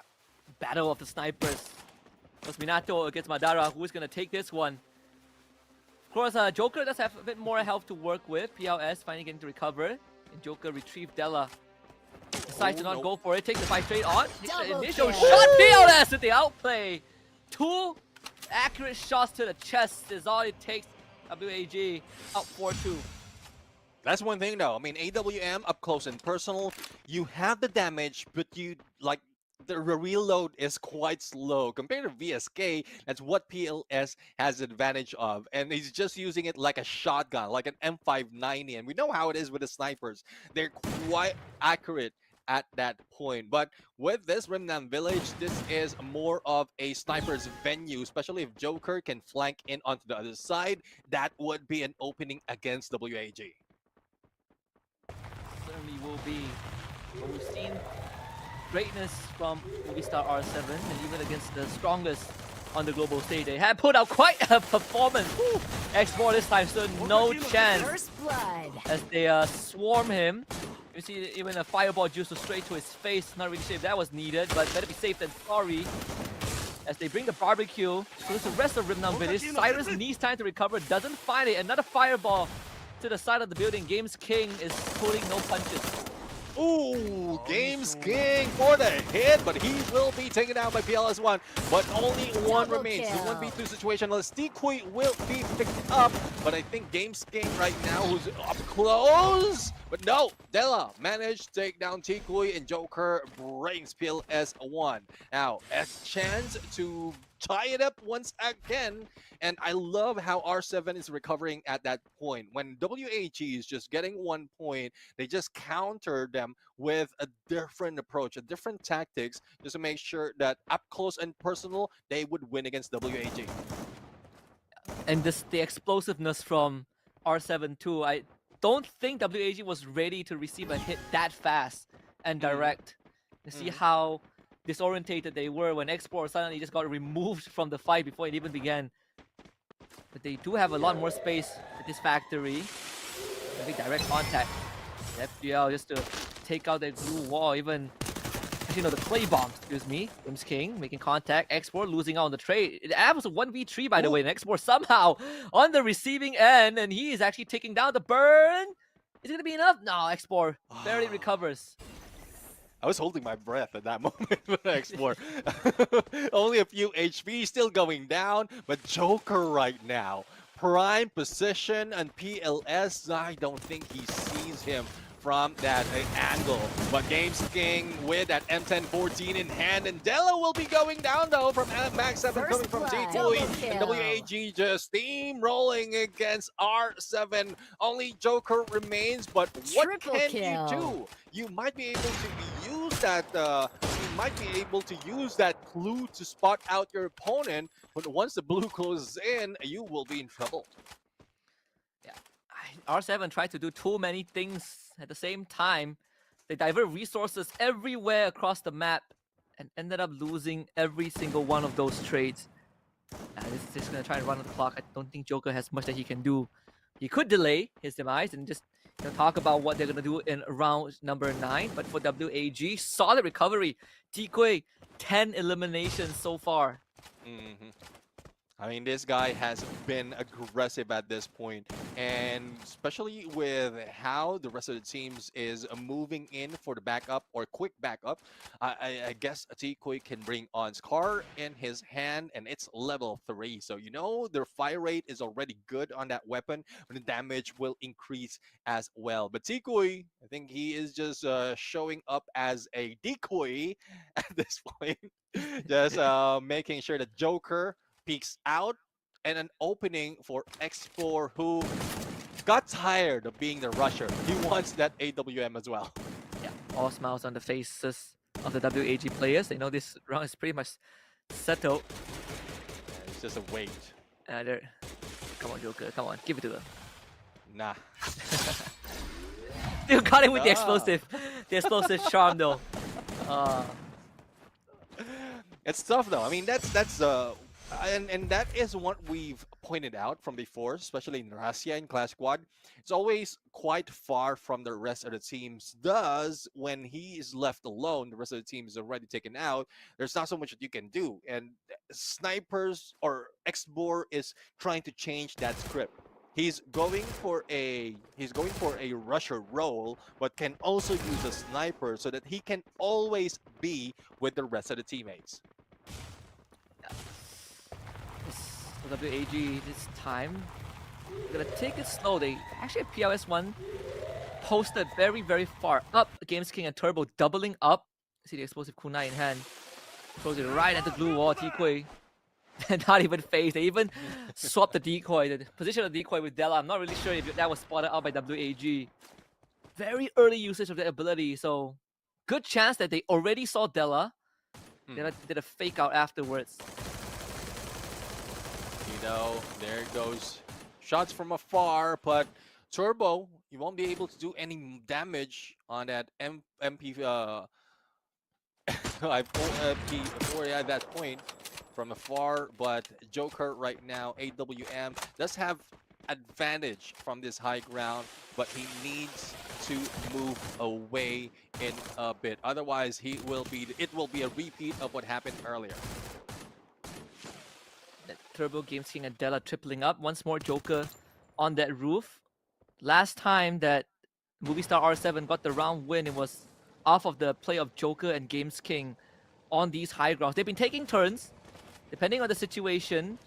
Battle of the snipers. It's Minato against Madara. Who's going to take this one? Of course, Joker does have a bit more health to work with. PLS finally getting to recover. And Joker retrieve Della. Decides to not go for it. Takes the fight straight on. The initial shot. PLS with the outplay. 2 accurate shots to the chest is all it takes. WAG out 4-2. That's one thing though. I mean, AWM up close and personal, you have the damage, but you like the reload is quite slow compared to VSK. That's what PLS has advantage of, and he's just using it like a shotgun, like an M590. And we know how it is with the snipers; they're quite accurate at that point. But with this Remnant Village, this is more of a sniper's venue, especially if Joker can flank in onto the other side. That would be an opening against WAG. Certainly will be. But we've seen greatness from Movie Star R7, and even against the strongest on the global stage, they have put out quite a performance. Woo! X4 this time stood no chance First blood. as they swarm him. You see even a fireball juice straight to his face. Not really sure if that was needed, but better be safe than sorry. As they bring the barbecue to the rest of Remnant Village, Cyrus needs time to recover, doesn't find it. Another fireball to the side of the building. Games King is pulling no punches. Ooh, Games King for the hit, but he will be taken down by PLS1. But only one remains. The 1v2 situation. Tikui will be picked up, but I think Games King right now, who's up close, But no, Della managed to take down Tikui, and Joker brings PLS1. Now, a chance to tie it up once again, and I love how R7 is recovering at that point. When WAG is just getting 1 point, they just counter them with a different approach, a different tactics, just to make sure that up close and personal, they would win against WAG. And the explosiveness from R7 too. I don't think WAG was ready to receive a hit that fast and direct. You see how disorientated they were when Esports suddenly just got removed from the fight before it even began. But they do have a lot more space at this factory. Maybe direct contact. FGL just to take out that glue wall, even actually no, the clay bomb, excuse me. James King making contact, Export losing out on the trade. That was a 1v3 by the way, and Export somehow on the receiving end, and he is actually taking down the burn. Is it gonna be enough? No, Export barely recovers. I was holding my breath at that moment with Export. Only a few HP still going down, but Joker right now, prime position and PLS, I don't think he sees him from that angle. But Games King with that M1014 in hand, and Della will be going down though from Max 7 coming from Tikui, and WAG just steamrolling against R7. Only Joker remains, but what can you do? You might be able to use that. You might be able to use that clue to spot out your opponent, but once the blue closes in, you will be in trouble. R7 tried to do too many things at the same time. They divert resources everywhere across the map and ended up losing every single one of those trades. This is just going to try and run the clock. I don't think Joker has much that he can do. He could delay his demise and just talk about what they're going to do in round number 9. But for WAG, solid recovery. Tikui, 10 eliminations so far. I mean, this guy has been aggressive at this point, and especially with how the rest of the teams is moving in for the backup or quick backup, I guess Tikui can bring on Scar in his hand, and it's level 3. So, you know, their fire rate is already good on that weapon, but the damage will increase as well. But Tikui, I think he is just showing up as a decoy at this point, just making sure that Joker peeks out, and an opening for X4, who got tired of being the rusher. He wants that AWM as well. Yeah, all smiles on the faces of the WAG players. They know this round is pretty much settled. Yeah, it's just a wait. Come on, Joker. Come on, give it to them. Nah. Still got him with the explosive charm though. It's tough though. I mean, that's and that is what we've pointed out from before, especially in Russia in Clash Squad. It's always quite far from the rest of the teams. Thus, when he is left alone, the rest of the team is already taken out. There's not so much that you can do. And snipers or Xbor is trying to change that script. He's going for a rusher role, but can also use a sniper so that he can always be with the rest of the teammates. So WAG this time, gonna take it slow. They actually at PLS1 posted very, very far up. Games King and Turbo doubling up. See the explosive kunai in hand. Throws it right at the blue wall. Tikui. Not even phased. They even swapped the decoy. The position of the decoy with Della. I'm not really sure if that was spotted out by WAG. Very early usage of that ability. So good chance that they already saw Della. Della did a fake out afterwards. You know, there goes shots from afar, but Turbo, you won't be able to do any damage on that MP4 at that point from afar. But Joker right now, AWM, does have advantage from this high ground, but he needs to move away in a bit. Otherwise, it will be a repeat of what happened earlier. That Turbo, Games King, and Della tripling up. Once more Joker on that roof. Last time that Movie Star R7 got the round win, it was off of the play of Joker and Games King on these high grounds. They've been taking turns, depending on the situation,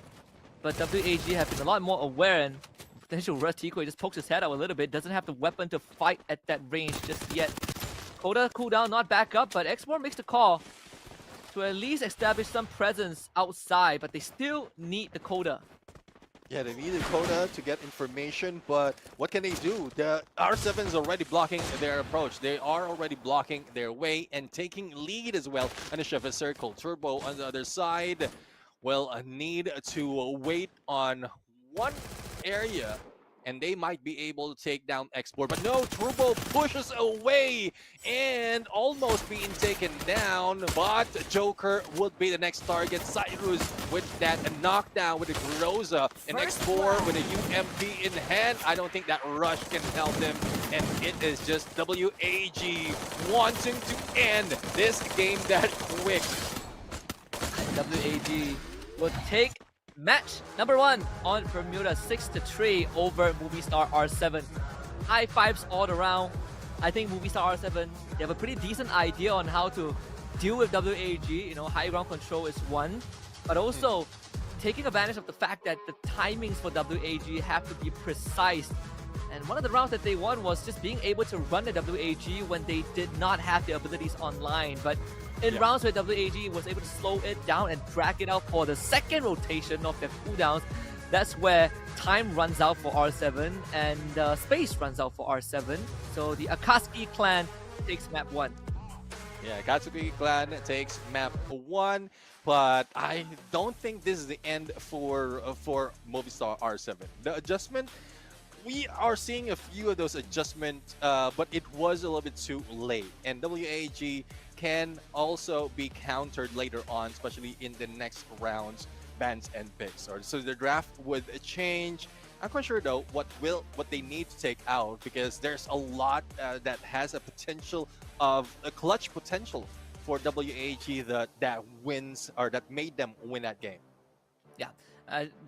but WAG have been a lot more aware and potential rush. Tiko just pokes his head out a little bit. Doesn't have the weapon to fight at that range just yet. Coda cooldown not back up, but X4 makes the call to at least establish some presence outside, but they still need the Coda. Yeah, they need the Coda to get information, but what can they do? The R7 is already blocking their approach. They are already blocking their way and taking lead as well on the Chef Circle. Turbo on the other side will need to wait on one area, and they might be able to take down Export. But no, Turbo pushes away and almost being taken down. But Joker would be the next target. Cyrus with that knockdown with the Groza, and X4 with a UMP in hand. I don't think that rush can help them. And it is just WAG wanting to end this game that quick. WAG will take match number 1 on Bermuda 6-3 over Movistar R7. High fives all around. I think Movistar R7, they have a pretty decent idea on how to deal with WAG. You know, high ground control is one, but also taking advantage of the fact that the timings for WAG have to be precise. And one of the rounds that they won was just being able to run the WAG when they did not have the abilities online. But in rounds where WAG was able to slow it down and drag it out for the second rotation of their cooldowns, that's where time runs out for R7 and space runs out for R7. So the Akatsuki clan takes map 1. Yeah, Akatsuki clan takes map 1, but I don't think this is the end for Movistar R7. The adjustment, we are seeing a few of those adjustments, but it was a little bit too late. And WAG can also be countered later on, especially in the next rounds, bans and picks. So the draft would change. I'm quite sure though what they need to take out, because there's a lot that has a potential of a clutch potential for WAG that wins, or that made them win that game. Yeah.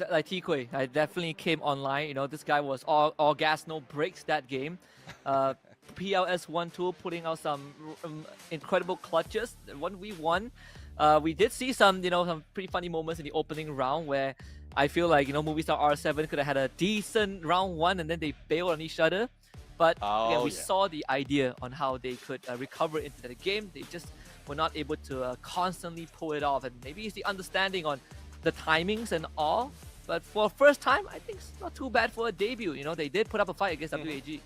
Like Tikui, I definitely came online. You know, this guy was all gas, no brakes that game. PLS 1-2 putting out some incredible clutches. 1v1. We did see some pretty funny moments in the opening round where I feel like, Movistar R7 could have had a decent round 1 and then they bailed on each other. But again, we saw the idea on how they could recover into the game. They just were not able to constantly pull it off. And maybe it's the understanding on the timings and all. But for first time, I think it's not too bad for a debut. They did put up a fight against WAG.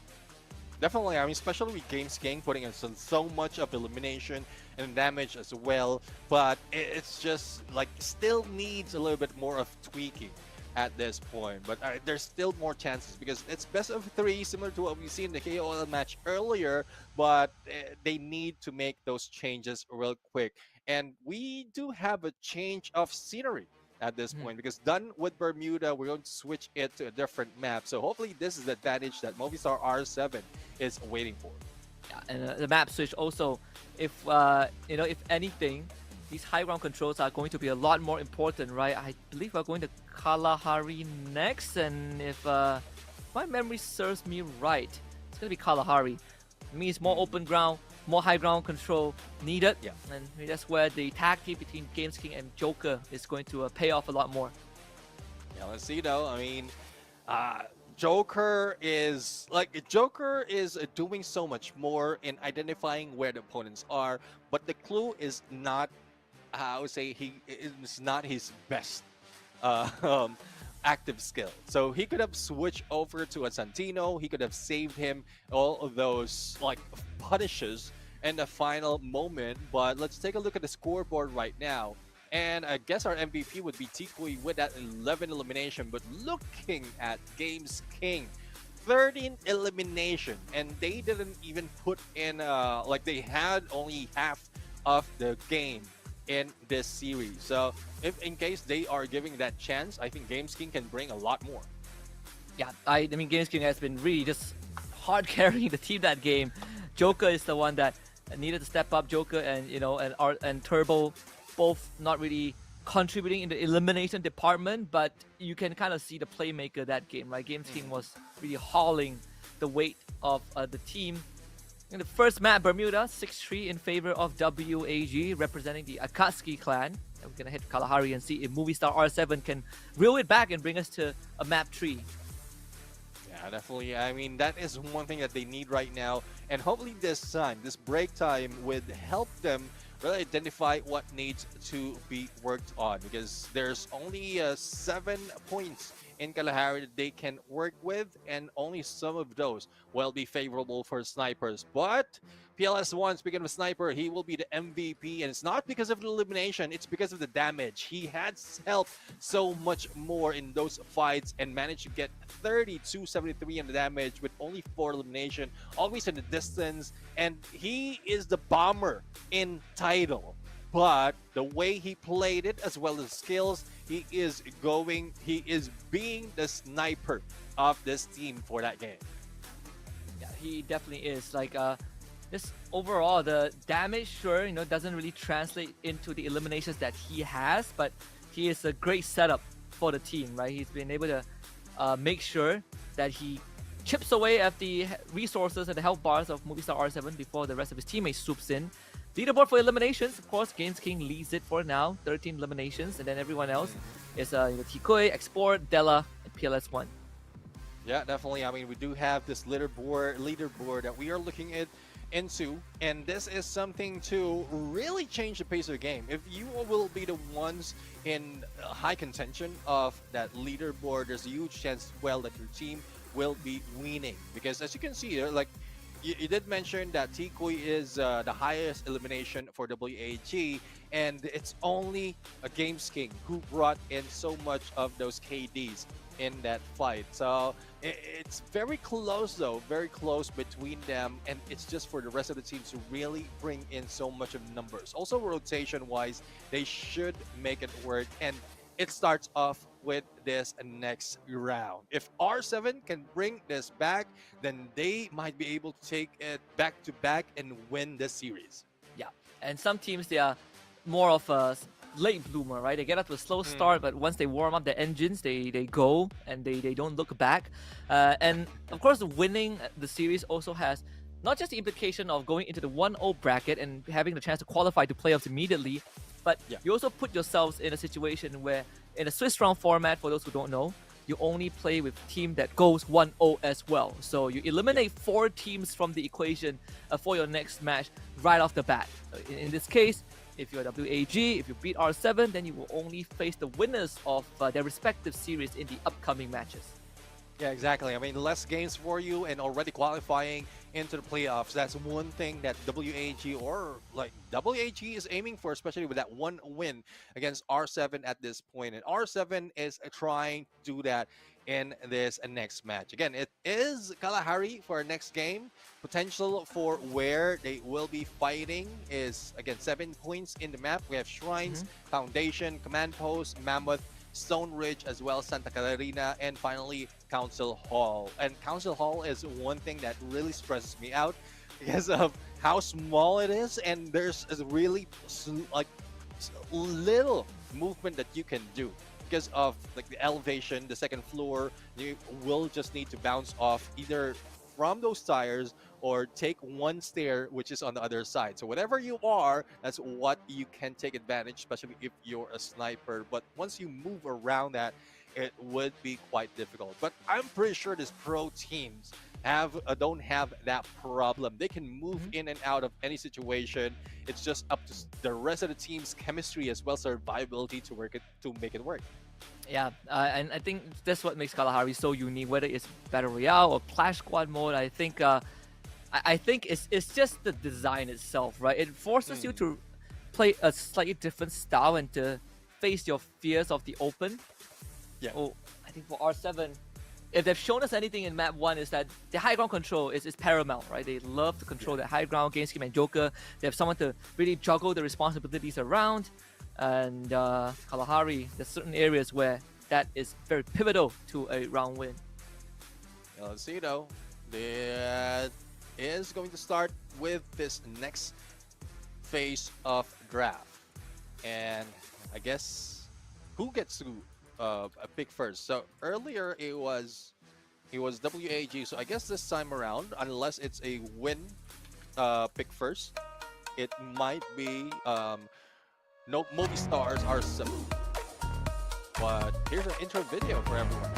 Definitely, I mean, especially with Games King putting in so much of elimination and damage as well, but it's just like still needs a little bit more of tweaking at this point. But there's still more chances because it's best of 3, similar to what we seen in the KOL match earlier, but they need to make those changes real quick. And we do have a change of scenery at this point, because done with Bermuda, we're going to switch it to a different map. So hopefully this is the advantage that Movistar R7 is waiting for. Yeah, and the map switch also, if anything, these high ground controls are going to be a lot more important, right? I believe we're going to Kalahari next, and if my memory serves me right, it's going to be Kalahari. It means more open ground, more high ground control needed. Yeah. And that's where the tag team between Games King and Joker is going to pay off a lot more. Yeah, let's see though. I mean, Joker is doing so much more in identifying where the opponents are, but the clue is not, I would say, it's not his best active skill. So he could have switched over to a Santino. He could have saved him all of those like punishes in the final moment. But let's take a look at the scoreboard right now. And I guess our MVP would be Tikui with that 11 elimination. But looking at Games King, 13 elimination, and they didn't even put in like they had only half of the game in this series. So if in case they are giving that chance, I think Games King can bring a lot more. Yeah, I mean, Games King has been really just hard carrying the team that game. Joker is the one that needed to step up. Joker and and Turbo both not really contributing in the elimination department, but you can kind of see the playmaker that game, right? Games King was really hauling the weight of the team. In the first map, Bermuda 6-3 in favor of WAG, representing the Akatsuki clan. And we're gonna hit Kalahari and see if Movistar R7 can reel it back and bring us to a map 3. Yeah, definitely. I mean, that is one thing that they need right now. And hopefully this time, this break time would help them really identify what needs to be worked on. Because there's only 7 points in Kalahari that they can work with. And only some of those will be favorable for snipers. But PLS1, speaking of sniper, he will be the MVP. And it's not because of the elimination, it's because of the damage. He had helped so much more in those fights and managed to get 3273 in the damage with only 4 elimination, always in the distance. And he is the bomber in title. But the way he played it, as well as skills, he is being the sniper of this team for that game. Yeah, he definitely is. Like, this overall, the damage, sure, doesn't really translate into the eliminations that he has, but he is a great setup for the team, right? He's been able to make sure that he chips away at the resources and the health bars of Movistar R7 before the rest of his teammates swoops in. Leaderboard for eliminations, of course, Games King leads it for now, 13 eliminations, and then everyone else is Tikoi, Export, Della, and PLS1. Yeah, definitely. I mean, we do have this leaderboard that we are looking into, and this is something to really change the pace of the game. If you will be the ones in high contention of that leaderboard, there's a huge chance, well, that your team will be winning. Because as you can see, like, you did mention that Tikoi is the highest elimination for WAG, and it's only a Games King who brought in so much of those KDs in that fight. So it's very close, though, very close between them, and it's just for the rest of the teams to really bring in so much of numbers. Also, rotation wise, they should make it work, and it starts off with this next round. If R7 can bring this back, then they might be able to take it back to back and win the series. Yeah, and some teams, they are more of a late bloomer, right? They get up to a slow start, but once they warm up their engines, they go and they don't look back. And of course, winning the series also has not just the implication of going into the 1-0 bracket and having the chance to qualify to playoffs immediately, but you also put yourselves in a situation where in a Swiss round format, for those who don't know, you only play with a team that goes 1-0 as well. So you eliminate 4 teams from the equation for your next match right off the bat. In this case, if you're WAG, if you beat R7, then you will only face the winners of their respective series in the upcoming matches. Yeah, exactly. I mean, less games for you and already qualifying into the playoffs. That's one thing that WAG or like WAG is aiming for, especially with that one win against R7 at this point. And R7 is trying to do that in this next match. Again, it is Kalahari for our next game. Potential for where they will be fighting is, again, 7 points in the map. We have Shrines, Foundation, Command Post, Mammoth, Stone Ridge, as well as Santa Catarina, and finally Council Hall. And Council Hall is one thing that really stresses me out because of how small it is, and there's a really like little movement that you can do because of like the elevation, the second floor. You will just need to bounce off either from those tires or take one stair which is on the other side. So whatever you are, that's what you can take advantage, especially if you're a sniper. But once you move around that, it would be quite difficult. But I'm pretty sure these pro teams don't have that problem. They can move in and out of any situation. It's just up to the rest of the team's chemistry as well as survivability to make it work. Yeah, and I think that's what makes Kalahari so unique, whether it's Battle Royale or Clash Squad mode. I think it's just the design itself, right? It forces you to play a slightly different style and to face your fears of the open. Yeah. Oh, I think for R7, if they've shown us anything in map 1, is that the high ground control is paramount, right? They love to control the high ground, Game Scheme and Joker. They have someone to really juggle the responsibilities around. And Kalahari, there's certain areas where that is very pivotal to a round win. Yeah, let's see though. That is going to start with this next phase of draft. And I guess who gets to pick first? So earlier it was WAG, so I guess this time around, unless it's a win pick first, it might be no Movistars are simple. But here's an intro video for everyone.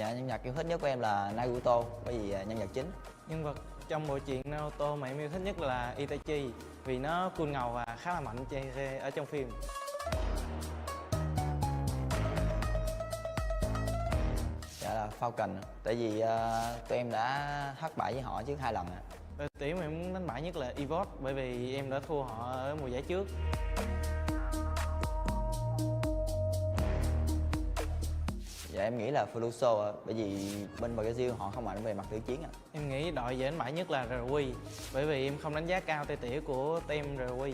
Dạ, nhân vật yêu thích nhất của em là Naruto, bởi vì nhân vật chính. Nhân vật trong bộ truyện Naruto mà em yêu thích nhất là Itachi vì nó cool ngầu và khá là mạnh ở trong phim. Dạ là Falcon, tại vì tụi em đã thất bại với họ trước 2 lần ạ. Đội tuyển mà em muốn đánh bại nhất là Esports bởi vì em đã thua họ ở mùa giải trước. Dạ em nghĩ là Fluso ạ, bởi vì bên Brazil họ không mạnh về mặt tử chiến ạ. Em nghĩ đội dễ đánh bại nhất là RQ bởi vì em không đánh giá cao tay tỉa của team RQ.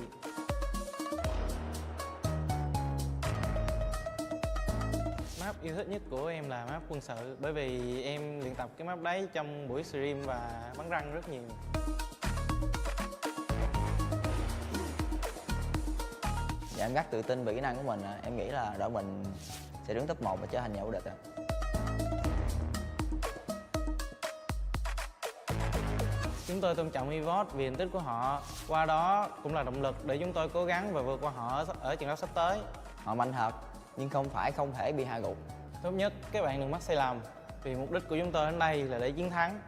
Map yêu thích nhất của em là map quân sự bởi vì em luyện tập cái map đấy trong buổi stream và bắn răng rất nhiều. Dạ em rất tự tin về kỹ năng của mình ạ. Em nghĩ là đội mình sẽ đứng top 1 và trở thành nhà vô địch ạ. Chúng tôi tôn trọng Esports vì thành tích của họ, qua đó cũng là động lực để chúng tôi cố gắng và vượt qua họ ở trận đấu sắp tới. Họ mạnh thật, nhưng không thể bị hạ gục. Tốt nhất các bạn đừng mắc sai lầm, vì mục đích của chúng tôi đến đây là để chiến thắng.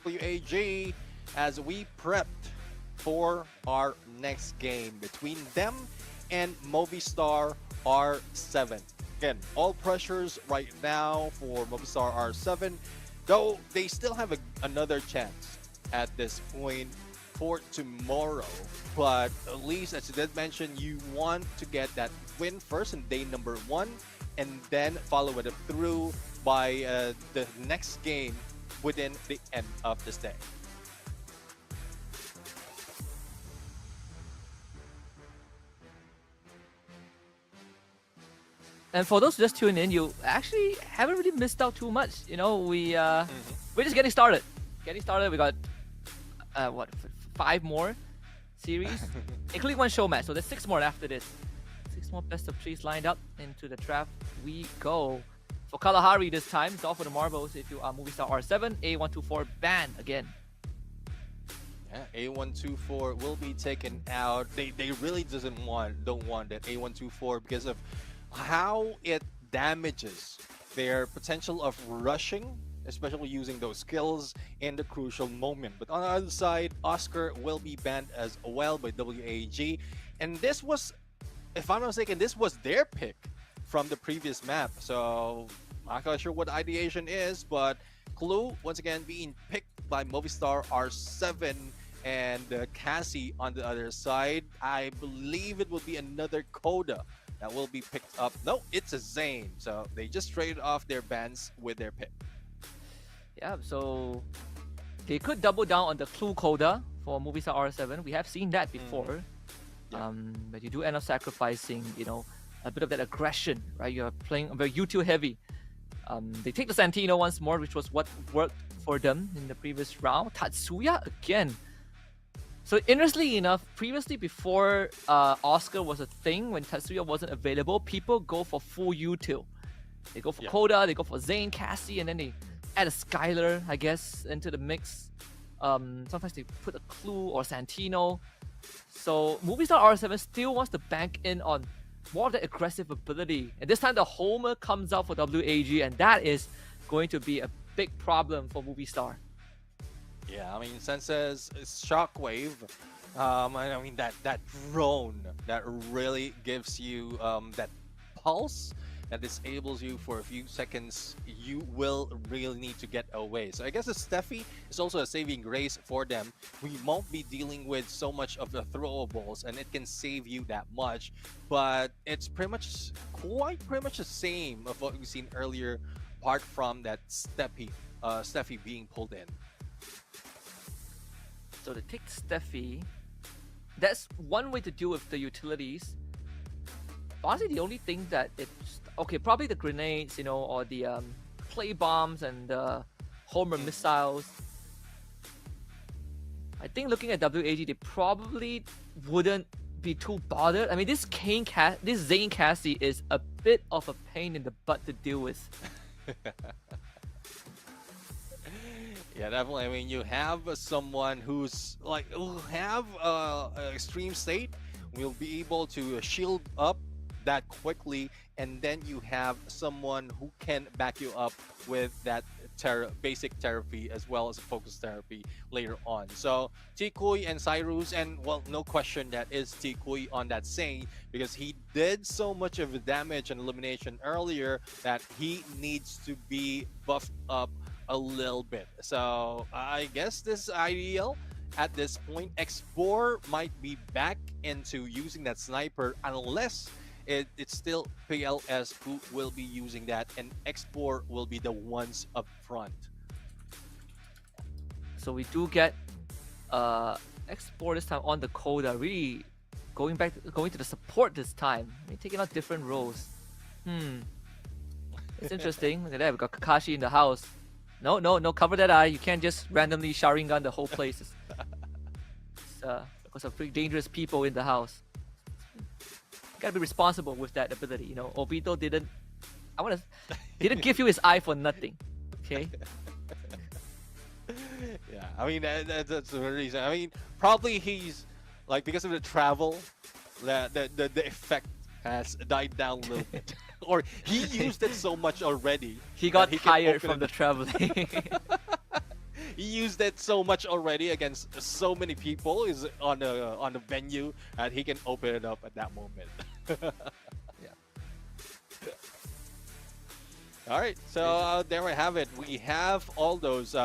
FFWS as we prepped for our next game between them and Movistar R7. Again, all pressures right now for Movistar R7, though they still have another chance at this point for tomorrow. But at least, as you did mention, you want to get that win first in day number 1 and then follow it up through by the next game within the end of this day. And for those just tuning in, you actually haven't really missed out too much. You know, we're just getting started. We got what, 5 more series, including 1 show match. So there's 6 more after this. 6 more best of 3s lined up. Into the draft we go. For Kalahari this time, it's all for the marbles. If you are Movistar R7, A124 ban again. Yeah, A124 will be taken out. They really don't want that A124 because of how it damages their potential of rushing, especially using those skills in the crucial moment. But on the other side, Oscar will be banned as well by WAG. And this was, if I'm not mistaken, this was their pick from the previous map. So I'm not quite sure what the ideation is, but Clue once again being picked by Movistar R7 and Cassie on the other side. I believe it will be another Coda that will be picked up. No, it's a Zane. So they just traded off their bans with their pick. Yeah, so they could double down on the Clue Coda for Movistar R7. We have seen that before. But you do end up sacrificing, you know, a bit of that aggression, right? You're playing very util heavy. They take the Santino once more, which was what worked for them in the previous round. Tatsuya again. So interestingly enough, previously before Oscar was a thing, when Tatsuya wasn't available, people go for full util. They go for Coda, they go for Zane, Cassie, and then they add a Skylar, I guess, into the mix. Sometimes they put a Clue or Santino. So Movistar R7 still wants to bank in on more of the aggressive ability. And this time the Homer comes out for WAG, and that is going to be a big problem for Movistar. Yeah, I mean, Sense's Shockwave, I mean, that drone that really gives you that pulse that disables you for a few seconds, you will really need to get away. So I guess the Steffi is also a saving grace for them. We won't be dealing with so much of the throwables, and it can save you that much. But it's pretty much the same of what we've seen earlier, apart from that Steffi being pulled in. So to take Steffi, that's one way to deal with the utilities. Honestly, the only thing that it's okay, probably the grenades, you know, or the play bombs and the Homer missiles. I think looking at WAG, they probably wouldn't be too bothered. I mean, this Zane Cassie is a bit of a pain in the butt to deal with. Yeah, definitely. I mean, you have someone who's like who have extreme state will be able to shield up that quickly, and then you have someone who can back you up with that basic therapy as well as focus therapy later on. So Tikui and Cyrus, and well, no question that is Tikui on that Saint because he did so much of the damage and elimination earlier that he needs to be buffed up a little bit. So I guess this is ideal. At this point, X4 might be back into using that sniper unless it's still PLS who will be using that, and X4 will be the ones up front. So we do get X4 this time on the Coda, really going to the support this time. I mean, taking out different roles. It's interesting. Look at that, we got Kakashi in the house. No, cover that eye. You can't just randomly Sharingan the whole place. Because of pretty dangerous people in the house. Gotta be responsible with that ability. You know, Obito didn't give you his eye for nothing. Okay. Yeah, I mean that's the reason. I mean, probably he's like because of the travel, the effect has died down a little bit, or he used it so much already. He got tired from the traveling. He used it so much already against so many people is on the venue, and he can open it up at that moment. Yeah. All right, so there we have it. We have all those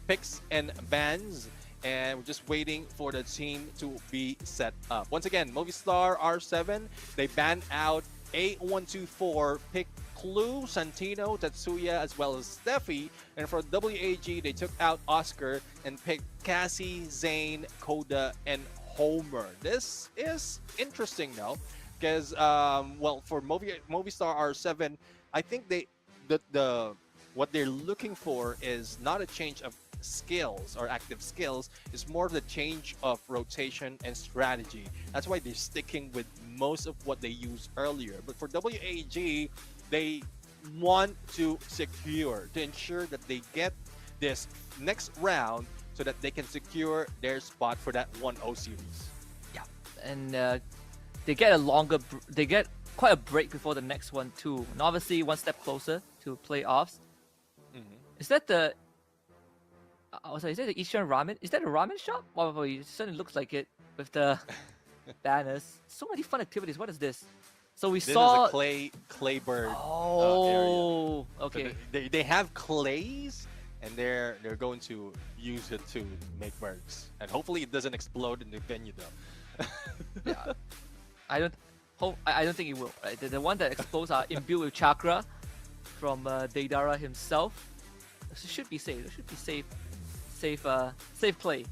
picks and bans, and we're just waiting for the team to be set up. Once again, Movistar R7, they banned out A124, pick Clue, Santino, Tatsuya, as well as Steffi. And for WAG, they took out Oscar and picked Cassie, Zane, Koda, and Homer. This is interesting though, because well, for Movistar R7, I think what they're looking for is not a change of skills or active skills, it's more of the change of rotation and strategy. That's why they're sticking with most of what they used earlier. But for WAG, they want to ensure that they get this next round so that they can secure their spot for that 1-0 series. Yeah, and they get quite a break before the next one too, and obviously one step closer to playoffs. Is that the? Is that the Ishan Ramen? Is that a ramen shop? Oh, it certainly looks like it with the banners. So many fun activities. What is this? So we saw is a clay bird. Oh, area. okay. So they have clays, and they're going to use it to make birds, and hopefully it doesn't explode in the venue though. Yeah, I don't think it will. Right? The one that explodes are imbued with chakra from Deidara himself. So it should be safe. It should be safe play.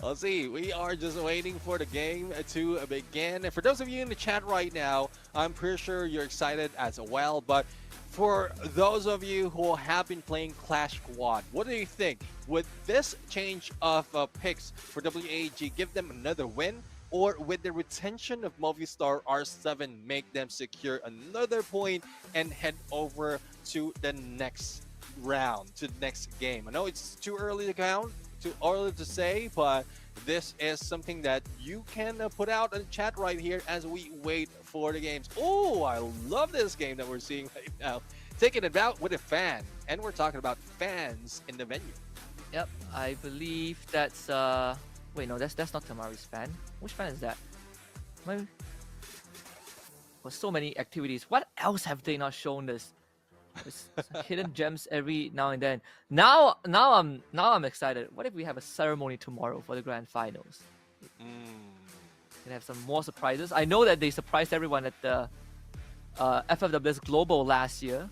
Let's see. We are just waiting for the game to begin. And for those of you in the chat right now, I'm pretty sure you're excited as well. But for those of you who have been playing Clash Squad, what do you think? Would this change of picks for WAG give them another win? Or with the retention of Movistar R7 make them secure another point and head over to the next round, to the next game? I know it's too early to count, too early to say, but this is something that you can put out in the chat right here as we wait for the games. Oh, I love this game that we're seeing right now. Taking it out with a fan, and we're talking about fans in the venue. Yep, I believe that's wait, no, that's not Tamari's fan. Which fan is that? Well, so many activities. What else have they not shown us? There's hidden gems every now and then. Now I'm excited. What if we have a ceremony tomorrow for the grand finals? Gonna have some more surprises. I know that they surprised everyone at the FFWS Global last year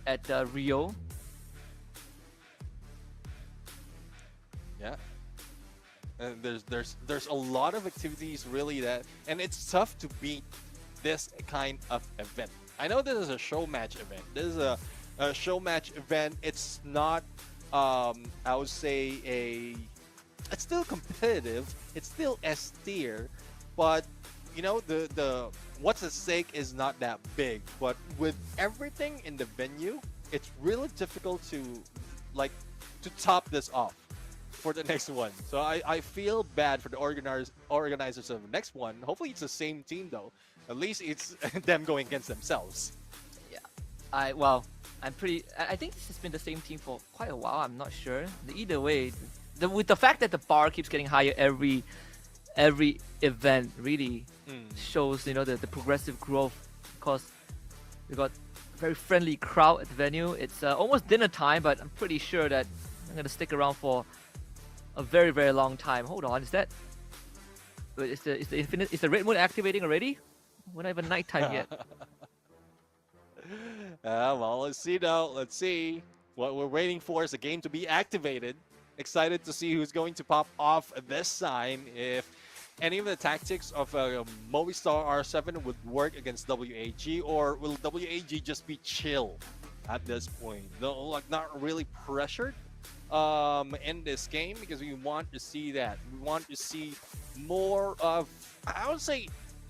at Rio. Yeah. And there's a lot of activities really and it's tough to beat this kind of event. I know this is a show match event. This is a show match event. It's not I would say it's still competitive. It's still S tier, but you know, the what's at stake is not that big, but with everything in the venue, it's really difficult to like to top this off for the next one. So I feel bad for the organizers of the next one. Hopefully it's the same team though. At least it's them going against themselves. Well, I'm pretty. I think this has been the same team for quite a while. I'm not sure. Either way, with the fact that the bar keeps getting higher every event, really shows the progressive growth. Because we got a very friendly crowd at the venue. It's almost dinner time, but I'm pretty sure that I'm gonna stick around for a very, very long time. Hold on, is that? Is the red moon activating already? We're not even nighttime yet. Well, let's see though. Let's see. What we're waiting for is the game to be activated. Excited to see who's going to pop off this time. If any of the tactics of Movistar R7 would work against WAG, or will WAG just be chill at this point? No, like not really pressured in this game, because we want to see that. We want to see more of, I would say,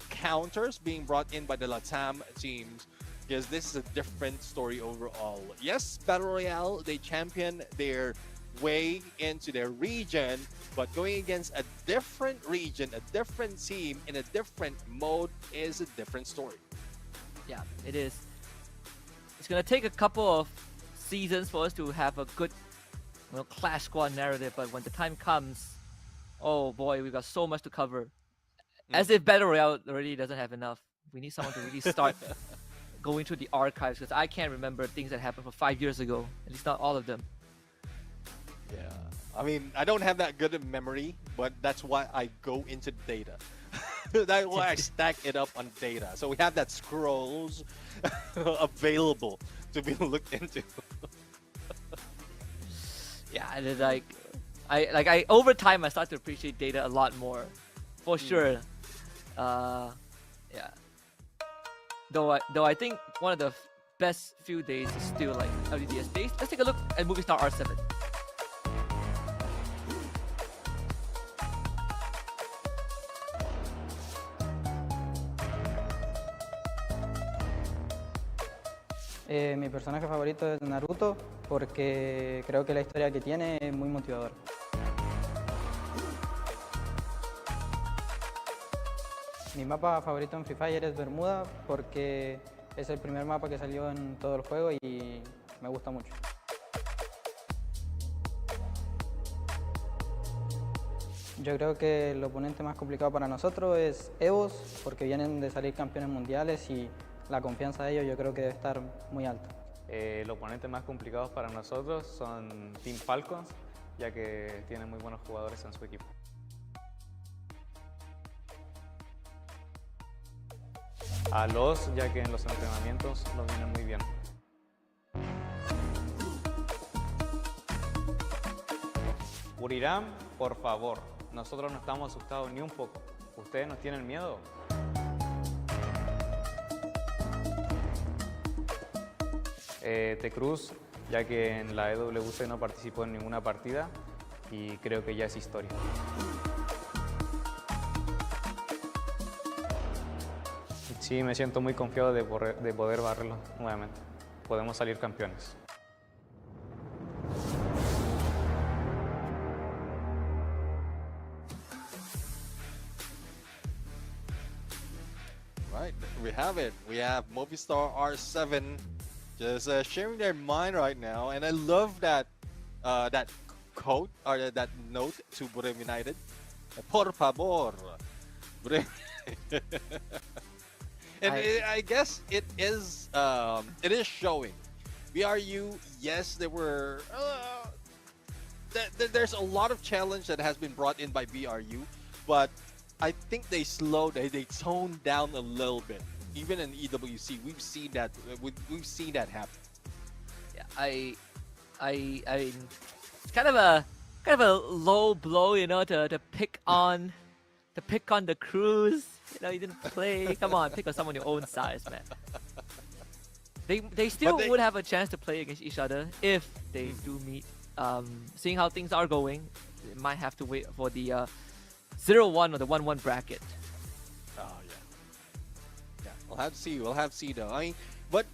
counters being brought in by the LATAM teams, because this is a different story overall. Yes, Battle Royale, they champion their way into their region, but going against a different region, a different team, in a different mode is a different story. Yeah, it is. It's gonna take a couple of seasons for us to have a good Clash Squad narrative, but when the time comes, oh boy, we've got so much to cover. As if Battle Royale already doesn't have enough. We need someone to really start going through the archives, because I can't remember things that happened for 5 years ago, at least not all of them. Yeah, I mean, I don't have that good a memory, but that's why I go into data. That's why I stack it up on data. So we have that scrolls available to be looked into. Yeah, and it's like I over time I start to appreciate data a lot more, for sure. Yeah. Though I think one of the best few days is still like LDDS days. Let's take a look at Movistar R7. Mi personaje favorito es Naruto porque creo que la historia que tiene es muy motivadora. Mi mapa favorito en Free Fire es Bermuda porque es el primer mapa que salió en todo el juego y me gusta mucho. Yo creo que el oponente más complicado para nosotros es EVOS porque vienen de salir campeones mundiales y la confianza de ellos yo creo que debe estar muy alta. Los oponentes más complicados para nosotros son Team Falcons, ya que tienen muy buenos jugadores en su equipo. A los, ya que en los entrenamientos lo vienen muy bien. Buriram, por favor, nosotros no estamos asustados ni un poco. ¿Ustedes nos tienen miedo? T-Cruz, ya que en la EWC no participó en ninguna partida y creo que ya es historia. Sí, me siento muy confiado de poder barrerlo nuevamente. Podemos salir campeones. Right, we have it. We have Movistar R7 just sharing their mind right now, and I love that that quote or that note to Burem United. Por favor, Burem. And I guess it is showing. BRU, yes, there were there's a lot of challenge that has been brought in by BRU, but I think they toned down a little bit. Even in EWC, we've seen that happen. Yeah, it's kind of a low blow, to pick on the crews. You didn't play. Come on, pick on someone your own size, man. They still would have a chance to play against each other if they do meet. Seeing how things are going, they might have to wait for the 0-1 or the 1-1 bracket. Oh yeah. We'll have to see. We'll have to see though. I mean, but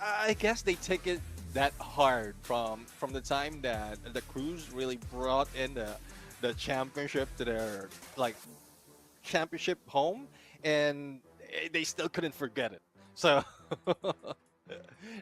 I guess they take it that hard from the time that the Crews really brought in the championship to their like championship home, and they still couldn't forget it. So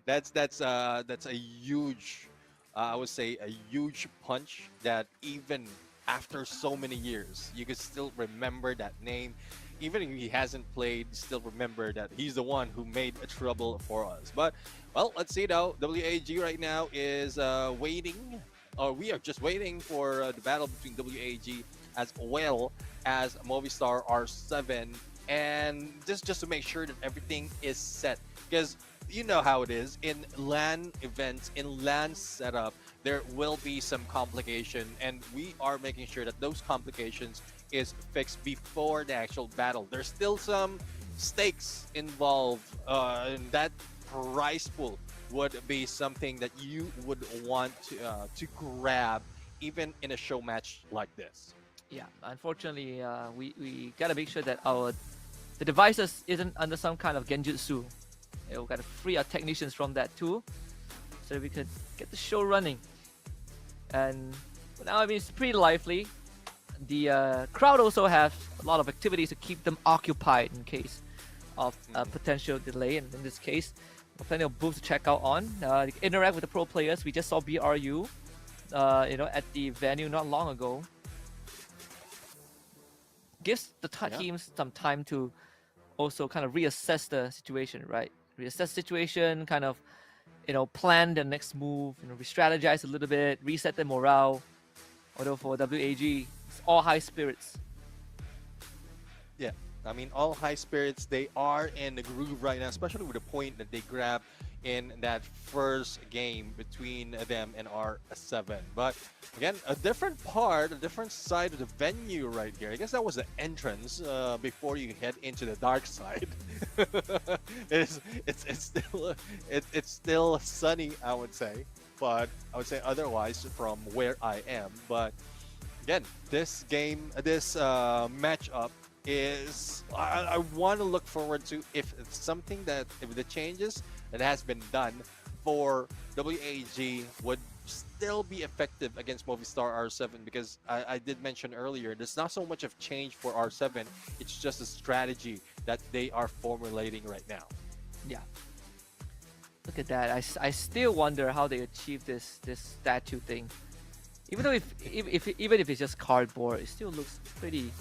that's a huge, I would say a huge punch that even after so many years, you could still remember that name. Even if he hasn't played, still remember that he's the one who made a trouble for us. But, well, let's see though. WAG right now is waiting, or we are just waiting for the battle between WAG as well as Movistar R7. And this just to make sure that everything is set. Because you know how it is in LAN events, in LAN setup, there will be some complication, and we are making sure that those complications is fixed before the actual battle. There's still some stakes involved, and that prize pool would be something that you would want to grab even in a show match like this. Yeah, unfortunately, we gotta make sure that the devices isn't under some kind of genjutsu. We gotta free our technicians from that too, so that we could get the show running. And now, I mean, it's pretty lively. The crowd also has a lot of activities to keep them occupied in case of a potential delay. And in this case, plenty of booths to check out on. Interact with the pro players. We just saw BRU, at the venue not long ago. Gives the teams some time to also kind of reassess the situation, right? Reassess the situation, kind of, plan the next move, re-strategize a little bit, reset the morale. Although for WAG, it's all high spirits. Yeah, I mean, all high spirits. They are in the groove right now, especially with the point that they grabbed in that first game between them and R7. But again, a different part, a different side of the venue right here. I guess that was the entrance before you head into the dark side. it's still sunny, I would say, but I would say otherwise from where I am. But again, this game, this matchup is I want to look forward to if the changes that has been done for WAG would still be effective against Movistar R7, because I did mention earlier there's not so much of change for R7, it's just a strategy that they are formulating right now. Yeah, look at that. I still wonder how they achieved this statue thing. Even though even if it's just cardboard, it still looks pretty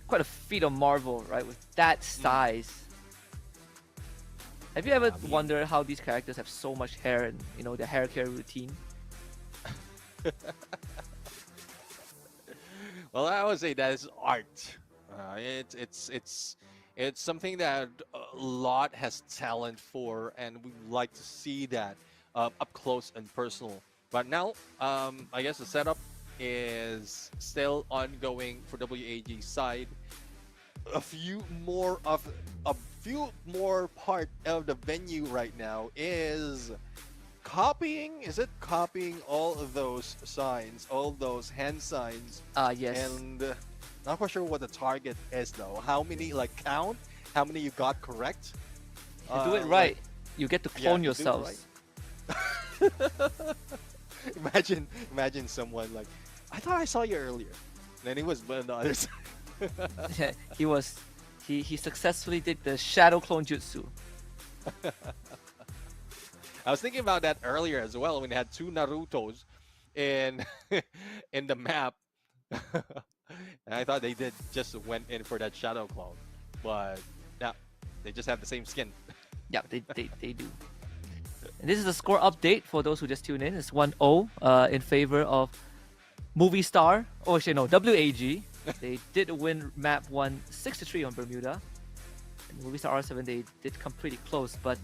quite a feat of marvel, right? With that size. Have you ever wondered how these characters have so much hair and their hair care routine? Well, I would say that is art. It's something that a lot has talent for, and we like to see that up close and personal. But now, I guess the setup is still ongoing for WAG side. A few more part of the venue right now is copying. Is it copying all of those signs, all those hand signs? Yes. And not quite sure what the target is though. How many, count? How many you got correct? If you do it right, you get to clone yourselves. Imagine someone like, I thought I saw you earlier. Then he was on the other side. Yeah, he successfully did the shadow clone jutsu. I was thinking about that earlier as well when they had two Narutos in in the map. And I thought they just went in for that shadow clone. But yeah, they just have the same skin. Yeah, they do. And this is the score update for those who just tuned in. It's 1-0 in favor of Movistar. Oh, actually, no, WAG. They did win map 1 6-3 on Bermuda. And Movistar R7, they did come pretty close, but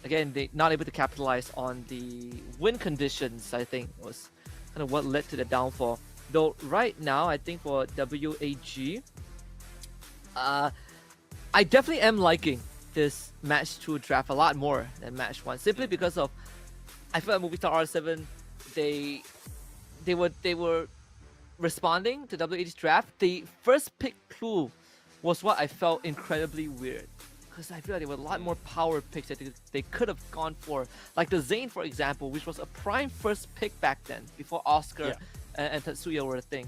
again, they not able to capitalize on the win conditions. I think was kind of what led to the downfall. Though right now, I think for WAG, I definitely am liking this match 2 draft a lot more than match 1, simply because of I feel like Movistar R7 they were responding to WAG's draft. The first pick clue was what I felt incredibly weird. Because I feel like there were a lot more power picks that they could have gone for. Like the Zane, for example, which was a prime first pick back then, before Oscar and Tatsuya were a thing.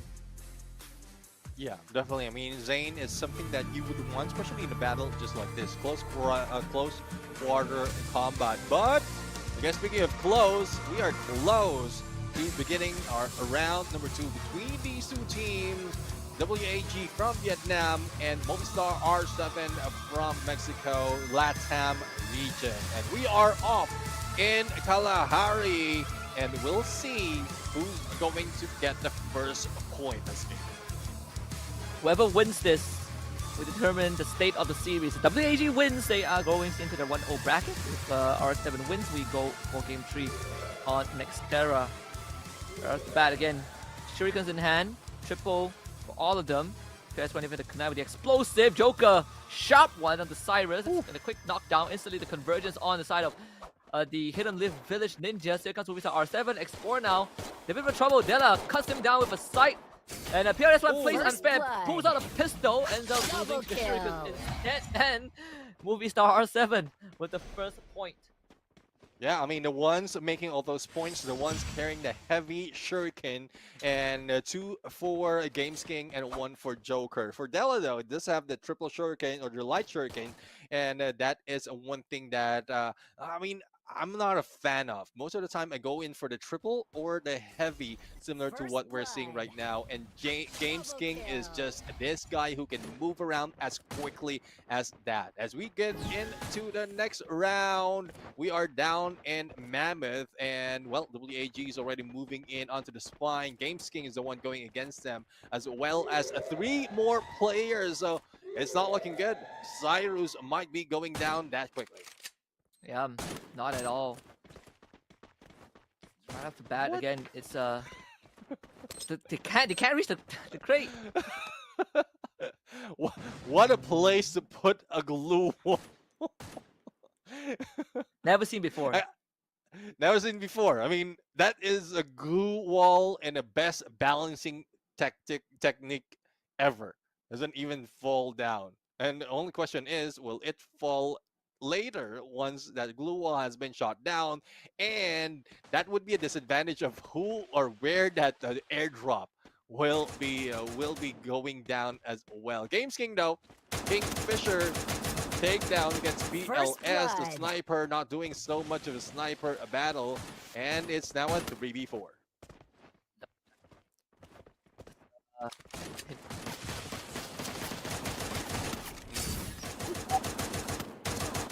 Yeah, definitely. I mean, Zane is something that you would want, especially in a battle just like this. Close quarter combat. But, I guess speaking of close, we are close to beginning our round number 2 between these two teams. WAG from Vietnam and Movistar R7 from Mexico, LATAM region. And we are off in Kalahari, and we'll see who's going to get the first point this game. Whoever wins this will determine the state of the series. If WAG wins, they are going into the 1-0 bracket. If R7 wins, we go for game 3 on Nextera. Right off the bat again, Shurikens in hand, triple for all of them. PS1 even the connect with the explosive Joker, sharp one on the Cyrus, and a quick knockdown. Instantly the convergence on the side of the Hidden Live Village Ninjas. Here comes Movistar R7, explore now. They're in trouble. Della cuts him down with a sight. And PRS1 plays unfair, pulls out a pistol, ends up losing the Shurikens instead, and Movistar R7 with the first point. Yeah, I mean, the ones making all those points, the ones carrying the heavy Shuriken, and 2 for Games King and 1 for Joker. For Della, though, it does have the triple Shuriken or the light Shuriken, and that is one thing that, I mean, I'm not a fan of. Most of the time, I go in for the triple or the heavy, similar to what we're seeing right now. And Games King is just this guy who can move around as quickly as that. As we get into the next round, we are down in Mammoth. And, well, WAG is already moving in onto the spine. Games King is the one going against them, as well as 3 more players. So it's not looking good. Cyrus might be going down that quickly. Yeah, not at all. Right off the bat, again, it's they can't reach the crate. What a place to put a glue wall. Never seen before. Never seen before. I mean, that is a glue wall and the best balancing technique ever. Doesn't even fall down. And the only question is, will it fall later once that glue wall has been shot down? And that would be a disadvantage of who or where that airdrop will be going down as well. Games King, though, Kingfisher takedown against BLS, the sniper, not doing so much of a sniper battle, and it's now a 3v4.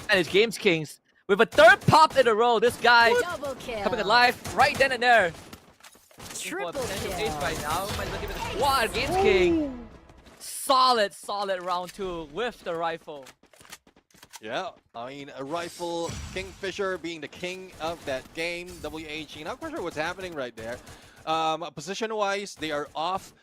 And it's Games Kings with a 3rd pop in a row. This guy coming alive right then and there. Triple kill. Ace right now. Might look at the squad. Games King. Solid round 2 with the rifle. Yeah, I mean, a rifle, Kingfisher being the king of that game. WAG, not quite sure what's happening right there. Position-wise, they are off.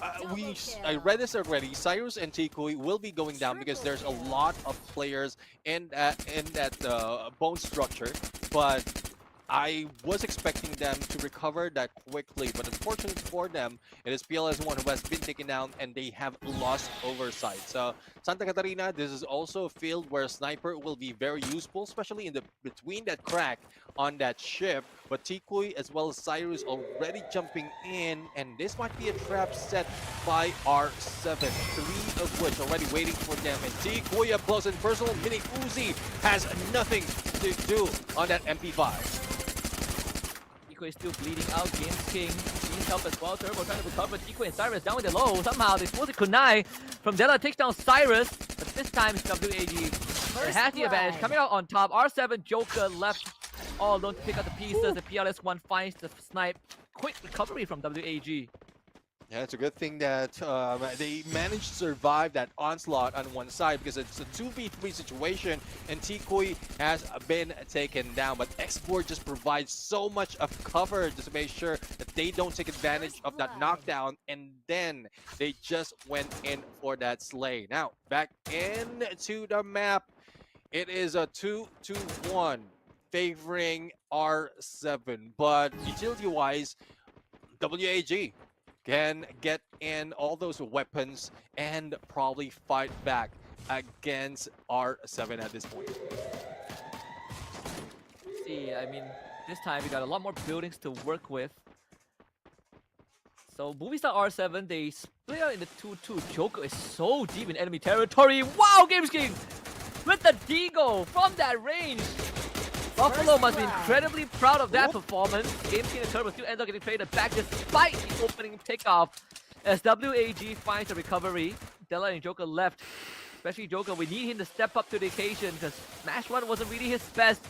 I read this already. Cyrus and Tikui will be going down because there's a lot of players in that bone structure, but I was expecting them to recover that quickly, but unfortunately for them, it is PLS1 who has been taken down and they have lost oversight. So Santa Catarina, this is also a field where a sniper will be very useful, especially in the between that crack on that ship. But Tikui as well as Cyrus already jumping in, and this might be a trap set by R7, 3 of which already waiting for them. And Tikui up close and personal. Mini Uzi has nothing to do on that MP5. Tikui is still bleeding out. Games King needs help as well. Turbo trying to recover. Tikui and Cyrus down with the low. Somehow they force a kunai from Della, takes down Cyrus, but this time it's WAG. It has the advantage. Coming out on top. R7 Joker left all alone to pick up the pieces. The PLS1 finds the snipe. Quick recovery from WAG. Yeah, it's a good thing that they managed to survive that onslaught on one side because it's a 2v3 situation and Tikui has been taken down. But Export just provides so much of cover just to make sure that they don't take advantage of that knockdown, and then they just went in for that slay. Now, back into the map. It is a 2-1 favoring R7, but utility-wise, WAG can get in all those weapons and probably fight back against R7 at this point. See, I mean, this time we got a lot more buildings to work with. So Movistar R7, they split out in the 2-2. Joker is so deep in enemy territory. Wow, Games King with the Deagle from that range. Buffalo must be incredibly proud of that performance. Games King and Turbo still end up getting traded back despite the opening takeoff. As WAG finds a recovery, Della and Joker left. Especially Joker, we need him to step up to the occasion because Smash 1 wasn't really his best.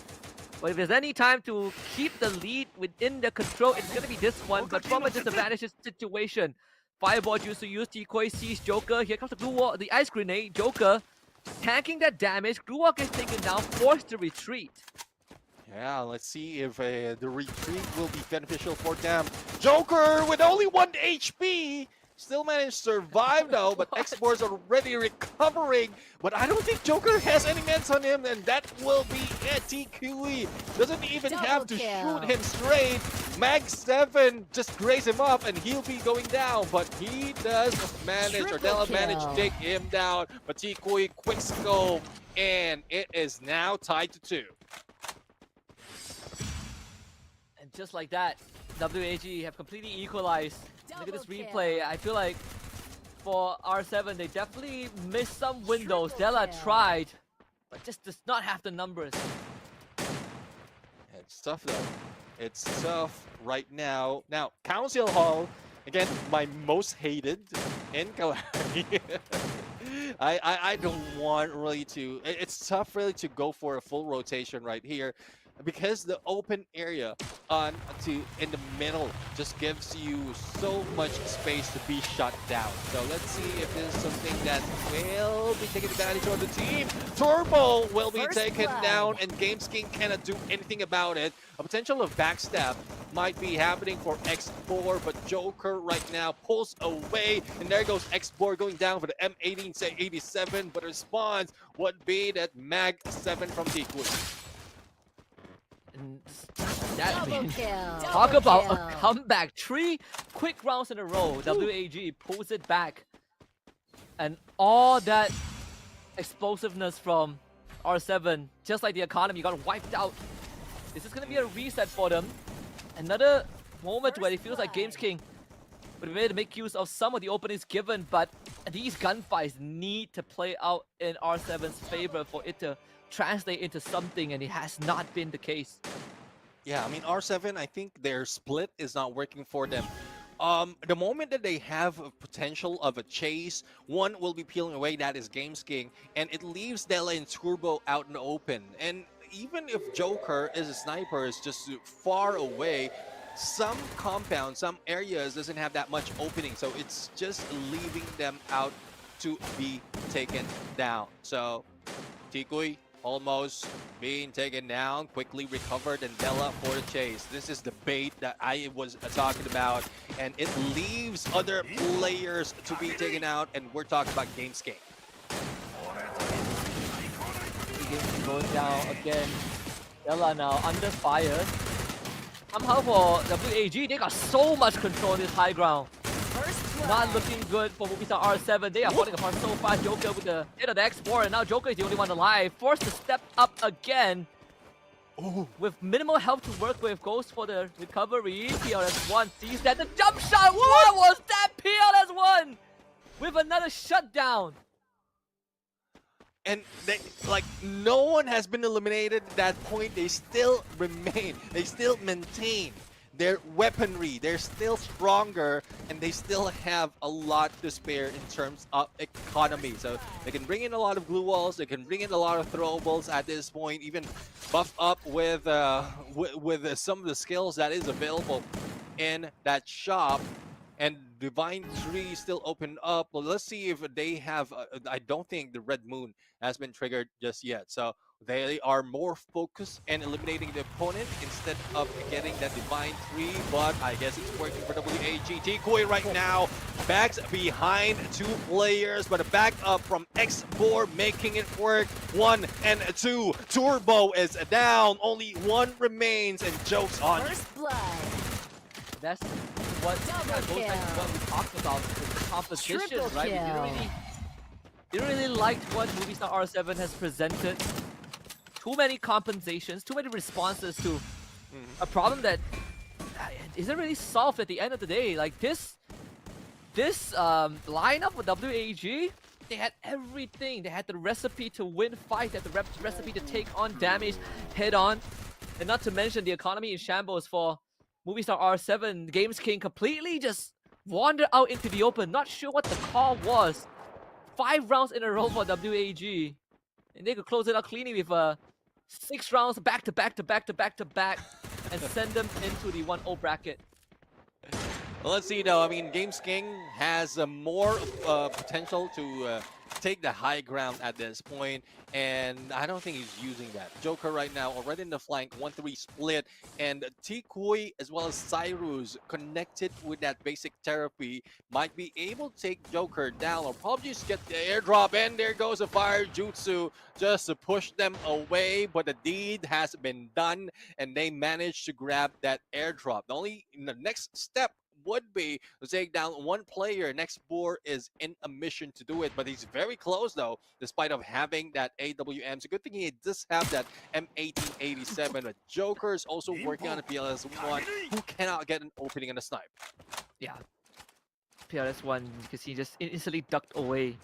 But if there's any time to keep the lead within the control, it's going to be this one. But from a disadvantaged situation, Fireball used to use Decoy, sees Joker. Here comes the Glue Wall, the Ice Grenade. Joker tanking that damage. Glue Wall gets taken down, forced to retreat. Yeah, let's see if the retreat will be beneficial for them. Joker with only 1 HP. Still managed to survive though, but Esports already recovering. But I don't think Joker has any meds on him, and that will be it. TQE doesn't even have to shoot him straight. Mag 7 just graze him up and he'll be going down. But he does manage, or Della managed to take him down. But TQE quick scope, and it is now tied to 2. And just like that, WAG have completely equalized. Look at this replay. I feel like for R7, they definitely missed some windows. Della tried, but just does not have the numbers. It's tough though. It's tough right now. Now, Council Hall, again, my most hated in Kalahari. I don't want really to. It's tough really to go for a full rotation right here, because the open area in the middle just gives you so much space to be shut down. So let's see if this is something that will be taking advantage of the team. Turbo will be taken down, and Games King cannot do anything about it. A potential of backstab might be happening for X4, but Joker right now pulls away, and there goes X4 going down for the M18 say 87, but response would be that Mag 7 from Decoy. And that means, talk about a comeback. 3 quick rounds in a row. WAG pulls it back. And all that explosiveness from R7, just like the economy, got wiped out. This is going to be a reset for them. Another moment where it feels like Games King would be able to make use of some of the openings given, but these gunfights need to play out in R7's favor for it to translate into something, and it has not been the case. Yeah, I mean, R7, I think their split is not working for them. The moment that they have a potential of a chase, one will be peeling away, that is Games King, and it leaves Della and Turbo out in the open. And even if Joker is a sniper, is just far away, some compounds, some areas doesn't have that much opening, so it's just leaving them out to be taken down. So, Tikui almost being taken down, quickly recovered, and Della for the chase. This is the bait that I was talking about, and it leaves other players to be taken out, and we're talking about Games King. Going down again. Della now under fire. Somehow for WAG, they got so much control in this high ground. Not looking good for Movistar R7. They are falling apart so fast. Joker with the hit of the X4, and now Joker is the only one alive. Forced to step up again. Ooh. With minimal help to work with. Goes for the recovery. PLS1 sees that. The jump shot! What was that? PLS1 with another shutdown. And they, like, no one has been eliminated at that point. They still remain. They still maintain their weaponry. They're still stronger, and they still have a lot to spare in terms of economy. So they can bring in a lot of glue walls. They can bring in a lot of throwables at this point. Even buff up with some of the skills that is available in that shop. And Divine 3 still open up. Well, let's see if they have... I don't think the Red Moon has been triggered just yet. So they are more focused and eliminating the opponent instead of getting that Divine 3. But I guess it's working for WAG. Decoy right now backs behind 2 players. But a back up from X4 making it work. 1 and 2. Turbo is down. Only 1 remains, and jokes on. First blood. That's what kind of goes back to what we talked about the competition, Triple right? We kill. didn't really like what Movistar R7 has presented. Too many compensations, too many responses to a problem that isn't really solved at the end of the day. Like this lineup with WAG, they had everything. They had the recipe to win fight, they had the recipe to take on damage head on, and not to mention the economy in shambles for Movistar R7. Games King completely just wandered out into the open. Not sure what the call was. 5 rounds in a row for WAG, and they could close it out cleanly with 6 rounds back to back to back to back to back, and send them into the 1-0 bracket. Well, let's see though. I mean, Games King has more potential to take the high ground at this point, and I don't think he's using that. Joker right now already in the flank, 1-3 split, and Tikui as well as Cyrus connected with that basic therapy might be able to take Joker down, or probably just get the airdrop, and there goes a fire jutsu just to push them away, but the deed has been done, and they managed to grab that airdrop. The only next step would be to take down one player. Next board is in a mission to do it, but he's very close though, despite of having that AWM. It's a good thing he does have that M1887, but Joker is also working on a PLS1 who cannot get an opening in a snipe. Yeah, PLS1, because he just instantly ducked away.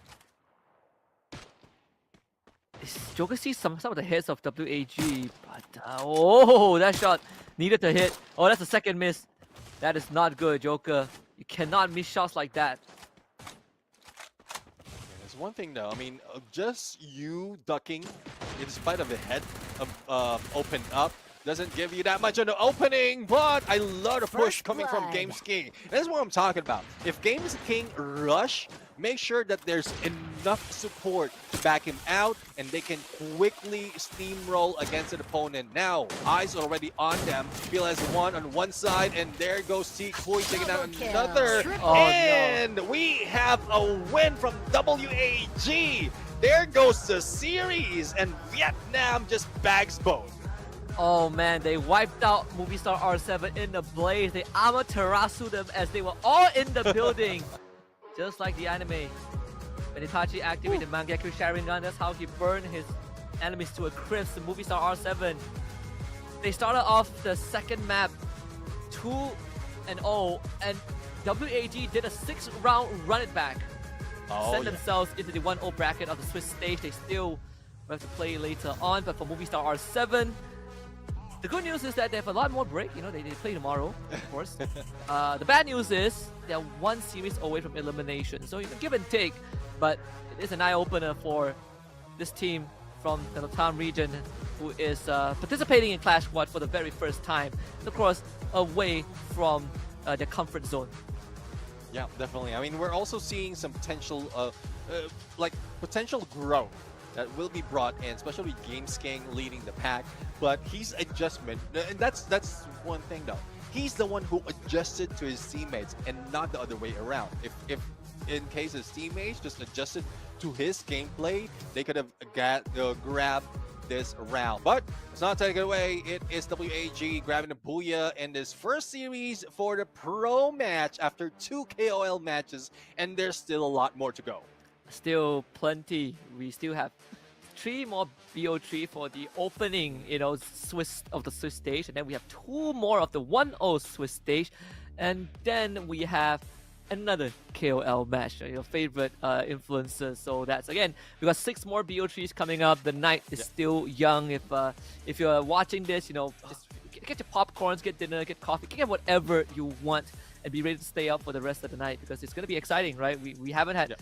Joker sees some of the hits of WAG, but oh, that shot needed to hit. Oh, that's the second miss. That is not good, Joker. You cannot miss shots like that. There's one thing though, I mean, just you ducking in spite of the head opened up doesn't give you that much of an opening, but I love the push coming from Games King. That's what I'm talking about. If Games King rush, make sure that there's enough support to back him out, and they can quickly steamroll against an opponent. Now, eyes already on them. PLS1 on one side, and there goes Tikui taking out another. And we have a win from WAG. There goes the series, and Vietnam just bags both. Oh man, they wiped out Movistar R7 in the blaze. They Amaterasu them as they were all in the building. Just like the anime. When Itachi activated Mangekyou Sharingan, that's how he burned his enemies to a crisp. The Movistar R7, they started off the second map 2-0, and WAG did a 6-round run it back. Send themselves into the 1-0 bracket of the Swiss stage. They still have to play later on, but for Movistar R7, the good news is that they have a lot more break. You know, they play tomorrow, of course. The bad news is they're one series away from elimination. So you can give and take, but it is an eye-opener for this team from the Latam region who is participating in Clash Squad for the very first time. And of course, away from their comfort zone. Yeah, definitely. I mean, we're also seeing some potential, potential growth that will be brought in, especially Games King leading the pack. But his adjustment, and that's one thing though. He's the one who adjusted to his teammates and not the other way around. If in case his teammates just adjusted to his gameplay, they could have grabbed this round. But let's not take it away. It is WAG grabbing the booyah in this first series for the pro match after 2 KOL matches, and there's still a lot more to go. Still plenty. We still have 3 more BO3 for the opening, Swiss stage, and then we have 2 more of the 1-0 Swiss stage, and then we have another KOL match, your favorite influencers. So that's, again, we got 6 more BO3s coming up. The night is still young. If you're watching this, just get your popcorns, get dinner, get coffee, get whatever you want, and be ready to stay up for the rest of the night, because it's going to be exciting, right? We haven't had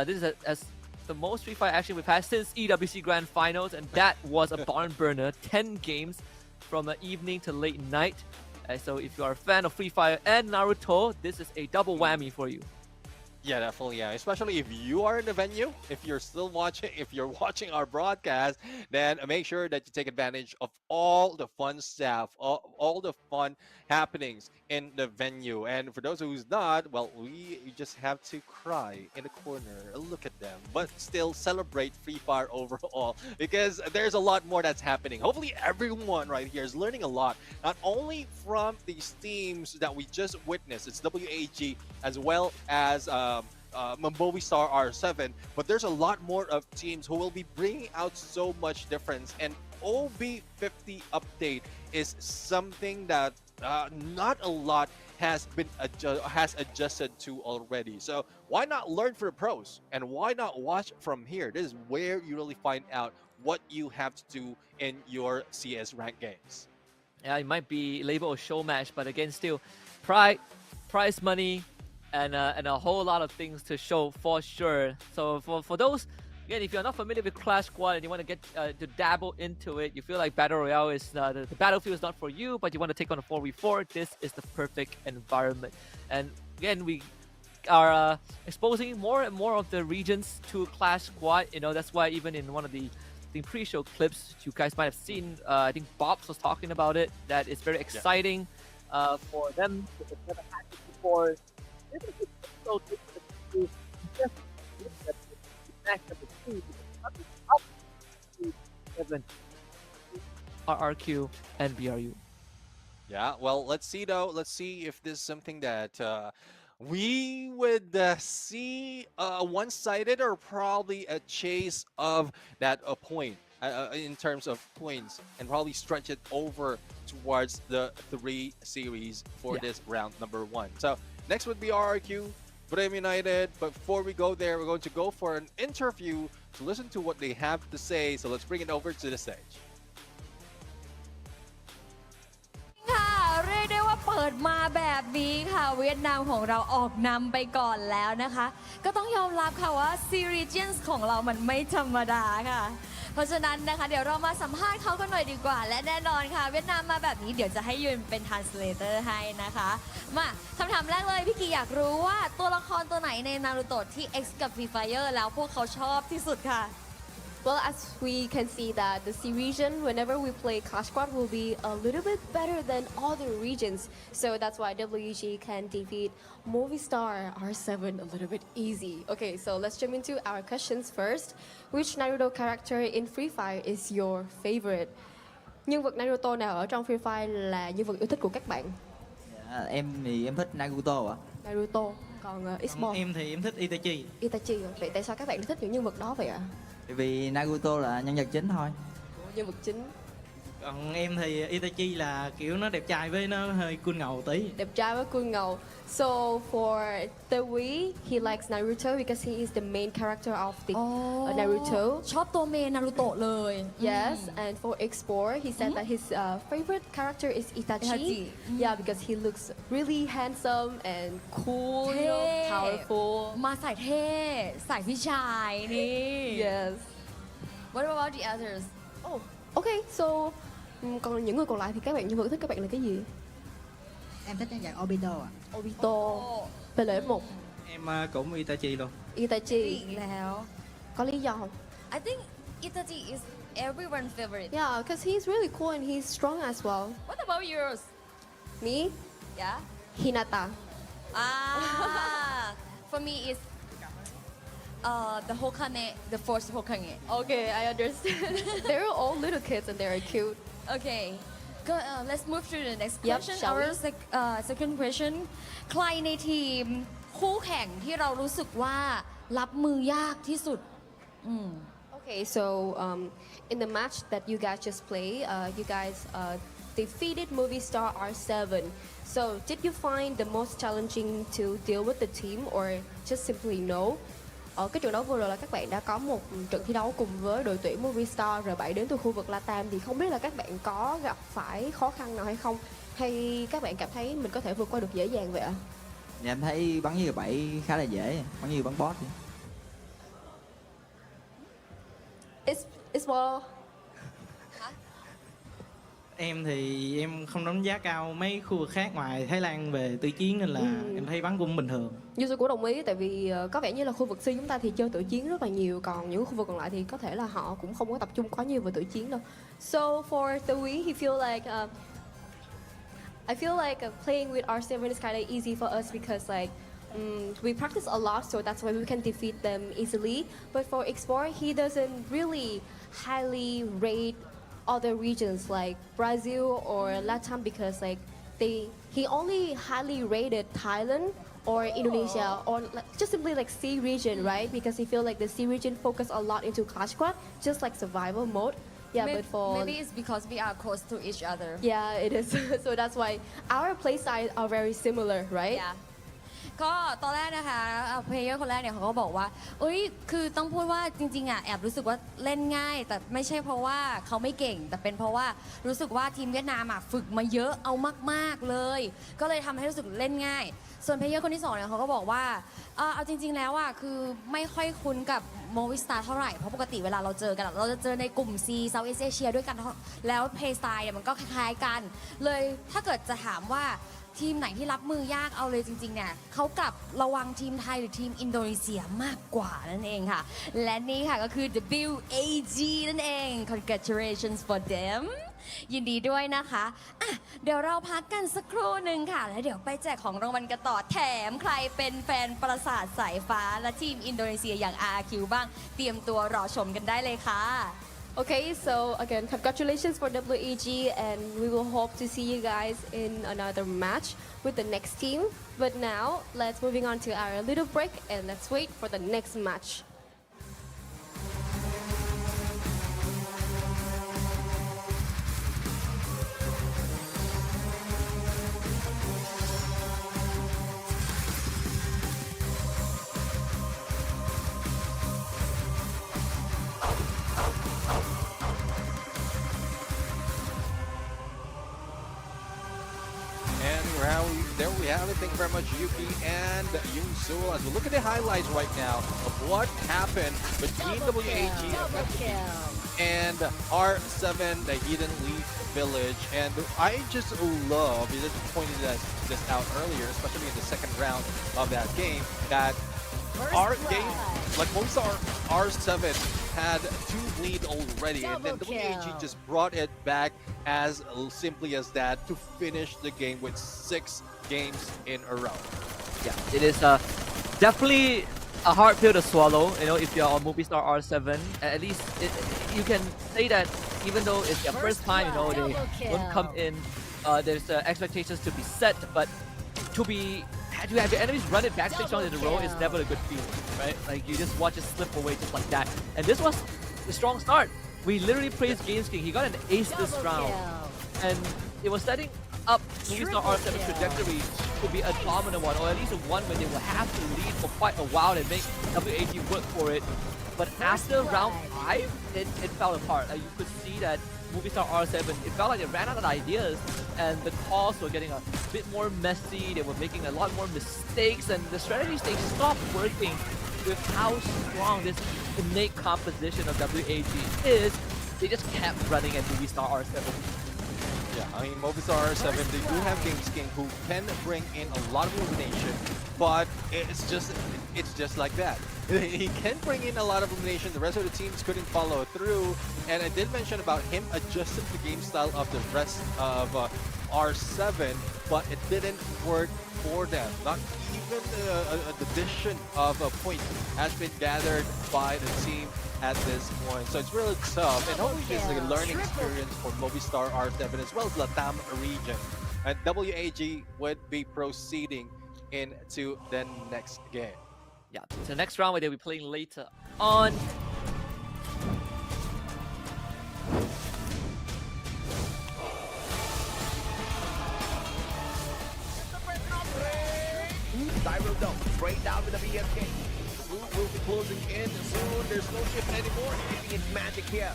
this is as the most Free Fire action we've had since EWC Grand Finals, and that was a barn burner. 10 games from evening to late night. So if you are a fan of Free Fire and Naruto, this is a double whammy for you. Yeah, definitely. Yeah, especially if you are in the venue, if you're still watching, if you're watching our broadcast, then make sure that you take advantage of all the fun stuff, all the fun happenings in the venue. And for those who's not, well, we just have to cry in the corner, look at them, but still celebrate Free Fire overall because there's a lot more that's happening. Hopefully, everyone right here is learning a lot, not only from these teams that we just witnessed. It's WAG as well as Movistar R7, but there's a lot more of teams who will be bringing out so much difference. And OB50 update is something that not a lot has been adjusted to already. So why not learn from the pros and why not watch from here? This is where you really find out what you have to do in your CS rank games. Yeah, it might be labeled a show match, but again, still, pride, prize money, and a whole lot of things to show for sure. So for those, again, if you're not familiar with Clash Squad and you want to get to dabble into it, you feel like Battle Royale is the battlefield is not for you, but you want to take on a 4v4, this is the perfect environment. And again, we are exposing more and more of the regions to Clash Squad. You know, that's why even in one of the pre-show clips you guys might have seen, I think Bobs was talking about it, that it's very exciting for them to never had it before. So just match number 2 RRQ and BRU. Yeah, well, let's see though. Let's see if this is something that we would see one-sided or probably a chase of that point in terms of points and probably stretch it over towards the 3 series for this round number 1. So next would be RRQ, Brave United. But before we go there, we're going to go for an interview to listen to what they have to say. So let's bring it over to the stage. ค่ะเรียกได้ว่าเปิดมาแบบนี้ค่ะเวียดนามของเราออกนำไปก่อนแล้วนะคะก็ต้องยอมรับค่ะว่าซีรีส์ของเรามันไม่ธรรมดาค่ะเพราะฉะนั้นนะคะเดี๋ยวเรามาสัมภาษณ์เขากันหน่อยดีกว่าและแน่นอนค่ะเวียดนามมาแบบนี้เดี๋ยวจะให้ยืนเป็น translator ให้นะคะมาคำถามแรกเลยพี่กีอยากรู้ว่าตัวละครตัวไหนในนารูโตะที่ X กับ Free Fire แล้วพวกเขาชอบที่สุดค่ะ Well, as we can see that the C region, whenever we play Clash Squad, will be a little bit better than other regions. So that's why WG can defeat Movistar R7 a little bit easy. Okay, so let's jump into our questions first. Which Naruto character in Free Fire is your favorite? Nhân vật Naruto nào ở trong Free Fire là nhân vật yêu thích của các bạn? Dạ, em thì em thích Naruto ạ. Naruto. Còn Esports? Em thì em thích Itachi. Itachi. Vậy tại sao các bạn thích những nhân vật đó vậy ạ? Vì Naruto là nhân vật chính thôi. Nhân vật chính. Còn em thì Itachi là kiểu nó đẹp trai với nó hơi cool ngầu tí. Đẹp trai với cool ngầu. So for the Wii, he likes Naruto because he is the main character of the Naruto. ชอบตัวเมนนารูโตะเลย Yes, and for Export, he said that his favorite character is Itachi. Yeah, because he looks really handsome and cool, you know, powerful. มาสายเท่สายวิชัยนี่ Yes. What about the others? Oh, okay. So còn những người còn lại thì các bạn nhân vật thích các bạn là cái gì? Em thích nhân vật Obito ạ. Obito. Về lợi một. Em cũng Itachi luôn. Itachi. อีกแล้ว Có lý do không? I think Itachi is everyone's favorite. Yeah, because he's really cool and he's strong as well. What about yours? Me? Yeah. Hinata. For me it's the Hokage, the first Hokage. Okay, I understand. They're all little kids and they're cute. Okay. Go, let's move to the next Yep, question. shall we? Our second question. ใครในทีมคู่แข่งที่เรารู้สึกว่ารับมือยากที่สุด Okay, so in the match that you guys just played, you guys defeated Movistar R7. So did you find the most challenging to deal with the team or just simply no? Ở cái trận đấu vừa rồi là các bạn đã có một trận thi đấu cùng với đội tuyển Movistar R7 đến từ khu vực Latam, thì không biết là các bạn có gặp phải khó khăn nào hay không, hay các bạn cảm thấy mình có thể vượt qua được dễ dàng vậy ạ? Dạ, em thấy bắn như R7 khá là dễ, bắn như bắn boss vậy. It's more. Em thì em không đánh giá cao mấy khu vực khác ngoài Thái Lan về tự chiến nên là em thấy bắn cũng bình thường. Yusu cũng đồng ý tại vì có vẻ như là khu vực C chúng ta thì chơi tự chiến rất là nhiều, còn những khu vực còn lại thì có thể là họ cũng không có tập trung quá nhiều về tự chiến đâu. So for Tui, he feel like I feel like playing with R7 is kind of easy for us because like we practice a lot, so that's why we can defeat them easily. But for Esports, he doesn't really highly rate other regions like Brazil or Latam because like he only highly rated Thailand or Indonesia or just simply like C region, right? Because he feel like the C region focus a lot into Clash Squad, just like survival mode. Yeah, but for maybe it's because we are close to each other. Yeah, it is. So that's why our play styles are very similar, right? Yeah. ก็ตอนแรกนะคะเพลเยอร์คนแรกเนี่ยเขาก็บอกว่าคือต้องพูดว่าจริงๆอ่ะแอบรู้สึกว่าเล่นง่ายแต่ไม่ใช่เพราะว่าเขาไม่เก่งแต่เป็นเพราะว่ารู้สึกว่าทีมเวียดนามอ่ะฝึกมาเยอะเอามากๆเลยก็เลยทำให้รู้สึกเล่นง่ายส่วนเพลเยอร์คนที่2เนี่ยเขาก็บอกว่าเอาจริงๆแล้วอ่ะคือไม่ค่อยคุ้นกับโมวิสตาร์เท่าไหร่เพราะปกติเวลาเราเจอกันเราจะเจอในกลุ่ม C South East Asia ด้วยกันแล้วเพลย์สไตล์เนี่ยมันก็คล้ายๆกันเลยถ้าเกิดจะถามว่าทีมไหนที่รับมือยากเอาเลยจริงๆเนี่ยเขากลับระวังทีมไทยหรือทีมอินโดนีเซียมากกว่านั่นเองค่ะและนี่ค่ะก็คือ WAG นั่นเอง Congratulations for them ยินดีด้วยนะคะอ่ะเดี๋ยวเราพักกันสักครู่หนึ่งค่ะแล้วเดี๋ยวไปแจกของรางวัลกันต่อแถมใครเป็นแฟนปราสาทสายฟ้าและทีมอินโดนีเซียอย่าง RQ บ้างเตรียมตัวรอชมกันได้เลยค่ะ Okay, so again, congratulations for WAG, and we will hope to see you guys in another match with the next team. But now, let's moving on to our little break, and let's wait for the next match. There we have it. Thank you very much, Yuki and Yoon-sul. As we look at the highlights right now of what happened between WAG and R7, the Hidden Leaf Village. And I just love, you just pointed this out earlier, especially in the second round of that game, that our game, like most of our R7 had 2 lead already, and then WAG just brought it back as simply as that to finish the game with 6 games in a row. Yeah, it is definitely a hard pill to swallow. You know, if you're on Movistar R7, at least you can say that even though it's their first time, you know, they don't come in. There's expectations to be set, but to have your enemies run it back 6 rounds in a row is never a good feeling, right? Like you just watch it slip away just like that. And this was a strong start. We literally praised Games King. He got an ace this round, and it was setting up Movistar R7's trajectory to be a dominant one, or at least a one where they will have to lead for quite a while and make WAG work for it. But after round 5, it fell apart. Like you could see that Movistar R7, it felt like it ran out of ideas, and the calls were getting a bit more messy. They were making a lot more mistakes, and the strategies, they stopped working with how strong this innate composition of WAG is. They just kept running at Movistar R7. Yeah, I mean, Movistar R7, they do have Games King who can bring in a lot of elimination, but it's just like that. He can bring in a lot of elimination. The rest of the teams couldn't follow through, and I did mention about him adjusting the game style of the rest of R7, but it didn't work for them. Not even an addition of a point has been gathered by the team at this point. So it's really tough, and hopefully this is a learning experience for Movistar R7 as well as Latam region. And WAG would be proceeding into the next game. Yeah, it's the next round where they'll be playing later on. NARUTO straight down with the BFK. Will be closing in soon. There's no shift anymore. Keeping its magic here.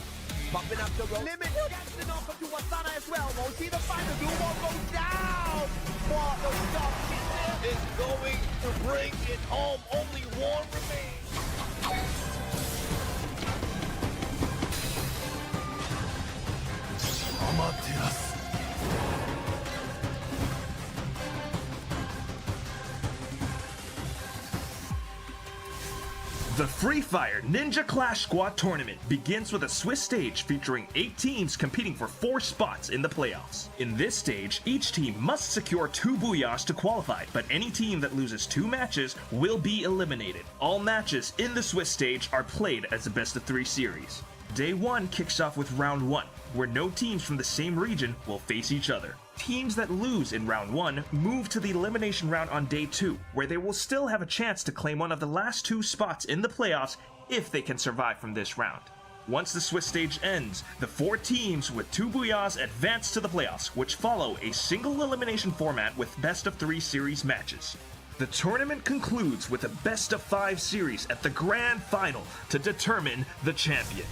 Bumping up the road. Limit gets the knock up to Wasana as well. We'll see the final duo goes down. For the stop is going to bring it home. Only one remains. Amaterasu. The Free Fire Ninja Clash Squad Tournament begins with a Swiss stage featuring 8 teams competing for 4 spots in the playoffs. In this stage, each team must secure 2 booyahs to qualify, but any team that loses 2 matches will be eliminated. All matches in the Swiss stage are played as a best-of-3 series. Day 1 kicks off with Round 1, where no teams from the same region will face each other. Teams that lose in Round 1 move to the elimination round on Day 2, where they will still have a chance to claim one of the last 2 spots in the playoffs if they can survive from this round. Once the Swiss stage ends, the 4 teams with 2 booyahs advance to the playoffs, which follow a single elimination format with best-of-3 series matches. The tournament concludes with a best-of-5 series at the grand final to determine the champion.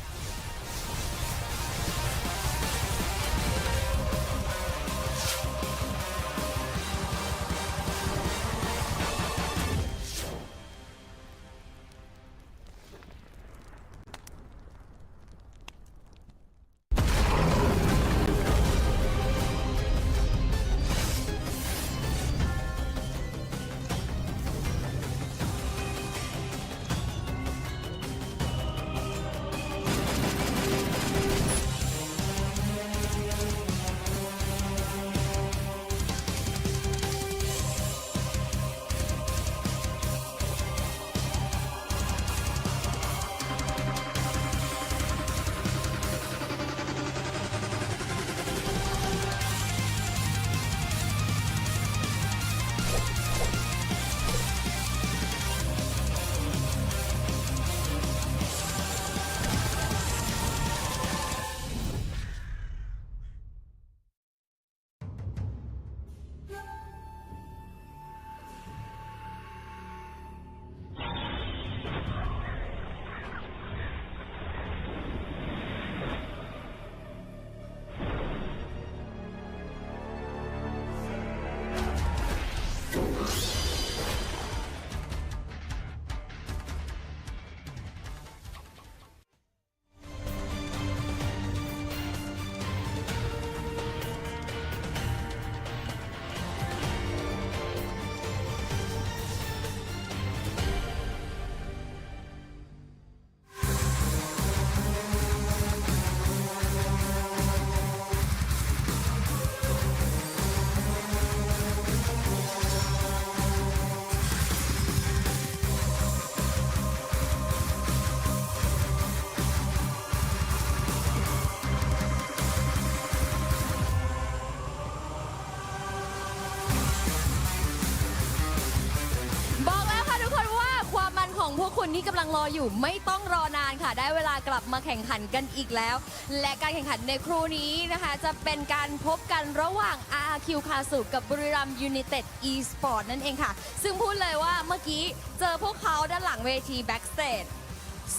ของพวกคุณที่กำลังรออยู่ไม่ต้องรอนานค่ะได้เวลากลับมาแข่งขันกันอีกแล้วและการแข่งขันในครู่นี้นะคะจะเป็นการพบกันระหว่าง RRQ คาสุกับบุรีรัมย์ United Esports นั่นเองค่ะซึ่งพูดเลยว่าเมื่อกี้เจอพวกเขาด้านหลังเวที backstage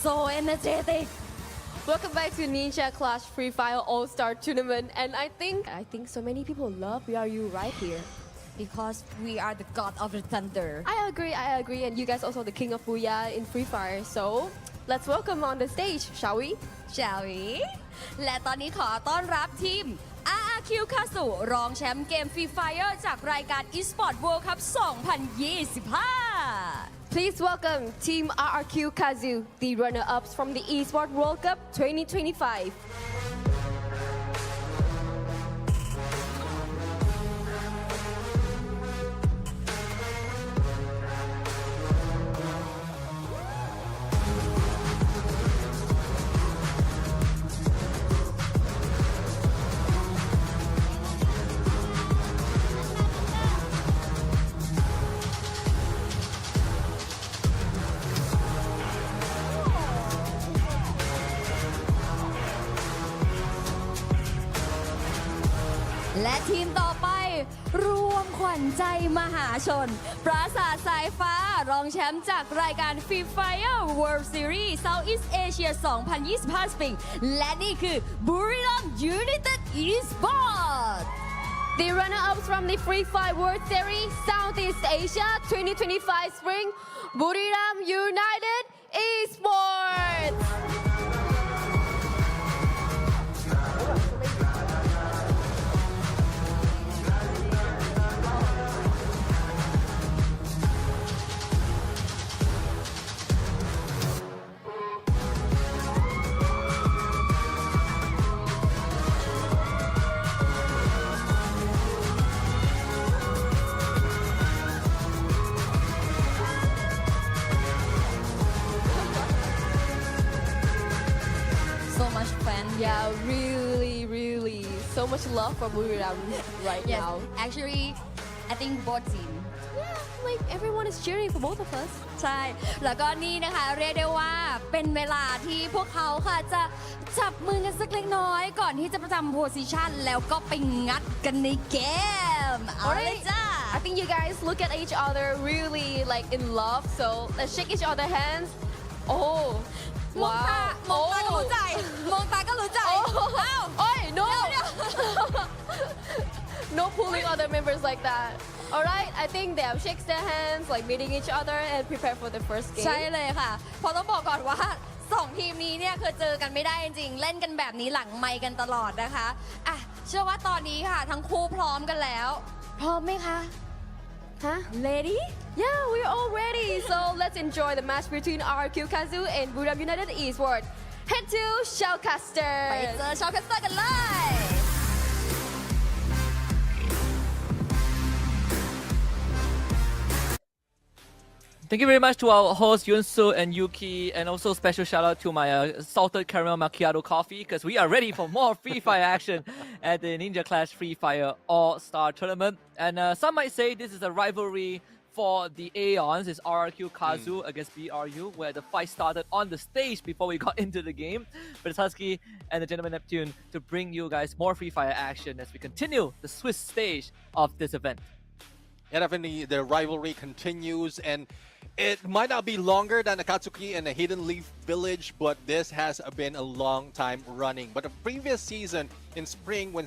so energetic Welcome back to Ninja Clash Free Fire All-Star Tournament and I think so many people love you right here because we are the god of the thunder. I agree, and you guys also the king of Booyah in Free Fire. So let's welcome on the stage, shall we? และตอนนี้ขอต้อนรับทีม RRQ คาสุรองแชมป์เกม Free Fire จากรายการ Esports World Cup 2025. Please welcome Team RRQ Kazu, the runner-ups from the Esports World Cup 2025.และทีมต่อไปรวมขวัญใจมหาชนปราสาทสายฟ้ารองแชมป์จากรายการ Free Fire World Series Southeast Asia 2025 Spring และนี่คือบุรีรัมย์ United Esports The runner-ups from the Free Fire World Series Southeast Asia 2025 Spring Buriram United Esports much fan. Yeah, really, so much love for Buriram right Yes, now. actually, I think both team. Yeah, like everyone is cheering for both of us. ใช่ แล้วก็นี่นะคะเรียกได้ว่าเป็นเวลาที่พวกเขาค่ะจะจับมือกันสักเล็กน้อยก่อนที่จะประจำโพสิชันแล้วก็ไปงัดกันในเกม เอาเลย Alright, จ้า I think you guys look at each other really like in love, so let's shake each other hands. Oh, มองตา wow. มองตาก็รู้ใจ มองตาก็รู้ใจ Oh. อ้าว Oi, no. No pulling other members like that. Alright, I think they have shakes their hands, like meeting each other and prepare for the first game. ใช่เลยค่ะเพราะต้องบอกก่อนว่าสองทีมนี้เนี่ยคือเจอกันไม่ได้จริงๆ เล่นกันแบบนี้หลังไมค์กันตลอดนะคะอ่ะเชื่อว่าตอนนี้ค่ะ ทั้งคู่พร้อมกันแล้ว พร้อมไหมคะ Huh? Ready? Yeah, we're all ready. So let's enjoy the match between RQ Kazu and Buriram United Esports. Head to ไป Shellcaster. เจอชาวแคสเตอร์กันเลย Thank you very much to our hosts Yunsu and Yuki, and also special shout out to my salted caramel macchiato coffee, because we are ready for more Free Fire action at the Ninja Clash Free Fire All-Star Tournament. And some might say this is a rivalry for the Aeons. It's RRQ Kazu against BRU, where the fight started on the stage before we got into the game. But it's Husky and the Gentleman Neptune to bring you guys more Free Fire action as we continue the Swiss stage of this event. Yeah, definitely the rivalry continues, and it might not be longer than Akatsuki and the Hidden Leaf Village, but this has been a long time running. But the previous season in spring, when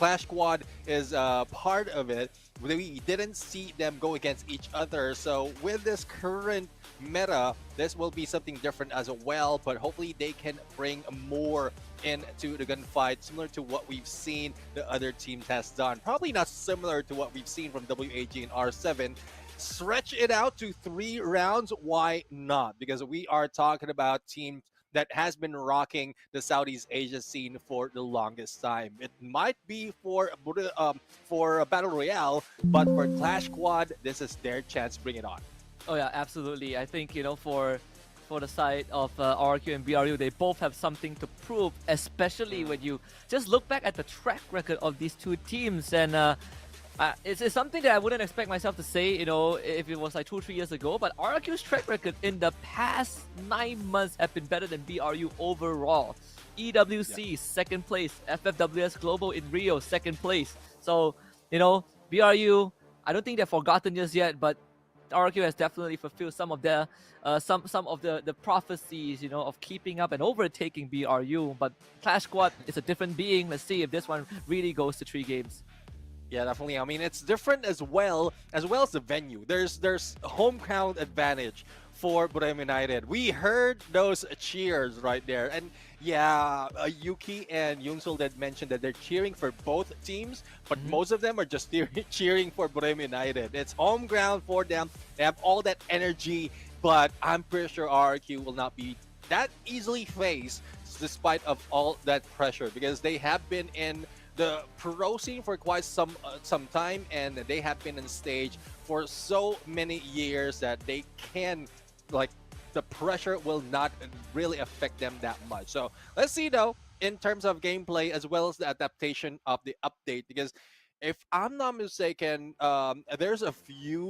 Clash Squad is part of it, we didn't see them go against each other. So with this current meta, this will be something different as well, but hopefully they can bring more into the gunfight, similar to what we've seen the other teams has done. Probably not similar to what we've seen from WAG and R7. Stretch it out to 3 rounds, why not? Because we are talking about teams that has been rocking the Southeast Asia scene for the longest time. It might be for Battle Royale, but for Clash Squad, this is their chance to bring it on. Oh yeah, absolutely. I think, you know, for the side of RQ and BRU, they both have something to prove, especially when you just look back at the track record of these two teams. And it's something that I wouldn't expect myself to say, you know, if it was like 2-3 years ago. But RQ's track record in the past 9 months have been better than BRU overall. EWC, second place. FFWS Global in Rio, second place. So, you know, BRU, I don't think they're forgotten just yet, but RQ has definitely fulfilled some of the prophecies, you know, of keeping up and overtaking BRU. But Clash Squad is a different being. Let's see if this one really goes to 3 games. Yeah, definitely. I mean, it's different as well as the venue. There's home crowd advantage for Buriram United. We heard those cheers right there, and yeah, Yuki and Yunsul did mention that they're cheering for both teams, but most of them are just cheering for Buriram United. It's home ground for them. They have all that energy, but I'm pretty sure RRQ will not be that easily faced despite of all that pressure, because they have been in the pro scene for quite some time, and they have been on stage for so many years that they can, like, the pressure will not really affect them that much. So let's see though, in terms of gameplay as well as the adaptation of the update, because if I'm not mistaken, there's a few